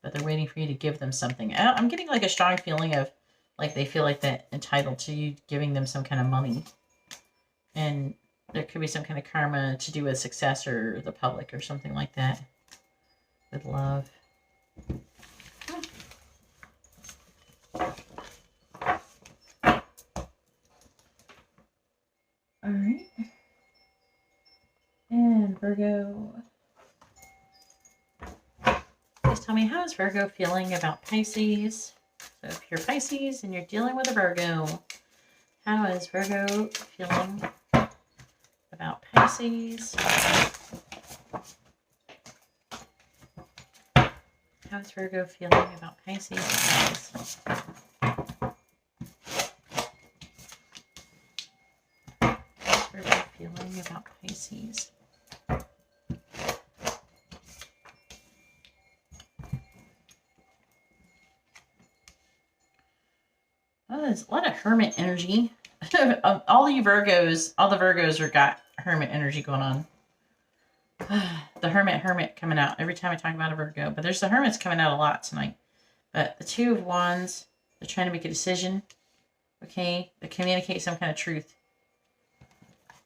But they're waiting for you to give them something. I'm getting like a strong feeling of like they feel like they're entitled to you giving them some kind of money. And there could be some kind of karma to do with success or the public or something like that. With love. All right. And Virgo. Please tell me, how is Virgo feeling about Pisces? So if you're Pisces and you're dealing with a Virgo, how is Virgo feeling about Pisces? How is Virgo feeling about Pisces? How's Virgo feeling about Pisces? Oh, there's a lot of hermit energy. all the Virgos are got hermit energy going on. The hermit coming out every time I talk about a Virgo. But there's the hermits coming out a lot tonight. But the Two of Wands, they're trying to make a decision. Okay? They communicate some kind of truth.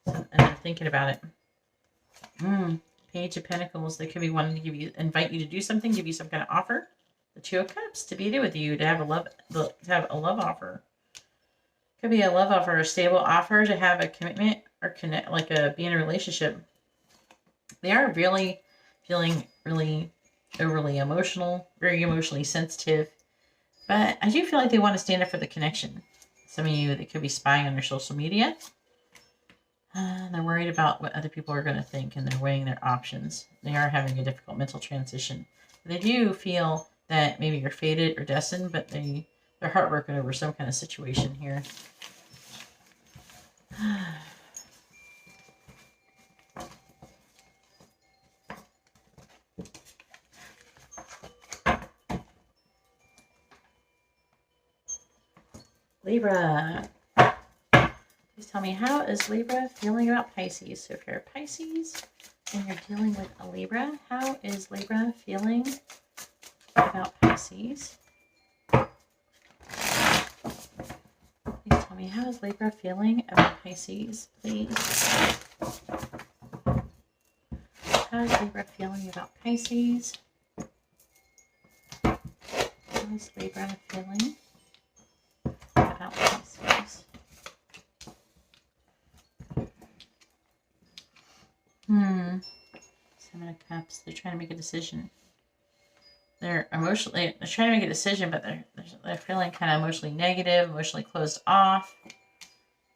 And they're thinking about it. Page of Pentacles, they could be wanting to invite you to do something, give you some kind of offer. The Two of Cups, to be with you, to have a love offer. Could be a love offer, a stable offer, to have a commitment or connect, be in a relationship. They are really feeling really overly emotional, very emotionally sensitive. But I do feel like they want to stand up for the connection. Some of you, they could be spying on your social media. They're worried about what other people are going to think, and they're weighing their options. They are having a difficult mental transition. They do feel that maybe you're fated or destined, but they're heartbroken over some kind of situation here. Libra. Please tell me, how is Libra feeling about Pisces? So if you're a Pisces and you're dealing with a Libra, how is Libra feeling about Pisces? Please tell me, how is Libra feeling about Pisces, please? How is Libra feeling about Pisces? How is Libra feeling about Pisces? Seven of Cups. They're trying to make a decision. They're trying to make a decision, but they're feeling kind of emotionally negative, emotionally closed off.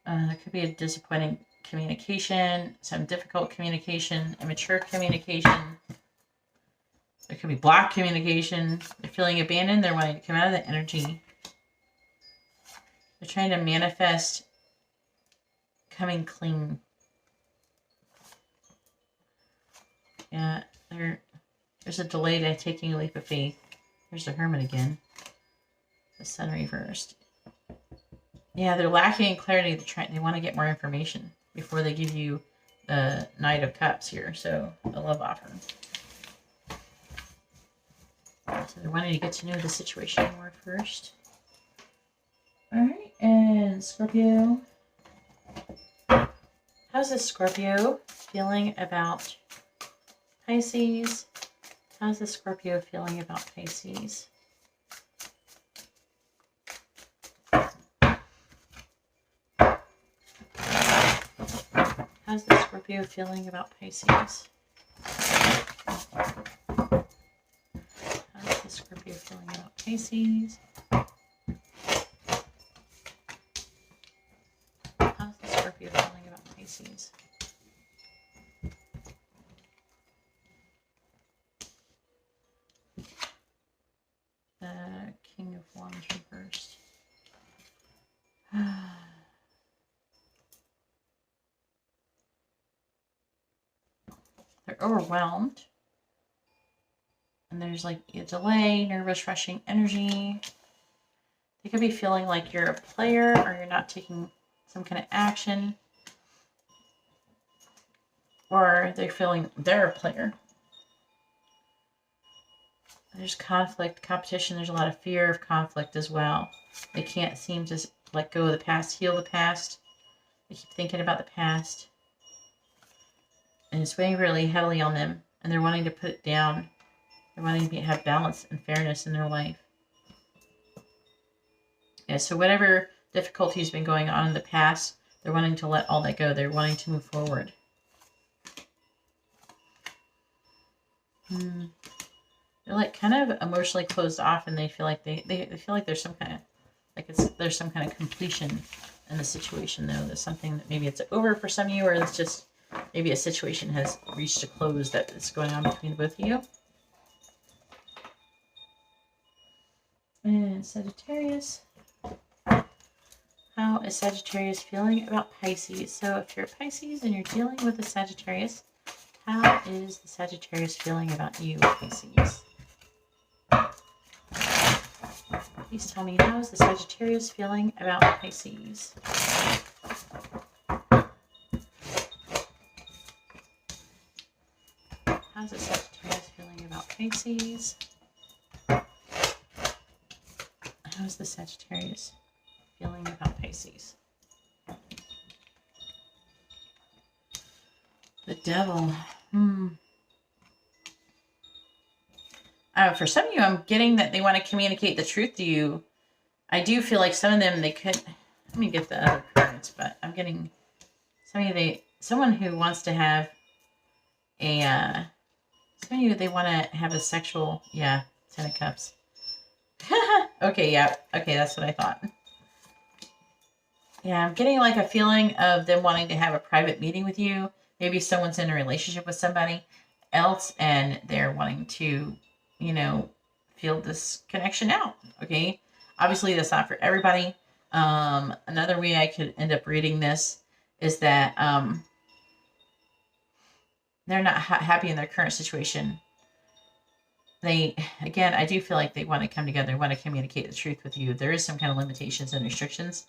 There could be a disappointing communication, some difficult communication, immature communication. There could be blocked communication. They're feeling abandoned. They're wanting to come out of the energy. They're trying to manifest coming clean. Yeah, there's a delay to taking a leap of faith. There's the Hermit again. The Sun reversed. Yeah, they're lacking in clarity. They want to get more information before they give you the Knight of Cups here. So, the love offer. So they're wanting to get to know the situation more first. Alright, and Scorpio. How's this Scorpio feeling about Pisces? How's the Scorpio feeling about Pisces? How's the Scorpio feeling about Pisces? How's the Scorpio feeling about Pisces? How's the Scorpio feeling about Pisces? The King of Wands reversed. They're overwhelmed. And there's like a delay, nervous, rushing energy. They could be feeling like you're a player or you're not taking some kind of action. Or they're feeling they're a player. There's conflict, competition. There's a lot of fear of conflict as well. They can't seem to let go of the past, heal the past. They keep thinking about the past. And it's weighing really heavily on them. And they're wanting to put it down. They're wanting to have balance and fairness in their life. Yeah, so whatever difficulty has been going on in the past, they're wanting to let all that go. They're wanting to move forward. They're like kind of emotionally closed off, and they feel like they feel like there's some kind of there's some kind of completion in the situation though. There's something that maybe it's over for some of you, or it's just maybe a situation has reached a close that is going on between both of you. And Sagittarius. How is Sagittarius feeling about Pisces? So if you're Pisces and you're dealing with a Sagittarius, how is the Sagittarius feeling about you, Pisces? Please tell me, how is the Sagittarius feeling about Pisces? How's the Sagittarius feeling about Pisces? How's the Sagittarius feeling about Pisces? The Devil. For some of you, I'm getting that they want to communicate the truth to you. I do feel like some of them, they could... Let me get the other cards, but I'm getting... Someone who wants to have a... some of you, they want to have a sexual... Yeah, 10 of Cups. Okay, yeah. Okay, that's what I thought. Yeah, I'm getting like a feeling of them wanting to have a private meeting with you. Maybe someone's in a relationship with somebody else and they're wanting to, you know, feel this connection out. Okay. Obviously, that's not for everybody. Another way I could end up reading this is that they're not happy in their current situation. Again, I do feel like they want to come together, want to communicate the truth with you. There is some kind of limitations and restrictions,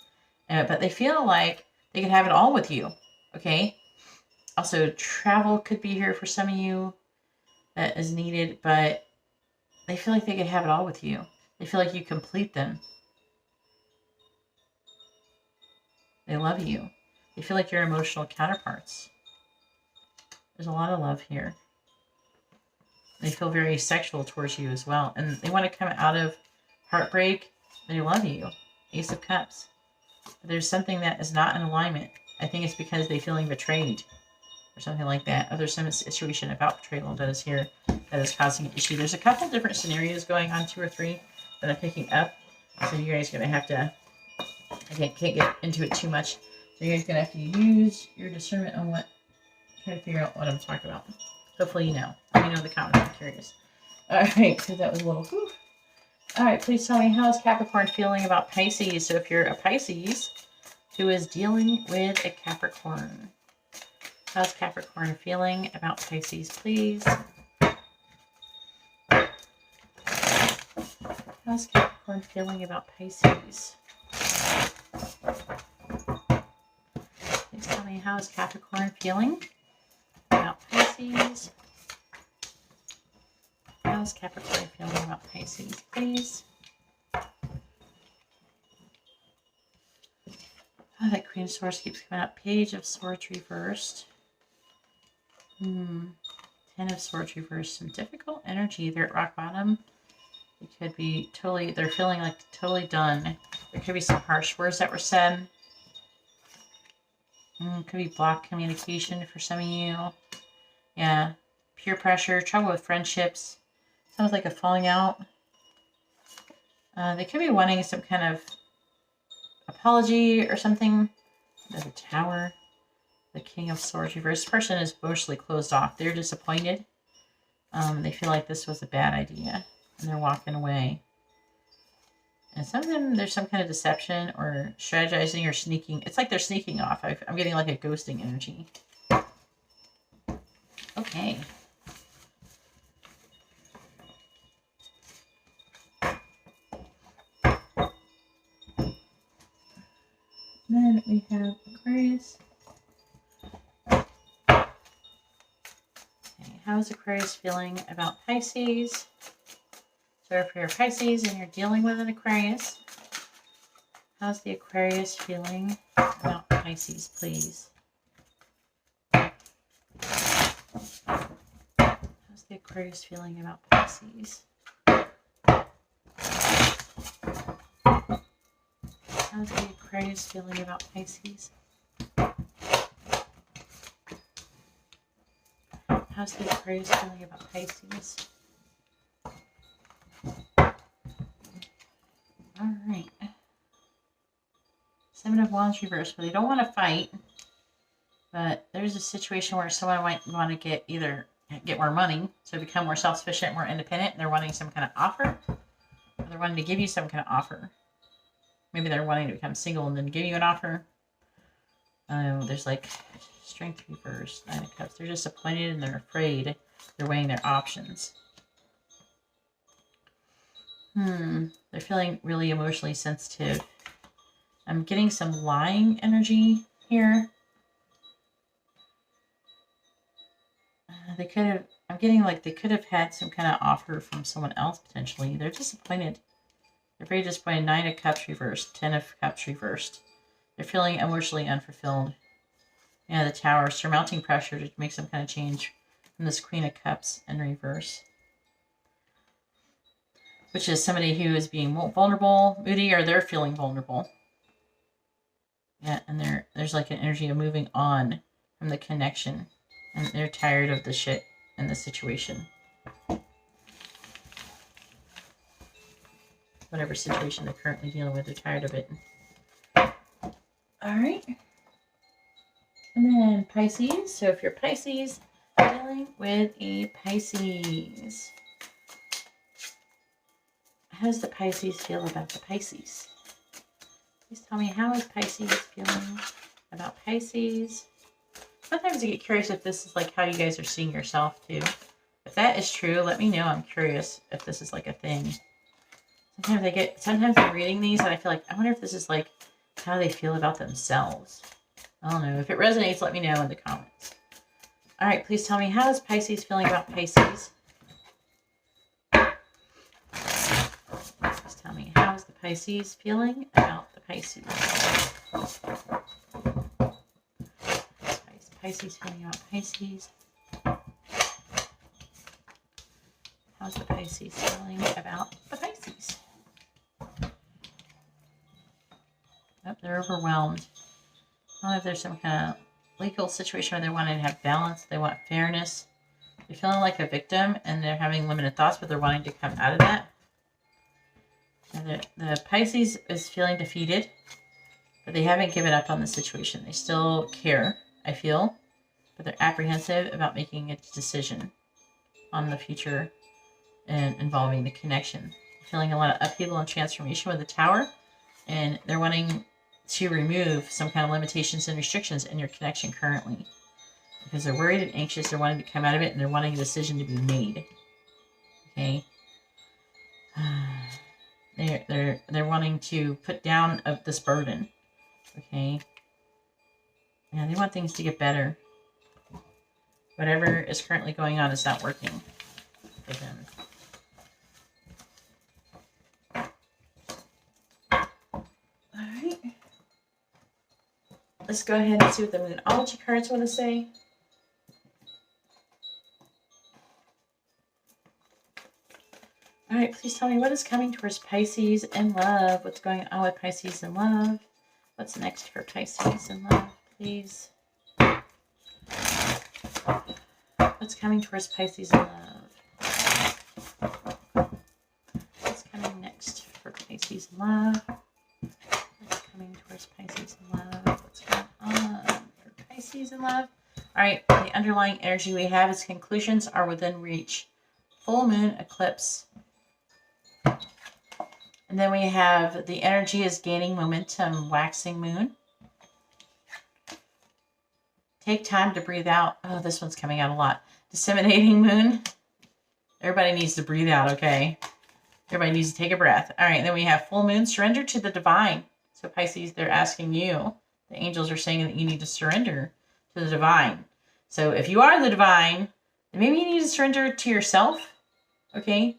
but they feel like they can have it all with you. Okay. Also, travel could be here for some of you that is needed, but they feel like they could have it all with you. They feel like you complete them. They love you. They feel like you're emotional counterparts. There's a lot of love here. They feel very sexual towards you as well. And they want to come out of heartbreak. They love you. Ace of Cups. But there's something that is not in alignment. I think it's because they're feeling betrayed. Or something like that. Or there's some situation about betrayal that is here that is causing an issue. There's a couple different scenarios going on, 2 or 3, that I'm picking up. So you guys are going to have to... I can't get into it too much. So you guys are going to have to use your discernment on what... Try to figure out what I'm talking about. Hopefully you know. Let me know in the comments. I'm curious. Alright, so that was a little... Whew. Alright, please tell me, how is Capricorn feeling about Pisces? So if you're a Pisces, who is dealing with a Capricorn. How's Capricorn feeling about Pisces, please? How's Capricorn feeling about Pisces? Please tell me, how is Capricorn feeling about Pisces? How's Capricorn feeling about Pisces, please? Oh, that Queen of Swords keeps coming up. Page of Swords reversed. 10 of Swords reversed. Some difficult energy. They're at rock bottom. It could be totally, they're feeling like totally done. There could be some harsh words that were said. Could be blocked communication for some of you. Yeah. Peer pressure, trouble with friendships. Sounds like a falling out. They could be wanting some kind of apology or something. There's a Tower. The King of Swords reversed. This person is emotionally closed off. They're disappointed. They feel like this was a bad idea. And they're walking away. And some of them, there's some kind of deception or strategizing or sneaking. It's like they're sneaking off. I'm getting like a ghosting energy. Okay. Then we have Aquarius. Okay, how's Aquarius feeling about Pisces? So if you're Pisces and you're dealing with an Aquarius, how's the Aquarius feeling about Pisces, please? How's the Aquarius feeling about Pisces? How's the Aquarius feeling about Pisces? How's the Aquarius feeling about Pisces? All right. 7 of Wands reversed, but they don't want to fight. But there's a situation where someone might want to get more money, so become more self-sufficient, more independent, and they're wanting some kind of offer. Or they're wanting to give you some kind of offer. Maybe they're wanting to become single and then give you an offer. There's like Strength reversed, 9 of Cups. They're disappointed and they're afraid. They're weighing their options. They're feeling really emotionally sensitive. I'm getting some lying energy here. I'm getting like they could have had some kind of offer from someone else potentially. They're disappointed. They're very disappointed. 9 of Cups reversed, 10 of Cups reversed. They're feeling emotionally unfulfilled. Yeah, the Tower, surmounting pressure to make some kind of change from this Queen of Cups in reverse. Which is somebody who is being vulnerable, moody, or they're feeling vulnerable. Yeah, and there's like an energy of moving on from the connection. And they're tired of the shit in the situation. Whatever situation they're currently dealing with, they're tired of it. Alright. And then Pisces. So if you're Pisces, dealing with a Pisces. How does the Pisces feel about the Pisces? Please tell me, how is Pisces feeling about Pisces? Sometimes I get curious if this is like how you guys are seeing yourself too. If that is true, let me know. I'm curious if this is like a thing. Sometimes I'm reading these and I feel like, I wonder if this is like how they feel about themselves. I don't know. If it resonates, let me know in the comments. All right, please tell me, how is Pisces feeling about Pisces? Please tell me, how is the Pisces feeling about the Pisces? Pisces feeling about Pisces. How's the Pisces feeling about the Pisces? Oh, they're overwhelmed. I don't know if there's some kind of legal situation where they want to have balance. They want fairness. They're feeling like a victim and they're having limited thoughts, but they're wanting to come out of that. And the Pisces is feeling defeated, but they haven't given up on the situation. They still care, I feel, but they're apprehensive about making a decision on the future and involving the connection. They're feeling a lot of upheaval and transformation with the Tower, and they're wanting to remove some kind of limitations and restrictions in your connection currently. Because they're worried and anxious, they're wanting to come out of it, and they're wanting a decision to be made. Okay? They're wanting to put down of this burden. Okay? Yeah, they want things to get better. Whatever is currently going on is not working for them. Alright. Let's go ahead and see what the Moonology cards want to say. Alright, please tell me what is coming towards Pisces in love. What's going on with Pisces in love? What's next for Pisces in love, please? What's coming towards Pisces in love? What's coming next for Pisces in love? What's coming towards Pisces in love? What's going on for Pisces in love? Alright, the underlying energy we have is conclusions are within reach. Full moon, eclipse. And then we have the energy is gaining momentum, waxing moon. Take time to breathe out. Oh, this one's coming out a lot. Disseminating moon. Everybody needs to breathe out, okay? Everybody needs to take a breath. All right, then we have full moon, surrender to the divine. So Pisces, they're asking you. The angels are saying that you need to surrender to the divine. So if you are the divine, then maybe you need to surrender to yourself, okay?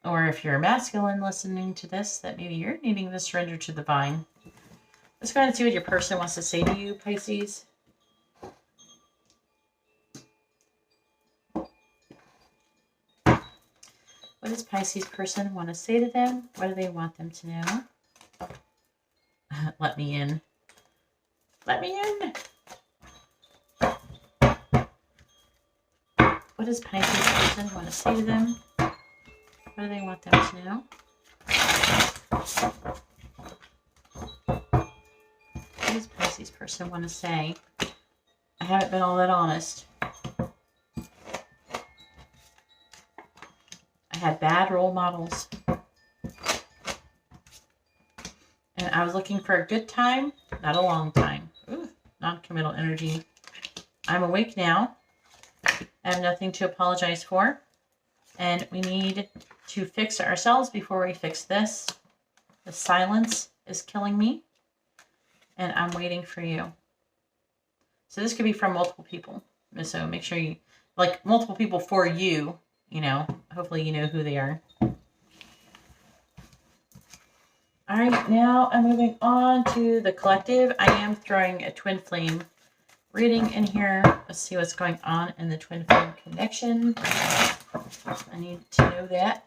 Or if you're a masculine listening to this, that maybe you're needing to surrender to the divine. Let's go ahead and see what your person wants to say to you, Pisces. What does Pisces person want to say to them? What do they want them to know? Let me in. Let me in. What does Pisces person want to say to them? What do they want them to know? What does Pisces person want to say? I haven't been all that honest. I had bad role models. And I was looking for a good time, not a long time. Ooh, non-committal energy. I'm awake now. I have nothing to apologize for. And we need to fix ourselves before we fix this. The silence is killing me. And I'm waiting for you. So this could be from multiple people. So make sure you, like multiple people for you, you know, hopefully you know who they are. All right, now I'm moving on to the collective. I am throwing a twin flame reading in here. Let's see what's going on in the twin flame connection. I need to know that.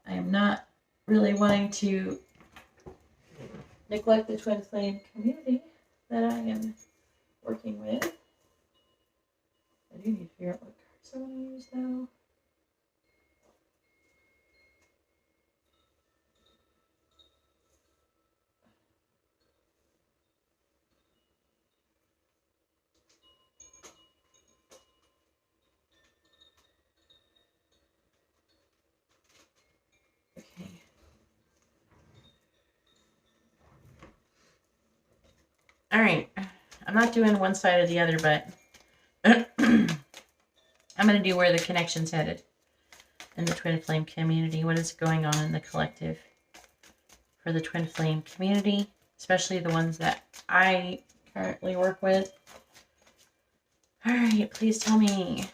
I am not really wanting to neglect the twin flame community that I am working with. I do need to figure out what cards I want to use though. All right, I'm not doing one side or the other, but I'm going to do where the connection's headed in the twin flame community. What is going on in the collective for the twin flame community, especially the ones that I currently work with. All right, please tell me,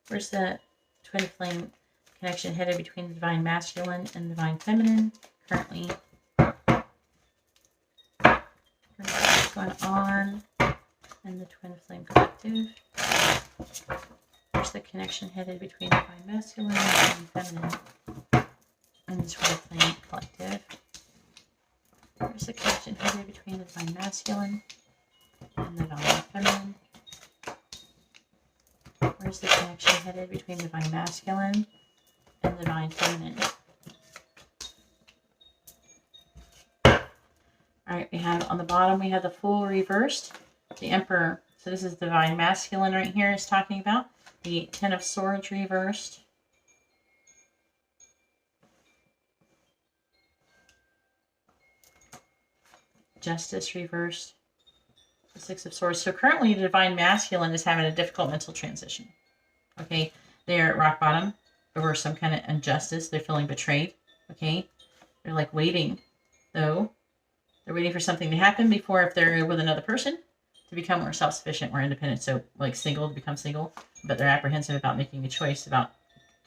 where's the twin flame connection headed between the divine masculine and divine feminine currently? What's going on in the twin flame collective? Where's the connection headed between divine masculine and divine feminine in the twin flame collective? Where's the connection headed between the divine masculine and the divine feminine? Where's the connection headed between divine masculine and divine feminine? All right, we have on the bottom, we have the Fool reversed, the Emperor. So this is divine masculine right here is talking about. The Ten of Swords reversed. Justice reversed. The Six of Swords. So currently the Divine Masculine is having a difficult mental transition. Okay. They're at rock bottom over some kind of injustice. They're feeling betrayed. Okay. They're like waiting, though. They're waiting for something to happen before, if they're with another person, to become more self-sufficient, more independent. So like single, to become single. But they're apprehensive about making a choice, about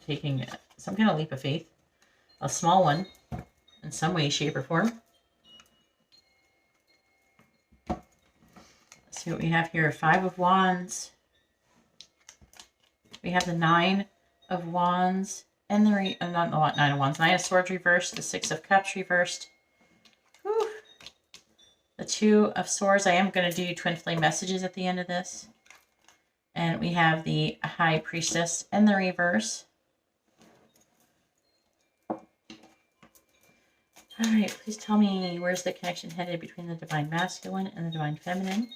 taking some kind of leap of faith. A small one in some way, shape, or form. Let's see what we have here. Five of Wands. We have the Nine of Wands. And the not the Nine of Wands. Nine of Swords reversed. The Six of Cups reversed. Whew. The Two of Swords. I am going to do twin flame messages at the end of this. And we have the High Priestess in the reverse. All right, please tell me, where's the connection headed between the Divine Masculine and the Divine Feminine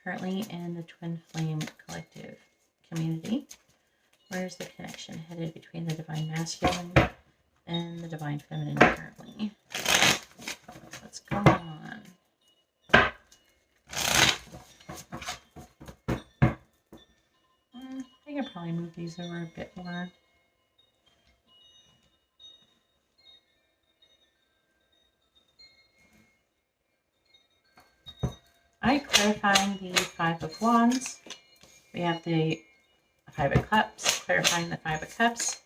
currently in the Twin Flame Collective community? Where's the connection headed between the Divine Masculine and the Divine Feminine currently? What's going on? I can probably move these over a bit more. All right, clarifying the Five of Wands. We have the Five of Cups, clarifying the Five of Cups.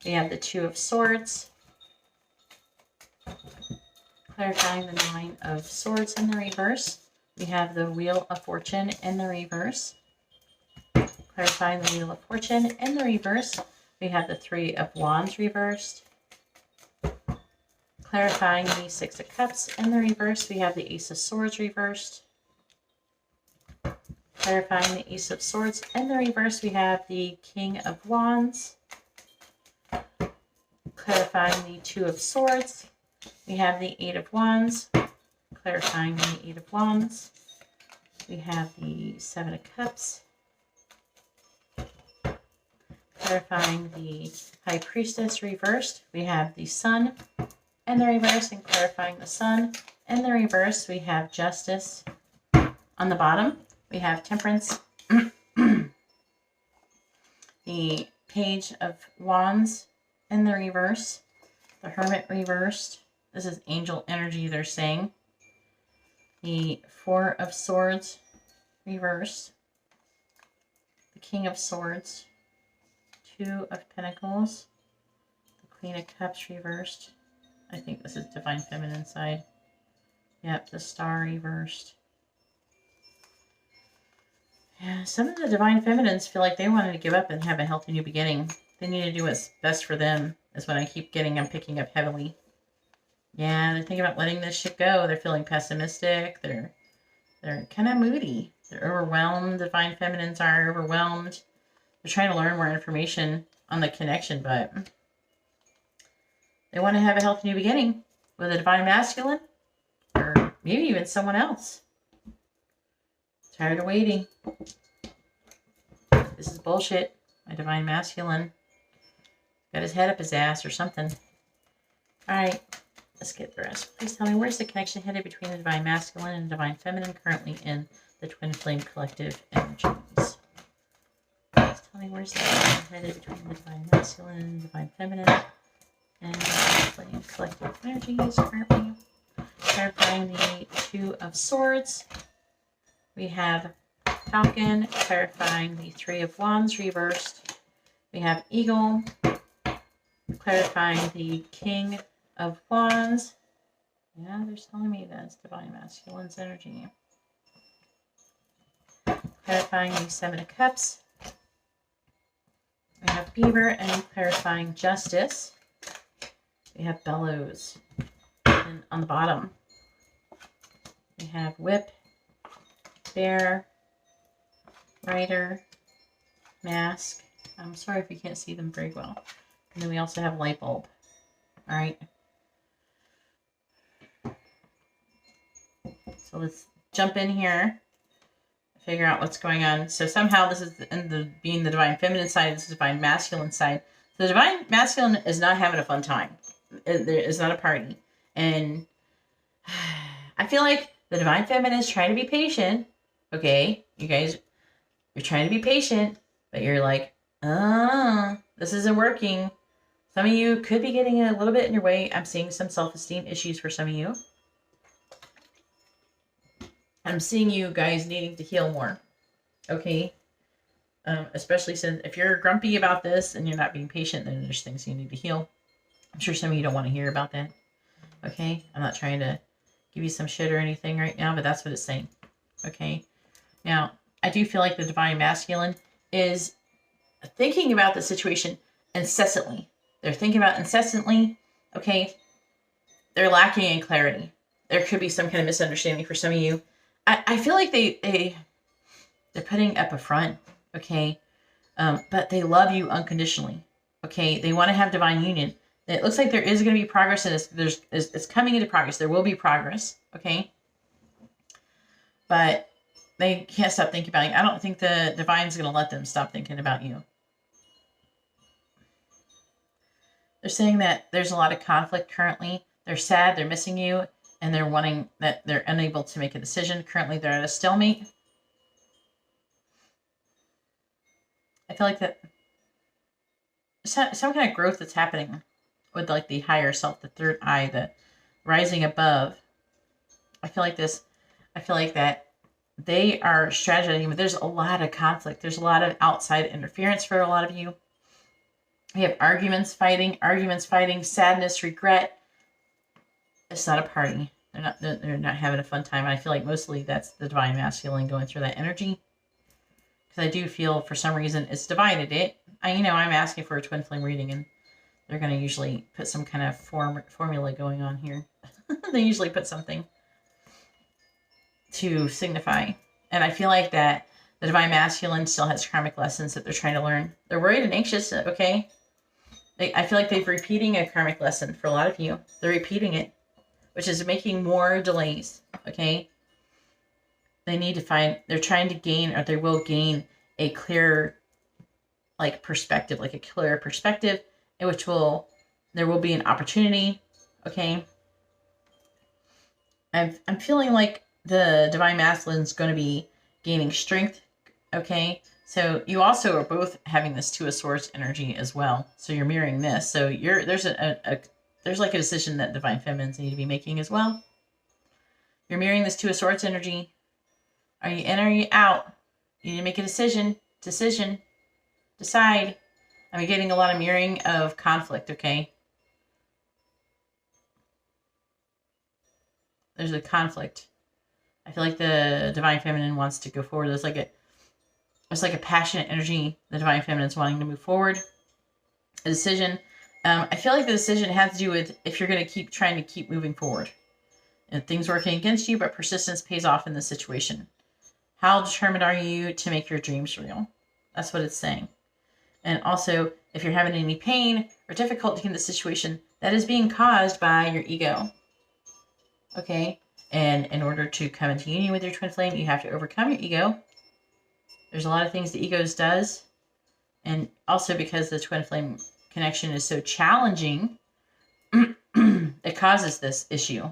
We have the Two of Swords, clarifying the Nine of Swords in the reverse. We have the Wheel of Fortune in the reverse, clarifying the Wheel of Fortune in the reverse. We have the Three of Wands reversed, clarifying the Six of Cups in the reverse. We have the Ace of Swords reversed. Clarifying the Ace of Swords in the reverse, we have the King of Wands. Clarifying the Two of Swords, we have the Eight of Wands. Clarifying the Eight of Wands, we have the Seven of Cups. Clarifying the High Priestess reversed, we have the Sun in the reverse, and clarifying the Sun in the reverse, we have Justice on the bottom. We have Temperance, the Page of Wands in the reverse, the Hermit reversed. This is angel energy, they're saying. The Four of Swords reversed, the King of Swords, Two of Pentacles, the Queen of Cups reversed. I think this is Divine Feminine side. Yep, the Star reversed. Yeah, some of the Divine Feminines feel like they wanted to give up and have a healthy new beginning. They need to do what's best for them, is what I keep getting. I'm picking up heavily. Yeah, they're thinking about letting this shit go. They're feeling pessimistic. They're kind of moody. They're overwhelmed. The Divine Feminines are overwhelmed. They're trying to learn more information on the connection, but they want to have a healthy new beginning with a Divine Masculine, or maybe even someone else. Tired of waiting. This is bullshit. My Divine Masculine got his head up his ass or something. Alright, let's get the rest. Please tell me, where's the connection headed between the Divine Masculine and Divine Feminine currently in the Twin Flame Collective energies? Please tell me, where's the connection headed between the Divine Masculine and Divine Feminine and the Twin Flame Collective energies currently? Clarifying the Two of Swords. We have Falcon, clarifying the Three of Wands reversed. We have Eagle, clarifying the King of Wands. Yeah, they're telling me that's Divine Masculine's energy. Clarifying the Seven of Cups. We have Beaver, and clarifying Justice. We have Bellows. And on the bottom, we have Whip, Bear, Rider, Mask. I'm sorry if you can't see them very well. And then we also have Light Bulb. All right. So let's jump in here, figure out what's going on. So somehow this is being the Divine Feminine side, this is the Divine Masculine side. So the Divine Masculine is not having a fun time. It's not a party. And I feel like The divine feminine is trying to be patient. Okay, you guys, you're trying to be patient, but you're like, this isn't working. Some of you could be getting a little bit in your way. I'm seeing some self-esteem issues for some of you. I'm seeing you guys needing to heal more. Okay. Especially since if you're grumpy about this and you're not being patient, then there's things you need to heal. I'm sure some of you don't want to hear about that. Okay. I'm not trying to give you some shit or anything right now, but that's what it's saying. Okay. Now, I do feel like the divine masculine is thinking about the situation incessantly. They're thinking about incessantly. Okay. They're lacking in clarity. There could be some kind of misunderstanding for some of you. I feel like they're putting up a front. Okay. But they love you unconditionally. Okay. They want to have divine union. It looks like there is going to be progress in this. It's coming into progress. There will be progress. Okay. But they can't stop thinking about you. I don't think the divine's going to let them stop thinking about you. They're saying that there's a lot of conflict currently. They're sad. They're missing you. And they're wanting that they're unable to make a decision. Currently, they're at a stalemate. I feel like that some kind of growth that's happening with like the higher self, the third eye, the rising above. I feel like this. I feel like that they are strategizing, but there's a lot of conflict. There's a lot of outside interference for a lot of you. You have arguments, fighting, sadness, regret. It's not a party. They're not having a fun time. I feel like mostly that's the divine masculine going through that energy. Because I do feel for some reason it's divided. I'm asking for a twin flame reading, and they're going to usually put some kind of formula going on here. They usually put something to signify. And I feel like that the divine masculine still has karmic lessons that they're trying to learn. They're worried and anxious, okay? I feel like they're repeating a karmic lesson for a lot of you. They're repeating it, which is making more delays, okay? They need to they're trying to gain, or they will gain a clear, perspective, a clear perspective, in which there will be an opportunity, okay? I'm feeling like the divine masculine is going to be gaining strength, okay? So you also are both having this Two of Swords energy as well. So you're mirroring this. So there's a decision that divine feminines need to be making as well. You're mirroring this Two of Swords energy. Are you in or are you out? You need to make a decision. Decide. I'm getting a lot of mirroring of conflict, okay? There's a conflict. I feel like the divine feminine wants to go forward. There's like a passionate energy. The divine feminine is wanting to move forward. A decision. I feel like the decision has to do with if you're going to trying to keep moving forward. And things working against you, but persistence pays off in this situation. How determined are you to make your dreams real? That's what it's saying. And also, if you're having any pain or difficulty in the situation, that is being caused by your ego. Okay? And in order to come into union with your twin flame, you have to overcome your ego. There's a lot of things the ego does. And also because the twin flame connection is so challenging, it causes this issue.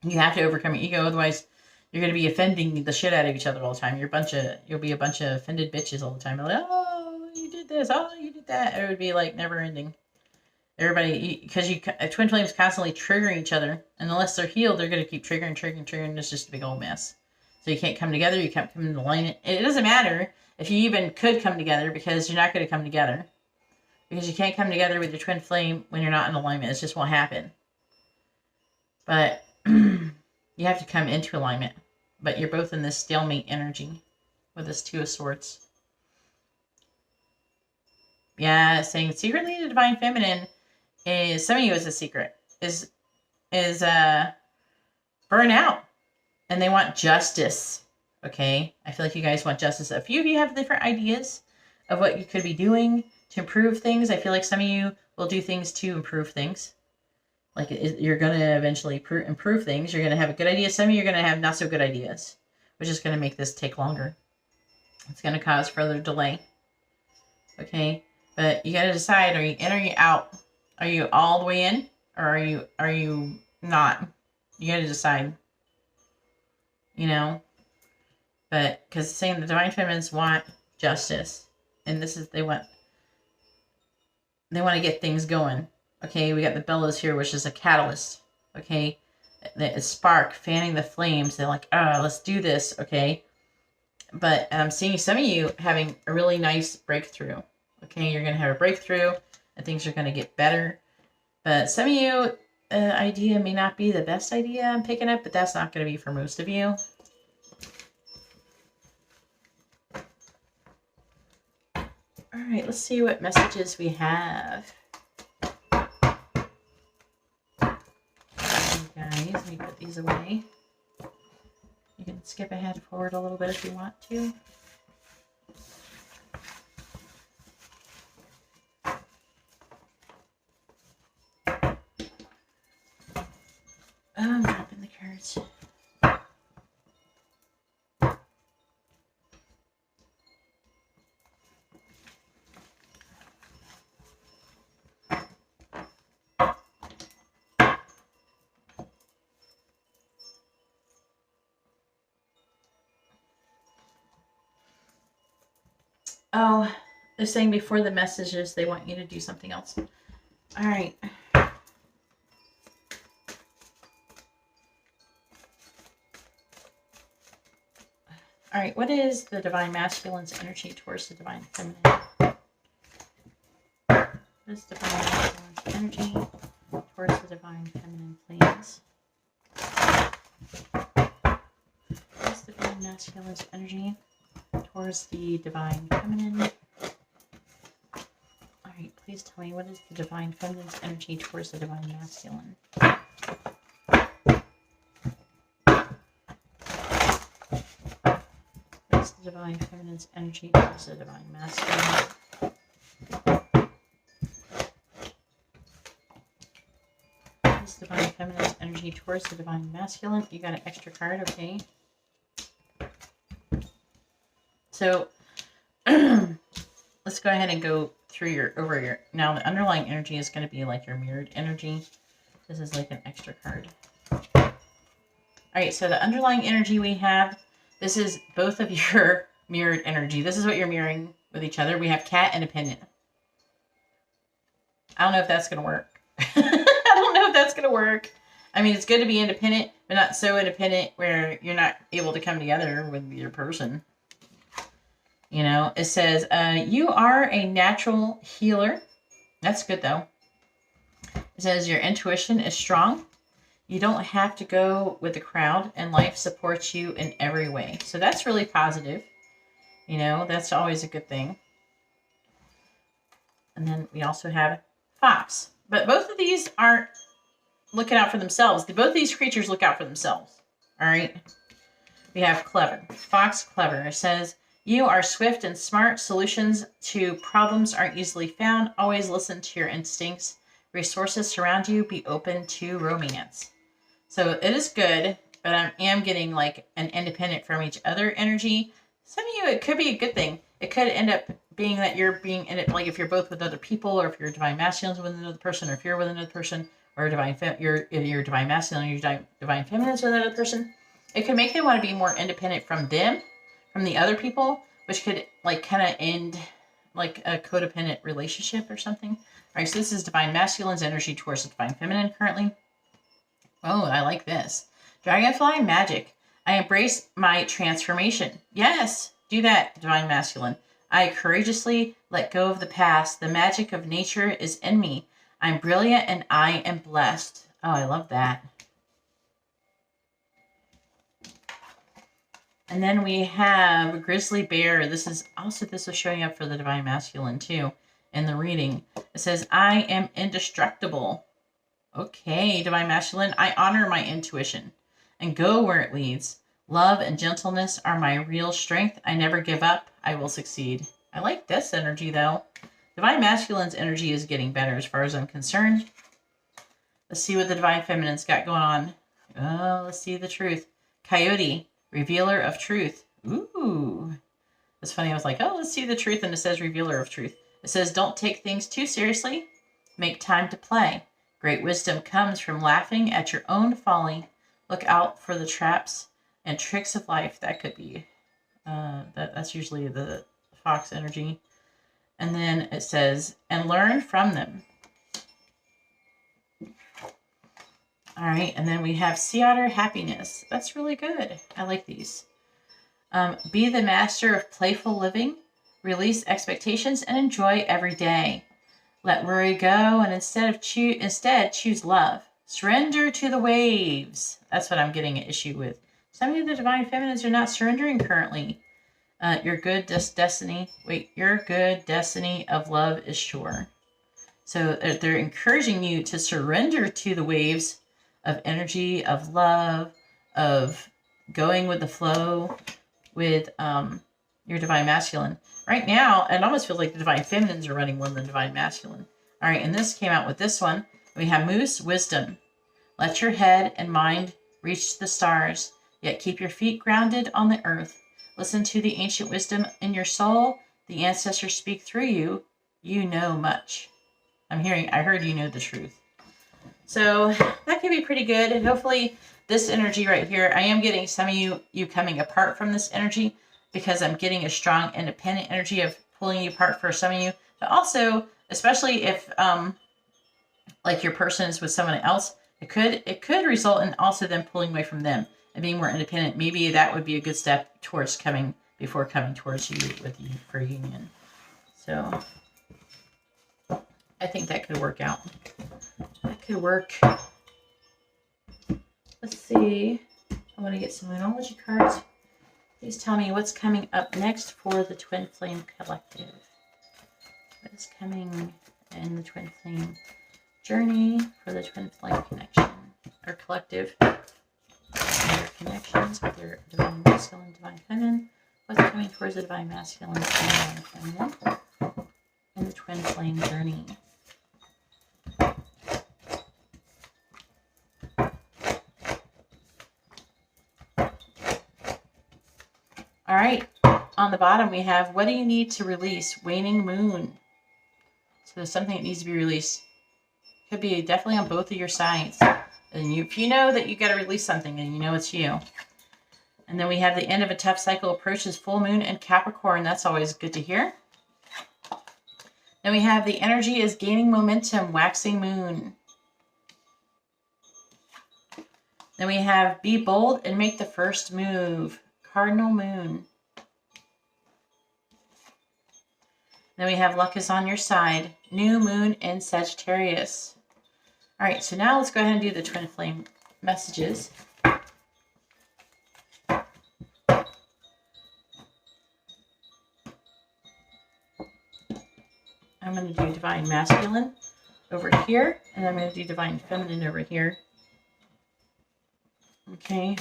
You have to overcome your ego, otherwise you're going to be offending the shit out of each other all the time. You'll be a bunch of offended bitches all the time. You're like, oh, you did this, oh, you did that. It would be like never ending. Everybody, because twin flames constantly triggering each other, and unless they're healed, they're going to keep triggering. It's just a big old mess. So you can't come together. You can't come in alignment. It doesn't matter if you even could come together, because you're not going to come together. Because you can't come together with your twin flame when you're not in alignment. It just won't happen. But you have to come into alignment. But you're both in this stalemate energy with this Two of Swords. Yeah, saying secretly the divine feminine is, some of you is a secret, is burnout. And they want justice. Okay? I feel like you guys want justice. A few of you have different ideas of what you could be doing to improve things. I feel like some of you will do things to improve things. Like you're going to eventually improve things. You're going to have a good idea. Some of you are going to have not so good ideas, which is going to make this take longer. It's going to cause further delay. Okay? But you got to decide, are you in or are you out? Are you all the way in, or are you not? You got to decide. you know. But because it's saying the divine feminines want justice, and this is they want to get things going. Okay, we got the bellows here, which is a catalyst. Okay, the spark fanning the flames. They're like, let's do this. Okay, but I'm seeing some of you having a really nice breakthrough. Okay, you're gonna have a breakthrough, and things are gonna get better. But some of you, idea may not be the best idea I'm picking up, but that's not gonna be for most of you. All right, let's see what messages we have. Guys, let me put these away. You can skip ahead forward a little bit if you want to. I'm dropping the cards. Oh, they're saying before the messages they want you to do something else. All right. All right, what is the divine masculine's energy towards the divine feminine? What is divine masculine's energy towards the divine feminine, please? What is divine masculine's energy towards the divine feminine? All right, please tell me, what is the divine feminine's energy towards the divine masculine? What is the divine feminine's energy towards the divine masculine? What is divine feminine's energy towards the divine masculine? You got an extra card, okay? So let's go ahead and go through over your, now the underlying energy is going to be like your mirrored energy. This is like an extra card. All right, so the underlying energy we have, this is both of your mirrored energy. This is what you're mirroring with each other. We have cat independent. I don't know if that's going to work. I don't know if that's going to work. I mean, it's good to be independent, but not so independent where you're not able to come together with your person. You know, it says, you are a natural healer. That's good, though. It says your intuition is strong. You don't have to go with the crowd, and life supports you in every way. So that's really positive. You know, that's always a good thing. And then we also have fox. But both of these aren't looking out for themselves. Both of these creatures look out for themselves. All right? We have clever. Fox, clever. It says, you are swift and smart. Solutions to problems aren't easily found. Always listen to your instincts. Resources surround you. Be open to romance. So it is good, but I am getting like an independent from each other energy. Some of you, it could be a good thing. It could end up being that you're being in it, like if you're both with other people, or if you're divine masculine with another person, or if you're with another person, or you're divine masculine, or you're divine feminine with another person. It could make them want to be more independent from them, from the other people, which could like kind of end like a codependent relationship or something. All right, so this is divine masculine's energy towards the divine feminine currently. Oh, I like this. Dragonfly magic. I embrace my transformation. Yes, do that, divine masculine. I courageously let go of the past. The magic of nature is in me. I'm brilliant and I am blessed. Oh, I love that. And then we have Grizzly Bear. This was showing up for the divine masculine too in the reading. It says, I am indestructible. Okay, divine masculine, I honor my intuition and go where it leads. Love and gentleness are my real strength. I never give up. I will succeed. I like this energy though. Divine masculine's energy is getting better as far as I'm concerned. Let's see what the divine feminine's got going on. Oh, let's see the truth. Coyote, revealer of truth. Ooh. It's funny. I was like, oh, let's see the truth. And it says revealer of truth. It says, don't take things too seriously. Make time to play. Great wisdom comes from laughing at your own folly. Look out for the traps And tricks of life, that could be, that's usually the fox energy. And then it says, and learn from them. All right, and then we have sea otter happiness. That's really good. I like these. Be the master of playful living. Release expectations and enjoy every day. Let worry go and instead choose love. Surrender to the waves. That's what I'm getting an issue with. Some of the divine feminines are not surrendering currently. Your good destiny of love is sure. So they're encouraging you to surrender to the waves of energy, of love, of going with the flow with your divine masculine. Right now, it almost feels like the divine feminines are running more than the divine masculine. All right, and this came out with this one. We have Moose Wisdom. Let your head and mind reach the stars, yet keep your feet grounded on the earth. Listen to the ancient wisdom in your soul. The ancestors speak through you. You know much. I heard you know the truth. So that could be pretty good. And hopefully this energy right here, I am getting some of you coming apart from this energy because I'm getting a strong independent energy of pulling you apart for some of you. But also, especially if like your person is with someone else, it could result in also them pulling away from them and being more independent. Maybe that would be a good step towards coming towards you for union. So I think that could work out. That could work. Let's see. I want to get some Moonology cards. Please tell me what's coming up next for the Twin Flame Collective. What is coming in the Twin Flame journey for the Twin Flame connection or collective? Their connections with their divine masculine, divine feminine. What's coming towards the divine masculine and divine feminine in the Twin Flame journey? All right, on the bottom we have, what do you need to release? Waning moon. So there's something that needs to be released. Could be definitely on both of your sides. And if you know that you got to release something, and you know it's you. And then we have the end of a tough cycle approaches full moon and Capricorn. That's always good to hear. Then we have the energy is gaining momentum, waxing moon. Then we have be bold and make the first move. Cardinal moon. Then we have luck is on your side. New moon in Sagittarius. All right, so now let's go ahead and do the Twin Flame messages. I'm going to do Divine Masculine over here, and I'm going to do Divine Feminine over here. Okay.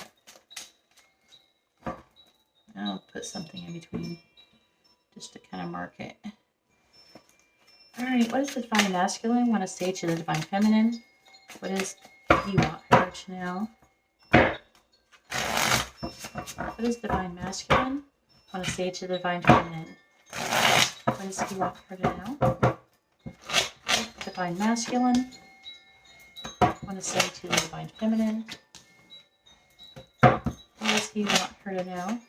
I'll put something in between just to kind of mark it. All right, what does the Divine Masculine want to say to the Divine Feminine? What does he want her to know? What does Divine Masculine want to say to the Divine Feminine? What does he want her to know? Divine Masculine want to say to the Divine Feminine? What does he want her to know?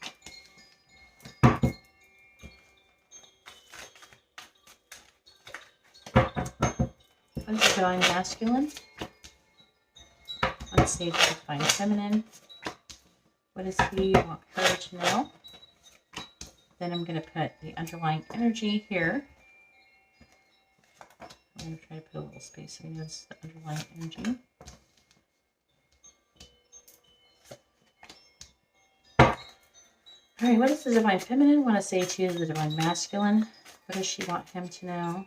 What is the Divine Masculine? Want to say to the Divine Feminine? What does he want her to know? Then I'm going to put the underlying energy here. I'm going to try to put a little space so he knows the underlying energy. All right, what does the Divine Feminine want to say to the Divine Masculine? What does she want him to know?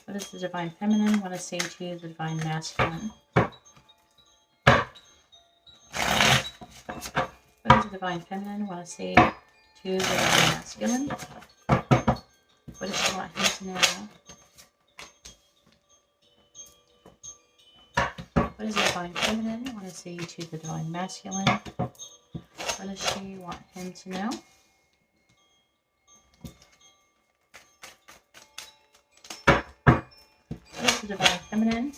What does the Divine Feminine want to say to the Divine Masculine? What does the Divine Feminine want to say to the Divine Masculine? What does she want him to know? What does the Divine Feminine want to say to the Divine Masculine? What does she want him to know? What does the Divine Feminine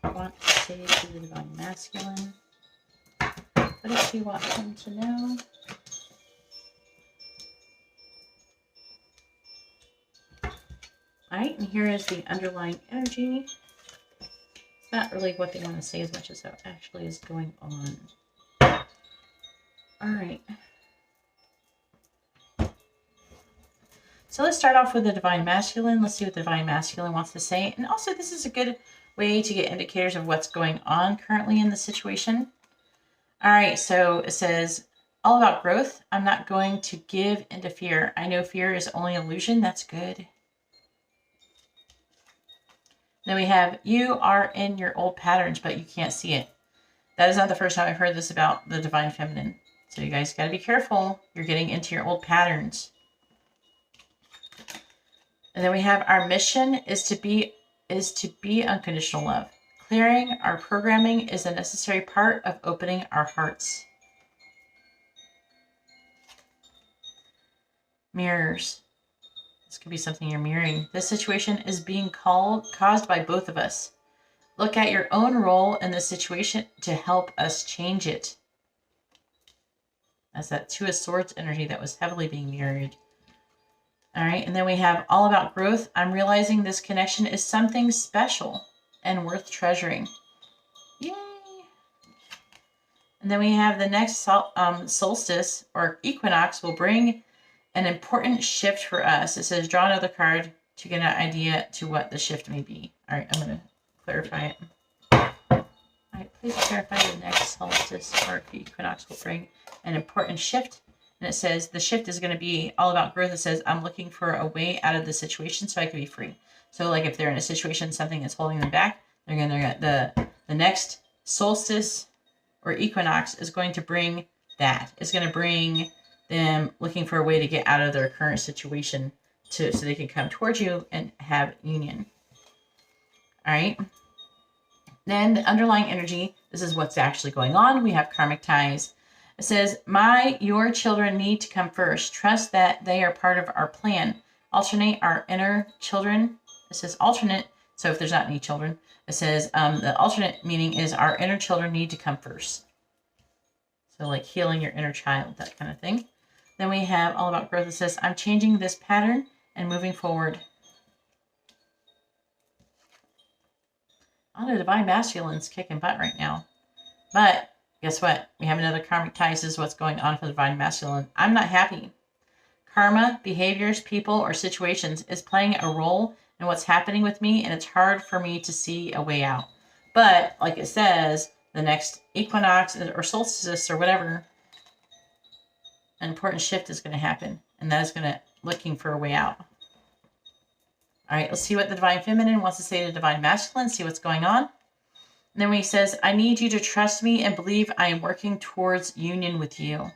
want to say to the Divine Masculine? What What does she want him to know? All right, and here is the underlying energy. It's not really what they want to say as much as what actually is going on. All right. So let's start off with the Divine Masculine. Let's see what the Divine Masculine wants to say. And also, this is a good way to get indicators of what's going on currently in the situation. All right, so it says, all about growth. I'm not going to give into fear. I know fear is only illusion. That's good. Then we have, you are in your old patterns, but you can't see it. That is not the first time I've heard this about the Divine Feminine. So you guys got to be careful. You're getting into your old patterns. And then we have, our mission is to be unconditional love. Clearing our programming is a necessary part of opening our hearts. Mirrors. This could be something you're mirroring. This situation is being caused by both of us. Look at your own role in the situation to help us change it. That's that Two of Swords energy that was heavily being mirrored. All right, and then we have all about growth. I'm realizing this connection is something special and worth treasuring. Yay! And then we have the next solstice or equinox will bring an important shift for us. It says, draw another card to get an idea to what the shift may be. All right, I'm going to clarify it. All right, please clarify the next solstice or equinox will bring an important shift. And it says the shift is going to be all about growth. It says, I'm looking for a way out of the situation so I can be free. So like if they're in a situation, something that's holding them back, they're going to get the next solstice or equinox is going to bring that. It's going to bring them looking for a way to get out of their current situation so they can come towards you and have union. All right. Then the underlying energy, this is what's actually going on. We have karmic ties. It says, your children need to come first. Trust that they are part of our plan. Alternate our inner children. It says alternate. So if there's not any children, it says the alternate meaning is our inner children need to come first. So like healing your inner child, that kind of thing. Then we have all about growth. It says, I'm changing this pattern and moving forward. Oh, the Divine Masculine's kicking butt right now. But guess what? We have another karmic ties. This is what's going on for the Divine Masculine. I'm not happy. Karma, behaviors, people, or situations is playing a role in what's happening with me, and it's hard for me to see a way out. But like it says, the next equinox or solstice or whatever, an important shift is going to happen, and that is going to looking for a way out. All right, let's see what the Divine Feminine wants to say to the Divine Masculine, see what's going on. And then when he says, I need you to trust me and believe I am working towards union with you.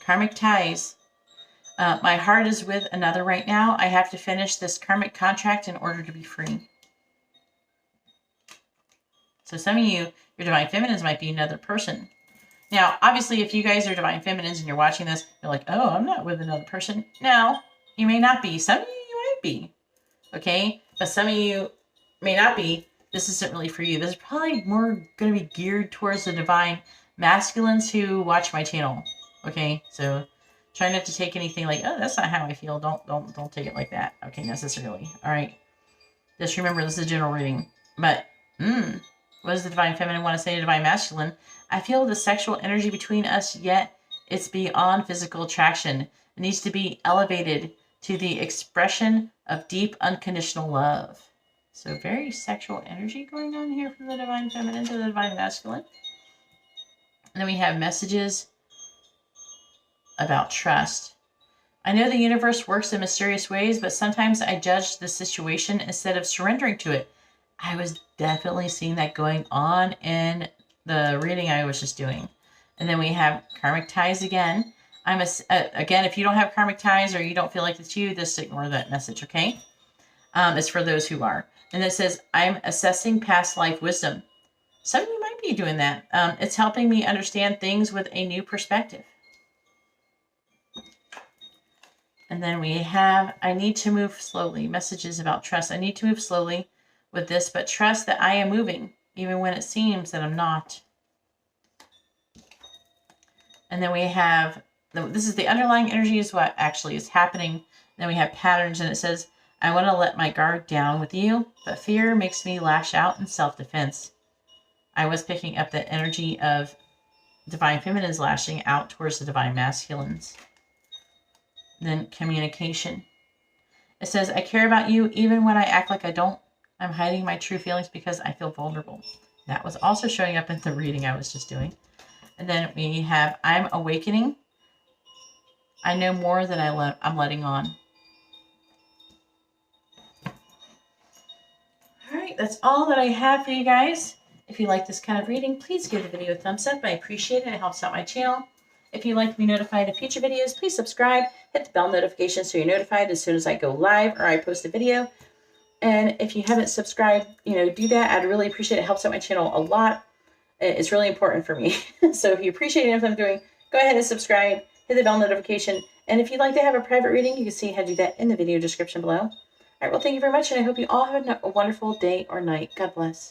Karmic ties. My heart is with another right now. I have to finish this karmic contract in order to be free. So some of you, your Divine Feminines might be another person. Now, obviously, if you guys are Divine Feminines and you're watching this, you're like, oh, I'm not with another person. No, you may not be. Some of you might be. Okay? But some of you may not be. This isn't really for you. This is probably more going to be geared towards the Divine Masculines who watch my channel. Okay? So try not to take anything like, oh, that's not how I feel. Don't take it like that. Okay, necessarily. All right? Just remember, this is a general reading. But, what does the Divine Feminine want to say to Divine Masculine? I feel the sexual energy between us, yet it's beyond physical attraction. It needs to be elevated to the expression of deep, unconditional love. So very sexual energy going on here from the Divine Feminine to the Divine Masculine. And then we have messages about trust. I know the universe works in mysterious ways, but sometimes I judge the situation instead of surrendering to it. I was definitely seeing that going on in the reading I was just doing. And then we have karmic ties again. Again, if you don't have karmic ties or you don't feel like it's you, just ignore that message, okay? It's for those who are. And it says, I'm assessing past life wisdom. Some of you might be doing that. It's helping me understand things with a new perspective. And then we have, I need to move slowly. Messages about trust. I need to move slowly with this, but trust that I am moving. even when it seems that I'm not. And then we have, this is the underlying energy is what actually is happening. Then we have patterns, and it says, I want to let my guard down with you, but fear makes me lash out in self-defense. I was picking up the energy of divine feminines lashing out towards the divine masculines. Then communication. It says, I care about you even when I act like I don't. I'm hiding my true feelings because I feel vulnerable. That was also showing up in the reading I was just doing. And then we have, I'm awakening. I know more than I'm letting on. All right, that's all that I have for you guys. If you like this kind of reading, please give the video a thumbs up. I appreciate it. It helps out my channel. If you'd like to be notified of future videos, please subscribe. Hit the bell notification so you're notified as soon as I go live or I post a video. And if you haven't subscribed, do that. I'd really appreciate it. It helps out my channel a lot. It's really important for me. So if you appreciate anything I'm doing, go ahead and subscribe. Hit the bell notification. And if you'd like to have a private reading, you can see how to do that in the video description below. All right, well, thank you very much, and I hope you all have a wonderful day or night. God bless.